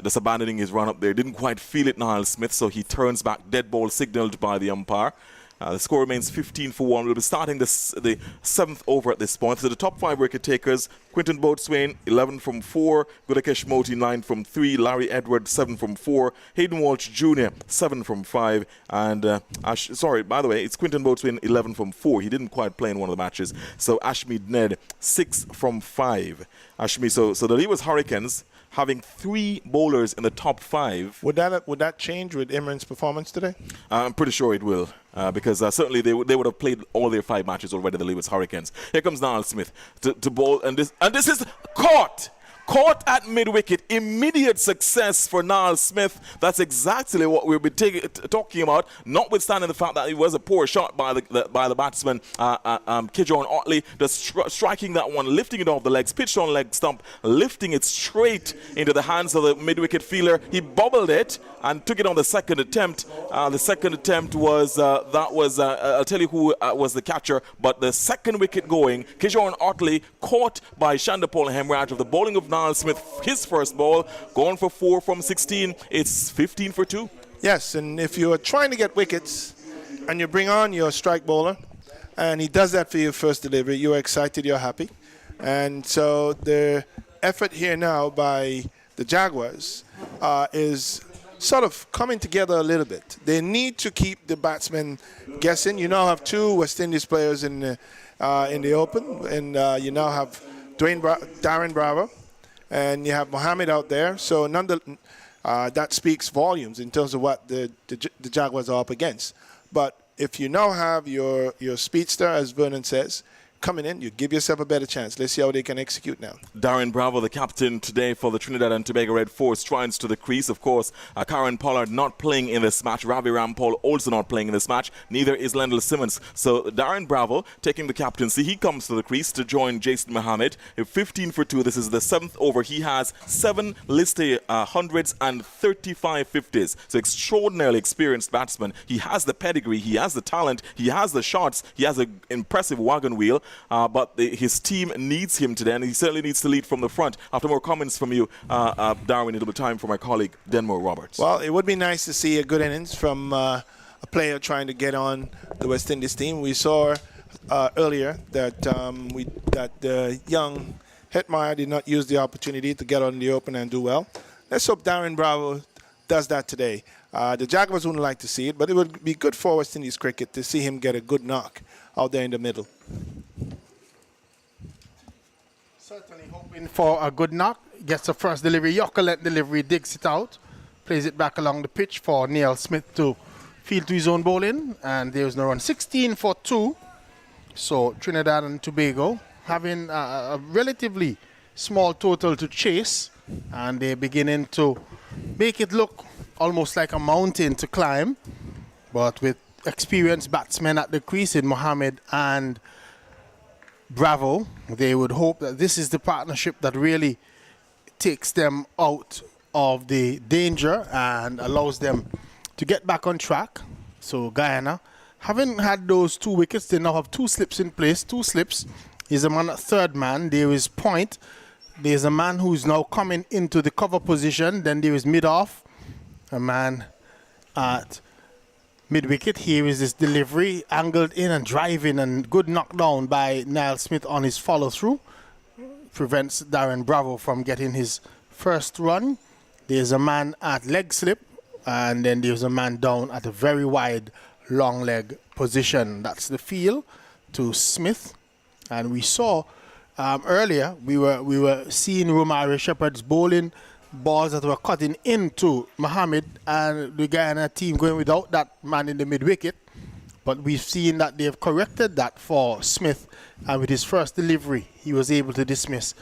just abandoning his run up there. Didn't quite feel it, Niall Smith, so he turns back. Dead ball signalled by the umpire. The score remains 15 for 1. We'll be starting the 7th over at this point. So the top 5 wicket takers: Quinton Boatswain, 11 from 4. Gudakesh Moti, 9 from 3. Larry Edwards, 7 from 4. Hayden Walsh Jr., 7 from 5. And, by the way, it's Quinton Boatswain, 11 from 4. He didn't quite play in one of the matches. So Ashmead Ned, 6 from 5. So the Lewis Hurricanes having 3 bowlers in the top 5. Would that change with Imran's performance today? I'm pretty sure it will, because certainly they would have played all their 5 matches already, the Lewis Hurricanes. Here comes Niall Smith to bowl, and this is caught at mid-wicket. Immediate success for Niall Smith. That's exactly what we'll be talking about, notwithstanding the fact that it was a poor shot by the batsman, Kijon Otley, just striking that one, lifting it off the legs, pitched on leg stump, lifting it straight into the hands of the mid-wicket fielder. He bobbled it and took it on the second attempt. The second attempt was, I'll tell you who was the catcher, but the second wicket going, Kijon Otley, caught by Shandapol Hemraj of the bowling of Niall Smith, his first ball, going for 4 from 16. It's 15 for 2. Yes, and if you are trying to get wickets and you bring on your strike bowler and he does that for your first delivery, you're excited, you're happy. And so the effort here now by the Jaguars is sort of coming together a little bit. They need to keep the batsmen guessing. You now have 2 West Indies players in the open, and you now have Darren Bravo, and you have Mohammed out there. So that speaks volumes in terms of what the Jaguars are up against. But if you now have your speedster, as Vernon says, coming in, you give yourself a better chance. Let's see how they can execute now. Darren Bravo, the captain today for the Trinidad and Tobago Red Force, strides to the crease. Of course, Karen Pollard not playing in this match. Ravi Rampal also not playing in this match. Neither is Lendl Simmons. So Darren Bravo taking the captaincy. He comes to the crease to join Jason Mohammed. 15 for 2. This is the 7th over. He has 7 listed hundreds and 35 50s. So extraordinarily experienced batsman. He has the pedigree. He has the talent. He has the shots. He has an impressive wagon wheel. But his team needs him today, and he certainly needs to lead from the front. After more comments from you, Darwin, it'll be time for my colleague, Denmore Roberts. Well, it would be nice to see a good innings from a player trying to get on the West Indies team. We saw earlier that the young Hetmeyer did not use the opportunity to get on the open and do well. Let's hope Darren Bravo does that today. The Jaguars wouldn't like to see it, but it would be good for West Indies cricket to see him get a good knock out there in the middle. Certainly hoping for a good knock. Gets the first delivery, Yokolet delivery, digs it out, plays it back along the pitch for Neil Smith to field to his own bowling, and there was no run. 16 for 2. So Trinidad and Tobago having a relatively small total to chase, and they're beginning to make it look almost like a mountain to climb. But with experienced batsmen at the crease in Mohammed and Bravo, they would hope that this is the partnership that really takes them out of the danger and allows them to get back on track. So Guyana, having had those 2 wickets, they now have 2 slips in place. 2 slips. Is a man at third man. There is Point. There's a man who's now coming into the cover position. Then there is mid-off, a man at mid-wicket. Here is this delivery, angled in and driving, and good knockdown by Niall Smith on his follow-through. Prevents Darren Bravo from getting his first run. There's a man at leg slip, and then there's a man down at a very wide long leg position. That's the field to Smith. And we saw earlier, we were seeing Romari Shepherd's bowling balls that were cutting into Mohammed, and the Guyana team going without that man in the mid-wicket. But we've seen that they've corrected that for Smith, and with his first delivery, he was able to dismiss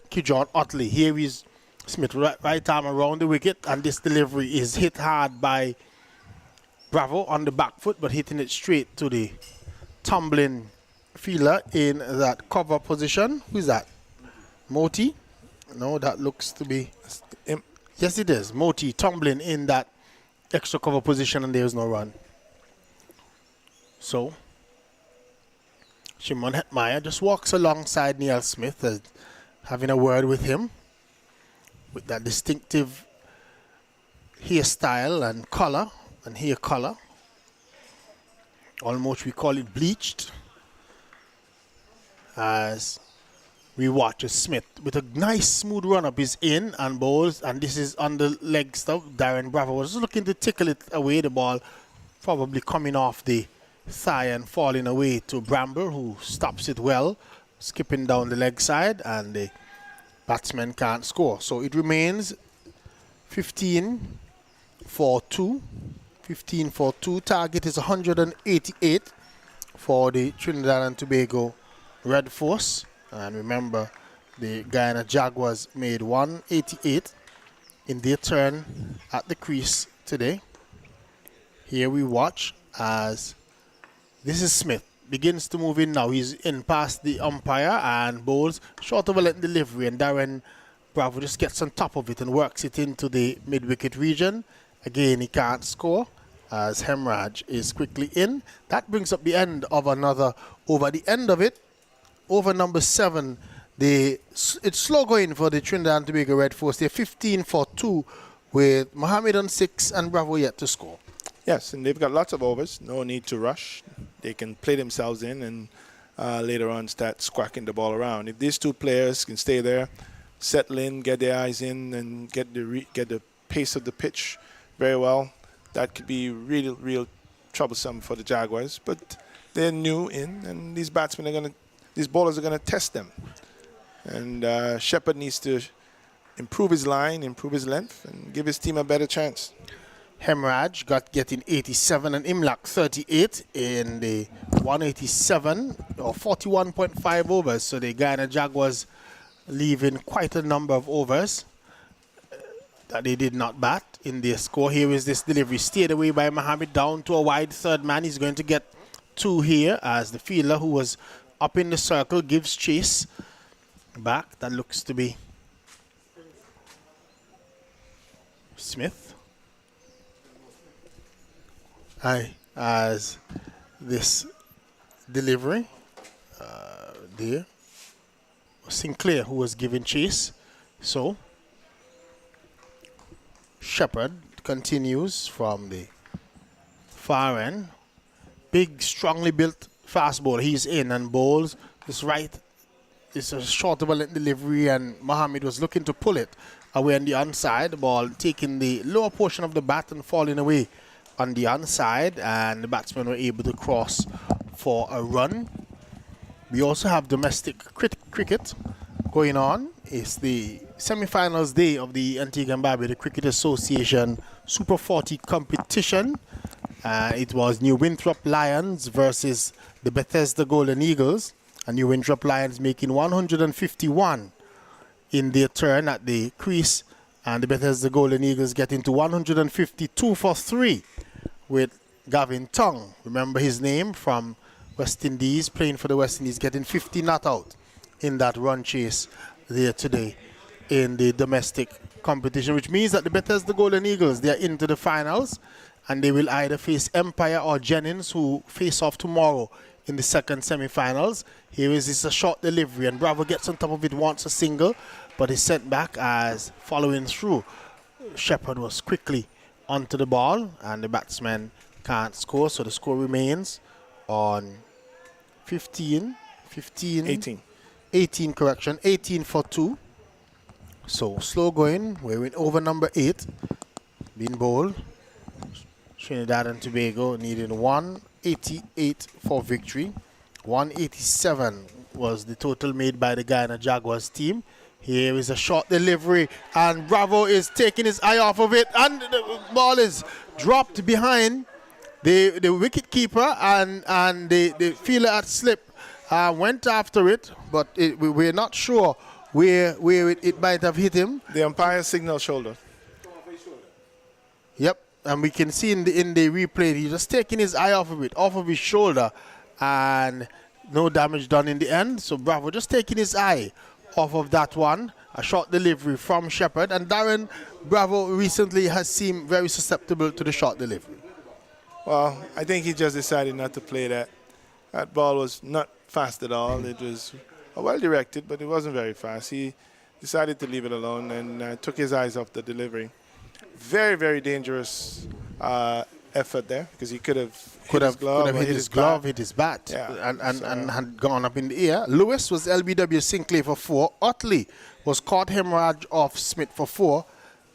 Kijon Otley. Here is Smith, right arm around the wicket, and this delivery is hit hard by Bravo on the back foot, but hitting it straight to the tumbling fielder in that cover position. Who is that? Moti? No, that looks to be... Yes, it is. Moti tumbling in that extra cover position, and there's no run. So, Shimon Hetmeyer just walks alongside Neil Smith, having a word with him, with that distinctive hairstyle and color, and hair color. Almost we call it bleached. As we watch Smith with a nice smooth run up is in and bowls, and this is on the leg stuff. Darren Bravo was looking to tickle it away, the ball probably coming off the thigh and falling away to Bramble, who stops it well, skipping down the leg side, and the batsman can't score. So it remains 15 for 2. 15 for 2. Target is 188 for the Trinidad and Tobago Red Force. And remember, the Guyana Jaguars made 188 in their turn at the crease today. Here we watch as this is Smith. Begins to move in now. He's in past the umpire and bowls short of a length delivery, and Darren Bravo just gets on top of it and works it into the mid-wicket region. Again, he can't score as Hemraj is quickly in. That brings up the end of another over. The end of it, over number 7, it's slow going for the Trinidad and Tobago Red Force. They're 15 for 2 with Mohammed on 6 and Bravo yet to score. Yes, and they've got lots of overs. No need to rush. They can play themselves in and later on start squacking the ball around. If these two players can stay there, settle in, get their eyes in, and get the pace of the pitch very well, that could be real troublesome for the Jaguars. But they're new in, and these bowlers are gonna test them. And Shepherd needs to improve his line, improve his length, and give his team a better chance. Hemraj getting 87 and Imlak 38 in the 187 or 41.5 overs. So the Guyana Jaguars leaving quite a number of overs that they did not bat in their score. Here is this delivery steered away by Mohammed down to a wide third man. He's going to get 2 here as the fielder who was up in the circle gives chase back. That looks to be Smith. As this delivery there Sinclair who was given chase. So Shepherd continues from the far end. Big, strongly built fast bowler. He's in and bowls this right. It's a short of a length delivery, and Mohammed was looking to pull it away on the onside. The ball taking the lower portion of the bat and falling away on the onside, and the batsmen were able to cross for a run. We also have domestic cricket going on. It's the semi-finals day of the Antigua and Barbuda Cricket Association Super 40 competition, It was New Winthrop Lions versus the Bethesda Golden Eagles. And New Winthrop Lions making 151 in their turn at the crease. And the Bethesda Golden Eagles getting to 152 for 3 with Gavin Tongue. Remember his name from West Indies, playing for the West Indies, getting 50 not out in that run chase there today in the domestic competition, which means that the Bethesda Golden Eagles, they are into the finals, and they will either face Empire or Jennings, who face off tomorrow in the second semi-finals. Here is a short delivery, and Bravo gets on top of it, wants a single, but is sent back as following through. Shepherd was quickly onto the ball, and the batsman can't score, so the score remains on 18 for 2. So slow going. We're in over number 8 being bowled. Trinidad and Tobago needing 188 for victory. 187 was the total made by the Guyana Jaguars team. Here is a short delivery, and Bravo is taking his eye off of it, and the ball is dropped behind the wicket keeper, and the fielder at slip went after it, but we're not sure where it might have hit him. The umpire signal shoulder. Yep, and we can see in the replay, he's just taking his eye off of it, off of his shoulder, and no damage done in the end. So Bravo just taking his eye off of that one. A short delivery from Shepherd, and Darren, Bravo recently has seemed very susceptible to the short delivery. Well, I think he just decided not to play that. That ball was not fast at all. It was well directed, but it wasn't very fast. He decided to leave it alone and took his eyes off the delivery. Very, very dangerous effort there, because he could have hit his glove, hit his bat, yeah, and had gone up in the air. Lewis was LBW Sinclair for 4. Utley was caught hemorrhage off Smith for 4.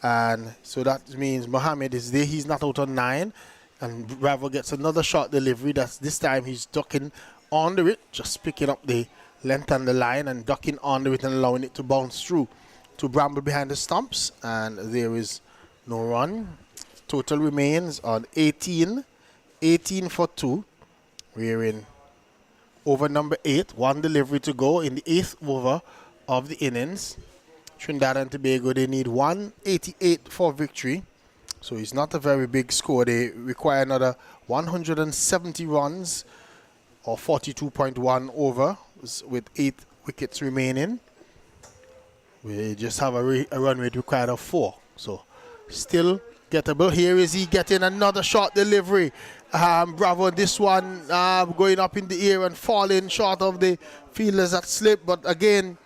And so that means Mohammed is there. He's not out on 9. And Bravo gets another short delivery. This time he's ducking under it, just picking up the length and the line and ducking under it and allowing it to bounce through to Bramble behind the stumps. And there is no run. Total remains on 18 for 2. We're in over number 8. 1 delivery to go in the 8th over of the innings. Trinidad and Tobago, they need 188 for victory. So it's not a very big score. They require another 170 runs or 42.1 over with 8 wickets remaining. We just have a run rate required of 4. So still gettable. Here is he getting another short delivery. Bravo, this one going up in the air and falling short of the fielders at slip. But again,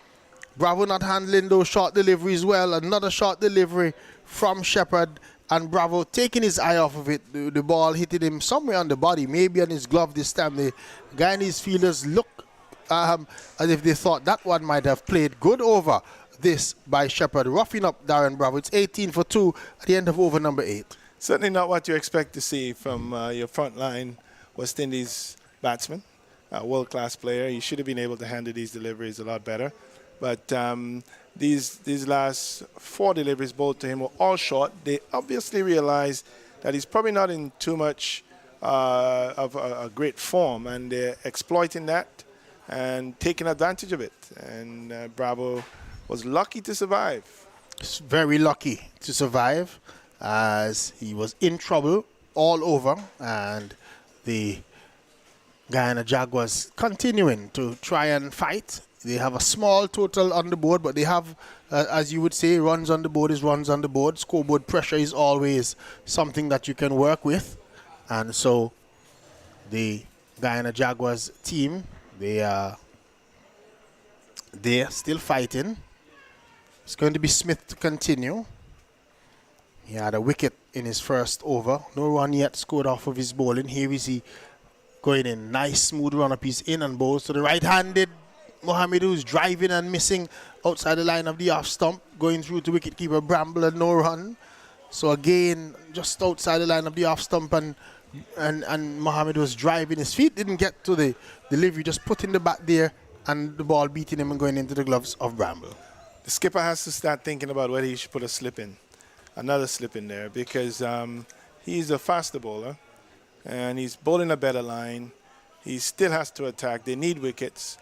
Bravo not handling those short deliveries well. Another short delivery from Shepherd, and Bravo taking his eye off of it. The ball hitting him somewhere on the body, maybe on his glove this time. The Guyanese fielders look as if they thought that one might have played good over. This by Shepherd, roughing up Darren Bravo. It's 18 for 2 at the end of over number 8. Certainly not what you expect to see from your frontline West Indies batsman, a world-class player. He should have been able to handle these deliveries a lot better. But these last 4 deliveries bowled to him were all short. They obviously realized that he's probably not in too much of a great form, and they're exploiting that and taking advantage of it. And Bravo was lucky to survive. Very lucky to survive, as he was in trouble all over, and the Guyana Jaguars continuing to try and fight. They have a small total on the board, but they have, as you would say, runs on the board is runs on the board. Scoreboard pressure is always something that you can work with. And so the Guyana Jaguars team, they're still fighting. It's going to be Smith to continue. He had a wicket in his first over. No run yet scored off of his bowling. Here is he going in. Nice smooth run up. He's in and bowls to the right-handed Mohammed, who's driving and missing outside the line of the off stump, going through to wicketkeeper Bramble, and no run. So again, just outside the line of the off stump, and Mohammed was driving. His feet didn't get to the delivery, just putting the bat there, and the ball beating him and going into the gloves of Bramble. The skipper has to start thinking about whether he should put another slip in there, because he's a faster bowler. and he's bowling a better line. He still has to attack. They need wickets.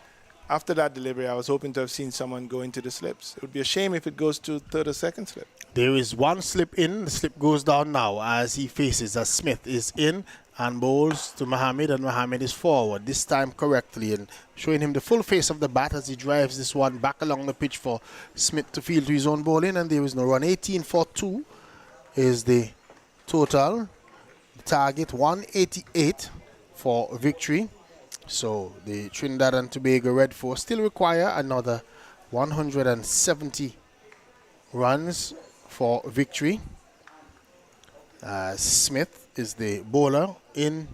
After that delivery, I was hoping to have seen someone go into the slips. It would be a shame if it goes to third or second slip. There is one slip in. The slip goes down now as he faces, as Smith is in and bowls to Mohammed, and Mohammed is forward, this time correctly, and showing him the full face of the bat as he drives this one back along the pitch for Smith to field to his own bowling, and there is no run. 18 for 2 is the total. The target 188 for victory. So the Trinidad and Tobago Red Force still require another 170 runs for victory. Smith is the bowler in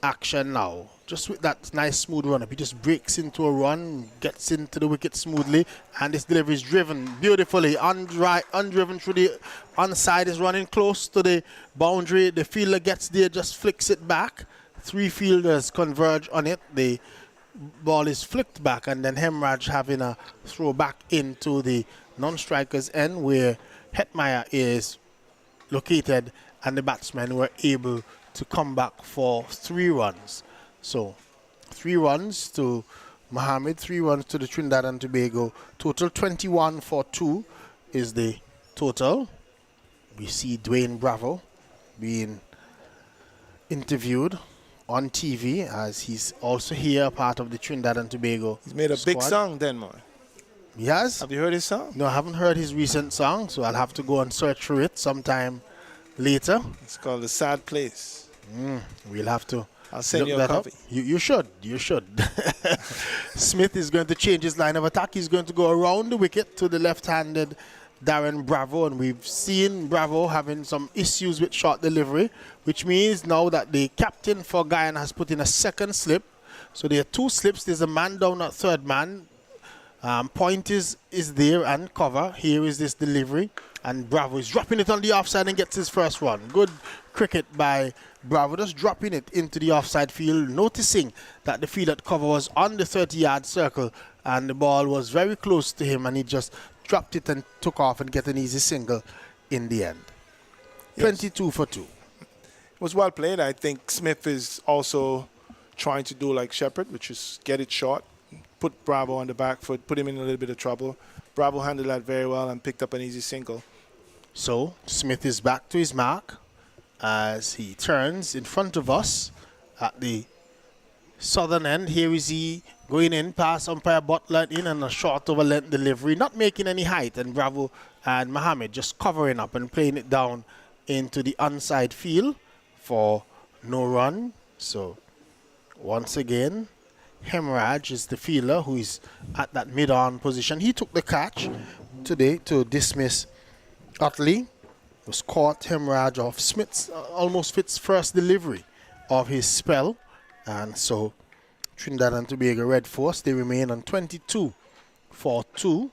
action now. Just with that nice smooth run up, he just breaks into a run, gets into the wicket smoothly, and this delivery is driven beautifully, undriven through the onside, is running close to the boundary. The fielder gets there, just flicks it back. 3 fielders converge on it. The ball is flicked back, and then Hemraj having a throw back into the non-striker's end where Hetmeyer is located, and the batsmen were able to come back for 3 runs. So 3 runs to Mohammed, 3 runs to the Trinidad and Tobago. Total 21 for 2 is the total. We see Dwayne Bravo being interviewed on TV as he's also here, part of the Trinidad and Tobago. He's made a squad. big song, Denmark. He has? Have you heard his song? No, I haven't heard his recent song, so I'll have to go and search for it sometime later. It's called The Sad Place. We'll have to. I'll send you a that copy. up. You should. Smith is going to change his line of attack. He's going to go around the wicket to the left-handed Darren Bravo, and we've seen Bravo having some issues with short delivery, which means now that the captain for Guyana has put in a second slip. So there are 2 slips. There's a man down at third man. Point is there and cover. Here is this delivery, and Bravo is dropping it on the offside and gets his first run. Good cricket by Bravo, just dropping it into the offside field, noticing that the field at cover was on the 30-yard circle, and the ball was very close to him, and he just dropped it and took off and get an easy single in the end. Yes. 22 for 2. It was well played. I think Smith is also trying to do like Shepherd, which is get it short, put Bravo on the back foot, put him in a little bit of trouble. Bravo handled that very well and picked up an easy single. So Smith is back to his mark as he turns in front of us at the southern end. Here is he going in past umpire Butler in and a short over length delivery, not making any height, and Bravo and Mohammed just covering up and playing it down into the onside field for no run. So once again, Hemraj is the fielder who is at that mid-on position. He took the catch today to dismiss Utley. Was caught Hemraj off Smith's almost fits first delivery of his spell, and so Trinidad and Tobago Red Force, they remain on 22 for 2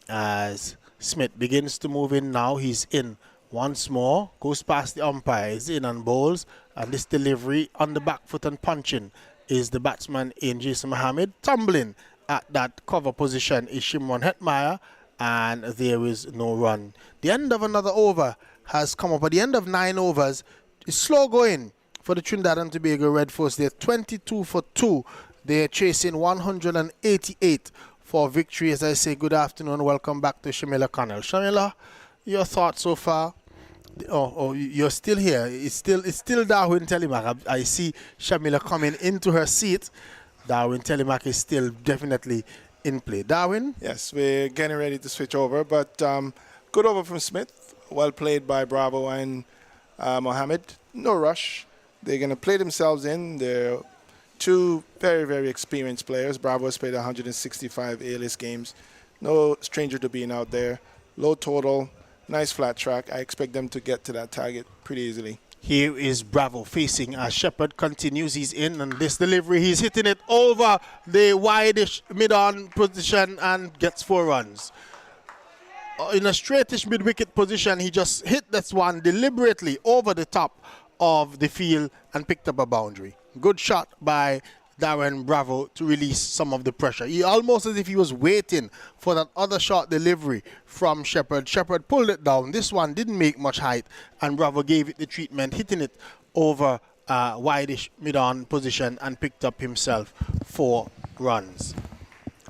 as Smith begins to move in now. He's in once more, goes past the umpire, is in and bowls, and this delivery on the back foot and punching is the batsman in Jason Mohammed. Tumbling at that cover position is Shimron Hetmeyer, and there is no run. The end of another over has come up. At the end of 9 overs, it's slow going for the Trinidad and Tobago Red Force. They're 22 for 2. They're chasing 188 for victory. As I say, good afternoon. Welcome back to Shamila Connell. Shamila, your thoughts so far? Oh, you're still here. It's still Darwin Telemark. I see Shamila coming into her seat. Darwin Telemark is still definitely in play. Darwin? Yes, we're getting ready to switch over, but good over from Smith. Well played by Bravo and Mohammed. No rush. They're going to play themselves in. They're 2 very, very experienced players. Bravo has played 165 A-list games. No stranger to being out there. Low total, nice flat track. I expect them to get to that target pretty easily. Here is Bravo facing as Shepherd continues. He's in, and this delivery, he's hitting it over the wide-ish mid-on position and gets 4 runs. In a straightish mid-wicket position, he just hit this one deliberately over the top of the field and picked up a boundary. Good shot by Darren Bravo to release some of the pressure. He almost as if he was waiting for that other short delivery from Shepherd. Shepherd pulled it down. This one didn't make much height, and Bravo gave it the treatment, hitting it over wide-ish mid-on position and picked up himself 4 runs.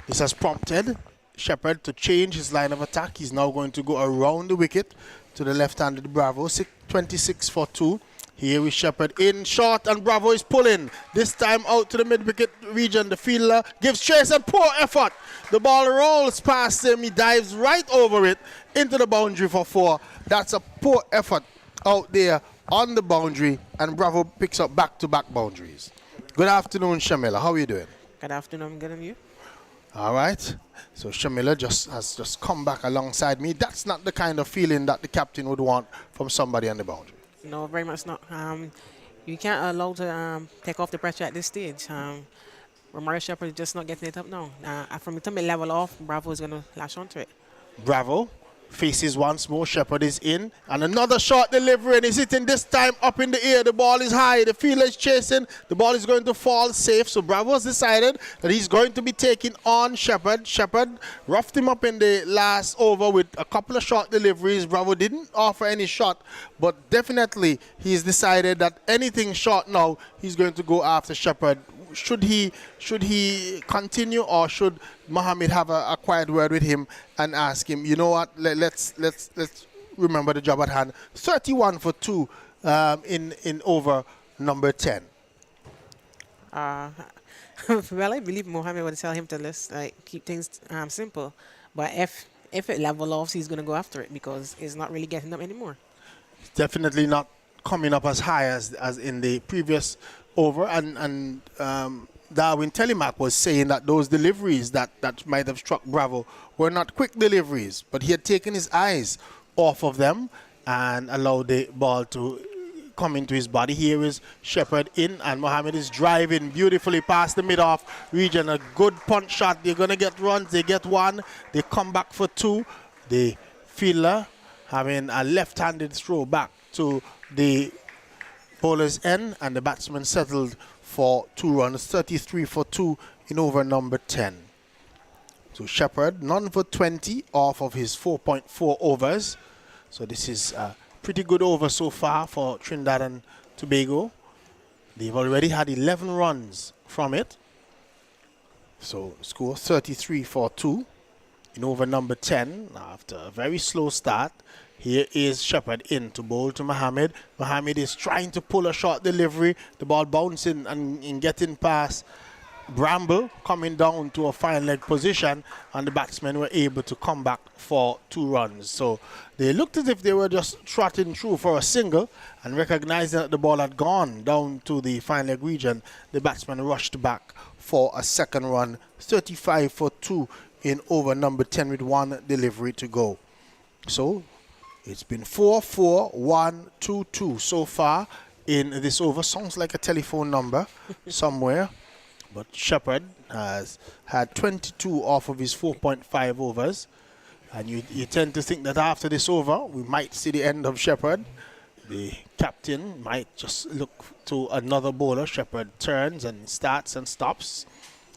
This has prompted Shepherd to change his line of attack. He's now going to go around the wicket to the left-handed Bravo, 26 for 2. Here is Shepherd in short, and Bravo is pulling. This time out to the mid-wicket region. The fielder gives chase and poor effort. The ball rolls past him. He dives right over it into the boundary for 4. That's a poor effort out there on the boundary, and Bravo picks up back-to-back boundaries. Good afternoon, Shamila. How are you doing? Good afternoon, good on you. All right. So Shamila has just come back alongside me. That's not the kind of feeling that the captain would want from somebody on the boundary. No, very much not. You can't allow to take off the pressure at this stage. Romario Shepherd is just not getting it up now. From the time it level off, Bravo is going to lash onto it. Bravo faces once more. Shepherd is in, and another short delivery, and he's hitting this time up in the air. The ball is high. The fielder is chasing. The ball is going to fall safe. So Bravo has decided that he's going to be taking on Shepherd. Shepherd roughed him up in the last over with a couple of short deliveries. Bravo didn't offer any shot, but definitely he's decided that anything short now, he's going to go after Shepherd. Should he continue, or should Mohammed have a quiet word with him and ask him, you know what, let's remember the job at hand. 31 for 2 in over number 10. Well, I believe Mohammed would tell him to keep things simple. But if it level off, he's going to go after it because it's not really getting up anymore. It's definitely not coming up as high as in the previous over, and Darwin Telemack was saying that those deliveries that might have struck Bravo were not quick deliveries, but he had taken his eyes off of them and allowed the ball to come into his body. Here is Shepherd in, and Mohammed is driving beautifully past the mid-off region. A good punch shot. They're going to get runs. They get 1. They come back for 2. The fielder having a left-handed throw back to the bowler's end, and the batsman settled for 2 runs, 33 for 2 in over number 10. So Shepherd, none for 20 off of his 4.4 overs. So this is a pretty good over so far for Trinidad and Tobago. They've already had 11 runs from it. So score 33 for 2 in over number 10 after a very slow start. Here is Shepherd in to bowl to Mohammed. Mohammed is trying to pull a short delivery. The ball bouncing and getting past Bramble, coming down to a fine leg position, and the batsmen were able to come back for 2 runs. So they looked as if they were just trotting through for a single, and recognizing that the ball had gone down to the fine leg region, the batsman rushed back for a second run. 35 for 2 in over number 10 with 1 delivery to go. So it's been 4-4-1-2-2 so far in this over. Sounds like a telephone number somewhere. But Shepherd has had 22 off of his 4.5 overs. And you tend to think that after this over, we might see the end of Shepherd. The captain might just look to another bowler. Shepherd turns and starts and stops.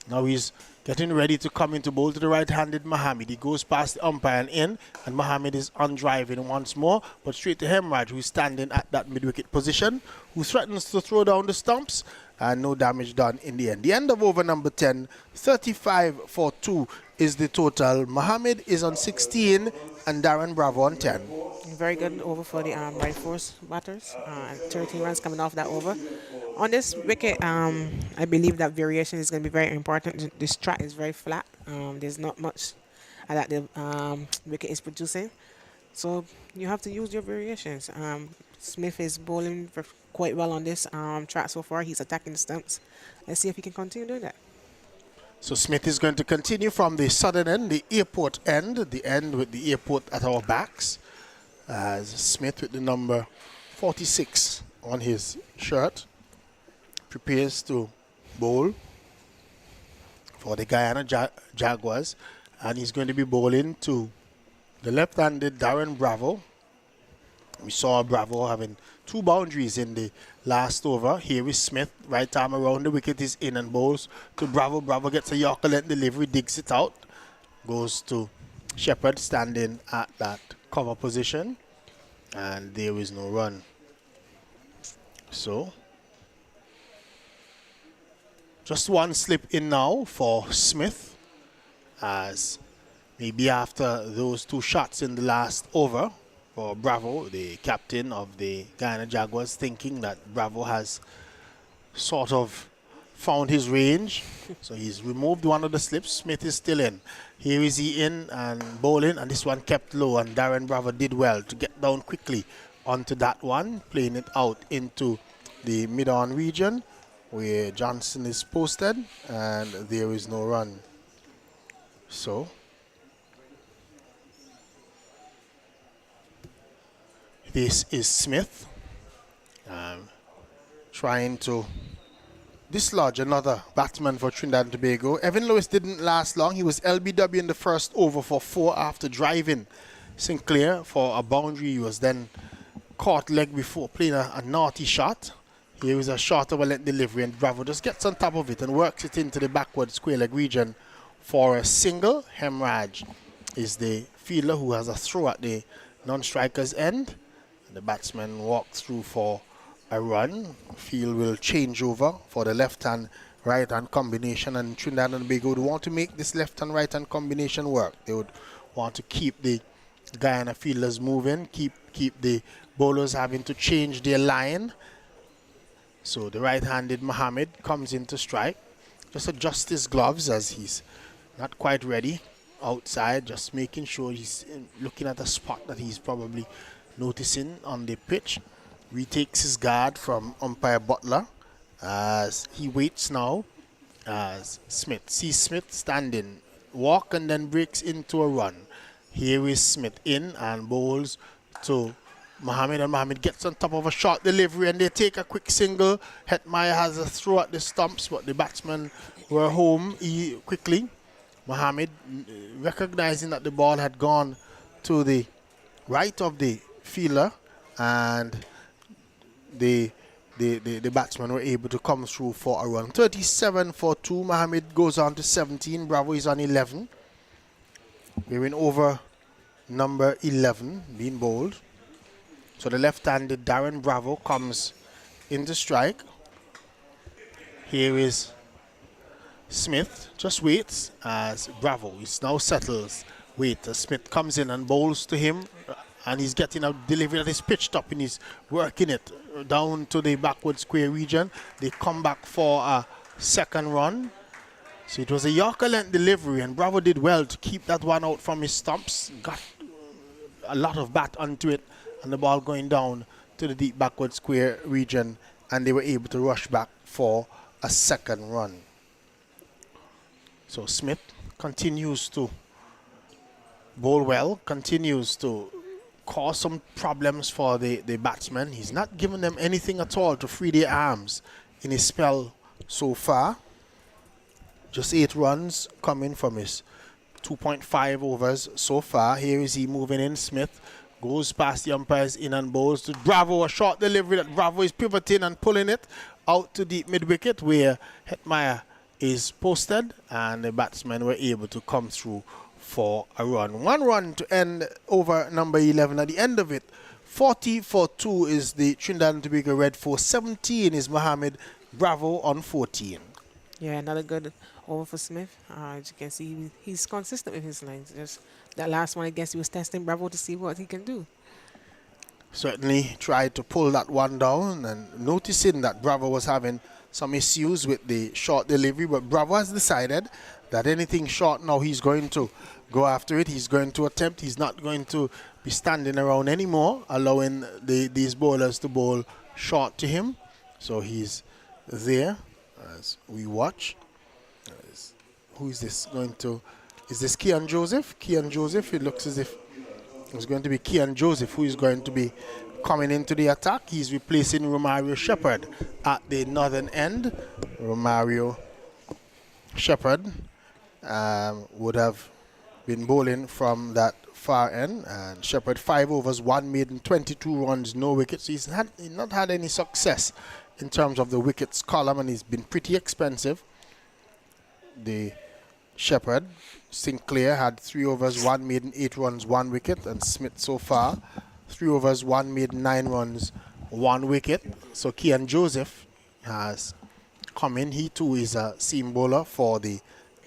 Now he's getting ready to come into bowl to the right-handed Mohammed. He goes past the umpire and in, and Mohammed is on driving once more, but straight to Hemraj, who's standing at that mid-wicket position, who threatens to throw down the stumps, and no damage done in the end. The end of over number 10, 35 for 2 is the total. Mohammed is on 16, and Darren Bravo on 10. Very good over for the right force batters. 13 runs coming off that over. On this wicket, I believe that variation is going to be very important. This track is very flat. There's not much that the wicket is producing. So you have to use your variations. Smith is bowling quite well on this track so far. He's attacking the stumps. Let's see if he can continue doing that. So Smith is going to continue from the southern end, the airport end, the end with the airport at our backs. As Smith with the number 46 on his shirt prepares to bowl for the Guyana Jaguars, and he's going to be bowling to the left-handed Darren Bravo. We saw Bravo having 2 boundaries in the last over. Here is Smith, right arm around the wicket, is in and bowls to Bravo. Bravo gets a Yorker length delivery, digs it out, goes to Shepherd standing at that cover position, and there is no run. So Just one slip in now for Smith, as maybe after those 2 shots in the last over for Bravo, the captain of the Guyana Jaguars, thinking that Bravo has sort of found his range. So he's removed one of the slips. Smith is still in. Here is he in and bowling, and this one kept low, and Darren Bravo did well to get down quickly onto that one, playing it out into the mid-on region where Johnson is posted, and there is no run. So this is Smith trying to dislodge another batsman for Trinidad and Tobago. Evan Lewis didn't last long. He was LBW in the first over for 4 after driving Sinclair for a boundary. He was then caught leg before playing a naughty shot. Here is a short over length delivery, and Bravo just gets on top of it and works it into the backward square leg region for a single. Hemraj is the fielder who has a throw at the non-striker's end. The batsman walks through for a run. Field will change over for the left-hand, right-hand combination, and Trinidad and Tobago would want to make this left-hand, right-hand combination work. They would want to keep the Guyana fielders moving, keep the bowlers having to change their line. So the right-handed Mohammed comes in to strike. Just adjust his gloves as he's not quite ready outside, just making sure he's looking at a spot that he's probably noticing on the pitch. Retakes his guard from umpire Butler as he waits now as Smith sees Smith standing, walk and then breaks into a run. Here is Smith in and bowls to Mohammed, and Mohammed gets on top of a short delivery and they take a quick single. Hetmeyer has a throw at the stumps, but the batsmen were home quickly. Mohammed, recognizing that the ball had gone to the right of the fielder, and the batsmen were able to come through for a run. 37 for 2. Mohammed goes on to 17. Bravo is on 11. We're in over number 11 being bowled. So the left-handed Darren Bravo comes into strike. Here is Smith. Just waits as Bravo is now settles. Wait as Smith comes in and bowls to him. And he's getting a delivery that is pitched up and he's working it down to the backward square region. They come back for a second run. So it was a Yorker length delivery, and Bravo did well to keep that one out from his stumps. Got a lot of bat onto it, and the ball going down to the deep backward square region, and they were able to rush back for a second run. So Smith continues to bowl well, continues to cause some problems for the batsmen. He's not giving them anything at all to free their arms in his spell so far. Just 8 runs coming from his 2.5 overs so far. Here is he moving in. Smith goes past the umpires in and bowls to Bravo. A short delivery that Bravo is pivoting and pulling it out to deep mid-wicket where Hetmeyer is posted, and the batsmen were able to come through for a run. 1 run to end over number 11. At the end of it, 40 for 2 is the Trinidad and Tobago Red Force. 17 is Mohammed. Bravo on 14. Yeah, another good over for Smith. As you can see, he's consistent with his lines. Just that last one, I guess he was testing Bravo to see what he can do. Certainly tried to pull that one down, and noticing that Bravo was having some issues with the short delivery, but Bravo has decided that anything short now, he's going to go after it. He's going to attempt. He's not going to be standing around anymore, allowing these bowlers to bowl short to him. So he's there as we watch. Who is this going to? Is this Kian Joseph? Kian Joseph, it looks as if it's going to be Kian Joseph who is going to be coming into the attack. He's replacing Romario Shepherd at the northern end. Romario Shepherd would have been bowling from that far end, and Shepherd 5 overs, 1 maiden, 22 runs, no wickets. He's not had any success in terms of the wickets column, and he's been pretty expensive. The Shepherd, Sinclair had 3 overs, 1 maiden, 8 runs, 1 wicket, and Smith so far 3 overs, 1 maiden, 9 runs, 1 wicket. So Kian Joseph has come in. He too is a seam bowler for the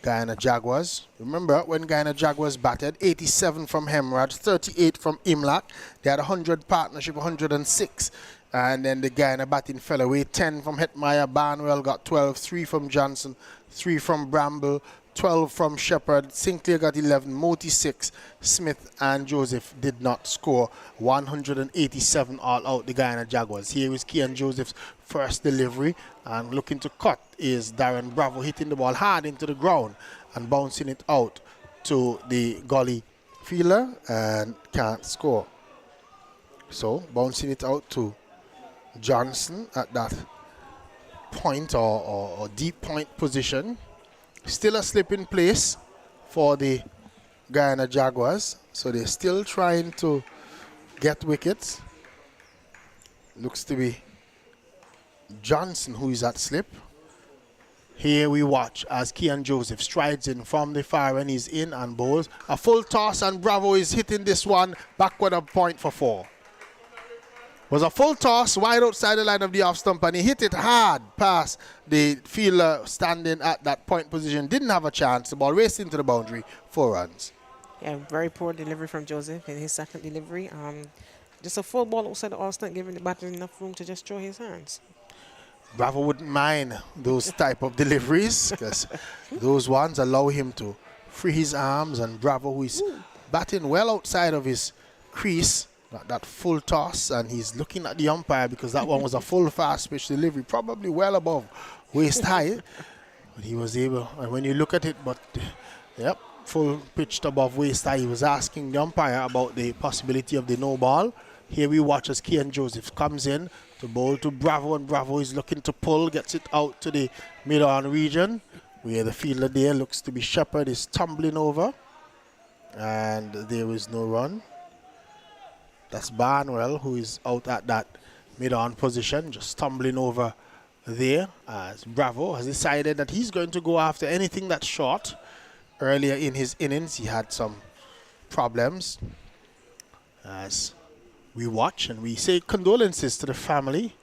Guyana Jaguars. Remember when Guyana Jaguars batted, 87 from Hemraj, 38 from Imlak. They had 100 partnership, 106. And then the Guyana batting fell away. 10 from Hetmeyer. Barnwell got 12. 3 from Johnson. 3 from Bramble. 12 from Shepherd. Sinclair got 11. Moti 6. Smith and Joseph did not score. 187 all out the Guyana Jaguars. Here is Kian Joseph's first delivery. And looking to cut is Darren Bravo, hitting the ball hard into the ground and bouncing it out to the gully fielder and can't score. So bouncing it out to Johnson at that point or deep point position. Still a slip in place for the Guyana Jaguars. So they're still trying to get wickets. Looks to be Johnson who is at slip. Here we watch as Kian Joseph strides in from the far and he's in and bowls. A full toss and Bravo is hitting this one backward of point for 4. Was a full toss wide outside the line of the off stump and he hit it hard past the fielder standing at that point position. Didn't have a chance. The ball raced into the boundary. 4 runs. Yeah, very poor delivery from Joseph in his second delivery. Just a full ball outside the off stump, giving the batter enough room to just throw his hands. Bravo wouldn't mind those type of deliveries because those ones allow him to free his arms, and Bravo, who is batting well outside of his crease, that full toss, and he's looking at the umpire because that one was a full fast pitch delivery, probably well above waist high. But he was able, and when you look at it, yep, full pitched above waist high. He was asking the umpire about the possibility of the no ball. Here we watch as Kian Joseph comes in to bowl to Bravo, and Bravo is looking to pull, gets it out to the mid-on region, where the fielder there looks to be Shepherd, is tumbling over, and there is no run. That's Barnwell, who is out at that mid-on position, just tumbling over there, as Bravo has decided that he's going to go after anything that's short. Earlier in his innings, he had some problems. As we watch and we say condolences to the family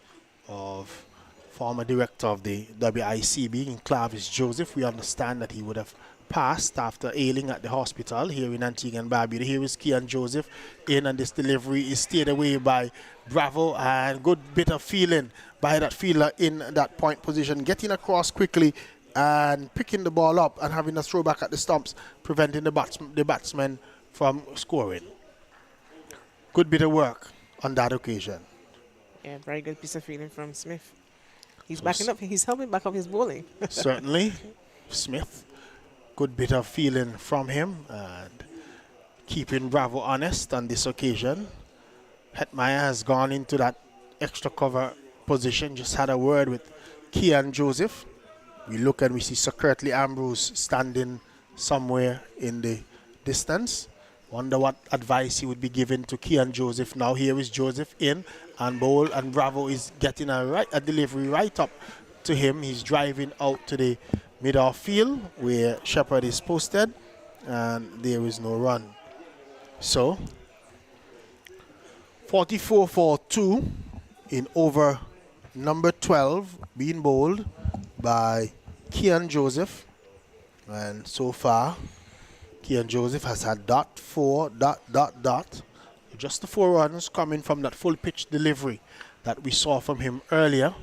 of former director of the WICB, in Clavis Joseph. We understand that he would have passed after ailing at the hospital here in Antigua and Barbuda. Here is Kian Joseph in, and this delivery is steered away by Bravo, and good bit of feeling by that fielder in that point position, getting across quickly and picking the ball up and having a throw back at the stumps, preventing the batsman from scoring. Good bit of work on that occasion. Yeah, very good piece of feeling from Smith. He's backing up. He's helping back up his bowling. Certainly, Smith. Good bit of feeling from him and keeping Bravo honest on this occasion. Hetmeyer has gone into that extra cover position. Just had a word with Kian Joseph. We look and we see Sir Curtly Ambrose standing somewhere in the distance. Wonder what advice he would be giving to Kian Joseph now. Here is Joseph in and bowl, and Bravo is getting a delivery right up to him. He's driving out to the mid-off field where Shepherd is posted, and there is no run. So 44 for 2 in over number 12, being bowled by Kian Joseph, and so far Kian Joseph has had .4. Just the 4 runs coming from that full pitch delivery that we saw from him earlier.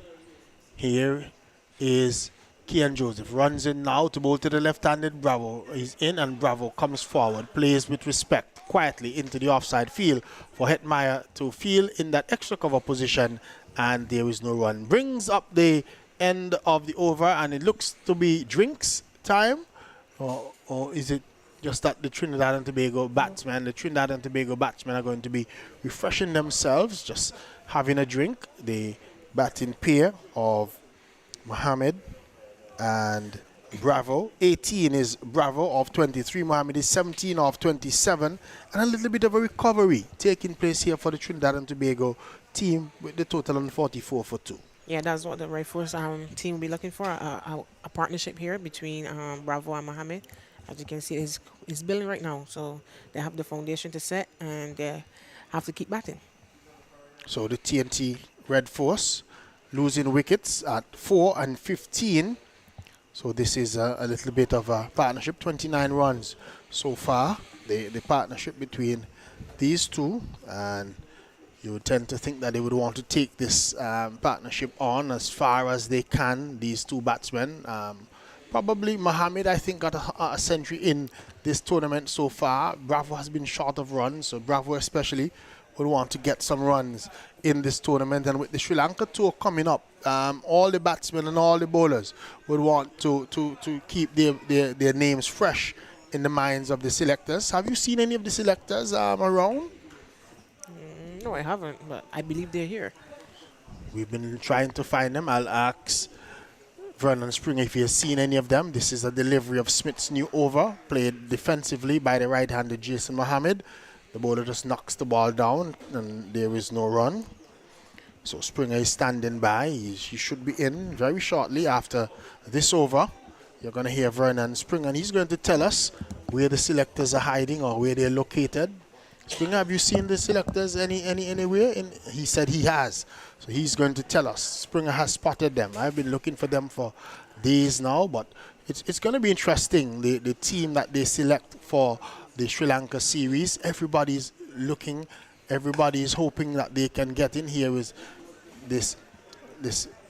Here is Kian Joseph, runs in now to bowl to the left-handed Bravo. He's in, and Bravo comes forward, plays with respect quietly into the offside field for Hetmeyer to field in that extra cover position, and there is no run. Brings up the end of the over, and it looks to be drinks time, or is it just that the Trinidad and Tobago batsmen are going to be refreshing themselves, just having a drink. The batting pair of Mohammed and Bravo. 18 is Bravo of 23. Mohammed is 17 of 27. And a little bit of a recovery taking place here for the Trinidad and Tobago team with the total on 44 for 2. Yeah, that's what the Right Force team will be looking for, a partnership here between Bravo and Mohammed. As you can see, it's building right now. So they have the foundation to set, and they have to keep batting. So the TNT Red Force losing wickets at 4 and 15. So this is a little bit of a partnership, 29 runs so far, the partnership between these two, and you would tend to think that they would want to take this partnership on as far as they can, these two batsmen. Probably Mohammed, I think, got a century in this tournament so far. Bravo has been short of runs, so Bravo especially would want to get some runs in this tournament. And with the Sri Lanka tour coming up, all the batsmen and all the bowlers would want to keep their names fresh in the minds of the selectors. Have you seen any of the selectors around? No, I haven't, but I believe they're here. We've been trying to find them. I'll ask Vernon Springer if he has seen any of them. This is a delivery of Smith's new over, played defensively by the right-handed Jason Mohammed. The bowler just knocks the ball down and there is no run. So Springer is standing by. He should be in very shortly after this over. You're going to hear Vernon Springer, and he's going to tell us where the selectors are hiding or where they're located. Springer, have you seen the selectors anywhere? He said he has. So he's going to tell us. Springer has spotted them. I've been looking for them for days now, but it's going to be interesting. The team that they select for the Sri Lanka series, everybody's looking, everybody's hoping that they can get in. Here is this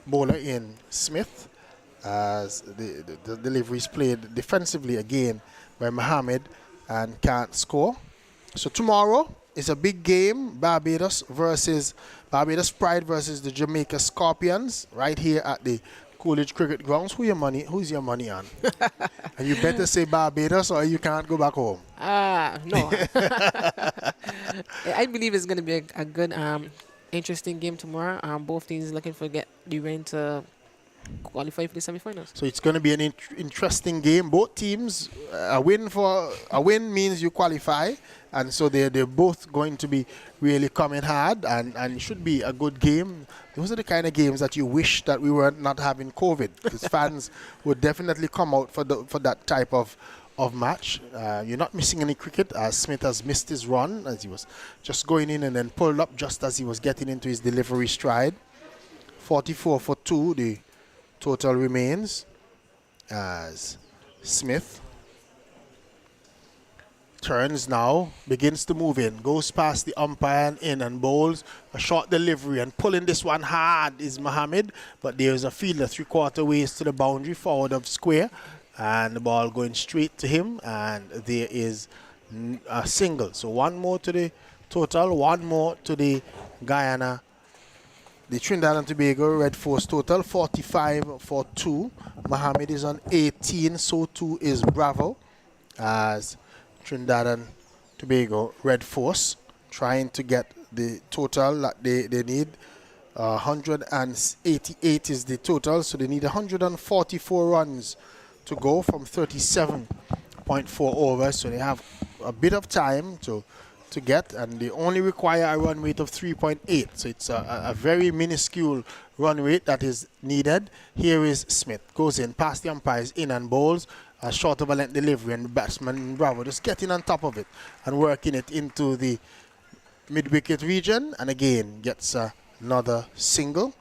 bowler in Smith, as the delivery is played defensively again by Mohammed and can't score. So tomorrow is a big game, Barbados Pride versus the Jamaica Scorpions, right here at the Coolidge Cricket Grounds. Who's your money on? And you better say Barbados or you can't go back home. No. I believe it's going to be a good, interesting game tomorrow. Both teams looking for get the rain to qualify for the semi-finals. So it's going to be an interesting game. Both teams, a win means you qualify, and so they're both going to be really coming hard, and it should be a good game. Those are the kind of games that you wish that we were not having COVID, because fans would definitely come out for that type of match. You're not missing any cricket, as Smith has missed his run as he was just going in and then pulled up just as he was getting into his delivery stride. 44 for 2, the total remains, as Smith turns now, begins to move in, goes past the umpire and in and bowls a short delivery, and pulling this one hard is Mohammed, but there's a fielder 3/4 ways to the boundary forward of square, and the ball going straight to him, and there is a single. So one more to the total, one more to the Guyana. The Trinidad and Tobago Red Force total 45 for 2. Mohammed is on 18, so too is Bravo, as Trinidad and Tobago Red Force trying to get the total that they need. 188 is the total, so they need 144 runs to go from 37.4 overs, so they have a bit of time to get, and they only require a run rate of 3.8, so it's a very minuscule run rate that is needed. Here is Smith, goes in past the umpires, in and bowls a short of a length delivery, and the batsman Bravo just getting on top of it and working it into the mid-wicket region, and again gets another single.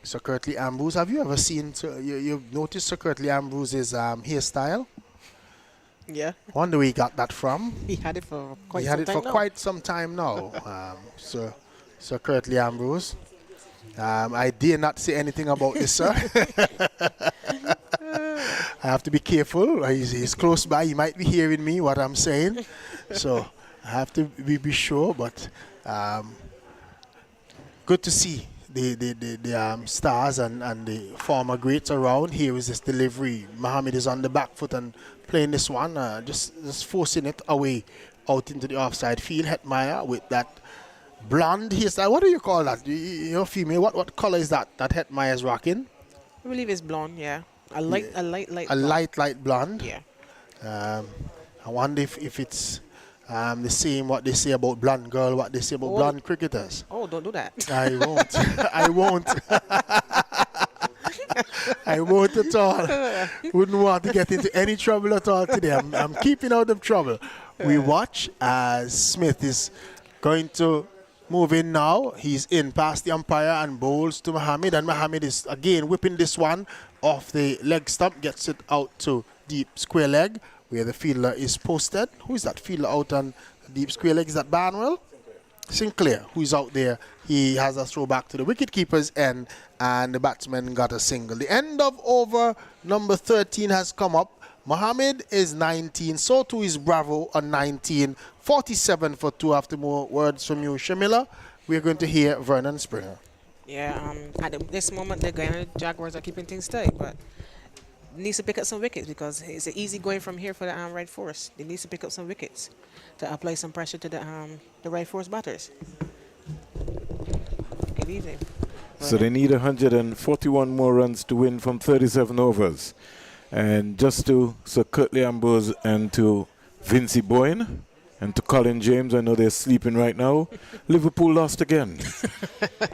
Sir Curtly Ambrose, have you ever seen, you've noticed Sir Curtly Ambrose's hairstyle? Yeah. Wonder where he got that from. He had it for quite some time now. Sir Curtly Ambrose. I dare not say anything about this, sir. I have to be careful. He's close by. He might be hearing me, what I'm saying. So I have to be sure. But good to see the stars and the former greats around. Here is this delivery. Mohammed is on the back foot and playing this one, just forcing it away out into the offside field. Hetmeyer with that blonde hairstyle. What do you call that? You're female. What color is that Hetmeyer is rocking? I believe it's blonde, yeah. A light blonde. Yeah. I wonder if it's the same what they say about blonde girl, what they say about blonde cricketers. Oh, don't do that. I won't. I won't. I won't at all. Wouldn't want to get into any trouble at all today. I'm keeping out of trouble. We watch as Smith is going to moving now. He's in past the umpire and bowls to Mohammed. And Mohammed is again whipping this one off the leg stump. Gets it out to deep square leg where the fielder is posted. Who is that fielder out on deep square leg? Is that Barnwell? Sinclair, who's out there. He has a throw back to the wicketkeeper's end, and the batsman got a single. The end of over number 13 has come up. Mohammed is 19, so too is Bravo on 19. 47 for 2 after more words from you, Shamila. We're going to hear Vernon Springer. Yeah, at this moment, the Guyana Jaguars are keeping things tight, but needs to pick up some wickets because it's easy going from here for the Red Force. They need to pick up some wickets to apply some pressure to the Red Force batters. Good evening. So they need 141 more runs to win from 37 overs. And just to Sir Curtly Ambrose and to Vincey Boyne and to Colin James, I know they're sleeping right now, Liverpool lost again.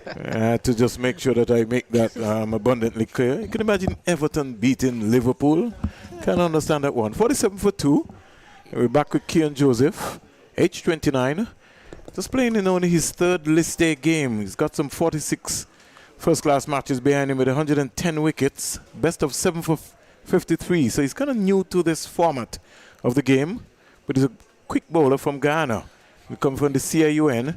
I had to just make sure that I make that abundantly clear. You can imagine Everton beating Liverpool. Can't understand that one. 47 for 2. We're back with Kian Joseph, age 29. Just playing in only his third list day game. He's got some 46 first-class matches behind him with 110 wickets. Best of 7 for 53. So he's kind of new to this format of the game. But he's a quick bowler from Guyana. He comes from the CIUN.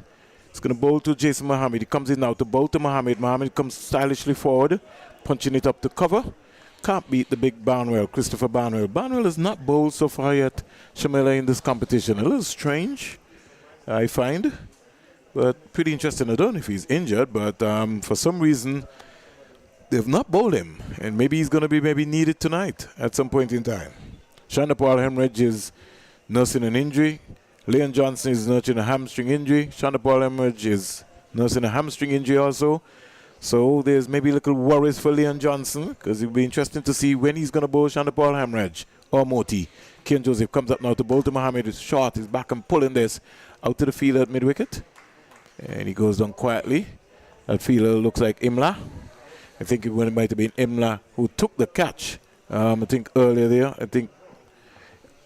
He's going to bowl to Jason Mohammed. He comes in now to bowl to Mohammed. Mohammed comes stylishly forward, punching it up to cover. Can't beat the big Barnwell, Christopher Barnwell. Barnwell has not bowled so far yet, Shamila, in this competition. A little strange, I find, but pretty interesting. I don't know if he's injured, but for some reason, they've not bowled him. And maybe he's going to be needed tonight at some point in time. Shanda Paul Hemorrhage is nursing an injury. Leon Johnson is nursing a hamstring injury. Shanda Paul Hemorrhage is nursing a hamstring injury also. So there's maybe little worries for Leon Johnson because it'll be interesting to see when he's going to bowl Shanda Paul Hemorrhage or Moti. Kian Joseph comes up now to bowl to Mohammed. It's short. He's back and pulling this out to the fielder at mid-wicket. And he goes down quietly. That fielder looks like Imla. I think it might have been Imla who took the catch. I think earlier there. I think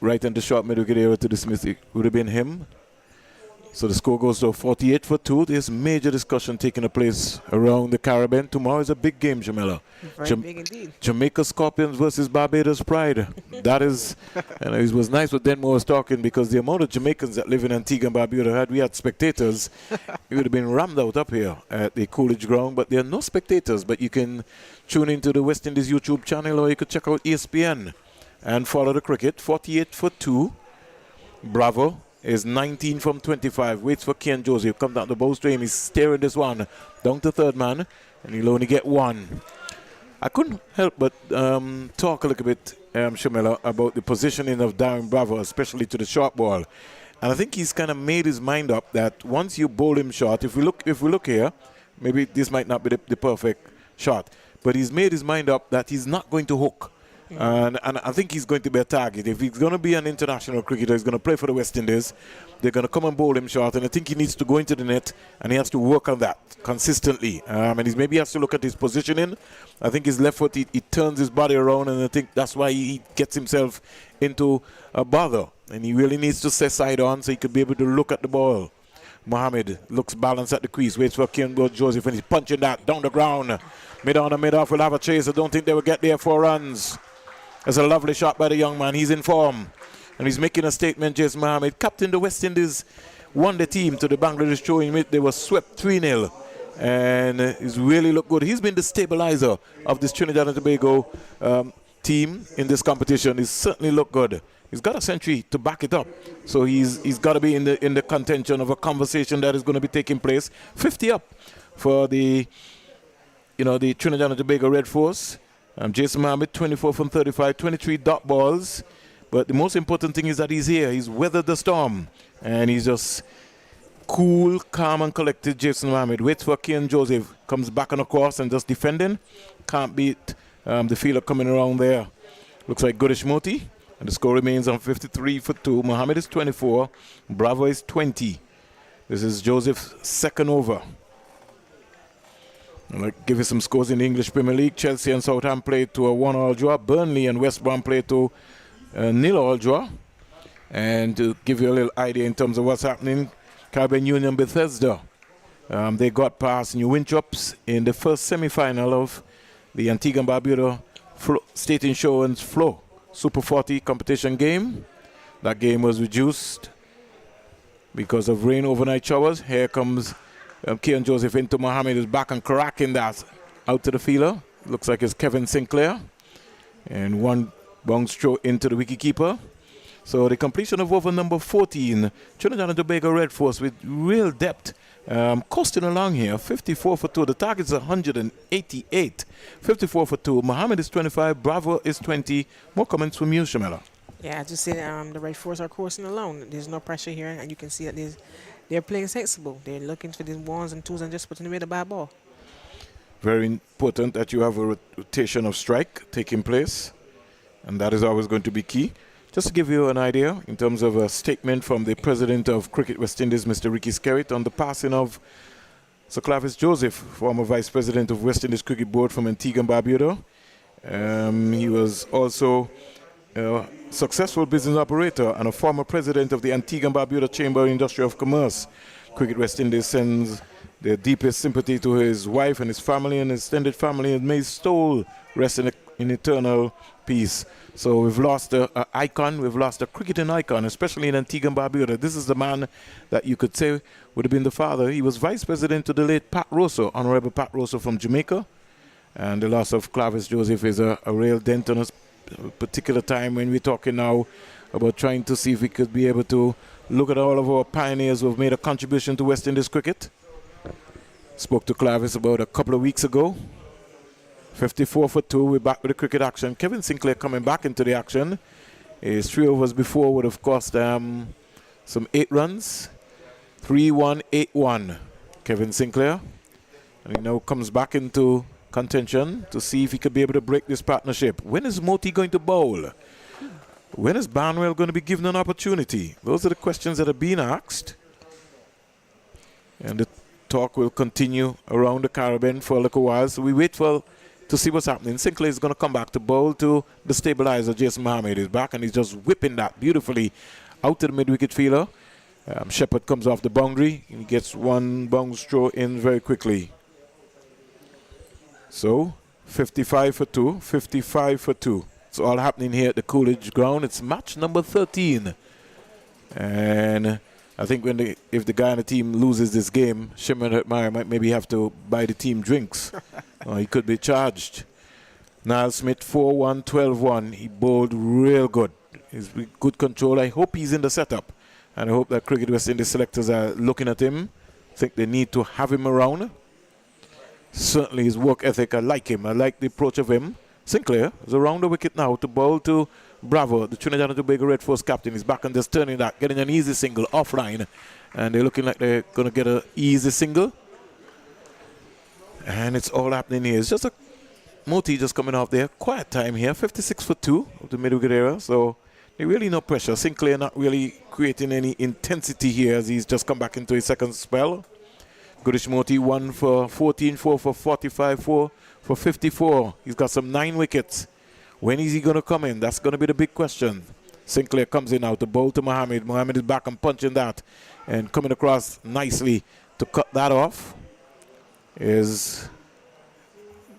right in the short mid-wicket area to dismiss it would have been him. So the score goes to 48 for 2. There's major discussion taking place around the Caribbean. Tomorrow is a big game, Jamila. Very big indeed. Jamaica Scorpions versus Barbados Pride. That is, and it was nice what Denmo was talking because the amount of Jamaicans that live in Antigua and Barbuda, had we had spectators, it would have been rammed out up here at the Coolidge Ground. But there are no spectators, but you can tune into the West Indies YouTube channel or you could check out ESPN and follow the cricket. 48 for 2. Bravo is 19 from 25. Waits for Kian Joseph. Comes down the bowl stream. He's steering this one down to third man. And he'll only get one. I couldn't help but talk a little bit, Shamila, about the positioning of Darren Bravo, especially to the short ball. And I think he's kind of made his mind up that once you bowl him short, if we look here, maybe this might not be the perfect shot, but he's made his mind up that he's not going to hook. And I think he's going to be a target. If he's going to be an international cricketer, he's going to play for the West Indies, they're going to come and bowl him short. And I think he needs to go into the net, and he has to work on that consistently. And maybe he has to look at his positioning. I think his left foot, he turns his body around, and I think that's why he gets himself into a bother. And he really needs to stay side on so he could be able to look at the ball. Mohammed looks balanced at the crease, waits for Kian Joseph, and he's punching that down the ground. Mid-on and mid-off will have a chase. I don't think they will get there 4 runs. That's a lovely shot by the young man. He's in form. And he's making a statement, Jason Mohammed. Captain the West Indies won the team to the Bangladesh showing they were swept 3-0. And he's really looked good. He's been the stabilizer of this Trinidad and Tobago team in this competition. He's certainly looked good. He's got a century to back it up. So he's got to be in the contention of a conversation that is going to be taking place. 50 up for the Trinidad and Tobago Red Force. Jason Mohammed, 24 from 35, 23 dot balls. But the most important thing is that he's here. He's weathered the storm. And he's just cool, calm, and collected. Jason Mohammed waits for Kian Joseph. Comes back on the course and just defending. Can't beat the fielder coming around there. Looks like Goodish Moti. And the score remains on 53 for 2. Mohammed is 24. Bravo is 20. This is Joseph's second over. I'll give you some scores in the English Premier League. Chelsea and Southampton played to a 1-1 draw. Burnley and West Brom played to a 0-0 draw. And to give you a little idea in terms of what's happening, Caribbean Union Bethesda They got past New Winthrops in the first semi-final of the Antigua and Barbuda State Insurance Flow Super 40 competition game. That game was reduced because of rain overnight showers. Here comes Kian Joseph into Mohammed, who's back and cracking that out to the fielder. Looks like it's Kevin Sinclair. And one bounce throw into the wicketkeeper. So the completion of over number 14, Trinidad and Tobago Red Force with real depth. Coasting along here, 54 for 2. The target's 188. 54 for 2. Mohammed is 25. Bravo is 20. More comments from you, Shamela. Yeah, I just said the Red Force are coursing along. There's no pressure here, and you can see that they're playing sensible. They're looking for these ones and twos and just putting away the bad ball. Very important that you have a rotation of strike taking place, and that is always going to be key. Just to give you an idea in terms of a statement from the president of Cricket West Indies, Mr. Ricky Skerritt, on the passing of Sir Clavis Joseph, former vice president of West Indies Cricket Board from Antigua and Barbuda. He was also a successful business operator and a former president of the Antigua and Barbuda Chamber of Industry of Commerce. Cricket West Indies sends their deepest sympathy to his wife and his family and extended family, and may his soul rest in eternal peace. So we've lost an icon, we've lost a cricketing icon, especially in Antigua and Barbuda. This is the man that you could say would have been the father. He was vice president to the late Pat Rosso, Honorable Pat Rosso from Jamaica. And the loss of Clavis Joseph is a real dent on us, particular time when we're talking now about trying to see if we could be able to look at all of our pioneers who have made a contribution to West Indies cricket. Spoke to Clavis about a couple of weeks ago. 54 for 2, we're back with the cricket action. Kevin Sinclair coming back into the action. His 3 overs before would have cost some 8 runs. 3-1, 8-1. Kevin Sinclair. And he now comes back into contention to see if he could be able to break this partnership. When is Moti going to bowl? When is Barnwell going to be given an opportunity? Those are the questions that are being asked. And the talk will continue around the Caribbean for a little while. So we wait to see what's happening. Sinclair is going to come back to bowl to the stabilizer. Jason Mohammed is back, and he's just whipping that beautifully out to the mid-wicket fielder. Shepherd comes off the boundary. He gets one bounce throw in very quickly. So 55 for 2, 55 for 2. It's all happening here at the Coolidge ground. It's match number 13. And I think if the Guyana team loses this game, Shimon Hetmeyer might maybe have to buy the team drinks. He could be charged. Niall Smith, 4-1, 12-1. He bowled real good. He's with good control. I hope he's in the setup. And I hope that Cricket West Indies selectors are looking at him. I think they need to have him around. Certainly his work ethic, I like him. I like the approach of him. Sinclair is around the wicket now to bowl to Bravo, the Trinidad and Tobago Red Force captain. He's back and just turning that, getting an easy single offline. And they're looking like they're going to get an easy single. And it's all happening here. It's just a Moti just coming off there. Quiet time here, 56 for 2 of the mid-wicket era. So there's really no pressure. Sinclair not really creating any intensity here as he's just come back into his second spell. Goodish Moti 1 for 14, 4 for 45, 4 for 54. He's got some 9 wickets. When is he going to come in? That's going to be the big question. Sinclair comes in now to bowl to Mohammed. Mohammed is back and punching that and coming across nicely to cut that off. Is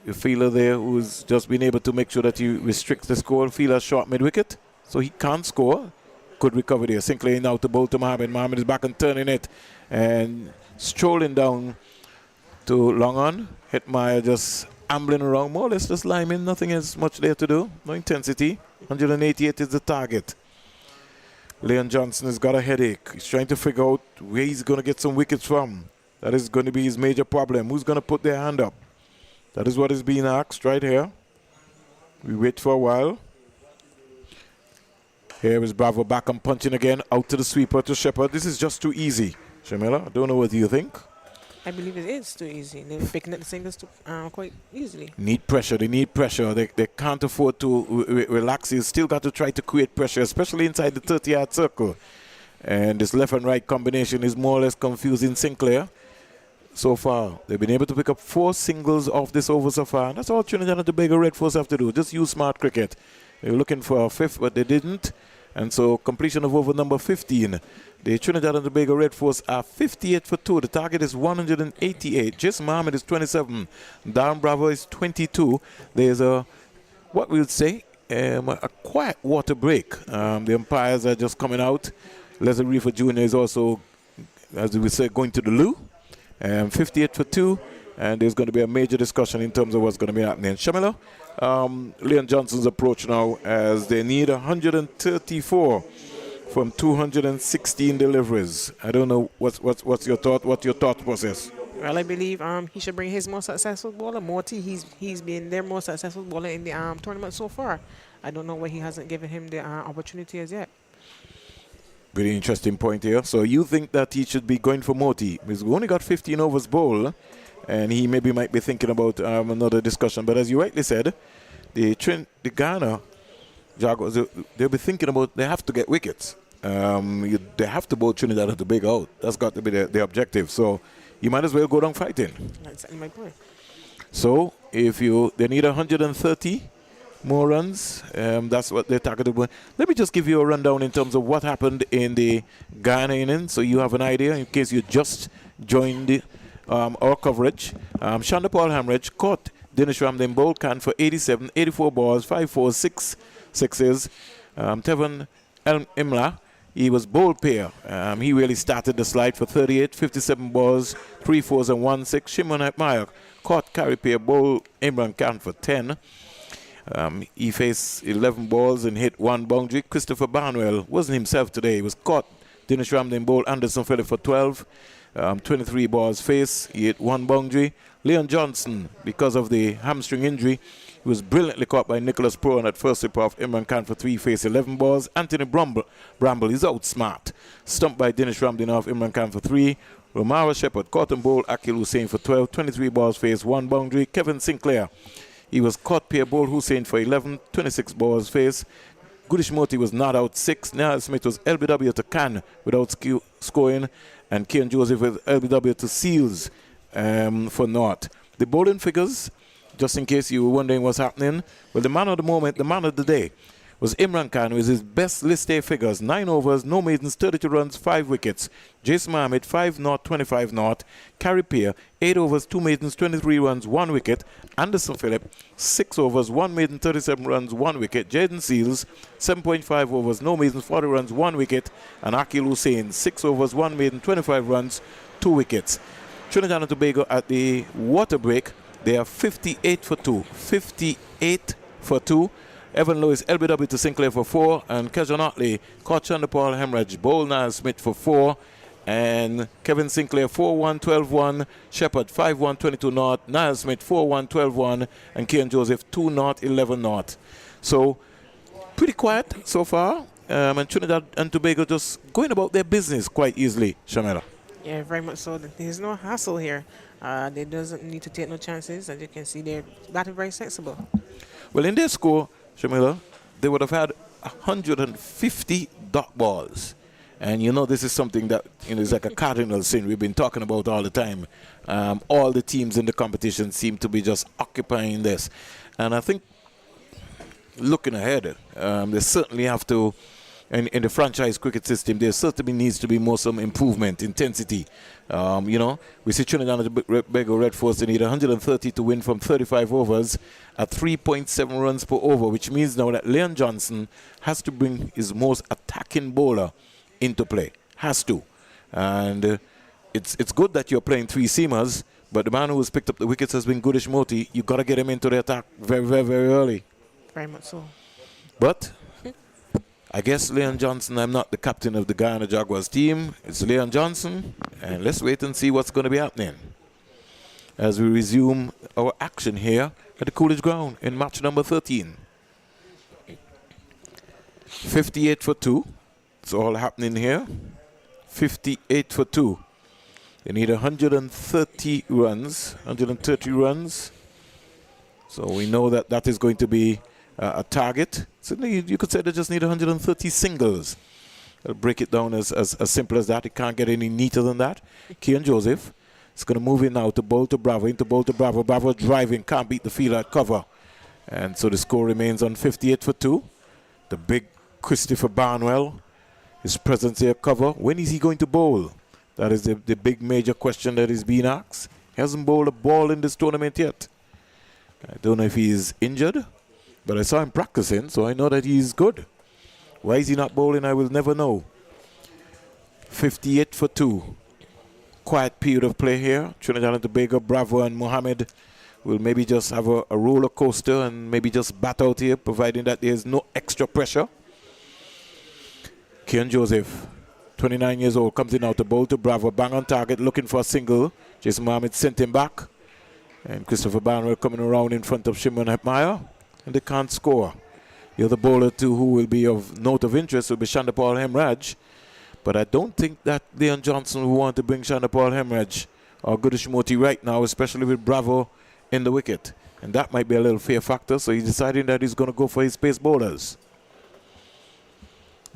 a fielder there who's just been able to make sure that he restricts the score. Fielder short mid-wicket, so he can't score. Good recovery there. Sinclair now to bowl to Mohammed. Mohammed is back and turning it and strolling down to long on. Hetmeyer just ambling around, more or less just liming. Nothing is much there to do. No intensity. 188 is the target. Leon Johnson has got a headache. He's trying to figure out where he's going to get some wickets from. That is going to be his major problem. Who's going to put their hand up? That is what is being asked right here. We wait for a while. Here is Bravo back and punching again. Out to the sweeper to Shepherd. This is just too easy. Shamila, I don't know what you think. I believe it is too easy. They're picking at the singles quite easily. Need pressure. They need pressure. They can't afford to relax. You still got to try to create pressure, especially inside the 30-yard circle. And this left and right combination is more or less confusing Sinclair. So far, they've been able to pick up 4 singles off this over so far. That's all Trinidad and Tobago Red Force have to do. Just use smart cricket. They were looking for a 5th, but they didn't. And so completion of over number 15. The Trinidad and Tobago Red Force are 58 for 2. The target is 188. Jason Mohammed is 27. Darren Bravo is 22. There's what we would say, a quiet water break. The umpires are just coming out. Leslie Reefer Jr. is also, as we say, going to the loo. 58 for 2. And there's going to be a major discussion in terms of what's going to be happening. Shamila, Leon Johnson's approach now as they need 134 from 216 deliveries. I don't know what's your thought. What's your thought process? Well, I believe he should bring his most successful bowler, Morty. He's been their most successful bowler in the tournament so far. I don't know why he hasn't given him the opportunity as yet. Very interesting point here. So you think that he should be going for Morty? Because we only got 15 overs bowl, and he maybe might be thinking about another discussion. But as you rightly said, the Guyana Jaguars, they'll be thinking about they have to get wickets. They have to bowl Trinidad and Tobago out. That's got to be the objective. So you might as well go down fighting. That's my point. So if they need 130 more runs, that's what they're targeted with. Let me just give you a rundown in terms of what happened in the Guyana innings, so you have an idea in case you just joined our coverage. Shanda Paul Hamridge caught Dinesh Ramdin bowled can for 87, 84 balls, 5 4s, 6 sixes. Tevin Imla, he was bowled pair. He really started the slide for 38, 57 balls, 3 4s and 1 6. Shimon Atmayak caught carry pair, bowled Imran Khan for 10. He faced 11 balls and hit 1 boundary. Christopher Barnwell wasn't himself today. He was caught. Dinesh Ramdin bowled Anderson Phillip for 12. 23 balls faced. He hit 1 boundary. Leon Johnson, because of the hamstring injury, he was brilliantly caught by Nicholas Prohan at first tip off. Imran Khan for 3, faced 11 balls. Anthony Bramble is outsmart. Stumped by Dinesh Ramdin off. Imran Khan for 3. Romara Shepherd caught and bowled Akil Hussain for 12. 23 balls faced, 1 boundary. Kevin Sinclair, he was caught pair, bowled Hussain for 11. 26 balls faced. Gudish Moti was not out 6. Nihal Smith was LBW to Khan without scoring. And Kian Joseph with LBW to Seals for naught. The bowling figures, just in case you were wondering what's happening, well, the man of the moment, the man of the day, was Imran Khan with his best list A figures: 9 overs, no maidens, 32 runs, 5 wickets. Jason Mohammed, 5 naught, 25 naught. Carry pair, 8 overs, 2 maidens, 23 runs, 1 wicket. Anderson Phillip, 6 overs, 1 maiden, 37 runs, 1 wicket. Jaden Seals, 7.5 overs, no maidens, 40 runs, 1 wicket. And Akil Hussain, 6 overs, 1 maiden, 25 runs, 2 wickets. Trinidad and Tobago at the water break, they are 58 for 2. 58 for 2. Evan Lewis, LBW to Sinclair for 4. And Kejon Otley caught Shanda Paul Hemorrhage, bowled Niall Smith for 4. And Kevin Sinclair 4-1, 12-1. Shepherd 5-1, 22 naught. Niall Smith 4-1, 12-1. And Kian Joseph 2 naught, 11 naught. So pretty quiet so far. And Trinidad and Tobago just going about their business quite easily, Shamela. Yeah, very much so. There's no hassle here. They doesn't need to take no chances. As you can see, they're batting very sensible. Well, in their score, Shamila, they would have had 150 dot balls. And you know, this is something that is like a cardinal sin we've been talking about all the time. All the teams in the competition seem to be just occupying this. And I think looking ahead, they certainly have to, in the franchise cricket system, there certainly needs to be some improvement, intensity. We see Trinidad and Tobago Red Force, they need 130 to win from 35 overs at 3.7 runs per over, which means now that Leon Johnson has to bring his most attacking bowler into play. Has to. And it's good that you're playing 3 seamers, but the man who has picked up the wickets has been Gudish Moti. You've got to get him into the attack very, very, very early. Very much so. But I guess Leon Johnson, I'm not the captain of the Guyana Jaguars team. It's Leon Johnson, and let's wait and see what's going to be happening as we resume our action here at the Coolidge Ground in match number 13. 58 for 2. It's all happening here. 58 for 2. They need 130 runs. So we know that is going to be a target. So you could say they just need 130 singles. I'll break it down as simple as that. It can't get any neater than that. Kian Joseph is going to move in now to bowl to Bravo, into bowl to Bravo. Bravo driving, can't beat the field at cover. And so the score remains on 58 for 2. The big Christopher Barnwell, his presence here cover. When is he going to bowl? That is the big major question that is being asked. He hasn't bowled a ball in this tournament yet. I don't know if he is injured, but I saw him practicing, so I know that he is good. Why is he not bowling, I will never know. 58 for 2. Quiet period of play here. Trinidad and Tobago, Bravo and Mohammed will maybe just have a roller coaster and maybe just bat out here, providing that there's no extra pressure. Kian Joseph, 29 years old, comes in out to bowl to Bravo. Bang on target, looking for a single. Jason Mohammed sent him back. And Christopher Barnwell coming around in front of Shimon Hepmeyer. And they can't score. The other bowler, too, who will be of note of interest will be Shandapal Hemraj. But I don't think that Leon Johnson will want to bring Shandapal Hemraj or Gudish Moti right now, especially with Bravo in the wicket. And that might be a little fear factor, so he's deciding that he's going to go for his pace bowlers.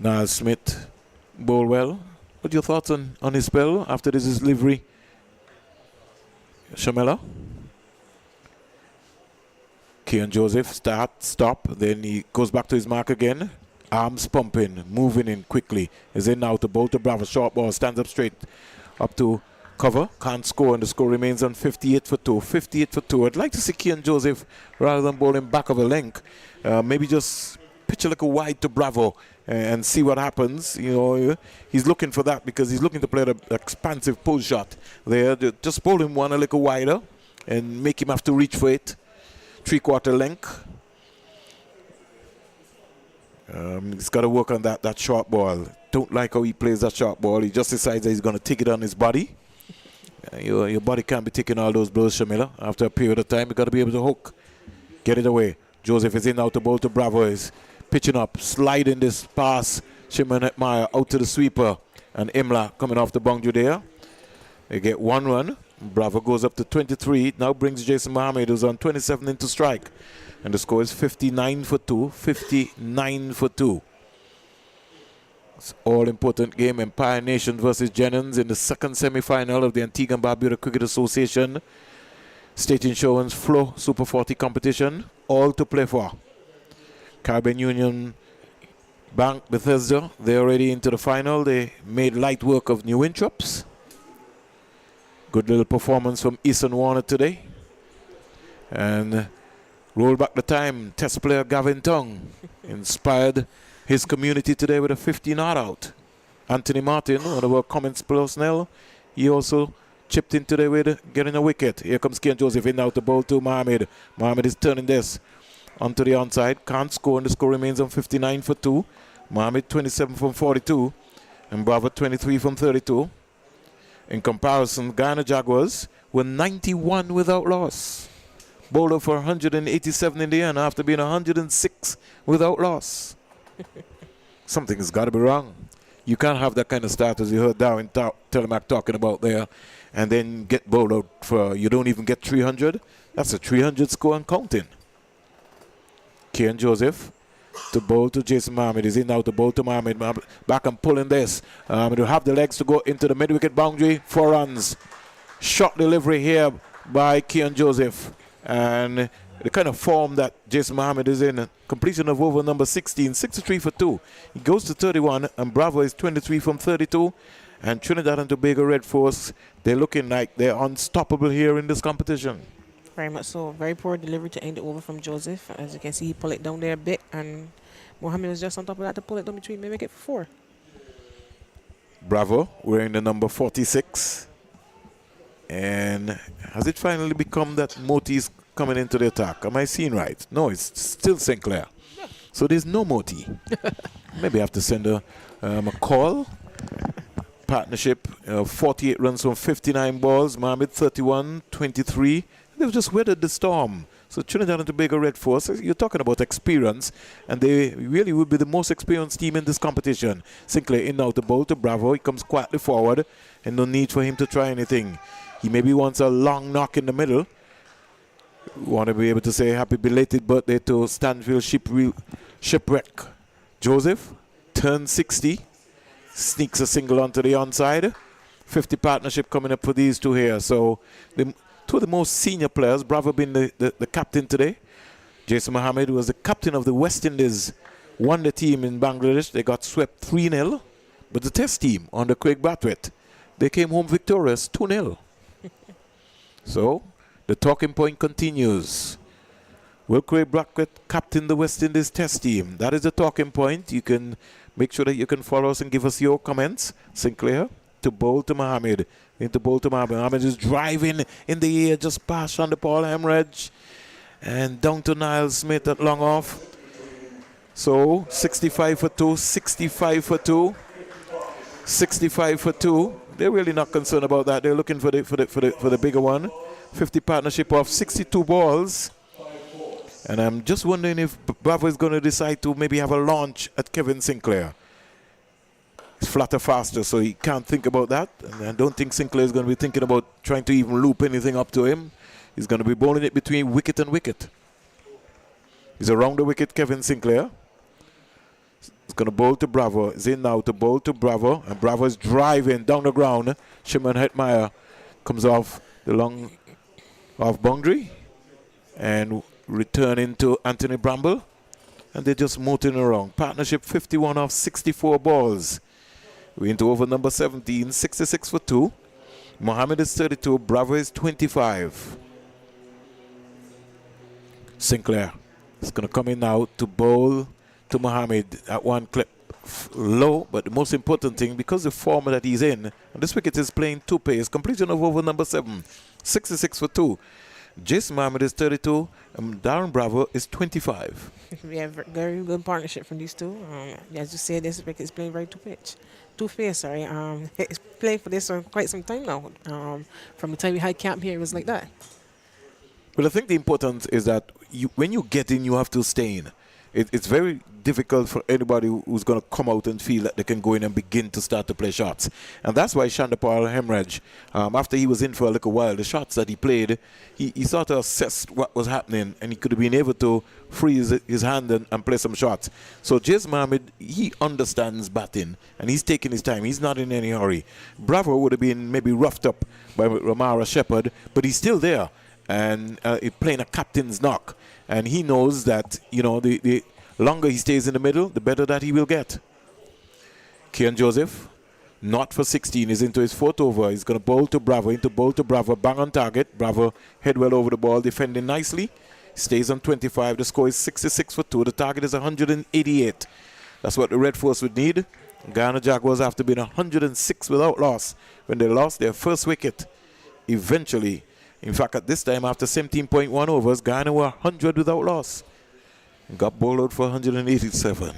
Niall Smith bowl well. What are your thoughts on his spell after this is delivery? Shamela? Kian Joseph stop, then he goes back to his mark again. Arms pumping, moving in quickly. Is in now to bowl to Bravo. Short ball, stands up straight up to cover. Can't score, and the score remains on 58 for 2. 58 for 2. I'd like to see Kian Joseph, rather than bowling back of a length, maybe just pitch a little wide to Bravo and see what happens. You know, he's looking for that because he's looking to play the expansive pull shot there. Just bowl him one a little wider and make him have to reach for it. 3/4 length. He's got to work on that short ball. Don't like how he plays that short ball. He just decides that he's going to take it on his body. Your body can't be taking all those blows, Shamila. After a period of time, you've got to be able to hook. Get it away. Joseph is in now to bowl to Bravo. Is pitching up, sliding this pass. Shimon Hepmeyer out to the sweeper. And Imla coming off the boundary there. They get 1 run. Bravo goes up to 23. Now brings Jason Mohammed, who's on 27 into strike. And the score is 59 for 2. 59 for 2. It's all-important game. Empire Nation versus Jennings in the second semi-final of the Antigua and Barbuda Cricket Association State Insurance Flow Super 40 competition. All to play for. Caribbean Union Bank Bethesda, they're already into the final. They made light work of New Introps. Good little performance from Easton Warner today. And roll back the time, test player Gavin Tong inspired his community today with a 50 not out. Anthony Martin, one of our comments personnel, he also chipped in today with getting a wicket. Here comes Kian Joseph in now to bowl to Mohammed. Mohammed is turning this onto the onside. Can't score, and the score remains on 59 for 2. Mohammed 27 from 42. And Bravo 23 from 32. In comparison, Guyana Jaguars were 91 without loss. Bowler for 187 in the end after being 106 without loss. Something has got to be wrong. You can't have that kind of start as you heard Darwin Telemac talking about there and then get bowled out for, you don't even get 300. That's a 300 score and counting. Kian Joseph to bowl to Jason Mohammed. Is in now to bowl to Mohammed. Back and pulling this. To have the legs to go into the mid-wicket boundary. 4 runs. Short delivery here by Kian Joseph. And the kind of form that Jason Mohammed is in, completion of over number 16, 63 for 2. He goes to 31, and Bravo is 23 from 32. And Trinidad and Tobago Red Force, they're looking like they're unstoppable here in this competition. Very much so. Very poor delivery to end it over from Joseph. As you can see, he pulled it down there a bit, and Mohammed was just on top of that to pull it down between, maybe make it for 4. Bravo, wearing the number 46. And has it finally become that Moti is coming into the attack? Am I seeing right? No, it's still Sinclair. Yeah. So there's no Moti. Maybe I have to send a call. Partnership, 48 runs from 59 balls. Mohammed 31, 23. They've just weathered the storm. So Trinidad and Tobago Red Force, you're talking about experience, and they really would be the most experienced team in this competition. Sinclair in now to bowl to Bravo. He comes quietly forward, and no need for him to try anything. He maybe wants a long knock in the middle. We want to be able to say happy belated birthday to Stanfield Shipwreck. Joseph turns 60, sneaks a single onto the onside. 50 partnership coming up for these two here. So two of the most senior players, Bravo being the captain today. Jason Mohammed was the captain of the West Indies won the team in Bangladesh. They got swept 3-0. But the test team under Craig Brathwaite, they came home victorious 2-0. So the talking point continues. Will Craig Brathwaite captain the West Indies test team? That is the talking point. You can make sure that you can follow us and give us your comments. Sinclair to bowl to Mohammed. Into bowl to Mohammed. Mohammed is driving in the air just past Sean Paul Hemorrhage. And down to Niall Smith at long off. So 65 for 2, 65 for 2, 65 for 2. They're really not concerned about that. They're looking for the bigger one. 50 partnership of 62 balls. And I'm just wondering if Bravo is going to decide to maybe have a launch at Kevin Sinclair. It's flatter faster, so he can't think about that. And I don't think Sinclair is going to be thinking about trying to even loop anything up to him. He's going to be bowling it between wicket and wicket. He's around the wicket, Kevin Sinclair. He's going to bowl to Bravo. He's in now to bowl to Bravo. And Bravo is driving down the ground. Shimon Hetmeyer comes off the long off boundary. And returning to Anthony Bramble. And they're just motoring around. Partnership 51 off 64 balls. We're into over number 17, 66 for 2. Mohammed is 32, Bravo is 25. Sinclair is going to come in now to bowl to Mohammed at one clip. Low, but the most important thing, because the form that he's in, and this wicket is playing two pace, completion of over number 7, 66 for 2. Jason Mohammed is 32, and Darren Bravo is 25. We have very good partnership from these two. As you said, this wicket is playing very two-faced. It's playing for this for quite some time now. From the time we had camp here, it was like that. Well, I think the importance is that when you get in, you have to stay in. It's very difficult for anybody who's going to come out and feel that they can go in and begin to start to play shots. And that's why Shandapal Hemorrhage, after he was in for a little while, the shots that he played, he sort of assessed what was happening, and he could have been able to freeze his hand and play some shots. So Jez Mohammed, he understands batting, and he's taking his time. He's not in any hurry. Bravo would have been maybe roughed up by Ramara Shepherd, but he's still there, and playing a captain's knock. And he knows that, the longer he stays in the middle, the better that he will get. Kian Joseph, not for 16, is into his fourth over. He's going to bowl to Bravo, bang on target. Bravo head well over the ball, defending nicely. Stays on 25. The score is 66 for 2. The target is 188. That's what the Red Force would need. Guyana Jaguars, after being 106 without loss, when they lost their first wicket, eventually, in fact, at this time, after 17.1 overs, Guyana were 100 without loss. Got bowled out for 187.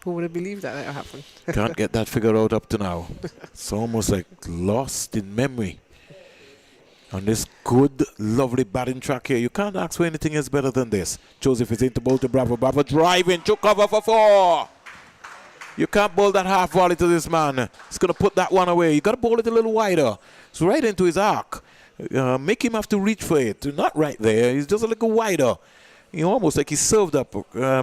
Who would have believed that happened? Can't get that figured out up to now. It's almost like lost in memory. On this good, lovely batting track here, you can't ask for anything else better than this. Joseph is into bowl to Bravo. Bravo driving to cover for 4. You can't bowl that half volley to this man. He's going to put that one away. You got to bowl it a little wider. It's right into his arc. Make him have to reach for it. Not right there. He's just a little wider. Almost like he served up.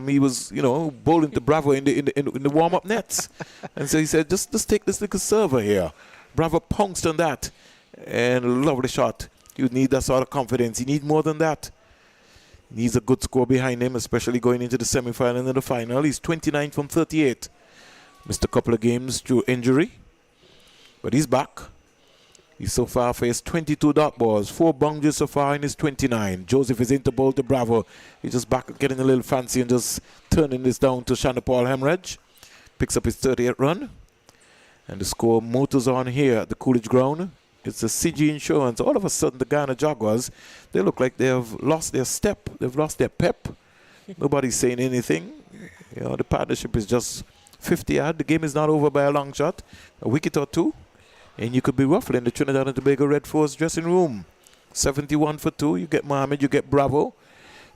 He was, bowling to Bravo in the warm-up nets. And so he said, just take this little server here. Bravo pounced on that. And a lovely shot. You need that sort of confidence. You need more than that. He needs a good score behind him, especially going into the semi-final and the final. He's 29 from 38. Missed a couple of games through injury. But he's back. He's so far faced 22 dot balls, 4 boundaries so far in his 29. Joseph is into bowl to Bravo. He's just back getting a little fancy and just turning this down to Shandapal Hemorrhage. Picks up his 38th run. And the score motors on here at the Coolidge ground. It's a CG Insurance. All of a sudden, the Guyana Jaguars, they look like they have lost their step. They've lost their pep. Nobody's saying anything. The partnership is just 50 yard. The game is not over by a long shot. A wicket or two. And you could be ruffling the Trinidad and Tobago Red Force dressing room. 71 for 2. You get Mohammed, you get Bravo.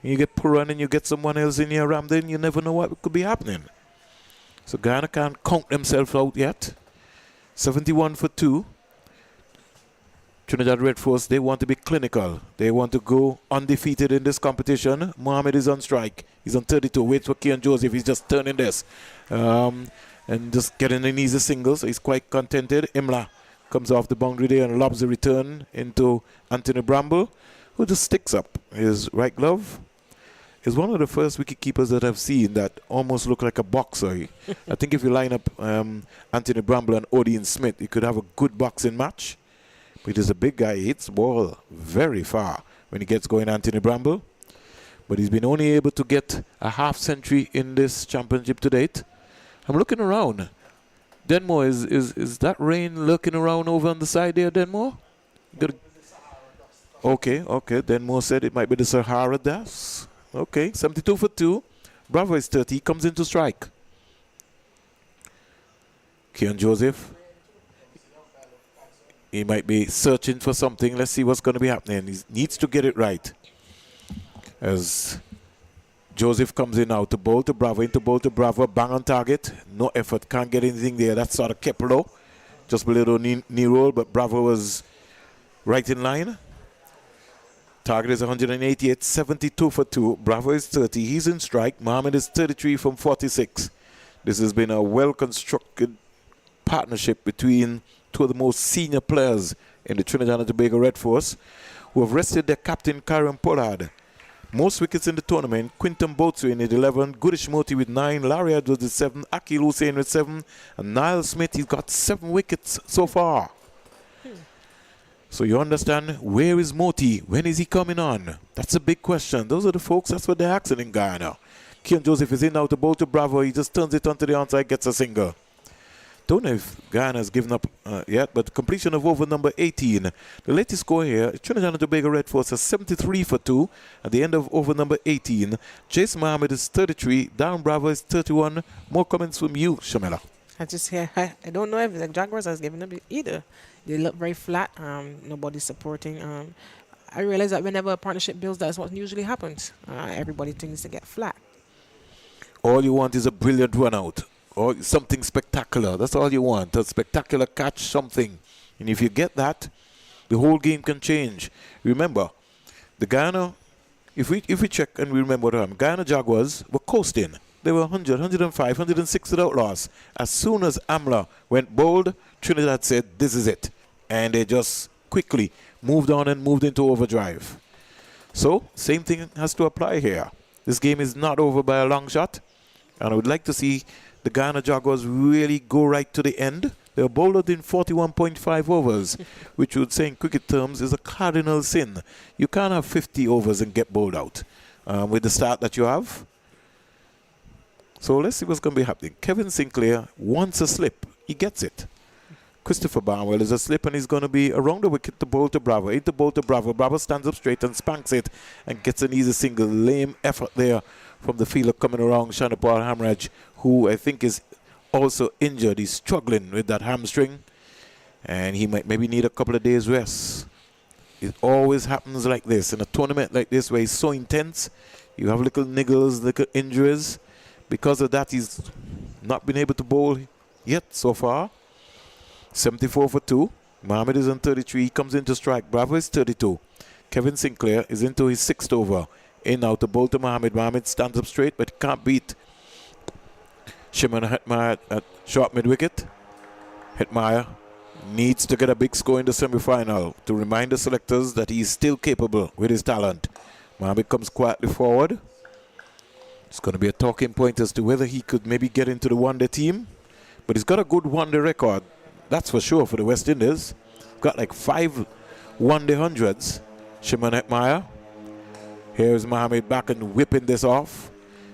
And you get Puran and you get someone else in here rammed in. You never know what could be happening. So Guyana can't count themselves out yet. 71 for 2. Trinidad Red Force, they want to be clinical. They want to go undefeated in this competition. Mohammed is on strike. He's on 32. Waits for Kian Joseph. He's just turning this. And just getting an easy single. So he's quite contented. Imla comes off the boundary there and lobs a return into Anthony Bramble, who just sticks up his right glove is one of the first wicketkeepers that I've seen that almost look like a boxer. I think if you line up Anthony Bramble and Odean Smith, you could have a good boxing match. But he's a big guy. He hits the ball very far when he gets going, Anthony Bramble. But he's been only able to get a half century in this championship to date. I'm looking around. Denmore, is that rain lurking around over on the side there, Denmore? Okay. Denmore said it might be the Sahara dust. Okay, 72 for 2. Bravo is 30. He comes in to strike. Keon Joseph. He might be searching for something. Let's see what's going to be happening. He needs to get it right. As Joseph comes in now to bowl to Bravo, into bowl to Bravo, bang on target. No effort, can't get anything there. That's sort of kept low. Just below the knee roll, but Bravo was right in line. Target is 188, 72 for 2. Bravo is 30. He's in strike. Mohammed is 33 from 46. This has been a well-constructed partnership between two of the most senior players in the Trinidad and Tobago Red Force, who have rested their captain, Kyron Pollard. Most wickets in the tournament, Quinton Boatswain with 11, Goodish Moti with 9, Larry Edwards with 7, Akil Hussain with 7, and Niall Smith, he's got 7 wickets so far. So you understand, where is Moti? When is he coming on? That's a big question. Those are the folks, that's what they're asking in Guyana. Keon Joseph is in now to bowl to Bravo. He just turns it onto the onside, gets a single. Don't know if Guyana has given up yet, but completion of over number 18. The latest score here, Trinidad and Tobago Red Force is 73 for 2 at the end of over number 18. Jason Mohammed is 33, Darren Bravo is 31. More comments from you, Shamela. I don't know if the Jaguars has given up either. They look very flat. Nobody's supporting. I realize that whenever a partnership builds, that's what usually happens. Everybody tends to get flat. All you want is a brilliant run out. Or something spectacular. That's all you want. A spectacular catch, something. And if you get that, the whole game can change. Remember, the Guyana, if we check and we remember them, Guyana Jaguars were coasting. They were 100, 105, 106 without loss. As soon as Amla went bold, Trinidad said, this is it. And they just quickly moved on and moved into overdrive. So, same thing has to apply here. This game is not over by a long shot. And I would like to see the Guyana Jaguars really go right to the end. They were bowled in 41.5 overs, which would say in cricket terms is a cardinal sin. You can't have 50 overs and get bowled out with the start that you have. So let's see what's going to be happening. Kevin Sinclair wants a slip. He gets it. Christopher Barnwell is a slip and he's going to be around the wicket to bowl to Bravo. 8 to bowl to Bravo. Bravo stands up straight and spanks it and gets an easy single. Lame effort there from the fielder coming around, Shanapal Hamraj, who I think is also injured. He's struggling with that hamstring and he might maybe need a couple of days rest. It always happens like this. In a tournament like this where it's so intense, you have little niggles, little injuries. Because of that, he's not been able to bowl yet so far. 74 for 2. Mohammed is on 33. He comes in to strike. Bravo is 32. Kevin Sinclair is into his 6th over. In now to bowl to Mohammed. Mohammed stands up straight, but can't beat Shimon Hetmeyer at short mid-wicket. Hetmeyer needs to get a big score in the semi-final to remind the selectors that he is still capable with his talent. Mohammed comes quietly forward. It's going to be a talking point as to whether he could maybe get into the one-day team. But he's got a good one-day record. That's for sure for the West Indies. Got like 5 one-day hundreds. Shimon Hetmeyer. Here's Mohammed back and whipping this off.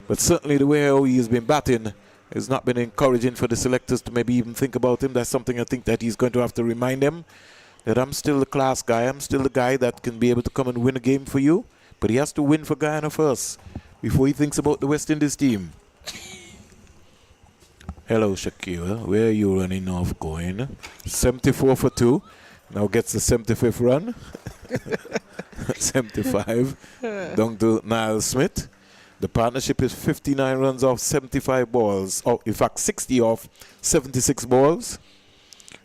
But certainly the way how he has been batting has not been encouraging for the selectors to maybe even think about him. That's something I think that he's going to have to remind them. That I'm still the class guy. I'm still the guy that can be able to come and win a game for you. But he has to win for Guyana first before he thinks about the West Indies team. Hello, Shakira. Where are you running off going? 74 for 2. Now gets the 75th run. 75. Down to Niall Smith. The partnership is 59 runs off 75 balls. Oh, in fact, 60 off 76 balls.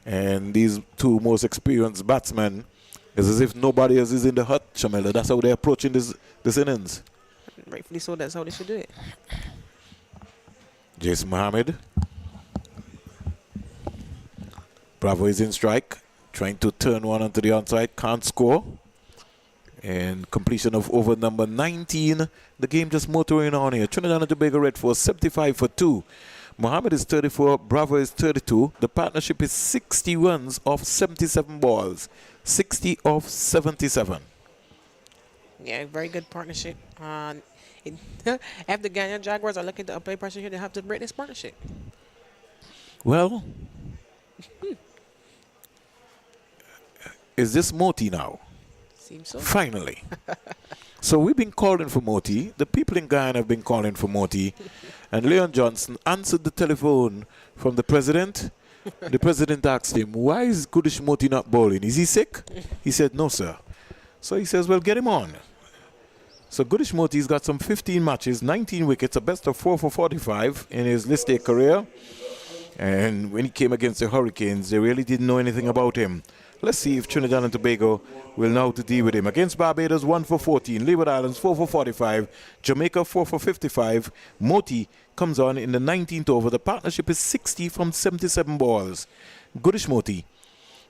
And these two most experienced batsmen, it's as if nobody else is in the hut, Shamela. That's how they're approaching this innings. Rightfully so, that's how they should do it. Jason Mohammed. Bravo is in strike. Trying to turn one onto the onside. Can't score. And completion of over number 19. The game just motoring on here. Trinidad and Tobago Red Force 75 for 2. Mohammed is 34. Bravo is 32. The partnership is 60 runs off 77 balls. 60 off 77. Yeah, very good partnership. If the Guyana Jaguars are looking to apply pressure here, they have to break this partnership. Well, is this Moti now? Seems so. Finally. So we've been calling for Moti. The people in Guyana have been calling for Moti. And Leon Johnson answered the telephone from the president. The president asked him, why is Goodish Moti not bowling? Is he sick? He said, no, sir. So he says, well, get him on. So Goodish Moti's got some 15 matches, 19 wickets, a best of 4 for 45 in his list A career. And when he came against the Hurricanes, they really didn't know anything about him. Let's see if Trinidad and Tobago will know how to deal with him. Against Barbados, 1 for 14. Leeward Islands, 4 for 45. Jamaica, 4 for 55. Moti comes on in the 19th over. The partnership is 60 from 77 balls. Goodish Moti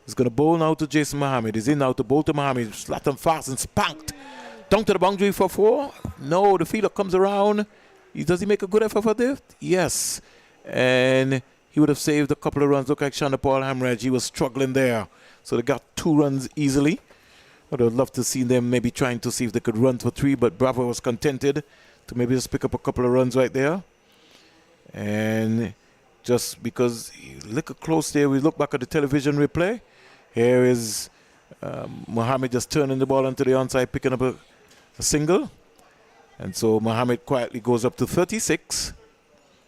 is going to bowl now to Jason Mohammed. He's in now to bowl to Mohammed. Slapped him fast and spanked. Down to the boundary for 4. No, the fielder comes around. Does he make a good effort for this? Yes. And he would have saved a couple of runs. Look like Shana Paul Hamraj. He was struggling there. So they got 2 runs easily. I would have loved to see them maybe trying to see if they could run for 3, but Bravo was contented to maybe just pick up a couple of runs right there. And just because look close there, we look back at the television replay. Here is Mohammed just turning the ball onto the onside, picking up a single. And so Mohammed quietly goes up to 36.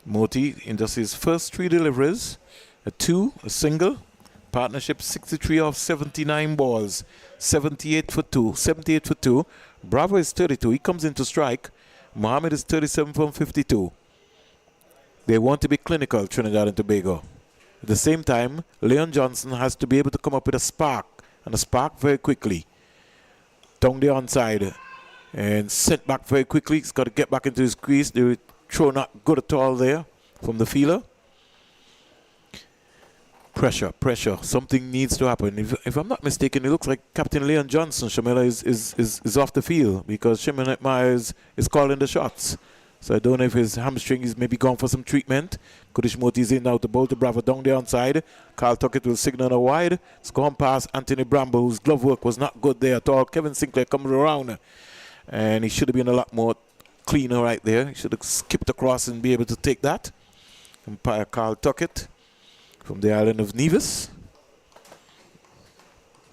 Moti in just his first 3 deliveries, a 2, a single. Partnership 63 off 79 balls, 78 for 2, 78 for 2. Bravo is 32. He comes into strike. Mohammed is 37 from 52. They want to be clinical, Trinidad and Tobago. At the same time, Leon Johnson has to be able to come up with a spark, and a spark very quickly. Down the onside and sent back very quickly. He's got to get back into his crease. The throw not good at all there from the fielder. Pressure, pressure. Something needs to happen. If I'm not mistaken, it looks like Captain Leon Johnson, Shamila, is off the field because Shimon Myers is calling the shots. So I don't know if his hamstring is maybe gone for some treatment. Goodish Moti is in now to bowl to Bravo down the onside. Carl Tuckett will signal a wide. It's gone past Anthony Bramble, whose glove work was not good there at all. Kevin Sinclair comes around, and he should have been a lot more cleaner right there. He should have skipped across and be able to take that. Umpire Carl Tuckett from the island of Nevis.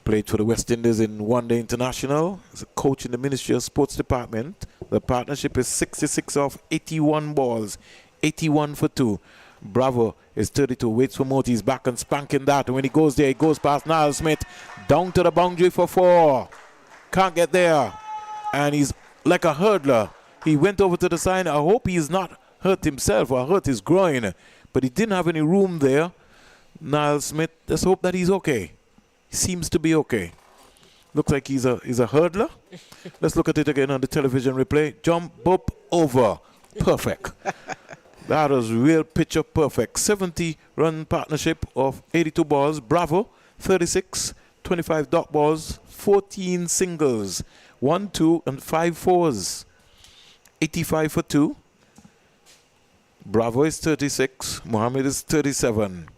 Played for the West Indies in one-day international. As a coach in the Ministry of Sports Department. The partnership is 66 off 81 balls. 81 for 2. Bravo is 32. Waits for Moti. He's back and spanking that. And when he goes there, he goes past Niall Smith. Down to the boundary for 4. Can't get there. And he's like a hurdler. He went over to the side. I hope he's not hurt himself or hurt his groin. But he didn't have any room there. Niall Smith, let's hope that he's okay. He seems to be okay. Looks like he's a hurdler. Let's look at it again on the television replay. Jump up over. Perfect. That was real picture perfect. 70-run partnership of 82 balls. Bravo, 36, 25 dot balls, 14 singles, 1, 2, and 5 fours. 85 for 2. Bravo is 36. Mohammed is 37.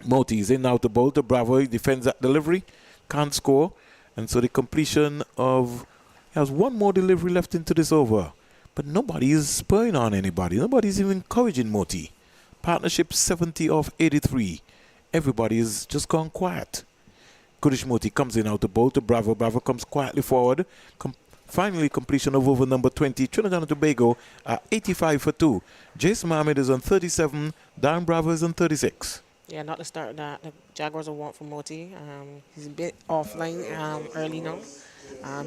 Moti is in now to bowl to Bravo. He defends that delivery. Can't score. And so the completion of... He has one more delivery left into this over. But nobody is spurring on anybody. Nobody's even encouraging Moti. Partnership 70 off 83. Everybody is just gone quiet. Goodish Moti comes in now to bowl to Bravo. Bravo comes quietly forward. Finally, completion of over number 20. Trinidad and Tobago are 85 for 2. Jason Mohammed is on 37. Darren Bravo is on 36. Yeah, not the start that the Jaguars will want from Moti. He's a bit offline early now.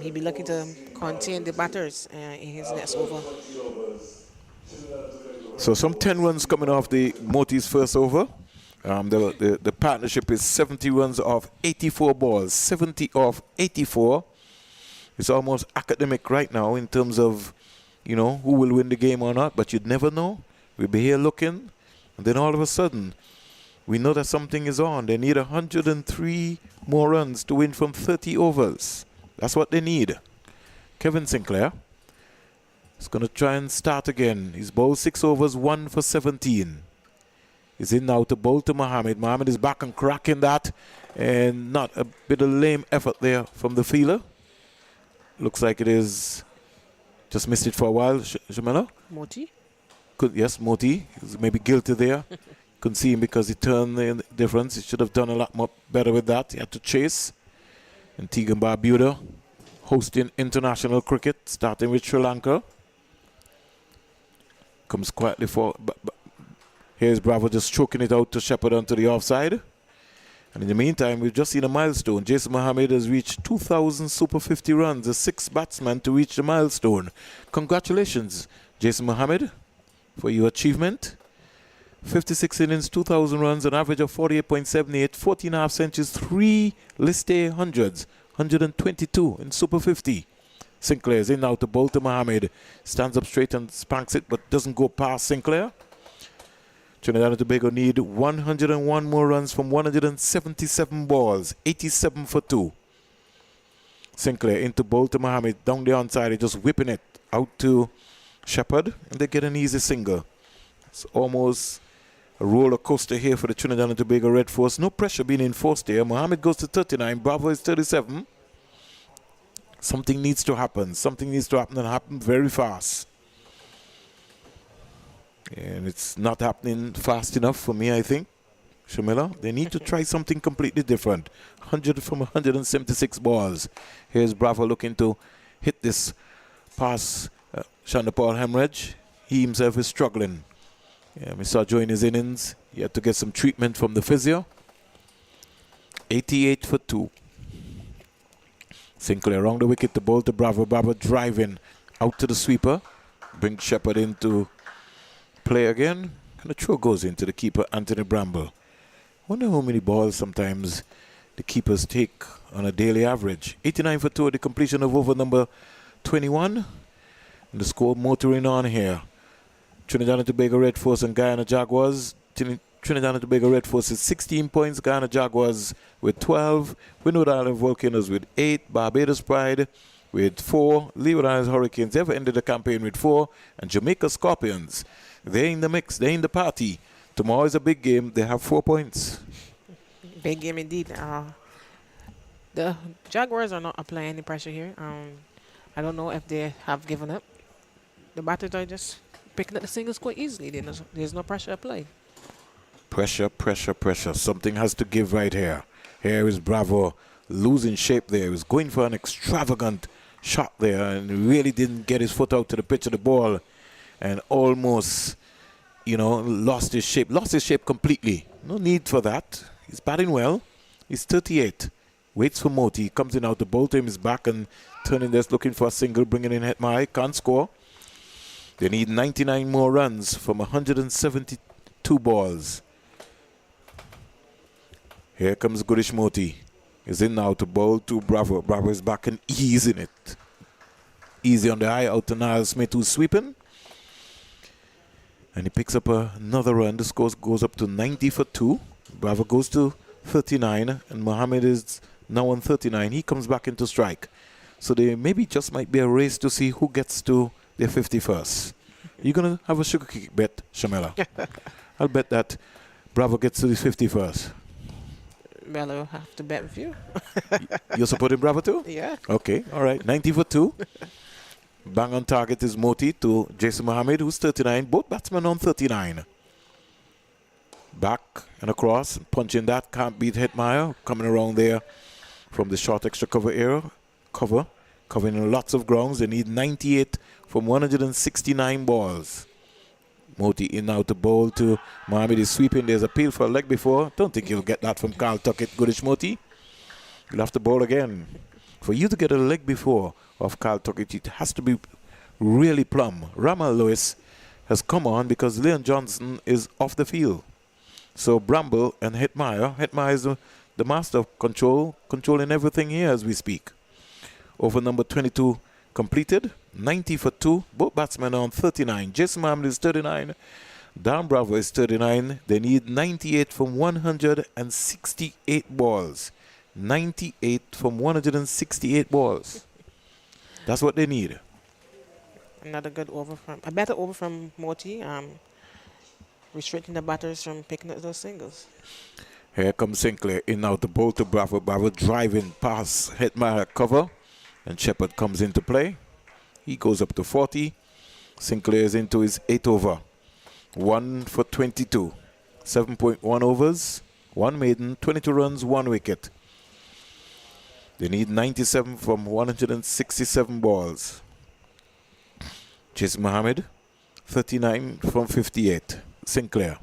He'll be looking to contain the batters in his next over. So some 10 runs coming off the Moti's first over. The partnership is 70 runs off 84 balls. 70 off 84. It's almost academic right now in terms of, you know, who will win the game or not. But you'd never know. We'll be here looking. And then all of a sudden... we know that something is on. They need 103 more runs to win from 30 overs. That's what they need. Kevin Sinclair is going to try and start again. He's bowled 6 overs, 1 for 17. He's in now to bowl to Mohammed. Mohammed is back and cracking that. And not a bit of lame effort there from the fielder. Looks like it is just missed it for a while. Jamila? Moti? Yes, Moti. He's maybe guilty there. Couldn't see him because he turned the difference. He should have done a lot more better with that. He had to chase. And Tegan Barbuda hosting international cricket, starting with Sri Lanka. Comes quietly for. But here's Bravo just choking it out to Shepherd onto the offside. And in the meantime, we've just seen a milestone. Jason Mohammed has reached 2,000 Super 50 runs, the 6th batsman to reach the milestone. Congratulations, Jason Mohammed, for your achievement. 56 innings, 2,000 runs, an average of 48.78, 14 half centuries, 3 list A hundreds, 122 in Super 50. Sinclair is in now to bowl to Mohammed. Stands up straight and spanks it, but doesn't go past Sinclair. Trinidad and Tobago need 101 more runs from 177 balls, 87 for 2. Sinclair into bowl to Mohammed, down the onside, he's just whipping it out to Shepherd, and they get an easy single. It's almost a roller coaster here for the Trinidad and Tobago Red Force. No pressure being enforced here. Mohammed goes to 39, Bravo is 37. Something needs to happen. Something needs to happen and happen very fast. And it's not happening fast enough for me, I think. Shamila, they need to try something completely different. 100 from 176 balls. Here's Bravo looking to hit this past Paul Hemorrhage. He himself is struggling. Yeah, we saw during his innings, he had to get some treatment from the physio. 88 for 2. Sinclair around the wicket to bowl to Bravo. Bravo driving out to the sweeper. Brings Shepherd into play again. And the throw goes into the keeper, Anthony Bramble. Wonder how many balls sometimes the keepers take on a daily average. 89 for 2 at the completion of over number 21. And the score motoring on here. Trinidad and Tobago Red Force and Guyana Jaguars. Trinidad and Tobago Red Force is 16 points. Guyana Jaguars with 12. Windward Island Volcanoes with 8. Barbados Pride with 4. Leeward Islands Hurricanes ever ended the campaign with 4. And Jamaica Scorpions, they're in the mix. They're in the party. Tomorrow is a big game. They have 4 points. Big game indeed. The Jaguars are not applying any pressure here. I don't know if they have given up. The batters are just picking up the singles quite easily. There's no pressure applied. Pressure, pressure, pressure. Something has to give right here. Here is Bravo losing shape there. He was going for an extravagant shot there and really didn't get his foot out to the pitch of the ball and almost, lost his shape. Lost his shape completely. No need for that. He's batting well. He's 38. Waits for Moti. Comes in out to bowl to him. He's back and turning this, looking for a single, bringing in Hetmai. Can't score. They need 99 more runs from 172 balls. Here comes Gudish Moti. He's in now to bowl to Bravo. Bravo is back and easing it. Easy on the eye out to Niall Smith, who's sweeping. And he picks up another run. The score goes up to 90 for 2. Bravo goes to 39 and Mohammed is now on 39. He comes back into strike. So there maybe just might be a race to see who gets to their 51st. You're going to have a sugar kick bet, Shamela. I'll bet that Bravo gets to his 51st. Well, I'll have to bet with you. You're supporting Bravo too? Yeah. Okay, all right. 90 for 2. Bang on target is Moti to Jason Mohammed, who's 39. Both batsmen on 39. Back and across, punching that. Can't beat Hetmeyer. Coming around there from the short extra cover area. Covering lots of grounds. They need 98 from 169 balls. Moti in now to bowl to Mohammed is sweeping. There's a peel for a leg before. Don't think you'll get that from Carl Tuckett. Goodish Moti. You'll have to bowl again. For you to get a leg before of Carl Tuckett, it has to be really plumb. Ramal Lewis has come on because Leon Johnson is off the field. So Bramble and Hetmeyer. Hetmeyer is the master of controlling everything here as we speak. Over number 22 completed. 90 for 2. Both batsmen are on 39. Jason Mohammed is 39. Dan Bravo is 39. They need 98 from 168 balls. 98 from 168 balls. That's what they need. Another good a better over from Morty, restricting the batters from picking up those singles. Here comes Sinclair in now the ball to Bravo. Bravo driving past Hetmeyer cover, and Shepard comes into play. He goes up to 40. Sinclair is into his 8th over. 1 for 22. 7.1 overs, 1 maiden, 22 runs, 1 wicket. They need 97 from 167 balls. Jason Mohammed, 39 from 58. Sinclair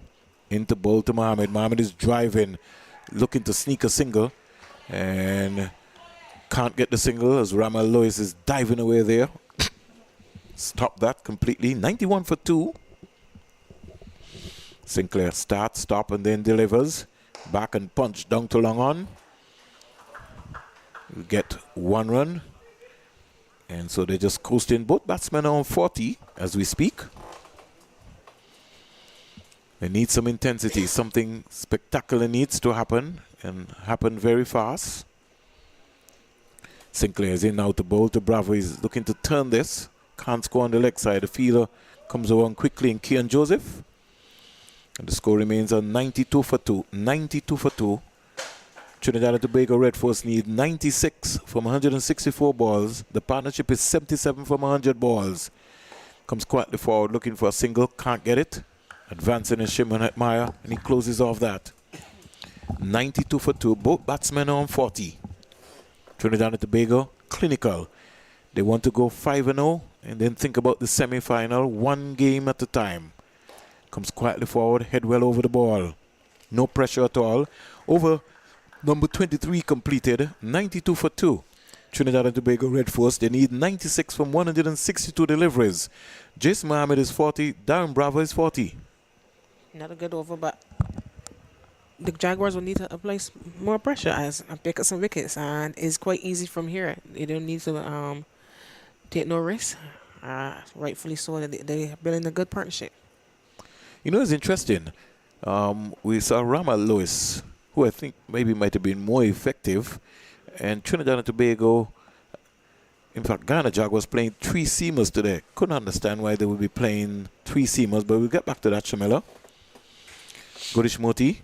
into ball to Mohammed. Mohammed is driving, looking to sneak a single, and can't get the single as Ramal Lewis is diving away there. Stop that completely. 91 for 2. Sinclair starts, stop, and then delivers. Back and punch down to long on. We get 1 run. And so they're just coasting. Both batsmen are on 40 as we speak. They need some intensity. Something spectacular needs to happen, and happen very fast. Sinclair is in now to bowl to Bravo. He's looking to turn this. Can't score on the leg side. The fielder comes around quickly in Kian Joseph. And the score remains on 92 for 2. 92 for 2. Trinidad and Tobago Red Force need 96 from 164 balls. The partnership is 77 from 100 balls. Comes quietly forward looking for a single. Can't get it. Advancing is Shimon Hetmeyer, and he closes off that. 92 for 2. Both batsmen are on 40. Trinidad and Tobago, clinical. They want to go 5-0 and then think about the semi-final, 1 game at a time. Comes quietly forward, head well over the ball. No pressure at all. Over number 23 completed, 92 for 2. Trinidad and Tobago Red Force, they need 96 from 162 deliveries. Jason Mohammed is 40, Darren Bravo is 40. Not a good over, but the Jaguars will need to apply more pressure as pick up some wickets, and it's quite easy from here. They don't need to take no risks. Rightfully so. They're building a good partnership. You know, it's interesting. We saw Ramal Lewis, who I think maybe might have been more effective, and Trinidad and Tobago, in fact, Guyana Jaguars playing 3 seamers today. Couldn't understand why they would be playing 3 seamers, but we'll get back to that, Shamila. Godish Moti,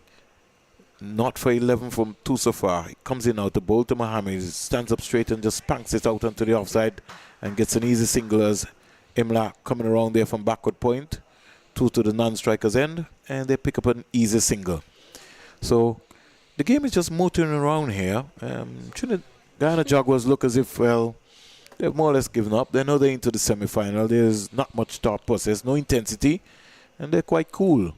not for 11 from 2 so far. He comes in now to bowl to Mohammed. He stands up straight and just spanks it out onto the offside and gets an easy single as Imla coming around there from backward point. 2 to the non-striker's end, and they pick up an easy single. So the game is just motoring around here. Guyana Jaguars look as if, well, they've more or less given up. They know they're into the semi-final. There's not much thought process, no intensity, and they're quite cool.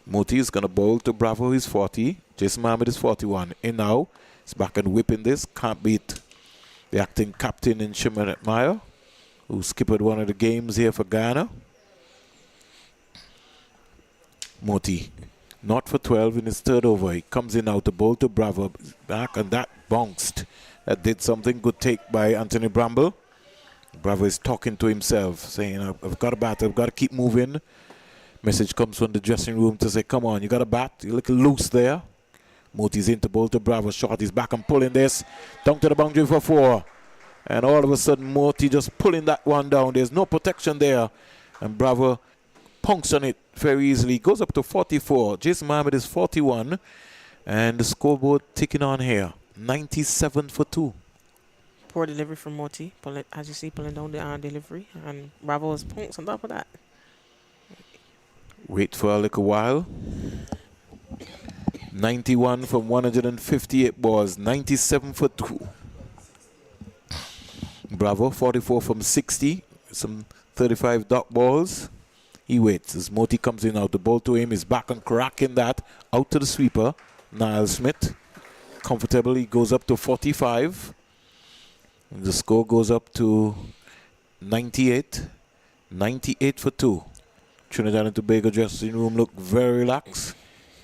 Moti is going to bowl to Bravo. He's 40. Jason Mohammed is 41. In now, he's back and whipping this. Can't beat the acting captain in Shimon Hetmeyer, who skipped one of the games here for Guyana. Moti, not for 12 in his 3rd over. He comes in now to bowl to Bravo. Back, and that bounced. That did something. Good take by Anthony Bramble. Bravo is talking to himself, saying, I've got to bat. I've got to keep moving. Message comes from the dressing room to say, come on, you got to bat. You're looking loose there. Moti's in to bowl to Bravo. Short, he's back and pulling this. Down to the boundary for 4. And all of a sudden, Moti just pulling that one down. There's no protection there. And Bravo punks on it very easily. Goes up to 44. Jason Mohammed is 41. And the scoreboard ticking on here. 97 for 2. Poor delivery from Moti. As you see, pulling down the delivery. And Bravo's punks on top of that. Wait for a little while. 91 from 158 balls. 97 for 2. Bravo, 44 from 60. Some 35 dot balls. He waits as Moti comes in now. The ball to him is back and cracking that. Out to the sweeper. Niall Smith. Comfortable. He goes up to 45. And the score goes up to 98. 98 for 2. Trinidad and Tobago dressing room look very relaxed.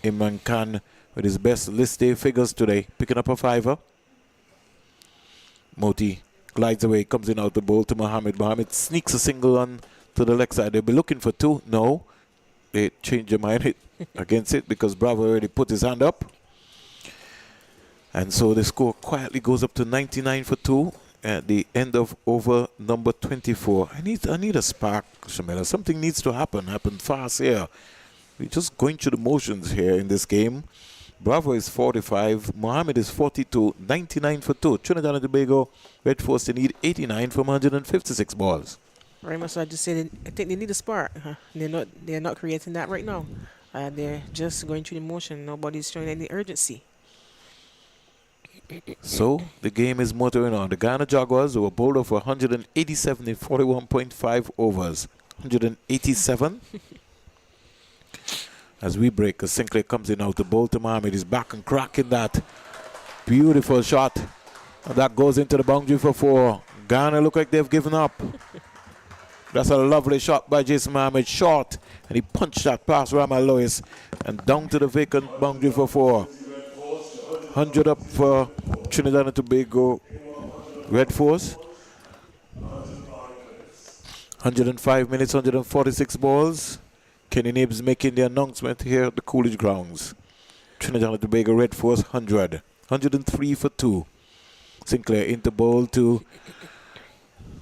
Imran Khan with his best list day figures today, picking up a 5er. Moti glides away, comes in out the bowl to Mohammed. Mohammed sneaks a single on to the leg side. They'll be looking for 2. No, they change their mind against it because Bravo already put his hand up. And so the score quietly goes up to 99 for 2. at the end of over number 24. I need a spark, Shamila. Something needs to happen fast here. We're just going through the motions here in this game. Bravo is 45, Mohammed is 42, 99 for 2. Trinidad and Tobago, Red Force, they need 89 from 156 balls. Very much so. I just said I think they need a spark. They're not creating that right now. They're just going through the motion. Nobody's showing any urgency. So the game is motoring on. The Guyana Jaguars were bowled off 187 in 41.5 overs. 187. As we break, as Sinclair comes in out to bowl to Mohammed. He's back and cracking that. Beautiful shot. And that goes into the boundary for 4. Ghana look like they've given up. That's a lovely shot by Jason Mohammed. Short. And he punched that past Ramal Lois. And down to the vacant boundary for 4. 100 up for Trinidad and Tobago. Red Force. 105 minutes, 146 balls. Kenny Nibs making the announcement here at the Coolidge Grounds. Trinidad and Tobago Red Force 100. 103 for 2. Sinclair into bowl to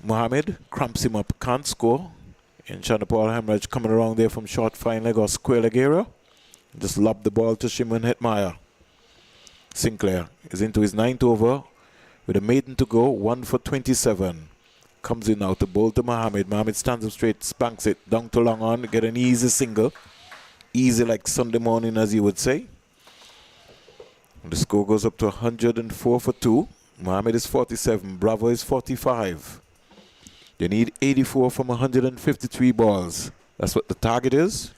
Mohammed. Cramps him up. Can't score. And Shana Paul Hemorrhage coming around there from short fine leg or square leg area. Just lobbed the ball to Shimon Hetmeyer. Sinclair is into his 9th over with a maiden to go. 1 for 27. Comes in now to bowl to Mohammed. Mohammed stands up straight, spanks it down to long on, get an easy single. Easy like Sunday morning, as you would say. And the score goes up to 104 for 2. Mohammed is 47. Bravo is 45. They need 84 from 153 balls. That's what the target is.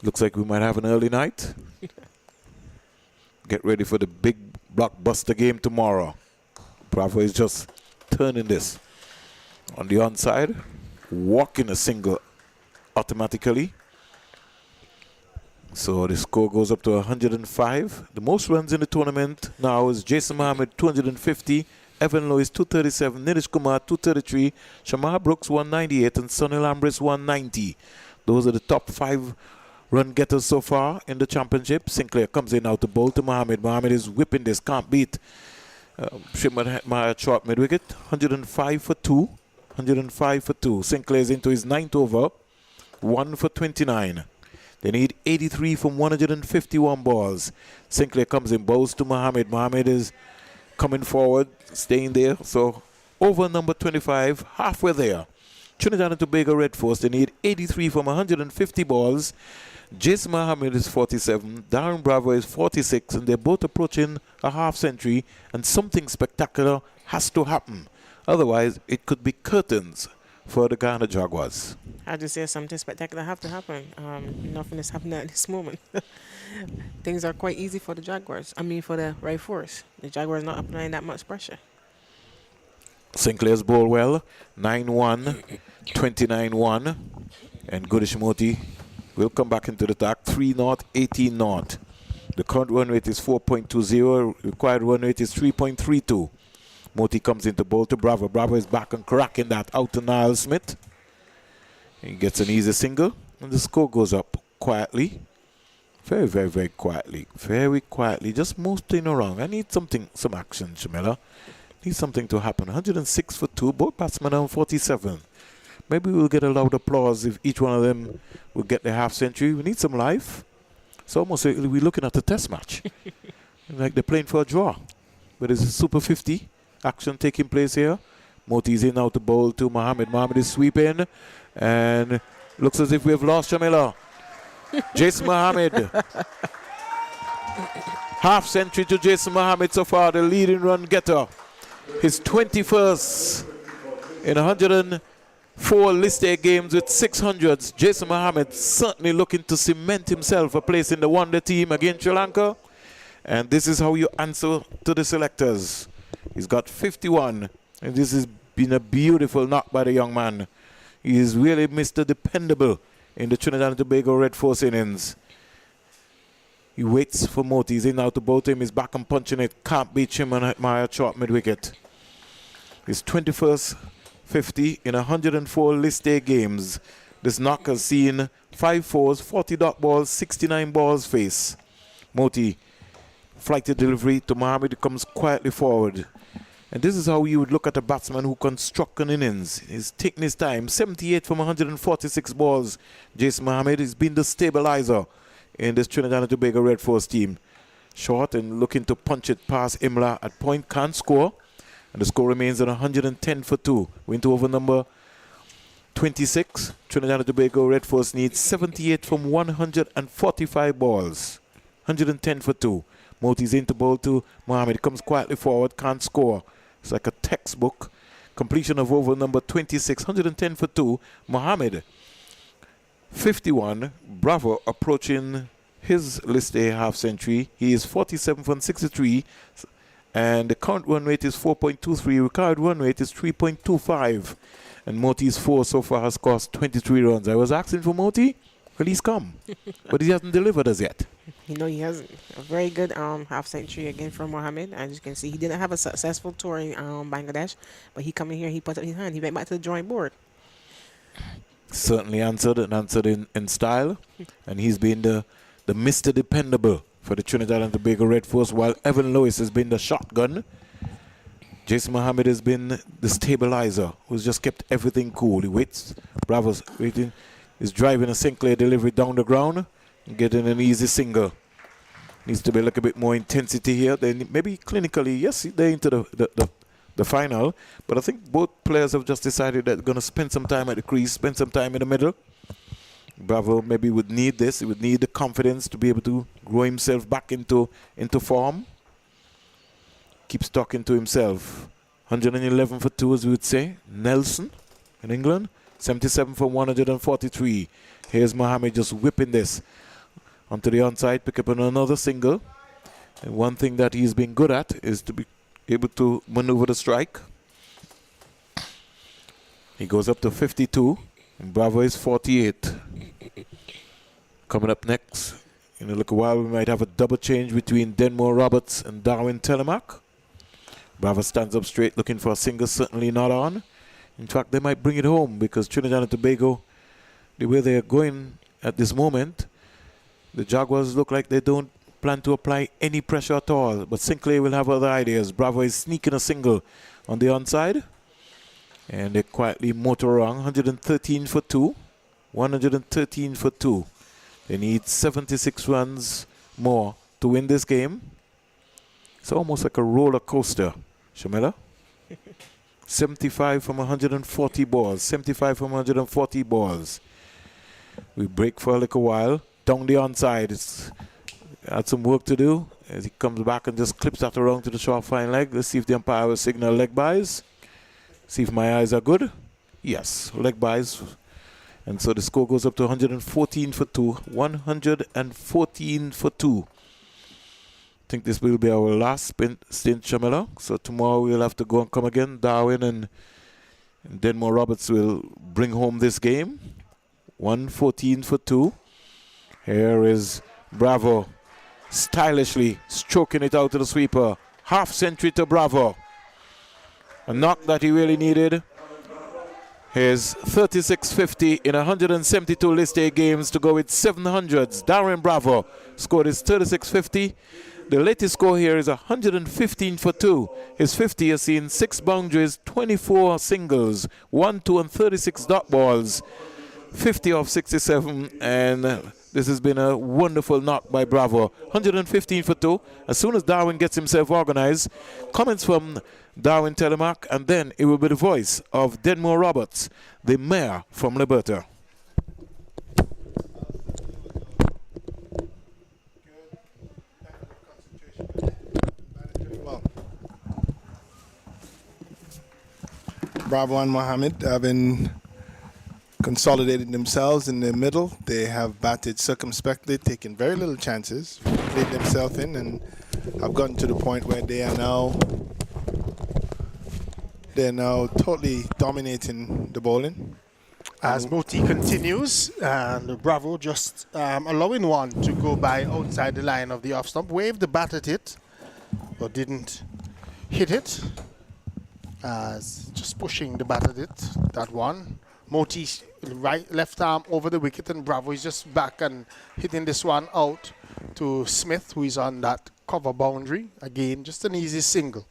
Looks like we might have an early night. Get ready for the big blockbuster game tomorrow. Bravo is just turning this on the onside, walking a single automatically. So the score goes up to 105. The most runs in the tournament now is Jason Mohammed 250, Evan Lewis 237, Nilesh Kumar 233, Shamar Brooks 198, and Sonny Lambris 190. Those are the top 5 run getters so far in the championship. Sinclair comes in now to bowl to Mohammed. Mohammed is whipping this, can't beat. Shimon Hetmeyer short mid wicket, 105 for 2. 105 for 2. Sinclair's into his 9th over, 1 for 29. They need 83 from 151 balls. Sinclair comes in, bowls to Mohammed. Mohammed is coming forward, staying there. So over number 25, halfway there. Trinidad and Tobago Red Force, they need 83 from 150 balls. Jason Mohammed is 47, Darren Bravo is 46, and they're both approaching a half century, and something spectacular has to happen. Otherwise, it could be curtains for the Guyana Jaguars. I just say something spectacular have to happen. Nothing is happening at this moment. Things are quite easy for the Jaguars. I mean, for the Red Force. The Jaguars not applying that much pressure. Sinclair's bowl well, 9-1, 29-1, and Goodish Moti will come back into the attack, 3-0, 18-0. The current run rate is 4.20, required run rate is 3.32. Moti comes into bowl to Bravo. Bravo is back and cracking that out to Niall Smith. He gets an easy single, and the score goes up quietly. Very, very, very quietly. Very quietly, just moving around. I need something, some action, Shamila. Need something to happen. 106 for 2, both batsmen on 47. Maybe we'll get a loud applause if each one of them will get their half century. We need some life. It's almost like we're looking at a test match. Like they're playing for a draw. But it's a Super 50 action taking place here. Moti's in now to bowl to Mohammed. Mohammed is sweeping. And looks as if we have lost Shamila. Jason Mohammed. Half century to Jason Mohammed so far, the leading run getter. His 21st in 104 list A games with 600s. Jason Mohammed certainly looking to cement himself a place in the one-day team against Sri Lanka. And this is how you answer to the selectors. He's got 51, and this has been a beautiful knock by the young man. He is really Mr. Dependable in the Trinidad and Tobago Red Force innings. He waits for Moti. He's in now to bowl to him. He's back and punching it. Can't beat Shimon Hetmeyer short mid-wicket. His 21st 50 in 104 list A games. This knock has seen 5 fours, 40 dot balls, 69 balls face. Moti, flighted delivery to Mohammed. He comes quietly forward. And this is how you would look at a batsman who construct an innings. He's taking his time. 78 from 146 balls. Jason Mohammed has been the stabilizer in this Trinidad and Tobago Red Force team. Short and looking to punch it past Imla at point. Can't score. And the score remains at 110 for 2. Went to over number 26. Trinidad and Tobago Red Force needs 78 from 145 balls. 110 for 2. Moti's into ball to Mohammed. Comes quietly forward. Can't score. It's like a textbook. Completion of over number 26. 110 for 2. Mohammed 51. Bravo approaching his list A half century. He is 47 from 63. And the current run rate is 4.23. Required run rate is 3.25. And Moti's 4 so far has cost 23 runs. I was asking for Moti. Well, he's come. But he hasn't delivered us yet. You know, he has a very good half century again from Mohammed. As you can see, he didn't have a successful tour in Bangladesh, but he come in here, he put up his hand, he went back to the drawing board. Certainly answered in style. And he's been the Mr. Dependable for the Trinidad and Tobago Red Force, while Evan Lewis has been the shotgun. Jason Mohammed has been the stabilizer, who's just kept everything cool. He waits. Bravo's waiting. He's driving a Sinclair delivery down the ground. Getting an easy single. Needs to be a little bit more intensity here. Then maybe clinically, yes, they're into the final. But I think both players have just decided that they're going to spend some time at the crease, spend some time in the middle. Bravo maybe would need this. He would need the confidence to be able to grow himself back into form. Keeps talking to himself. 111 for 2, as we would say. Nelson in England. 77 for 143. Here's Mohammed just whipping this onto the onside, pick up another single. And one thing that he's been good at is to be able to maneuver the strike. He goes up to 52, and Bravo is 48. Coming up next, in a little while, we might have a double change between Denmore Roberts and Darwin Telemack. Bravo stands up straight, looking for a single, certainly not on. In fact, they might bring it home because Trinidad and Tobago, the way they are going at this moment, the Jaguars look like they don't plan to apply any pressure at all. But Sinclair will have other ideas. Bravo is sneaking a single on the onside. And they quietly motor around. 113 for 2. 113 for 2. They need 76 runs more to win this game. It's almost like a roller coaster, Shamila. 75 from 140 balls. 75 from 140 balls. We break for a little while. Down the onside. It's had some work to do. As he comes back and just clips that around to the short fine leg. Let's see if the umpire will signal leg buys. See if my eyes are good. Yes, leg buys. And so the score goes up to 114 for 2. 114 for 2. I think this will be our last stint, Shamila. So tomorrow we'll have to go and come again. Darwin and Denmore Roberts will bring home this game. 114 for 2. Here is Bravo stylishly stroking it out to the sweeper. Half century to Bravo. A knock that he really needed. Here's 36.50 in 172 List A games to go with 700s. Darren Bravo scored his 36.50. The latest score here is 115 for 2. His 50 has seen 6 boundaries, 24 singles, 1, 2, and 36 dot balls. 50 off 67, and this has been a wonderful knock by Bravo. 115 for 2. As soon as Darwin gets himself organized, comments from Darwin Telemack, and then it will be the voice of Denmore Roberts, the mayor from Liberta. Bravo and Mohammed have been consolidated themselves in the middle. They have batted circumspectly, taken very little chances, played themselves in, and have gotten to the point where they are now totally dominating the bowling. As Moti continues, and Bravo just allowing one to go by outside the line of the off stump, waved the bat at it, but didn't hit it. As just pushing the bat at it, that one. Moti left arm over the wicket, and Bravo is just back and hitting this one out to Smith, who is on that cover boundary. Again, just an easy single.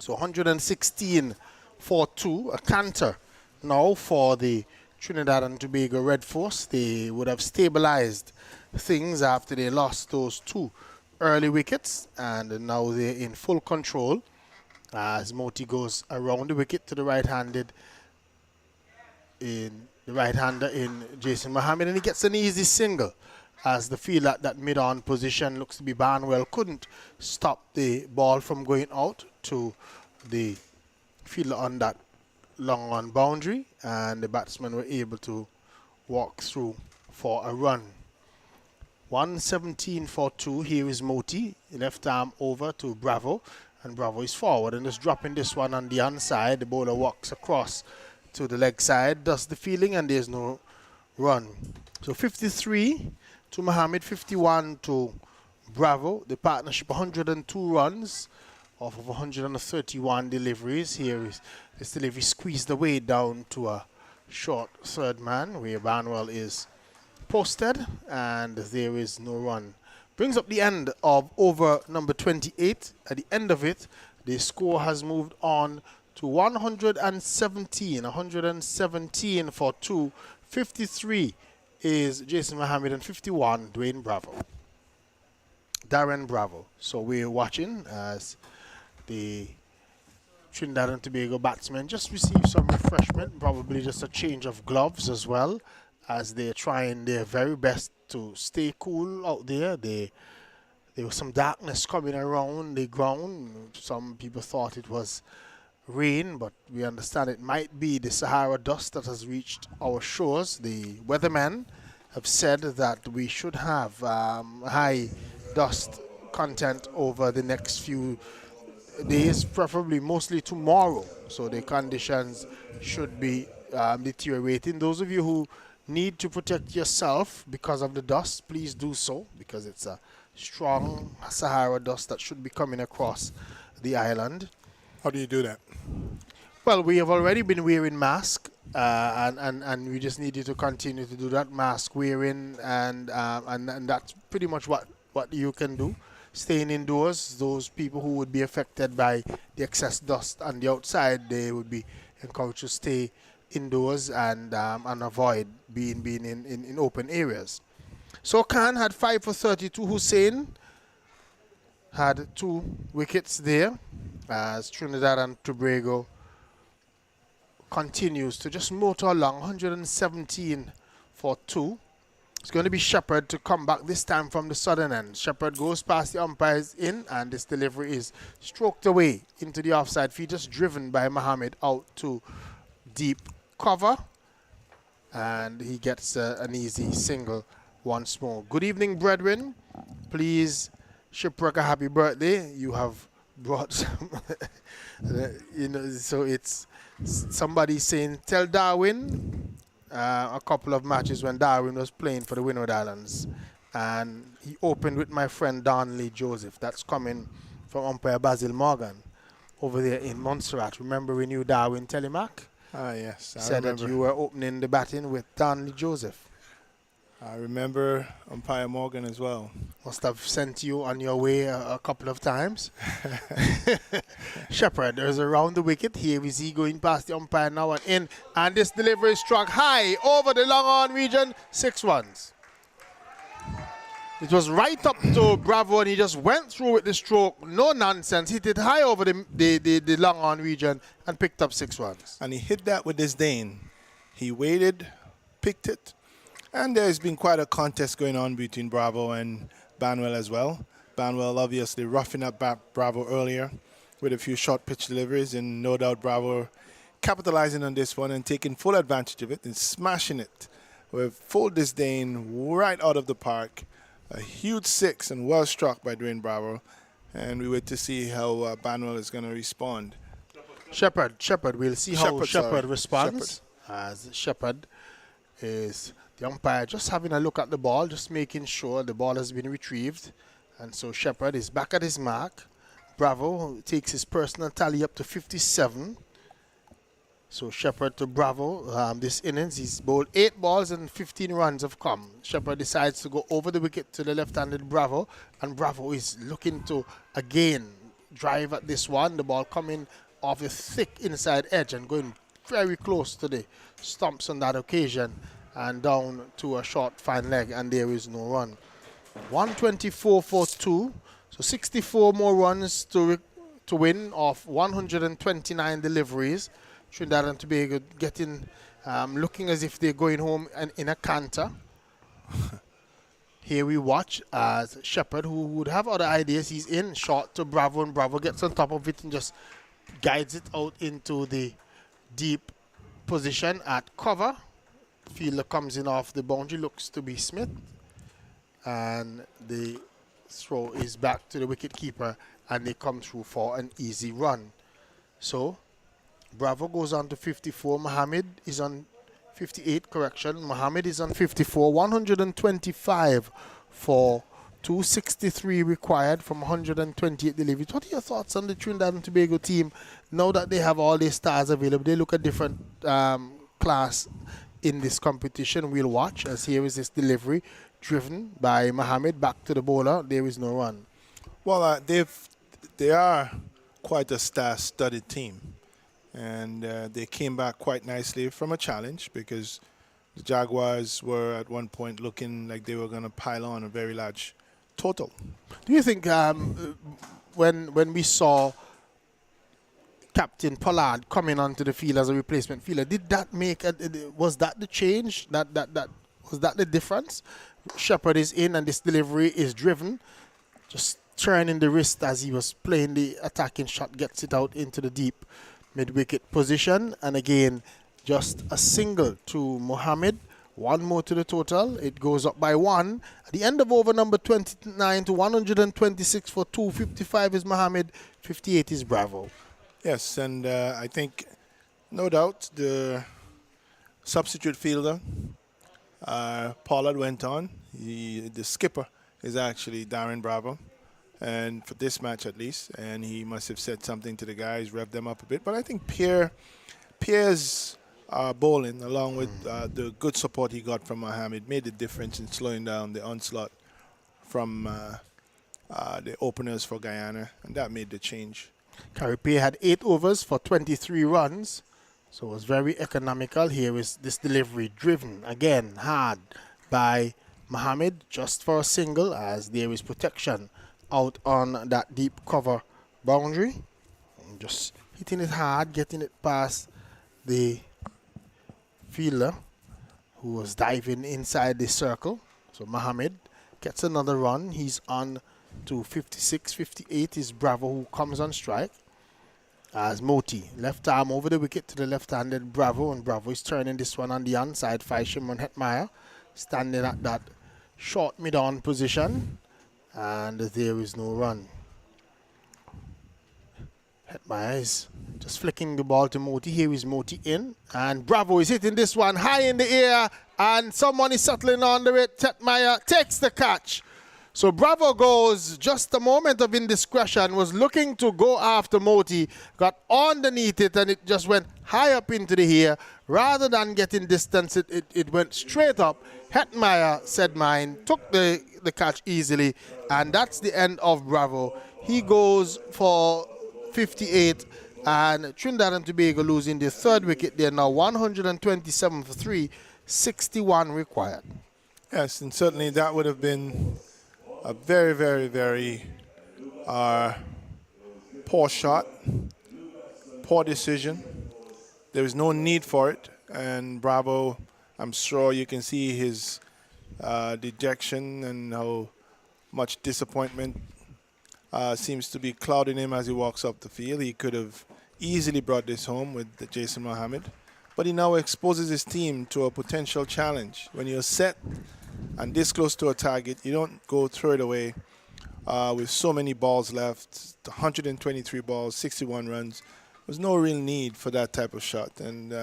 So 116 for 2, a canter now for the Trinidad and Tobago Red Force. They would have stabilized things after they lost those 2 early wickets, and now they're in full control as Moti goes around the wicket to the right-hander in Jason Mohammed, and he gets an easy single as the field at that mid-on position looks to be Barnwell couldn't stop the ball from going out to the fielder on that long on boundary, and the batsmen were able to walk through for a run. 117 for 2. Here is Moti, left arm over to Bravo, and Bravo is forward and just dropping this one on the onside. The bowler walks across to the leg side, does the fielding, and there's no run. So 53 to Mohammed, 51 to Bravo. The partnership 102 runs off of 131 deliveries. Here is this delivery squeezed away down to a short third man where Barnwell is posted, and there is no run. Brings up the end of over number 28. At the end of it, the score has moved on to 117 for 2. 53 is Jason Mohammed, and 51 Darren Bravo. So we're watching as the Trinidad and Tobago batsmen just received some refreshment, probably just a change of gloves as well, as they're trying their very best to stay cool out there. There was some darkness coming around the ground. Some people thought it was rain, but we understand it might be the Sahara dust that has reached our shores. The weathermen have said that we should have high dust content over the next few days, preferably mostly tomorrow. So the conditions should be deteriorating. Those of you who need to protect yourself because of the dust, please do so, because it's a strong Sahara dust that should be coming across the island. How do you do that? Well, we have already been wearing masks, and we just need you to continue to do that mask wearing, and that's pretty much what you can do. Staying indoors, those people who would be affected by the excess dust on the outside, they would be encouraged to stay indoors and avoid being in open areas. So Khan had 5 for 32. Hussein had 2 wickets there as Trinidad and Tobago continues to just motor along. 117 for 2. It's going to be Shepherd to come back, this time from the southern end. Shepherd goes past the umpires in, and this delivery is stroked away into the offside field, just driven by Mohammed out to deep cover, and he gets an easy single once more. Good evening, brethren. Please, Shipwreck, a happy birthday. You have brought some, so it's somebody saying, tell Darwin, a couple of matches when Darwin was playing for the Windward Islands, and he opened with my friend Darnley Joseph. That's coming from umpire Basil Morgan over there in Montserrat. Remember we knew Darwin Telemac? Ah, yes. I said remember. that you were opening the batting with Darnley Joseph. I remember umpire Morgan as well. Must have sent you on your way a couple of times. Shepherd, there's around the wicket. Here is he going past the umpire now and in. And this delivery struck high over the long on region. 6 runs. It was right up to Bravo, and he just went through with the stroke. No nonsense. Hit it high over the long on region and picked up 6 runs. And he hit that with disdain. He waited, picked it. And there's been quite a contest going on between Bravo and Banwell as well. Banwell obviously roughing up Bravo earlier with a few short pitch deliveries, and no doubt Bravo capitalizing on this one and taking full advantage of it and smashing it with full disdain right out of the park. A huge 6 and well struck by Dwayne Bravo. And we wait to see how Banwell is going to respond. Shepherd, we'll see how Shepherd responds. Shepherd. As Shepherd is the umpire just having a look at the ball, just making sure the ball has been retrieved. And so Shepherd is back at his mark. Bravo takes his personal tally up to 57. So Shepherd to Bravo. This innings, he's bowled 8 balls and 15 runs have come. Shepherd decides to go over the wicket to the left-handed Bravo. And Bravo is looking to, again, drive at this one. The ball coming off the thick inside edge and going very close to the stumps on that occasion and down to a short fine leg, and there is no run. 124 for 2, so 64 more runs to win off 129 deliveries. Trinidad and Tobago getting, looking as if they're going home and in a canter. Here we watch as Shepherd, who would have other ideas, he's in short to Bravo, and Bravo gets on top of it and just guides it out into the deep position at cover. Fielder comes in off the boundary, looks to be Smith, and the throw is back to the wicket keeper, and they come through for an easy run. So Bravo goes on to 54. Mohammed is on 58, correction. Mohammed is on 54. 125 for 263 required from 128 deliveries. What are your thoughts on the Trinidad and Tobago team now that they have all their stars available? They look a different class in this competition. We'll watch as here is this delivery driven by Mohammed back to the bowler. There is no run. Well, they are quite a star-studded team, and they came back quite nicely from a challenge because the Jaguars were at one point looking like they were going to pile on a very large total. Do you think when we saw Captain Pollard coming onto the field as a replacement fielder, did that make was that the change? That was that the difference? Shepherd is in and this delivery is driven, just turning the wrist as he was playing the attacking shot, gets it out into the deep mid-wicket position, and again just a single to Mohammed. One more to the total. It goes up by 1. At the end of over number 29 to 126 for 255 is Mohammed, 58 is Bravo. Yes, and I think, no doubt, the substitute fielder, Pollard, went on. The skipper is actually Darren Bravo, and for this match at least, and he must have said something to the guys, revved them up a bit. But I think Pierre's bowling, along with the good support he got from Mohammed, made the difference in slowing down the onslaught from the openers for Guyana, and that made the change. Pierre had 8 overs for 23 runs, so it was very economical. Here is this delivery driven again hard by Mohammed just for a single, as there is protection out on that deep cover boundary. And just hitting it hard, getting it past the fielder who was diving inside the circle. So Mohammed gets another run. He's on to 56. 58 is Bravo, who comes on strike as Moti. Left arm over the wicket to the left-handed Bravo, and Bravo is turning this one on the onside. Shimon Hetmeyer standing at that short mid-on position, and there is no run. Hetmeyer is just flicking the ball to Moti. Here is Moti in, and Bravo is hitting this one high in the air, and someone is settling under it. Hetmeyer takes the catch. So Bravo goes, just a moment of indiscretion, was looking to go after Moti, got underneath it, and it just went high up into the air. Rather than getting distance, it went straight up. Hetmeyer said mine, took the catch easily, and that's the end of Bravo. He goes for 58, and Trinidad and Tobago losing their third wicket. They're now 127 for 3, 61 required. Yes, and certainly that would have been a very, very, very poor shot, poor decision. There was no need for it, and Bravo, I'm sure you can see his dejection and how much disappointment seems to be clouding him as he walks up the field. He could have easily brought this home with Jason Mohammed, but he now exposes his team to a potential challenge. When you're set and this close to a target, you don't go throw it away with so many balls left, 123 balls, 61 runs. There's no real need for that type of shot, and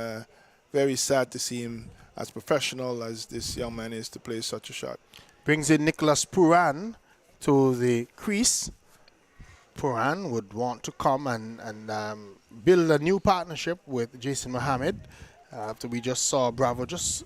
very sad to see him, as professional as this young man is, to play such a shot. Brings in Nicholas Puran to the crease. Puran would want to come and build a new partnership with Jason Mohammed after we just saw Bravo just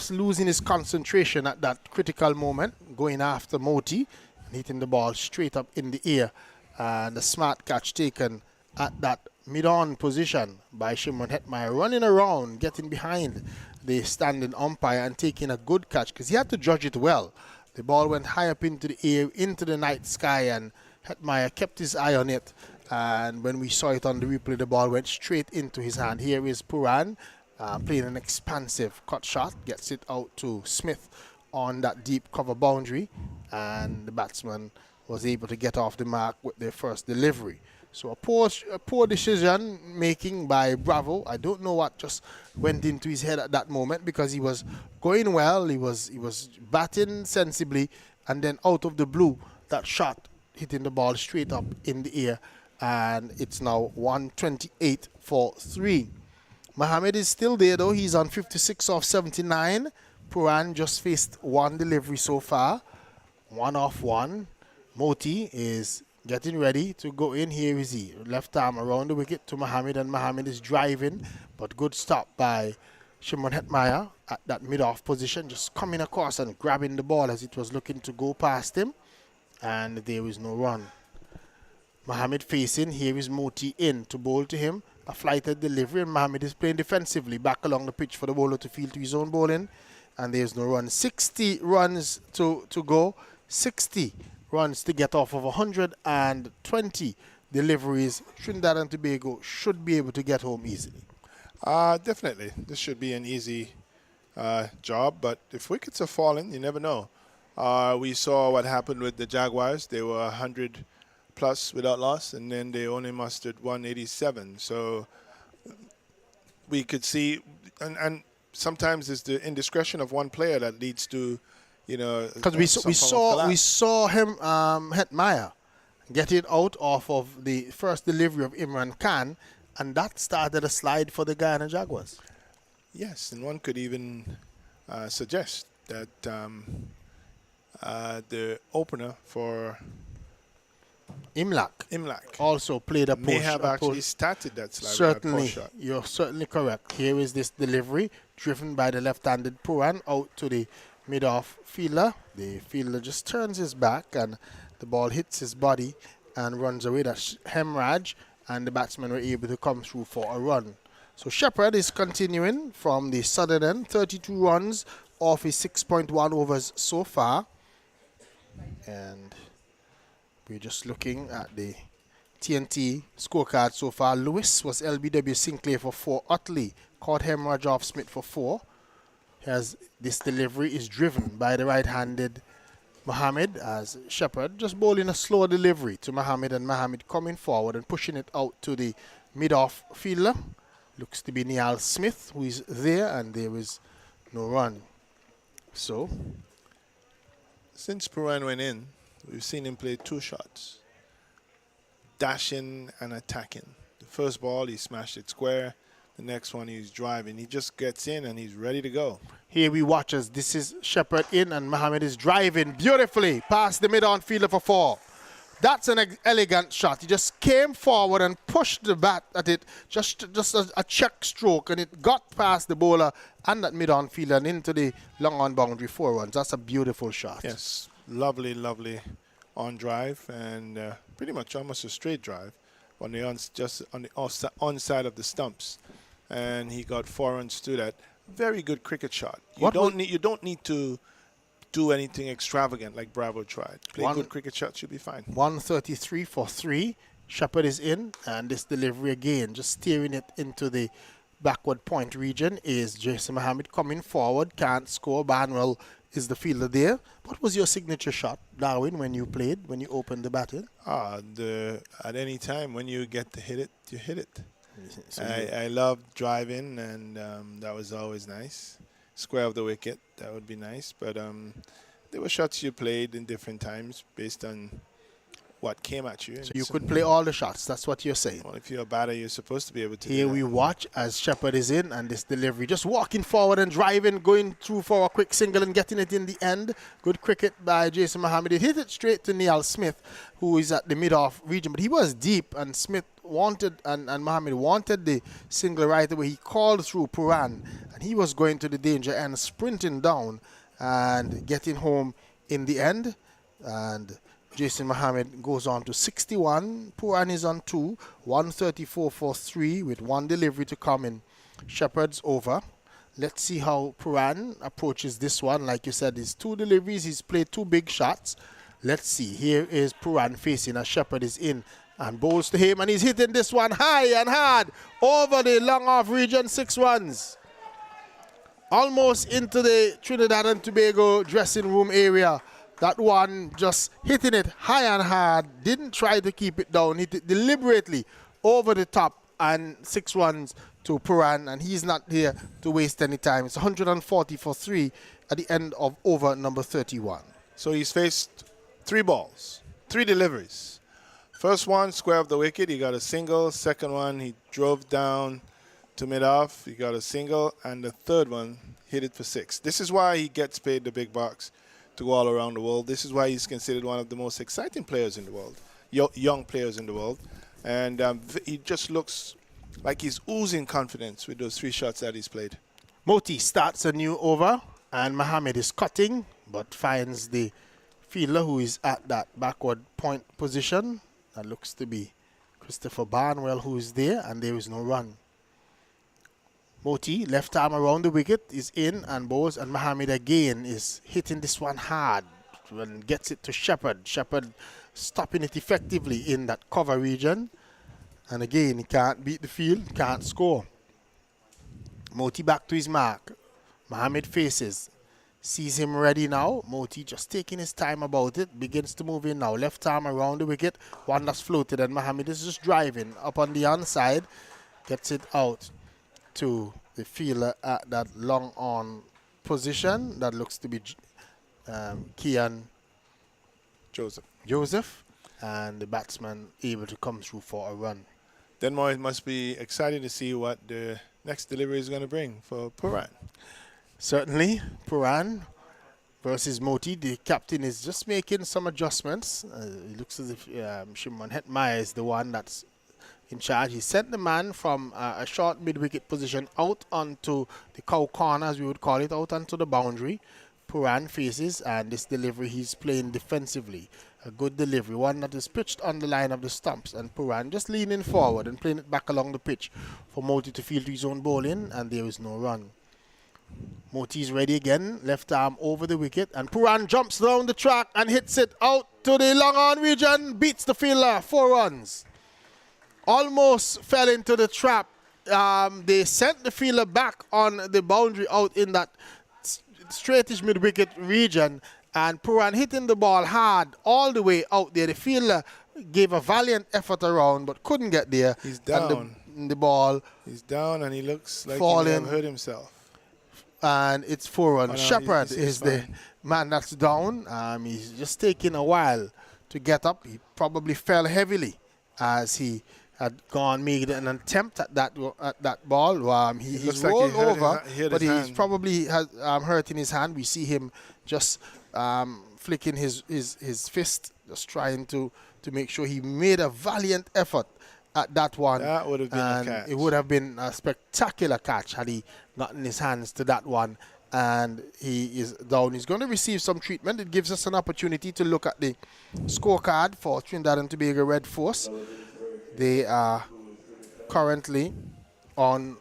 losing his concentration at that critical moment, going after Moti and hitting the ball straight up in the air. And a smart catch taken at that mid-on position by Shimon Hetmeyer, running around, getting behind the standing umpire and taking a good catch because he had to judge it well. The ball went high up into the air, into the night sky, and Hetmeyer kept his eye on it. And when we saw it on the replay, the ball went straight into his hand. Here is Puran playing an expansive cut shot, gets it out to Smith on that deep cover boundary, and the batsman was able to get off the mark with their first delivery. So a poor decision making by Bravo. I don't know what just went into his head at that moment because he was going well, he was batting sensibly, and then out of the blue, that shot hitting the ball straight up in the air, and it's now 128 for 3. Mohammed is still there though. He's on 56 off 79. Puran just faced one delivery so far. 1 off 1. Moti is getting ready to go in. Here is he. Left arm around the wicket to Mohammed, and Mohammed is driving, but good stop by Shimon Hetmeyer at that mid-off position, just coming across and grabbing the ball as it was looking to go past him, and there is no run. Mohammed facing. Here is Moti in to bowl to him. A flighted delivery, and Mohammed is playing defensively back along the pitch for the bowler to field to his own bowling, and there's no run. 60 runs to go. 60 runs to get off of 120 deliveries. Trinidad and Tobago should be able to get home easily. Definitely. This should be an easy job, but if wickets are falling, you never know. We saw what happened with the Jaguars. They were 100 plus without loss, and then they only mustered 187. So we could see, and sometimes it's the indiscretion of one player that leads to, because we saw him Hetmeyer getting out off of the first delivery of Imran Khan, and that started a slide for the Guyana Jaguars. Yes, and one could even suggest that the opener for Imlak also played a push. May have actually started that slide. Certainly, you're certainly correct. Here is this delivery driven by the left-handed Puran out to the mid-off fielder. The fielder just turns his back and the ball hits his body and runs away. That's Hemraj, and the batsmen were able to come through for a run. So Shepherd is continuing from the southern end, 32 runs off his 6.1 overs so far. And we're just looking at the TNT scorecard so far. Lewis was LBW Sinclair for 4. Utley caught Hemraj off Smith for 4. As this delivery is driven by the right-handed Mohammed, as Shepherd just bowling a slow delivery to Mohammed, and Mohammed coming forward and pushing it out to the mid-off fielder. Looks to be Niall Smith who is there, and there is no run. So, since Puran went in, we've seen him play 2 shots, dashing and attacking. The first ball, he smashed it square. The next one, he's driving. He just gets in and he's ready to go. Here we watch as this is Shepherd in, and Mohammed is driving beautifully past the mid-on fielder for 4. That's an elegant shot. He just came forward and pushed the bat at it, just a check stroke, and it got past the bowler and that mid-on fielder and into the long-on boundary 4 runs. That's a beautiful shot. Yes, lovely, lovely on drive, and pretty much almost a straight drive on the just on the onside of the stumps, and he got 4 runs to that. Very good cricket shot. You don't need to do anything extravagant like Bravo tried. Play good cricket shots, you'll be fine. 133 for 3. Shepherd is in, and this delivery again, just steering it into the backward point region, is Jason Mohammed coming forward. Can't score. Barnwell is the fielder there. What was your signature shot, Darwin, when you played, when you opened the batting? At any time when you get to hit it, you hit it. So I love driving, and that was always nice. Square of the wicket, that would be nice. But there were shots you played in different times based on what came at you. So you could play all the shots, that's what you're saying. Well, if you're a batter, you're supposed to be able to. Here we watch as Shepherd is in, and this delivery, just walking forward and driving, going through for a quick single and getting it in the end. Good cricket by Jason Mohammed. He hit it straight to Niall Smith, who is at the mid-off region, but he was deep, and Smith wanted, and Mohammed wanted the single right away. He called through Puran, and he was going to the danger and sprinting down and getting home in the end. And Jason Mohammed goes on to 61. Puran is on 2. 134 for 3 with 1 delivery to come in Shepherd's over. Let's see how Puran approaches this one. Like you said, his 2 deliveries. He's played 2 big shots. Let's see. Here is Puran facing as Shepherd is in and bowls to him. And he's hitting this one high and hard over the long off region 6 runs. Almost into the Trinidad and Tobago dressing room area. That one just hitting it high and hard. Didn't try to keep it down. Hit it deliberately over the top and 6 runs to Puran. And he's not here to waste any time. It's 140 for 3 at the end of over number 31. So he's faced 3 balls, 3 deliveries. First one, square of the wicket. He got a single. Second one, he drove down to mid-off. He got a single. And the third one, hit it for 6. This is why he gets paid the big bucks to go all around the world. This is why he's considered one of the most exciting players in the world, young players in the world. And he just looks like he's oozing confidence with those 3 shots that he's played. Moti starts a new over, and Mohammed is cutting, but finds the fielder who is at that backward point position. That looks to be Christopher Barnwell, who is there, and there is no run. Moti, left arm around the wicket, is in and bowls, and Mohammed again is hitting this one hard and gets it to Shepherd. Shepherd stopping it effectively in that cover region. And again, he can't beat the field, can't score. Moti back to his mark. Mohammed faces, sees him ready now. Moti just taking his time about it, begins to move in now. Left arm around the wicket, one that's floated, and Mohammed is just driving up on the onside, gets it out to the fielder at that long on position. That looks to be Kian Joseph, and the batsman able to come through for a run. Denmark, it must be exciting to see what the next delivery is going to bring for Puran. Certainly, Puran versus Moti. The captain is just making some adjustments. It looks as if Shimon Hetmeyer is the one that's in charge. He sent the man from a short mid-wicket position out onto the cow corner, as we would call it, out onto the boundary. Puran faces, and this delivery he's playing defensively. A good delivery, one that is pitched on the line of the stumps, and Puran just leaning forward and playing it back along the pitch for Moti to field to his own bowling, and there is no run. Moti's ready again, left arm over the wicket, and Puran jumps down the track and hits it out to the long on region, beats the fielder, 4 runs. Almost fell into the trap. They sent the fielder back on the boundary out in that straightish mid-wicket region, and Puran hitting the ball hard all the way out there. The fielder gave a valiant effort around but couldn't get there. He's down. And the ball. He's down, and he looks like falling. He may have hurt himself. And it's 4 runs. Oh, no, Shepherd he's is fine. the man that's down. He's just taking a while to get up. He probably fell heavily as he had made an attempt at that ball. He's rolled over, but he's probably hurting his hand. We see him just flicking his fist, just trying to make sure he made a valiant effort at that one. That would have been a catch. It would have been a spectacular catch had he gotten his hands to that one. And he is down. He's going to receive some treatment. It gives us an opportunity to look at the scorecard for Trinidad and Tobago Red Force. They are currently on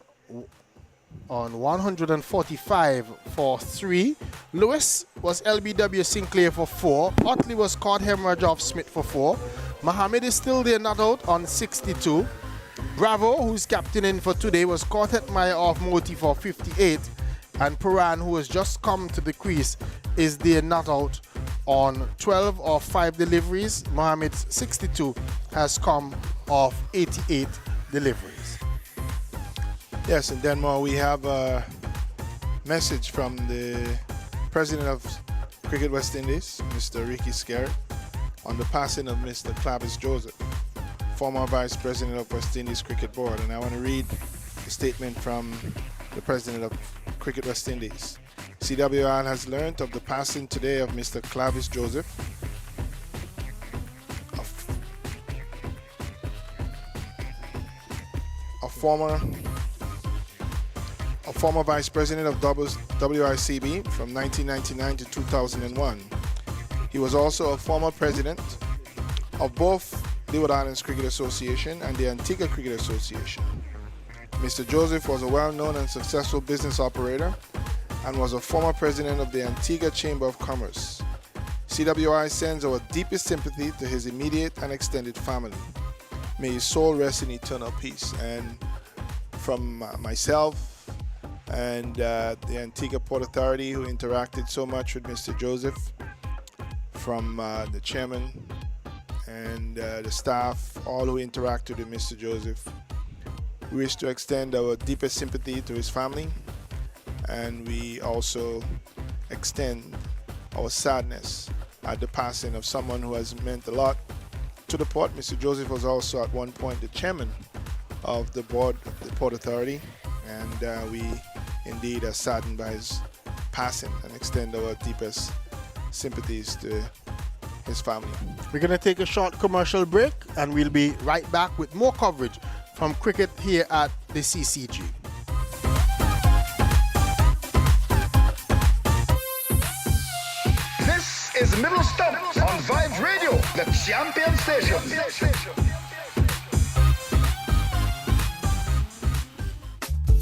145 for 3. Lewis was LBW Sinclair for 4. Otley was caught hemorrhage off Smith for 4. Mohammed is still there, not out, on 62. Bravo, who's captaining for today, was caught Hetmeyer off Moti for 58. And Puran, who has just come to the crease, is there, not out, on 12 of 5 deliveries. Mohammed's 62 has come off 88 deliveries. Yes, in Denmark we have a message from the president of Cricket West Indies, Mr. Ricky Skerritt, on the passing of Mr. Clavis Joseph, former vice president of West Indies Cricket Board. And I want to read a statement from the president of Cricket West Indies. CWR has learned of the passing today of Mr. Clavis Joseph, a former vice president of WICB from 1999 to 2001. He was also a former president of both Leeward Islands Cricket Association and the Antigua Cricket Association. Mr. Joseph was a well-known and successful business operator and was a former president of the Antigua Chamber of Commerce. CWI sends our deepest sympathy to his immediate and extended family. May his soul rest in eternal peace. And from myself and the Antigua Port Authority, who interacted so much with Mr. Joseph, from the chairman and the staff, all who interacted with Mr. Joseph, we wish to extend our deepest sympathy to his family, and we also extend our sadness at the passing of someone who has meant a lot to the port. Mr. Joseph was also at one point the chairman of the board of the Port Authority, and we indeed are saddened by his passing and extend our deepest sympathies to his family. We're going to take a short commercial break, and we'll be right back with more coverage from cricket here at the CCG. This is Middle Stump on Vibes Radio, the champion station.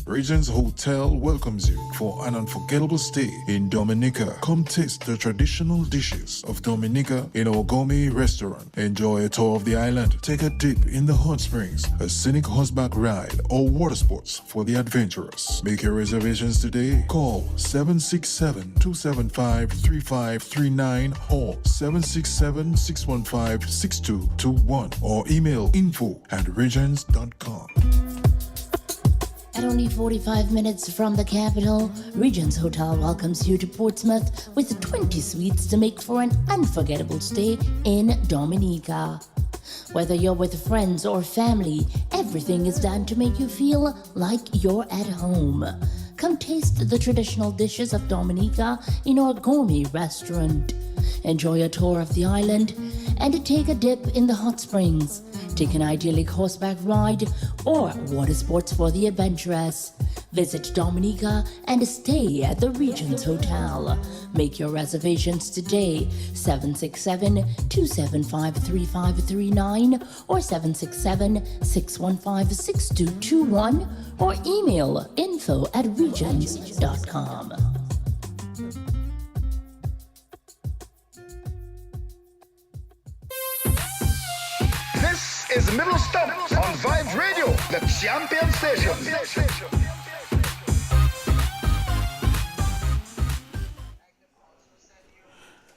Regents Hotel welcomes you for an unforgettable stay in Dominica. Come taste the traditional dishes of Dominica in our gourmet restaurant. Enjoy a tour of the island. Take a dip in the hot springs, a scenic horseback ride, or water sports for the adventurous. Make your reservations today. Call 767-275-3539 or 767-615-6221 or email info@regents.com. At only 45 minutes from the capital, Regents Hotel welcomes you to Portsmouth with 20 suites to make for an unforgettable stay in Dominica. Whether you're with friends or family, everything is done to make you feel like you're at home. Come taste the traditional dishes of Dominica in our gourmet restaurant. Enjoy a tour of the island and take a dip in the hot springs. Take an idyllic horseback ride or water sports for the adventurous. Visit Dominica and stay at the Regents Hotel. Make your reservations today, 767-275-3539 or 767-615-6221 or email info@regents.com. This is Middle Stump on Vibes Radio, the champion station.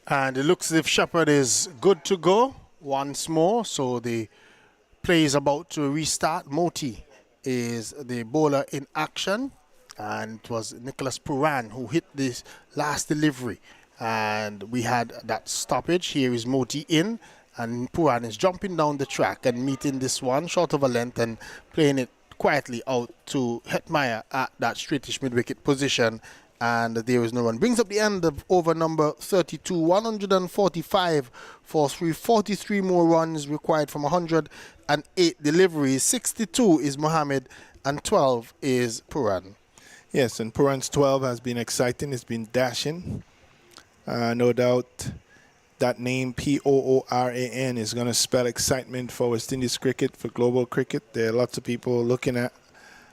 And it looks as if Shepherd is good to go once more. So the play is about to restart. Moti is the bowler in action. And it was Nicholas Puran who hit this last delivery. And we had that stoppage. Here is Moti in. And Puran is jumping down the track and meeting this one short of a length and playing it quietly out to Hetmeyer at that straightish mid-wicket position. And there is no run. Brings up the end of over number 32, 145 for 343 more runs required from 108 deliveries. 62 is Mohammed and 12 is Puran. Yes, and Puran's 12 has been exciting. It's been dashing. No doubt that name, Pooran, is going to spell excitement for West Indies cricket, for global cricket. There are lots of people looking at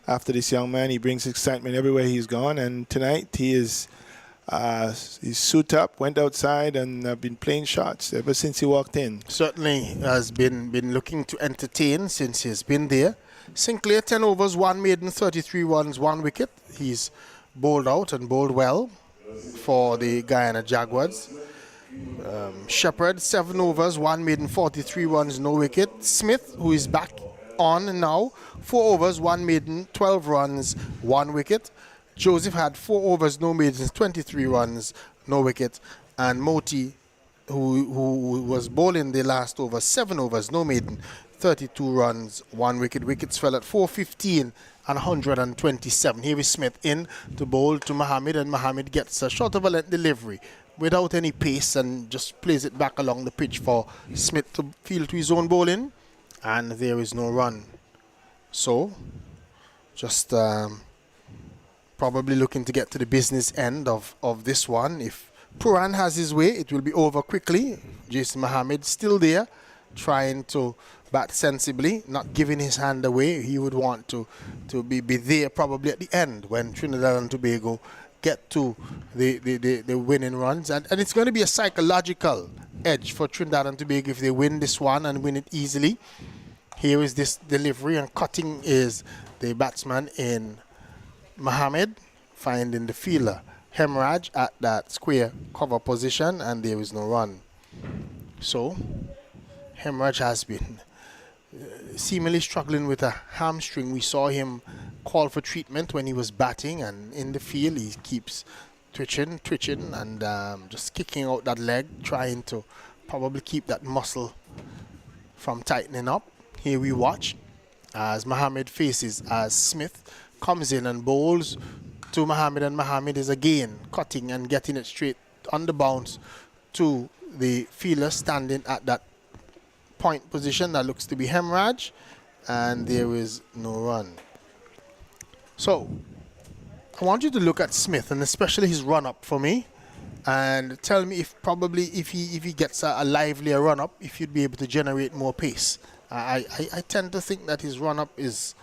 after this young man. He brings excitement everywhere he's gone, and tonight he is he's suited up, went outside, and been playing shots ever since he walked in. Certainly has been looking to entertain since he's been there. Sinclair, 10 overs, 1 maiden, 33 runs, 1 wicket. He's bowled out and bowled well for the Guyana Jaguars. Shepherd, 7 overs, 1 maiden, 43 runs, no wicket. Smith, who is back on now, 4 overs, 1 maiden, 12 runs, 1 wicket. Joseph had 4 overs, no maidens, 23 runs, no wicket. And Moti, who was bowling the last over, 7 overs, no maiden, 32 runs, 1 wicket. Wickets fell at 415 and 127. Here is Smith in to bowl to Mohammed, and Mohammed gets a short of a length delivery without any pace and just plays it back along the pitch for Smith to field to his own bowling, and there is no run. So just probably looking to get to the business end of this one. If Puran has his way. It will be over quickly. Jason Mohammed still there, trying to bat sensibly, not giving his hand away. He would want to be there probably at the end when Trinidad and Tobago get to the winning runs. And it's going to be a psychological edge for Trinidad and Tobago if they win this one and win it easily. Here is this delivery, and cutting is the batsman in Mohammed, finding the fielder Hemraj at that square cover position, and there is no run. So Hemraj has been seemingly struggling with a hamstring. We saw him call for treatment when he was batting, and in the field he keeps twitching and just kicking out that leg, trying to probably keep that muscle from tightening up. Here we watch as Mohammed faces as Smith comes in and bowls to Mohammed, and Mohammed is again cutting and getting it straight on the bounce to the fielder standing at that point position that looks to be Hemraj, and there is no run. So I want you to look at Smith, and especially his run-up for me, and tell me if he gets a livelier run-up, if you'd be able to generate more pace. I tend to think that his run-up is,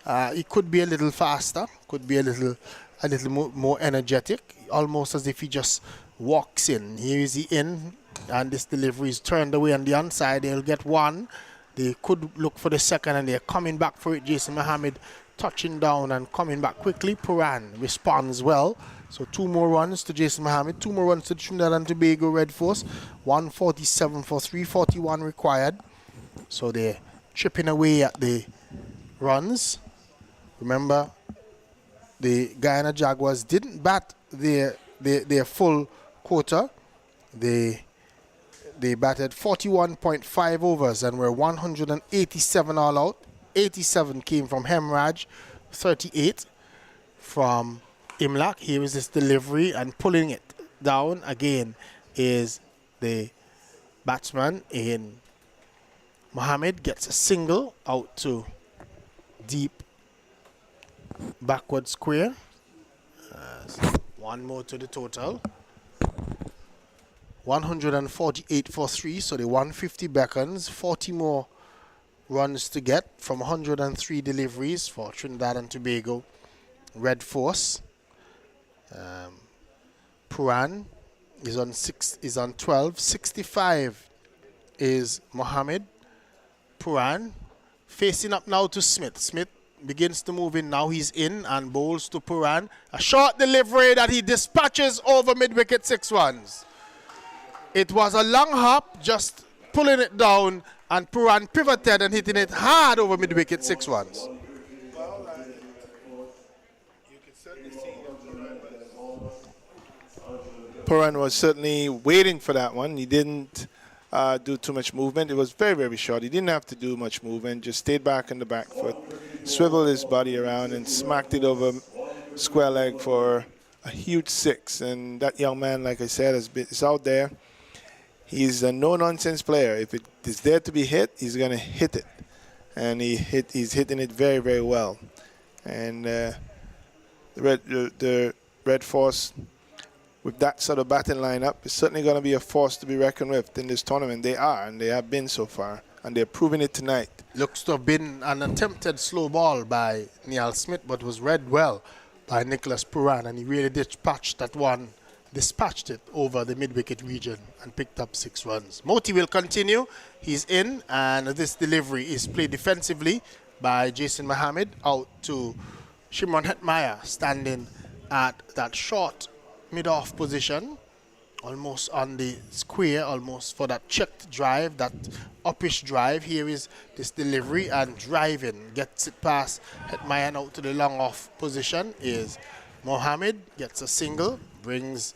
it could be a little faster, could be a little more energetic, almost as if he just walks in. Here is he in, and this delivery is turned away on the onside. They'll get one. They could look for the second, and they're coming back for it. Jason Mohammed touching down and coming back quickly. Puran responds well. So 2 more runs to Jason Mohammed, 2 more runs to Trinidad and Tobago Red Force. 147 for 341 required. So they're chipping away at the runs. Remember, the Guyana Jaguars didn't bat their full quota. They batted 41.5 overs and were 187 all out. 87 came from Hemraj, 38 from Imlak. Here is this delivery, and pulling it down again is the batsman in Mohammed. Gets a single out to deep backward square. 1 more to the total. 148 for 3, so the 150 beckons. 40 more runs to get from 103 deliveries for Trinidad and Tobago Red Force. Puran is on 12. 65 is Mohammed. Puran facing up now to Smith. Smith begins to move in. Now he's in and bowls to Puran. A short delivery that he dispatches over mid-wicket 6 runs. It was a long hop, just pulling it down, and Puran pivoted and hitting it hard over mid-wicket 6 runs. Puran was certainly waiting for that one. He didn't do too much movement. It was very, very short. He didn't have to do much movement. Just stayed back on the back foot, swiveled his body around, and smacked it over square leg for a huge 6. And that young man, like I said, is out there. He's a no-nonsense player. If it is there to be hit, he's going to hit it. And he's hitting it very, very well. And the Red Force, with that sort of batting lineup, is certainly going to be a force to be reckoned with in this tournament. They are, and they have been so far. And they're proving it tonight. Looks to have been an attempted slow ball by Neil Smith, but was read well by Nicholas Puran. And he really dispatched it over the mid-wicket region and picked up 6 runs. Moti will continue. He's in, and this delivery is played defensively by Jason Mohammed out to Shimron Hetmyer, standing at that short mid-off position, almost on the square, almost for that checked drive, that uppish drive. Here is this delivery and driving. Gets it past Hetmyer out to the long off position is Mohammed. Gets a single, brings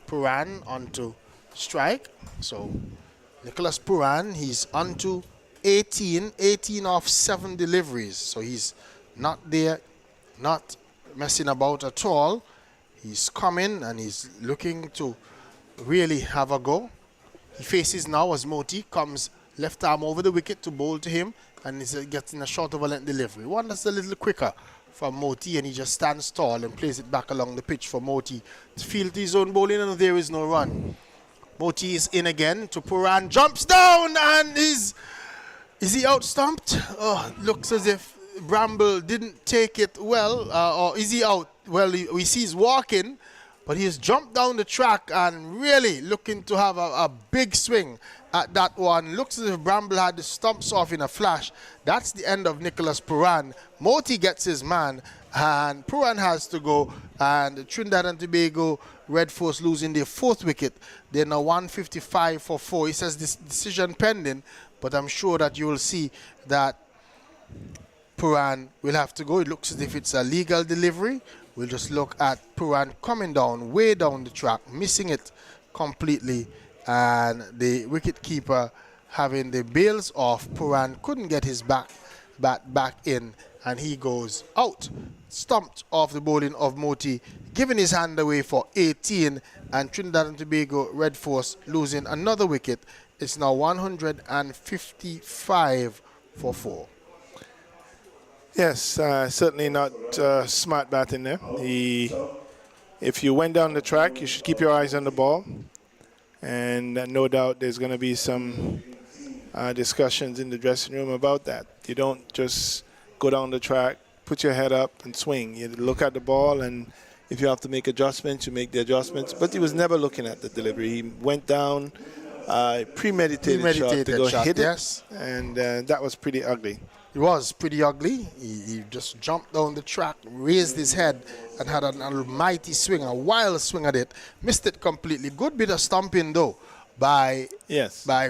Puran onto strike. So Nicholas Puran, he's onto 18 off 7 deliveries. So he's not there, not messing about at all. He's coming and he's looking to really have a go. He faces now as Moti comes left arm over the wicket to bowl to him, and he's getting a short of a length delivery. One that's a little quicker from Moti, and he just stands tall and plays it back along the pitch for Moti to field his own bowling, and there is no run. Moti is in again to Puran, jumps down, and is he out stumped? Oh, looks as if Bramble didn't take it well, or is he out? Well, we see he's walking, but he has jumped down the track and really looking to have a big swing at that one. Looks as if Bramble had the stumps off in a flash. That's the end of Nicholas Puran. Moti gets his man, and Puran has to go, and Trinidad and Tobago Red Force losing their 4th wicket. They're now 155 for 4. He says this decision pending, but I'm sure that you will see that Puran will have to go. It looks as if it's a legal delivery. We'll just look at Puran coming down, way down the track, missing it completely, and the wicketkeeper having the bails off. Puran couldn't get his bat back in, and he goes out, stumped off the bowling of Moti, giving his hand away for 18, and Trinidad and Tobago Red Force losing another wicket. It's now 155 for 4. Yes, certainly not smart batting there. If you went down the track, you should keep your eyes on the ball. And no doubt there's going to be some discussions in the dressing room about that. You don't just go down the track, put your head up and swing. You look at the ball, and if you have to make adjustments, you make the adjustments. But he was never looking at the delivery. He went down, premeditated shot to go hit it, and that was pretty ugly. It was pretty ugly. He just jumped down the track, raised his head, and had an almighty swing, a wild swing at it. Missed it completely. Good bit of stumping, though, by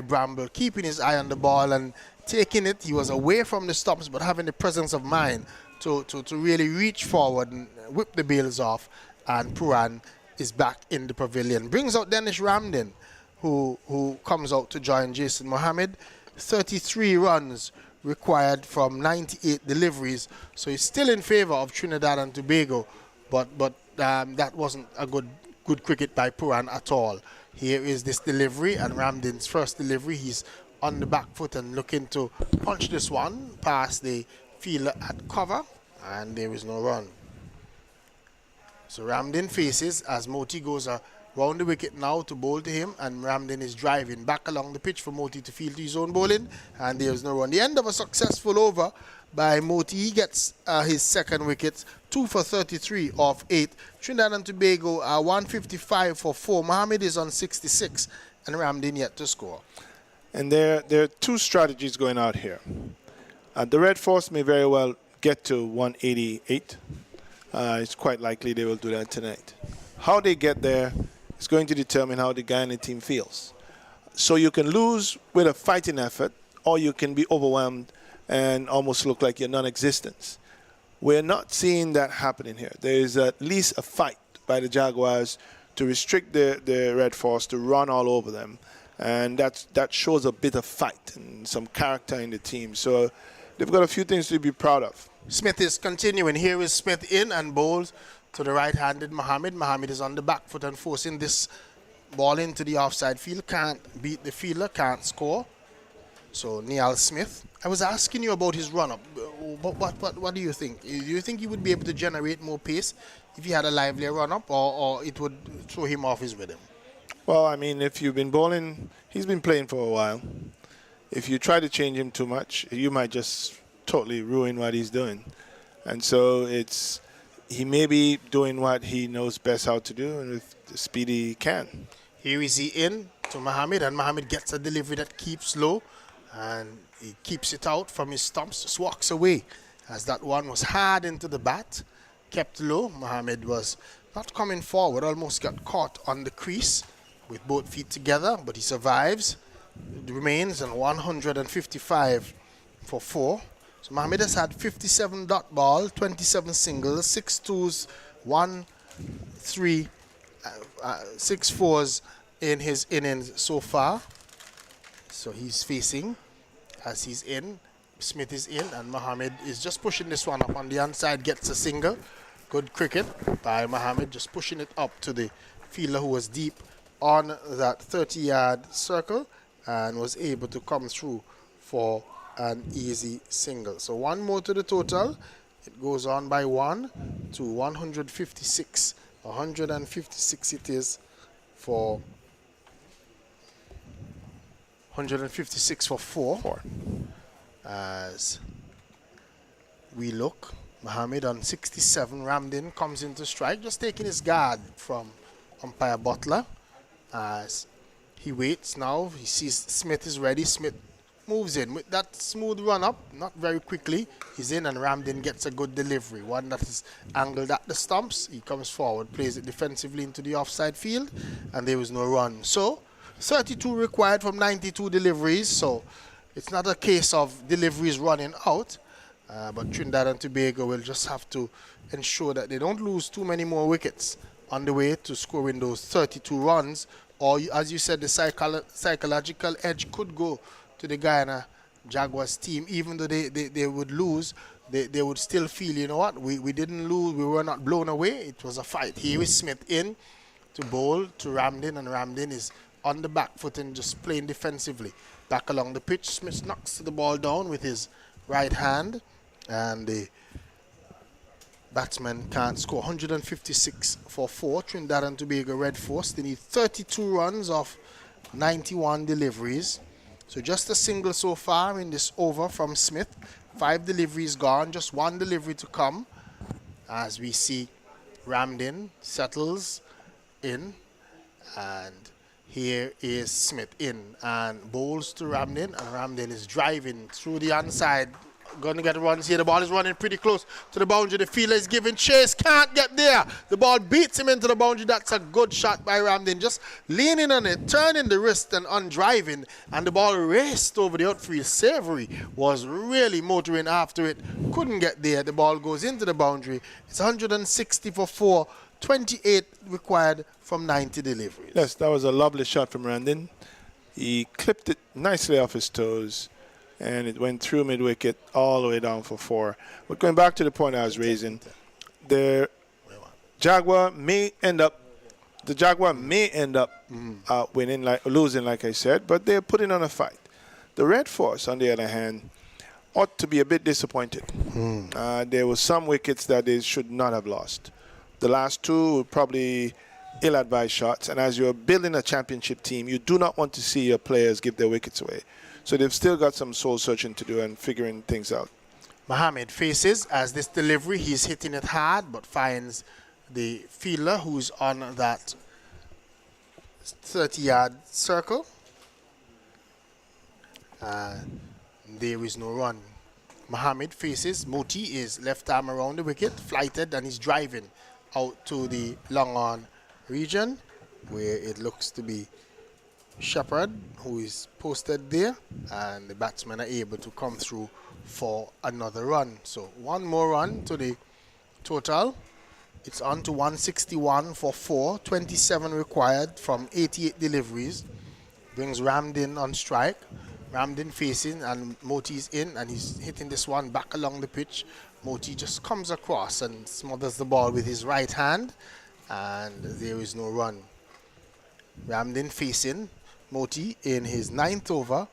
Bramble, keeping his eye on the ball and taking it. He was away from the stumps, but having the presence of mind to really reach forward and whip the bails off. And Puran is back in the pavilion. Brings out Dennis Ramdin, who comes out to join Jason Mohammed. 33 runs required from 98 deliveries, so he's still in favor of Trinidad and Tobago, but that wasn't a good cricket by Puran at all. Here is this delivery, and Ramdin's first delivery. He's on the back foot and looking to punch this one past the fielder at cover, and there is no run. So Ramdin faces as Moti goes round the wicket now to bowl to him, and Ramdin is driving back along the pitch for Moti to field his own bowling, and there is no run. The end of a successful over by Moti. He gets his second wicket, 2 for 33 off 8. Trinidad and Tobago are 155 for 4. Mohammed is on 66, and Ramdin yet to score. And there are two strategies going out here. The Red Force may very well get to 188. It's quite likely they will do that tonight. How they get there is going to determine how the Guyana team feels. So you can lose with a fighting effort, or you can be overwhelmed and almost look like you're non-existent. We're not seeing that happening here. There is at least a fight by the Jaguars to restrict the Red Force, to run all over them. And that shows a bit of fight and some character in the team. So they've got a few things to be proud of. Smith is continuing. Here is Smith in and bowls to the right-handed Mohammed. Mohammed is on the back foot and forcing this ball into the offside field. Can't beat the fielder, can't score. So Neil Smith. I was asking you about his run-up. What do you think? Do you think he would be able to generate more pace if he had a livelier run-up, or it would throw him off his rhythm? Well, I mean, if you've been bowling, he's been playing for a while. If you try to change him too much, you might just totally ruin what he's doing. And so he may be doing what he knows best how to do, and with the speed he can. Here is he in to Mohammed, and Mohammed gets a delivery that keeps low, and he keeps it out from his stumps, just walks away, as that one was hard into the bat, kept low. Mohammed was not coming forward, almost got caught on the crease with both feet together, but he survives. It remains on 155 for 4. So Mohammed has had 57 dot ball, 27 singles, 6 twos, 1 3, 6 fours in his innings so far. So he's facing as he's in. Smith is in, and Mohammed is just pushing this one up on the inside, gets a single. Good cricket by Mohammed, just pushing it up to the fielder who was deep on that 30-yard circle and was able to come through for an easy single. So one more to the total. It goes on by 1 to 156. 156 it is for 156 for 4. As we look, Mohammed on 67, Ramdin comes into strike, just taking his guard from umpire Butler. As he waits now, he sees Smith is ready. Smith moves in with that smooth run up, not very quickly. He's in and Ramdin gets a good delivery, one that is angled at the stumps. He comes forward, plays it defensively into the offside field, and there was no run. So 32 required from 92 deliveries, so it's not a case of deliveries running out, but Trinidad and Tobago will just have to ensure that they don't lose too many more wickets on the way to scoring those 32 runs, or as you said, the psychological edge could go to the Guyana Jaguars team. Even though they would lose, they would still feel, you know what, we didn't lose, we were not blown away, it was a fight. Here is Smith in to bowl to Ramdin, and Ramdin is on the back foot and just playing defensively. Back along the pitch, Smith knocks the ball down with his right hand, and the batsman can't score. 156 for 4. Trinidad and Tobago Red Force, they need 32 runs of 91 deliveries. So just a single so far in this over from Smith. 5 deliveries gone, just 1 delivery to come. As we see Ramdin settles in, and here is Smith in and bowls to Ramdin, and Ramdin is driving through the onside. Going to get runs here. The ball is running pretty close to the boundary. The fielder is giving chase. Can't get there. The ball beats him into the boundary. That's a good shot by Ramdin. Just leaning on it, turning the wrist and undriving. And the ball raced over the outfield. Savory was really motoring after it. Couldn't get there. The ball goes into the boundary. It's 160 for 4. 28 required from 90 deliveries. Yes, that was a lovely shot from Ramdin. He clipped it nicely off his toes, and it went through mid-wicket all the way down for 4. But going back to the point I was raising, the Jaguar may end up losing, like I said, but they're putting on a fight. The Red Force, on the other hand, ought to be a bit disappointed. There were some wickets that they should not have lost. The last 2 were probably ill-advised shots, and as you're building a championship team, you do not want to see your players give their wickets away. So they've still got some soul-searching to do and figuring things out. Mohammed faces as this delivery. He's hitting it hard, but finds the fielder who's on that 30-yard circle. There is no run. Mohammed faces. Moti is left arm around the wicket, flighted, and he's driving out to the long-on region, where it looks to be Shepherd, who is posted there, and the batsmen are able to come through for another run. So 1 more run to the total. It's on to 161 for 4, 27 required from 88 deliveries. Brings Ramdin on strike. Ramdin facing, and Moti's in, and he's hitting this one back along the pitch. Moti just comes across and smothers the ball with his right hand, and there is no run. Ramdin facing. Moti in his 9th over.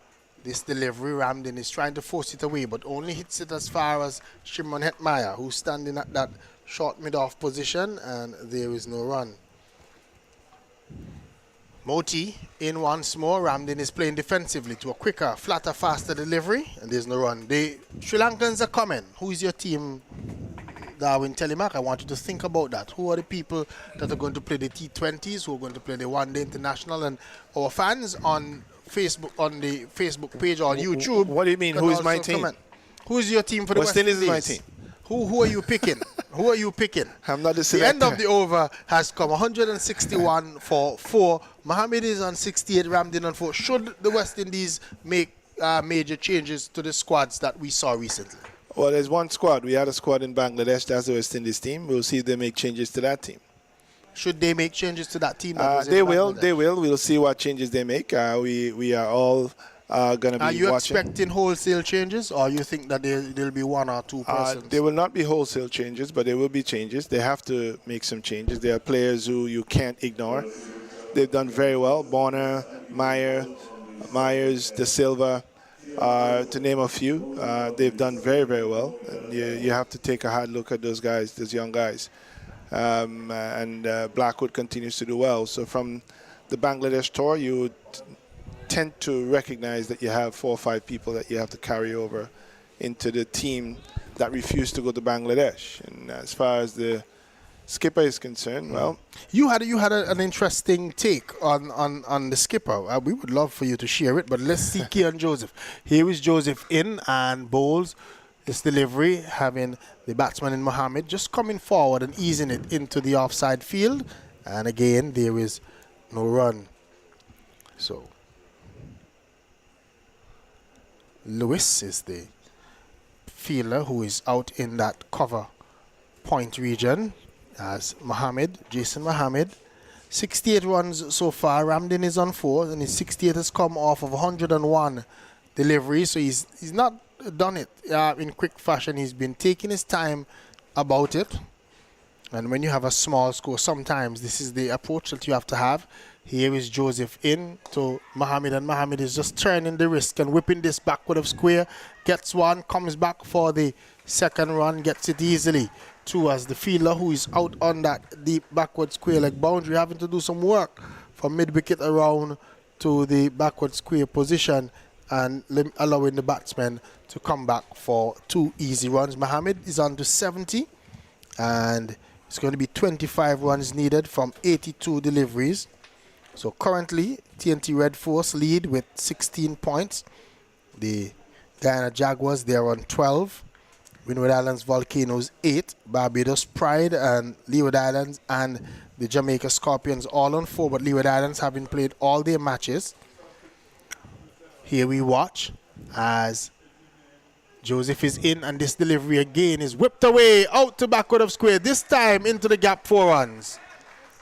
This delivery, Ramdin is trying to force it away, but only hits it as far as Shimon Hetmeyer, who's standing at that short mid-off position, and there is no run. Moti in once more. Ramdin is playing defensively to a quicker, flatter, faster delivery, and there's no run. The Sri Lankans are coming. Who is your team, Darwin Telemark? I want you to think about that. Who are the people that are going to play the T20s, who are going to play the One Day International, and our fans on Facebook, on the Facebook page or YouTube? What do you mean? Who is my team? Comment. Who is your team for the West Indies? Is my team. Who are you picking? Who are you picking? I'm not the The end of the over has come. 161 for 4. Mohammed is on 68, Ramdin on 4. Should the West Indies make major changes to the squads that we saw recently? Well, there's one squad. We had a squad in Bangladesh. That's the West Indies team. We'll see if they make changes to that team. Should they make changes to that team? They will. We'll see what changes they make. We are all going to be watching. Are you expecting wholesale changes, or you think that there'll be 1 or 2 persons? There will not be wholesale changes, but there will be changes. They have to make some changes. There are players who you can't ignore. They've done very well. Bonner, Myers, De Silva. to name a few. They've done very, very well. And you have to take a hard look at those guys, those young guys. And Blackwood continues to do well. So from the Bangladesh tour, you would tend to recognize that you have 4 or 5 people that you have to carry over into the team that refused to go to Bangladesh. And as far as the skipper is concerned, well, you had an interesting take on the skipper. We would love for you to share it, but let's see Keon Joseph. Here is Joseph in and bowls this delivery, having the batsman in Mohammed just coming forward and easing it into the offside field. And again, there is no run. So Lewis is the fielder who is out in that cover point region as Jason Mohammed. 68 runs so far. Ramdin is on 4, and his 68 has come off of 101 deliveries. So he's not done it in quick fashion. He's been taking his time about it. And when you have a small score, sometimes this is the approach that you have to have. Here is Joseph in to Mohammed, and Mohammed is just turning the wrist and whipping this backward of square. Gets one, comes back for the second run, gets it easily. 2 as the fielder who is out on that deep backward square leg boundary, having to do some work from mid-wicket around to the backward square position and allowing the batsman to come back for 2 easy runs. Mohammed is on to 70, and it's going to be 25 runs needed from 82 deliveries. So currently, TNT Red Force lead with 16 points. The Guyana Jaguars, they're on 12. Windward Islands Volcanoes 8. Barbados Pride and Leeward Islands and the Jamaica Scorpions all on 4. But Leeward Islands having played all their matches. Here we watch as Joseph is in, and this delivery again is whipped away out to backward of square. This time into the gap 4 runs.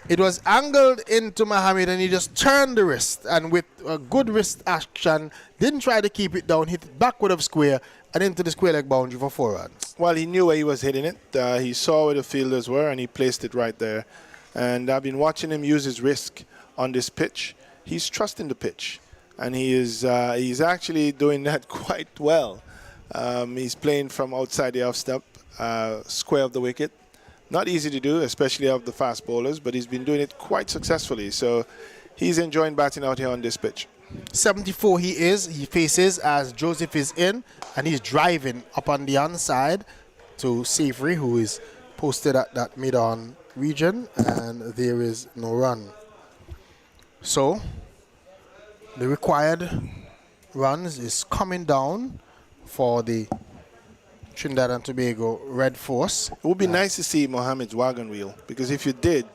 It was angled into Mohammed, and he just turned the wrist, and with a good wrist action, didn't try to keep it down, hit it backward of square and into the square leg boundary for 4 runs. Well, he knew where he was hitting it. He saw where the fielders were, and he placed it right there. And I've been watching him use his wrist on this pitch. He's trusting the pitch, and he's actually doing that quite well. He's playing from outside the off stump, square of the wicket. Not easy to do, especially of the fast bowlers, but he's been doing it quite successfully. So he's enjoying batting out here on this pitch. 74 he is. He faces as Joseph is in, and he's driving up on the onside to Savory, who is posted at that mid-on region, and there is no run. So the required runs is coming down for the Trinidad and Tobago Red Force. It would be nice to see Mohammed's wagon wheel, because if you did,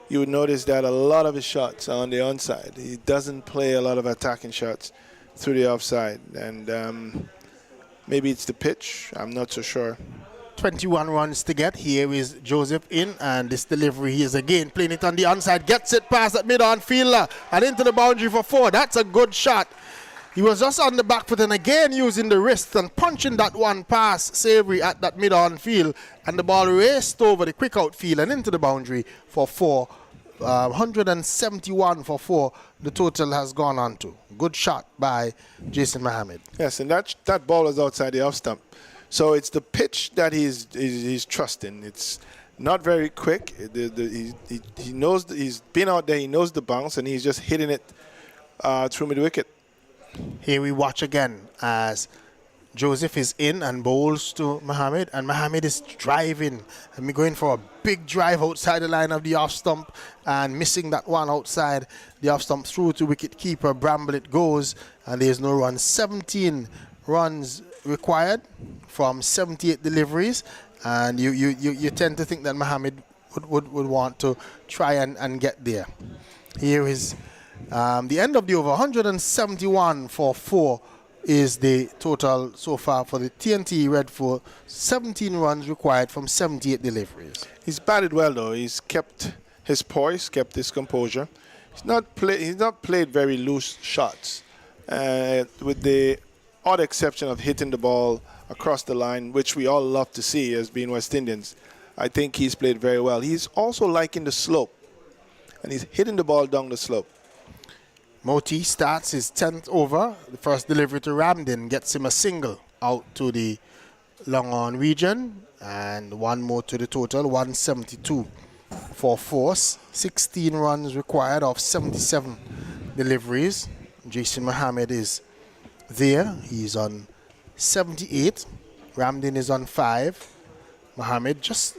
you would notice that a lot of his shots are on the onside. He doesn't play a lot of attacking shots through the offside, and maybe it's the pitch. I'm not so sure. 21 runs to get. Here is Joseph in, and this delivery, he is again playing it on the onside, gets it past that mid-on fielder and into the boundary for 4. That's a good shot. He was just on the back foot and again using the wrist and punching that one past Savory at that mid-on field, and the ball raced over the quick outfield and into the boundary for 4. 171 for 4 the total has gone on to. Good shot by Jason Mohammed. Yes, and that ball is outside the off stump. So it's the pitch that he's trusting. It's not very quick. He knows, he's been out there, he knows the bounce, and he's just hitting it through mid-wicket. Here we watch again as Joseph is in and bowls to Mohammed, and Mohammed is driving and going for a big drive outside the line of the off stump and missing that one outside the off stump through to wicket keeper Bramble. It goes, and there's no run. 17 runs required from 78 deliveries, and you tend to think that Mohammed would want to try and get there. Here is the end of the over. 171 for 4 is the total so far for the TNT Red Force. 17 runs required from 78 deliveries. He's batted well though. He's kept his poise, kept his composure. He's not played very loose shots, with the odd exception of hitting the ball across the line, which we all love to see as being West Indians. I think he's played very well. He's also liking the slope, and he's hitting the ball down the slope. Moti starts his 10th over. The first delivery to Ramdin gets him a single out to the long on region, and one more to the total, 172 for force. 16 runs required of 77 deliveries. Jason Mohammed is there. He's on 78. Ramdin is on 5. Mohammed just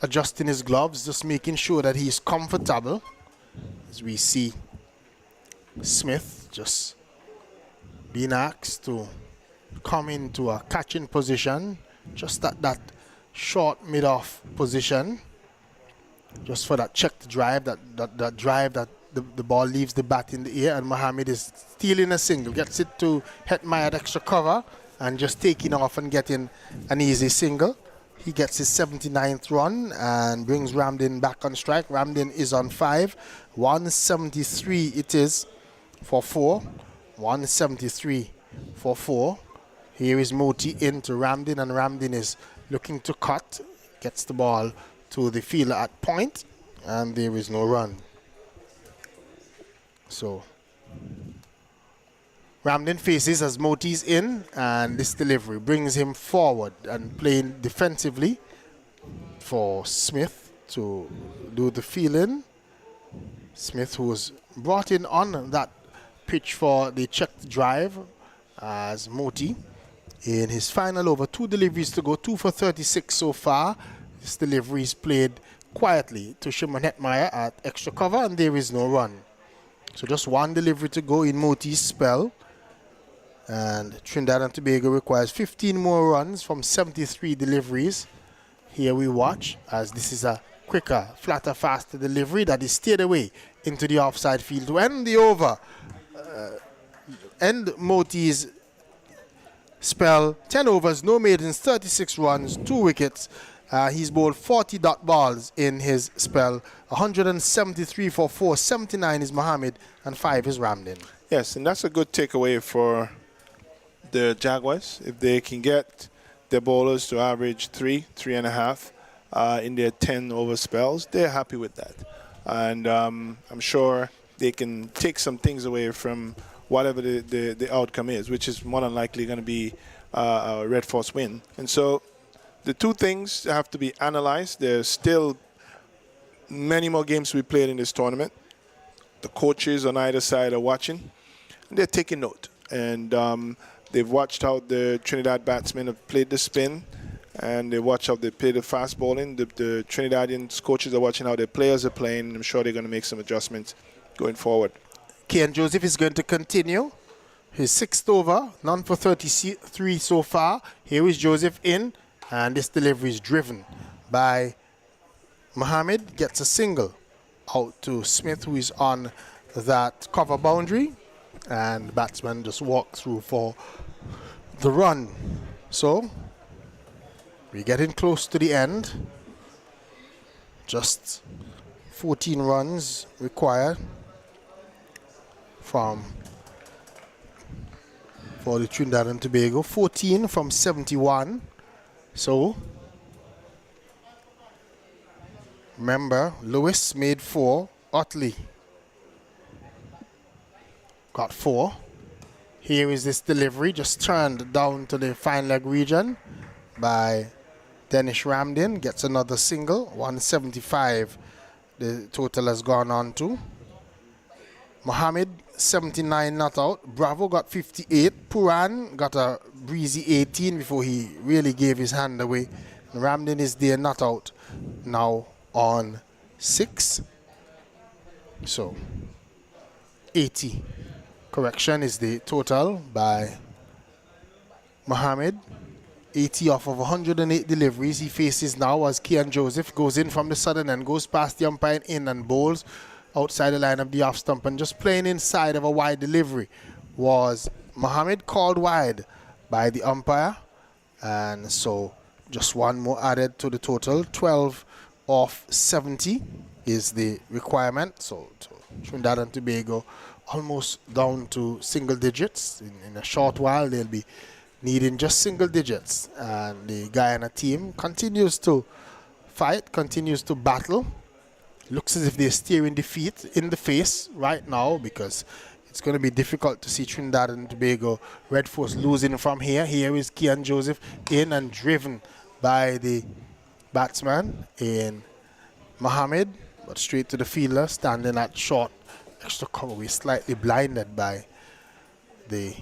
adjusting his gloves, just making sure that he's comfortable. As we see Smith just being asked to come into a catching position, just at that short mid-off position, just for that checked drive, that drive that the ball leaves the bat in the air, and Mohammed is stealing a single, gets it to Hetmeyer at extra cover, and just taking off and getting an easy single. He gets his 79th run and brings Ramdin back on strike. Ramdin is on 5. 173 it is for 4. 173 for 4. Here is Moti into Ramdin, and Ramdin is looking to cut. Gets the ball to the fielder at point, and there is no run. So Ramdin faces as Moti's in, and this delivery brings him forward and playing defensively for Smith to do the fielding. Smith, who was brought in on that pitch for the checked drive as Moti in his final over. 2 deliveries to go, 2 for 36 so far. This delivery is played quietly to Shimon Hetmeyer at extra cover, and there is no run. So just 1 delivery to go in Moti's spell. And Trinidad and Tobago requires 15 more runs from 73 deliveries. Here we watch as this is a quicker, flatter, faster delivery that is steered away into the offside field to end the over. End Moti's spell. 10 overs, no maidens, 36 runs, 2 wickets. He's bowled 40 dot balls in his spell. 173 for 4, 79 is Mohammed, and 5 is Ramdin. Yes, and that's a good takeaway for the Jaguars. If they can get their bowlers to average 3.5 in their 10 over spells, they're happy with that. And I'm sure they can take some things away from whatever the outcome is, which is more than likely going to be a Red Force win. And so the 2 things have to be analyzed. There's still many more games to be played in this tournament. The coaches on either side are watching, and they're taking note. And they've watched how the Trinidad batsmen have played the spin, and they watch how they play the fast bowling. The Trinidadian coaches are watching how their players are playing, and I'm sure they're going to make some adjustments going forward. Kian Joseph is going to continue his 6th over, none for 33 so far. Here is Joseph in, and this delivery is driven by Mohammed. Gets a single out to Smith, who is on that cover boundary, and the batsman just walks through for the run. So we're getting close to the end. Just 14 runs required for the Trinidad and Tobago. 14 from 71. So remember, Lewis made 4. Otley got 4. Here is this delivery, just turned down to the fine leg region by Danish Ramdin. Gets another single, 175 the total has gone on to. Mohammed, 79 not out. Bravo got 58. Puran got a breezy 18 before he really gave his hand away. And Ramdin is there not out now on 6. So 80. Correction is the total by Mohammed. 80 off of 108 deliveries. He faces now as Kian Joseph goes in from the southern end, goes past the umpire in and bowls outside the line of the off stump, and just playing inside of a wide delivery was Mohammed, called wide by the umpire, and so just 1 more added to the total. 12 off 70 is the requirement. So Trinidad and Tobago almost down to single digits. In a short while they'll be needing just single digits, and the Guyana team continues to fight, continues to battle, looks as if they're staring defeat in the face right now, because it's going to be difficult to see Trinidad and Tobago Red Force losing from here. Here is Kian Joseph in and driven by the batsman in Mohammed, but straight to the fielder, standing at short extra cover. We're slightly blinded by the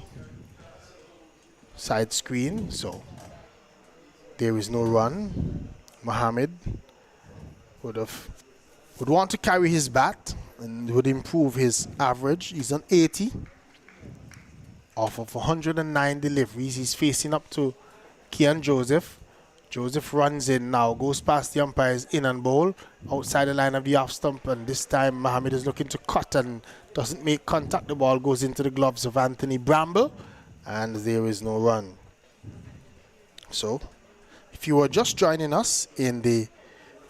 side screen, so there is no run. Mohammed would want to carry his bat and would improve his average. He's on 80 off of 109 deliveries. He's facing up to Kian Joseph. Joseph runs in now, goes past the umpires, in and bowl, outside the line of the off stump, and this time Mohammed is looking to cut and doesn't make contact. The ball goes into the gloves of Anthony Bramble, and there is no run. So, if you were just joining us in the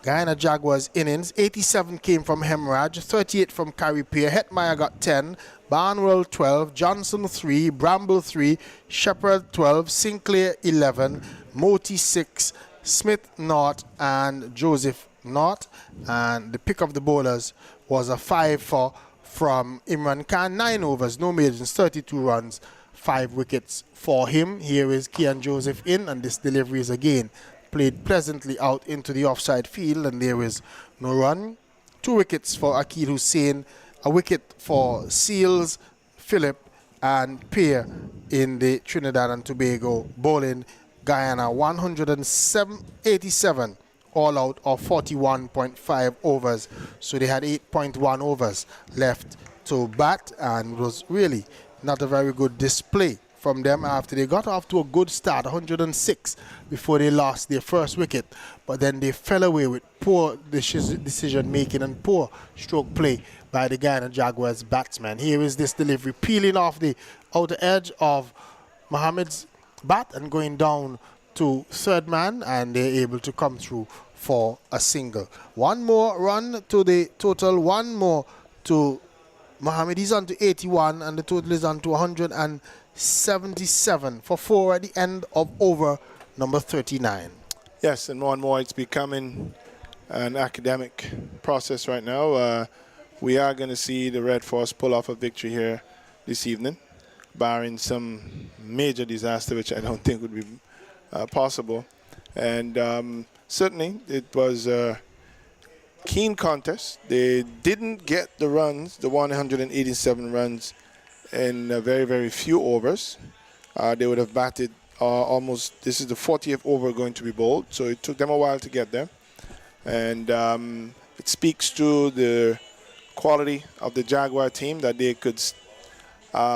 Guyana Jaguars innings, 87 came from Hemraj, 38 from Carey Peer, Hetmeyer got 10, Barnwell 12, Johnson 3, Bramble 3, Shepherd 12, Sinclair 11, Moti 6, Smith 0, and Joseph 0. And the pick of the bowlers was a 5-4 from Imran Khan. 9 overs, no maidens, 32 runs, 5 wickets for him. Here is Kian Joseph in, and this delivery is again played pleasantly out into the offside field, and there is no run. 2 wickets for Akil Hussain, a wicket for Seals, Phillip, and Peer in the Trinidad and Tobago bowling. Guyana 187 all out of 41.5 overs, so they had 8.1 overs left to bat, and it was really not a very good display from them after they got off to a good start, 106, before they lost their first wicket, but then they fell away with poor decision making and poor stroke play by the Guyana Jaguars batsman. Here is this delivery peeling off the outer edge of Mohammed's bat and going down to third man, and they're able to come through for a single. One more run to the total, one more to Mohammed. He's on to 81, and the total is on to 177 for 4 at the end of over number 39. Yes, and more it's becoming an academic process right now. We are going to see the Red Force pull off a victory here this evening, barring some major disaster, which I don't think would be possible. And certainly it was a keen contest. They didn't get the runs, the 187 runs, in very, very few overs. They would have batted almost, this is the 40th over going to be bowled, so it took them a while to get there. And it speaks to the quality of the Jaguar team that they could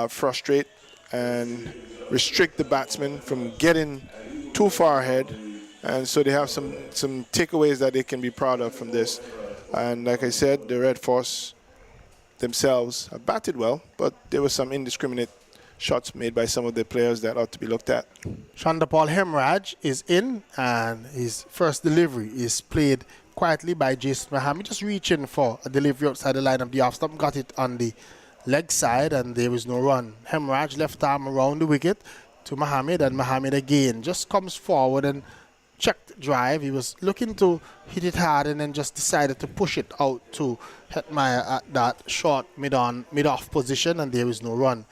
frustrate and restrict the batsmen from getting too far ahead, and so they have some takeaways that they can be proud of from this. And like I said, the Red Force themselves have batted well, but there were some indiscriminate shots made by some of the players that ought to be looked at. Chandapal Hemraj is in, and his first delivery is played quietly by Jason Mohammed, just reaching for a delivery outside the line of the off stump, got it on the leg side, and there was no run. Hemraj left arm around the wicket to Mohammed, and Mohammed again just comes forward and checked drive. He was looking to hit it hard and then just decided to push it out to Hetmeyer at that short mid-off position, and there is no run.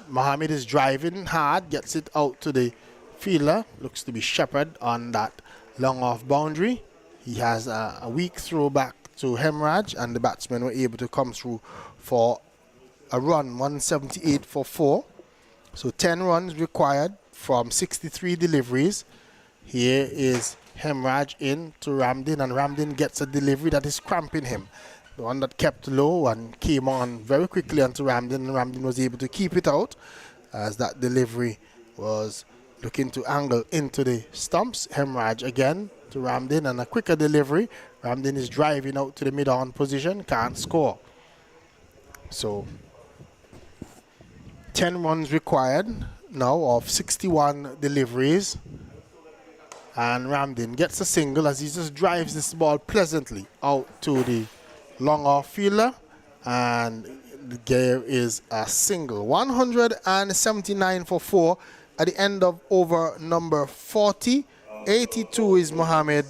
Mohammed is driving hard, gets it out to the fielder. Looks to be Shepherd on that long off boundary. He has a weak throw back to Hemraj, and the batsmen were able to come through for a run, 178 for 4. So 10 runs required from 63 deliveries. Here is Hemraj in to Ramdin, and Ramdin gets a delivery that is cramping him. The one that kept low and came on very quickly onto Ramdin, and Ramdin was able to keep it out as that delivery was looking to angle into the stumps. Hemraj again to Ramdin, and a quicker delivery. Ramdin is driving out to the mid-on position, can't score. So 10 runs required now of 61 deliveries, and Ramdin gets a single as he just drives this ball pleasantly out to the long off fielder, and there is a single. 179 for 4 at the end of over number 40. 82 is Mohammed.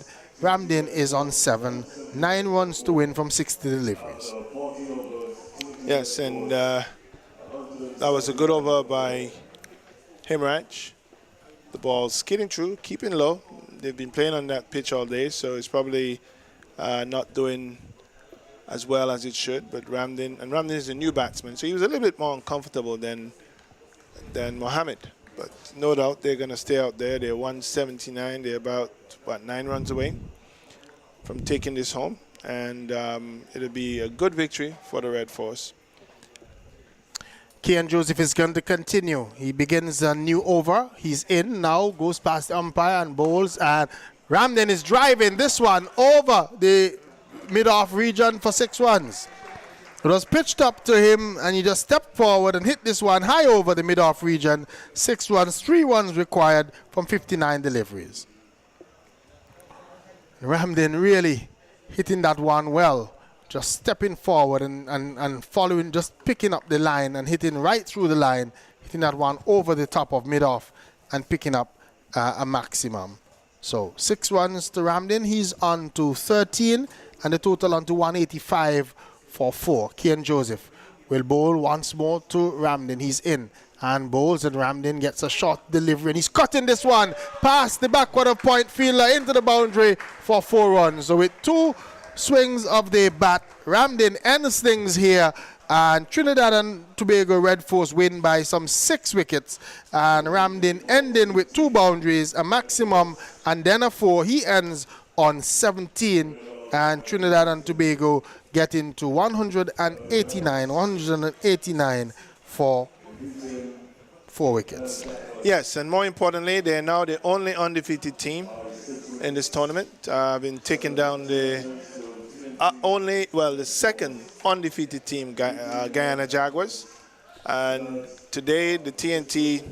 Ramdin is on 7. 9 runs to win from 60 deliveries. Yes, and that was a good over by Hemraj. The ball skidding through, keeping low. They've been playing on that pitch all day, so it's probably not doing as well as it should. But Ramdin is a new batsman, so he was a little bit more uncomfortable than Mohammed. But no doubt they're going to stay out there. They're 179. They're about, 9 runs away from taking this home. And it'll be a good victory for the Red Force. Kian Joseph is going to continue. He begins a new over. He's in now, goes past the umpire and bowls. And Ramdin is driving this one over the mid-off region for 6 runs. It was pitched up to him, and he just stepped forward and hit this one high over the mid-off region. 6 runs, 3 runs required from 59 deliveries. Ramdin really hitting that one well. Just stepping forward and following, just picking up the line and hitting right through the line, hitting that one over the top of mid-off and picking up a maximum. So 6 runs to Ramdin. He's on to 13 and the total on to 185 for 4. Kian Joseph will bowl once more to Ramdin. He's in and bowls, and Ramdin gets a short delivery, and he's cutting this one past the backward of point fielder into the boundary for 4 runs. So with 2 swings of the bat, Ramdin ends things here, and Trinidad and Tobago Red Force win by some 6 wickets, and Ramdin ending with 2 boundaries, a maximum and then a 4. He ends on 17, and Trinidad and Tobago get into 189 for 4 wickets. Yes, and more importantly, they're now the only undefeated team in this tournament. Been taking down the second undefeated team, Guyana Jaguars. And today, the TNT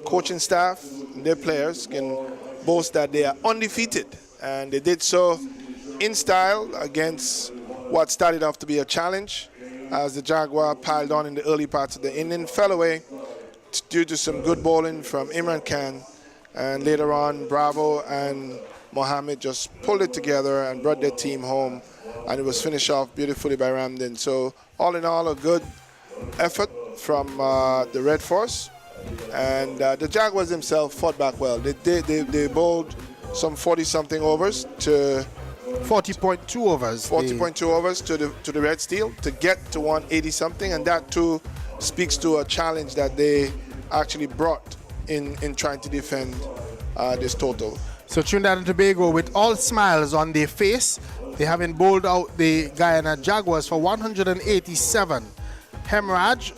coaching staff, their players can boast that they are undefeated. And they did so in style against what started off to be a challenge, as the Jaguar piled on in the early parts of the inning, fell away due to some good bowling from Imran Khan. And later on, Bravo and Mohammed just pulled it together and brought their team home, and it was finished off beautifully by Ramdin. So all in all, a good effort from the Red Force, and the Jaguars themselves fought back well. They bowled some 40-something overs to 40.2 overs. 40.2 overs to the Red Steel to get to 180-something, and that too speaks to a challenge that they actually brought in trying to defend this total. So Trinidad and Tobago, with all smiles on their face, they haven't bowled out the Guyana Jaguars for 187. Hemraj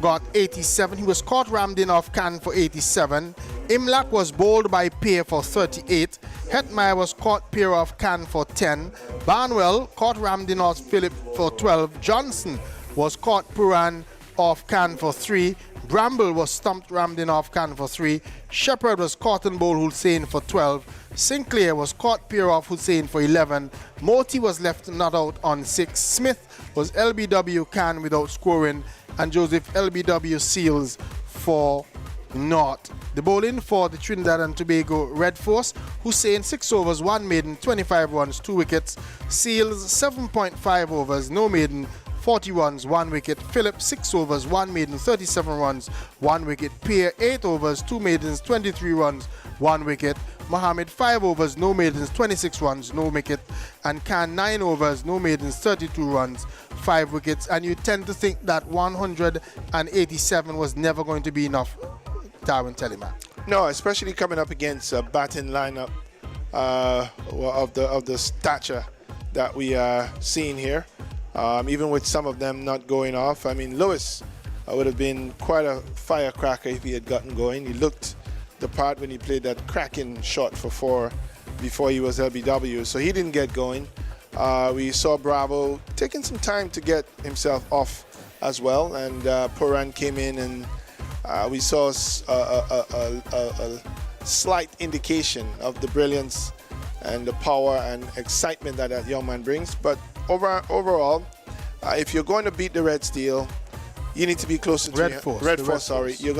got 87. He was caught Ramdin off Khan for 87. Imlak was bowled by Peer for 38. Hetmeyer was caught Peer off Khan for 10. Barnwell caught Ramdin off Phillip for 12. Johnson was caught Puran off Khan for 3. Bramble was stumped Ramdin off Khan for 3. Shepherd was caught and bowled Hussein for 12. Sinclair was caught Peer off Hussein for 11. Moti was left not out on 6. Smith was LBW Khan without scoring, and Joseph LBW Seals for naught. The bowling for the Trinidad and Tobago Red Force: Hussein 6 overs, 1 maiden, 25 runs, 2 wickets. Seals 7.5 overs, no maiden, 40 runs, 1 wicket. Phillip 6 overs, 1 maiden, 37 runs, 1 wicket. Peer 8 overs, 2 maidens, 23 runs, 1 wicket. Mohammed 5 overs, no maidens, 26 runs, no wicket. And Khan 9 overs, no maidens, 32 runs, 5 wickets. And you tend to think that 187 was never going to be enough, Darwin Telemann. No, especially coming up against a batting lineup of the stature that we are seeing here. Even with some of them not going off. I mean, Lewis would have been quite a firecracker if he had gotten going. He looked the part when he played that cracking shot for 4 before he was LBW, so he didn't get going. We saw Bravo taking some time to get himself off as well, and Puran came in, and we saw a slight indication of the brilliance and the power and excitement that young man brings. But overall, if you're going to beat the Red Steel, you need to be closer to Red Force. You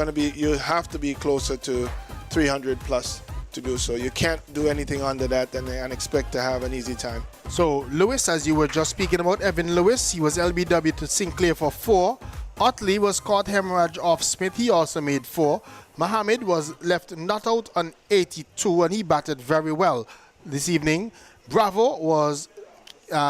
have to be closer to 300 plus to do so. You can't do anything under that and expect to have an easy time. So Lewis, as you were just speaking about, Evan Lewis, he was LBW to Sinclair for 4. Otley was caught hemorrhage off Smith. He also made 4. Mohammed was left not out on 82 and he batted very well this evening. Bravo was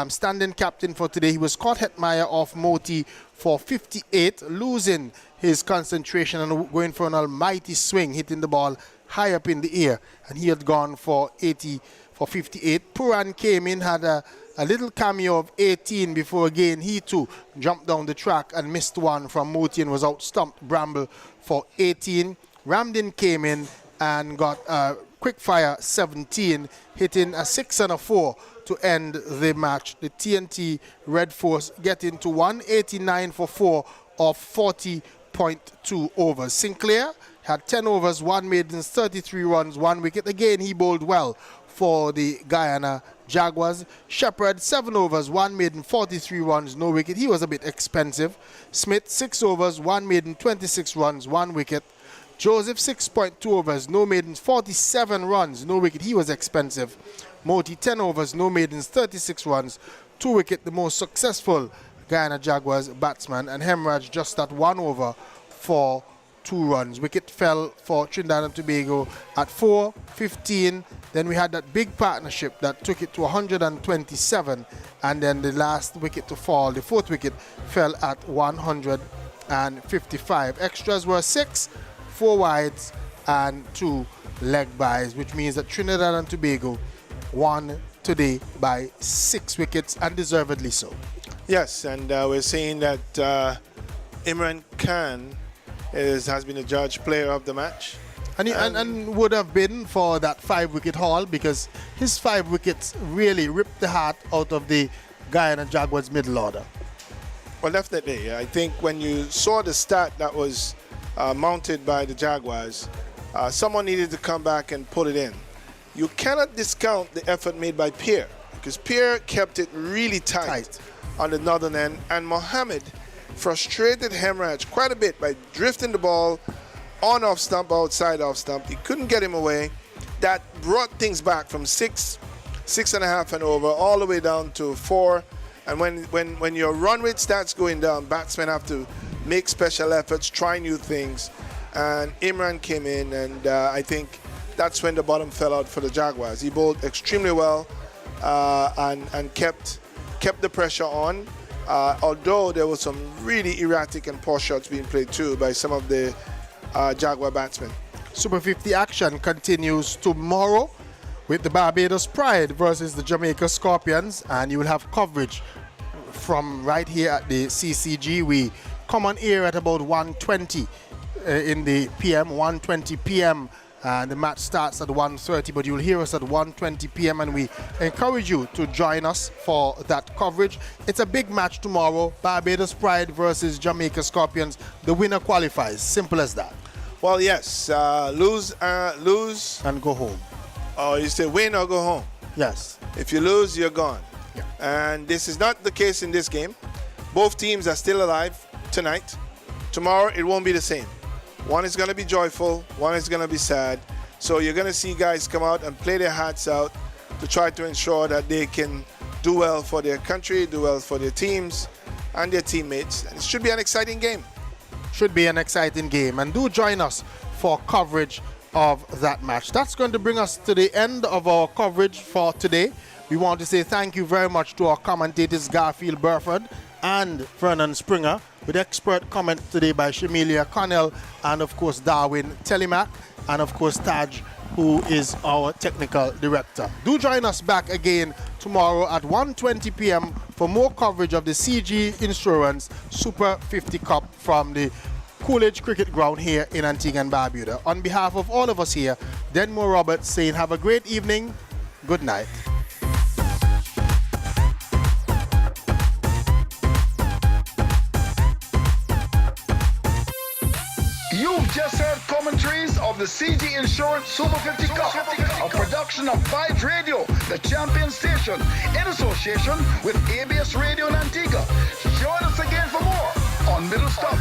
standing captain for today. He was caught Hetmeyer off Moti for 58, losing his concentration and going for an almighty swing, hitting the ball high up in the air, and he had gone for 58. Puran came in, had a little cameo of 18 before again he too jumped down the track and missed one from Moti and was out-stumped Bramble for 18. Ramdin came in and got a quick fire 17, hitting a 6 and a 4 to end the match. The TNT Red Force getting to 189 for 4 of 40.2 overs. Sinclair had 10 overs, 1 maidens, 33 runs, 1 wicket. Again, he bowled well for the Guyana Jaguars. Shepherd, 7 overs, 1 maiden, 43 runs, no wicket. He was a bit expensive. Smith, 6 overs, 1 maiden, 26 runs, 1 wicket. Joseph, 6.2 overs, no maidens, 47 runs, no wicket. He was expensive. Moti, 10 overs, no maidens, 36 runs, 2 wicket, the most successful Guyana Jaguars batsman. And Hemraj just at 1 over for 2 runs. Wicket fell for Trinidad and Tobago at 4, 15. Then we had that big partnership that took it to 127. And then the last wicket to fall, the 4th wicket, fell at 155. Extras were 6, 4 wides, and 2 leg byes, which means that Trinidad and Tobago won today by 6 wickets, and deservedly so. Yes, and we're saying that Imran Khan has been a judge player of the match. And would have been for that 5-wicket haul, because his 5 wickets really ripped the heart out of the Guyana Jaguars middle order. Well, definitely. I think when you saw the stat that was mounted by the Jaguars, someone needed to come back and put it in. You cannot discount the effort made by Pierre, because Pierre kept it really tight on the northern end, and Mohammed frustrated Hemraj quite a bit by drifting the ball on off stump, outside off stump. He couldn't get him away. That brought things back from 6, 6.5 and over, all the way down to 4. And when your run rate starts going down, batsmen have to make special efforts, try new things. And Imran came in, and I think that's when the bottom fell out for the Jaguars. He bowled extremely well and kept the pressure on, although there was some really erratic and poor shots being played too by some of the Jaguar batsmen. Super 50 action continues tomorrow with the Barbados Pride versus the Jamaica Scorpions, and you will have coverage from right here at the CCG. We come on air at about 1:20 in the PM, 1:20 p.m. The match starts at 1:30, but you'll hear us at 1:20 p.m. and we encourage you to join us for that coverage. It's a big match tomorrow, Barbados Pride versus Jamaica Scorpions. The winner qualifies, simple as that. Well, yes, lose and go home. Oh, you say win or go home? Yes. If you lose, you're gone. Yeah. And this is not the case in this game. Both teams are still alive tonight. Tomorrow, it won't be the same. One is going to be joyful, one is going to be sad. So you're going to see guys come out and play their hearts out to try to ensure that they can do well for their country, do well for their teams and their teammates. And it should be an exciting game. Should be an exciting game. And do join us for coverage of that match. That's going to bring us to the end of our coverage for today. We want to say thank you very much to our commentators Garfield Burford and Vernon Springer, with expert comment today by Shamilia Connell and of course Darwin Telemac, and of course Taj, who is our technical director. Do join us back again tomorrow at 1:20 p.m. for more coverage of the CG Insurance Super 50 Cup from the Coolidge Cricket Ground here in Antigua and Barbuda. On behalf of all of us here, Denmore Roberts saying have a great evening, good night. You've just heard commentaries of the CG Insurance Super 50 Cup, a production of Vibes Radio, the champion station, in association with ABS Radio in Antigua. Join us again for more on Middle Stop.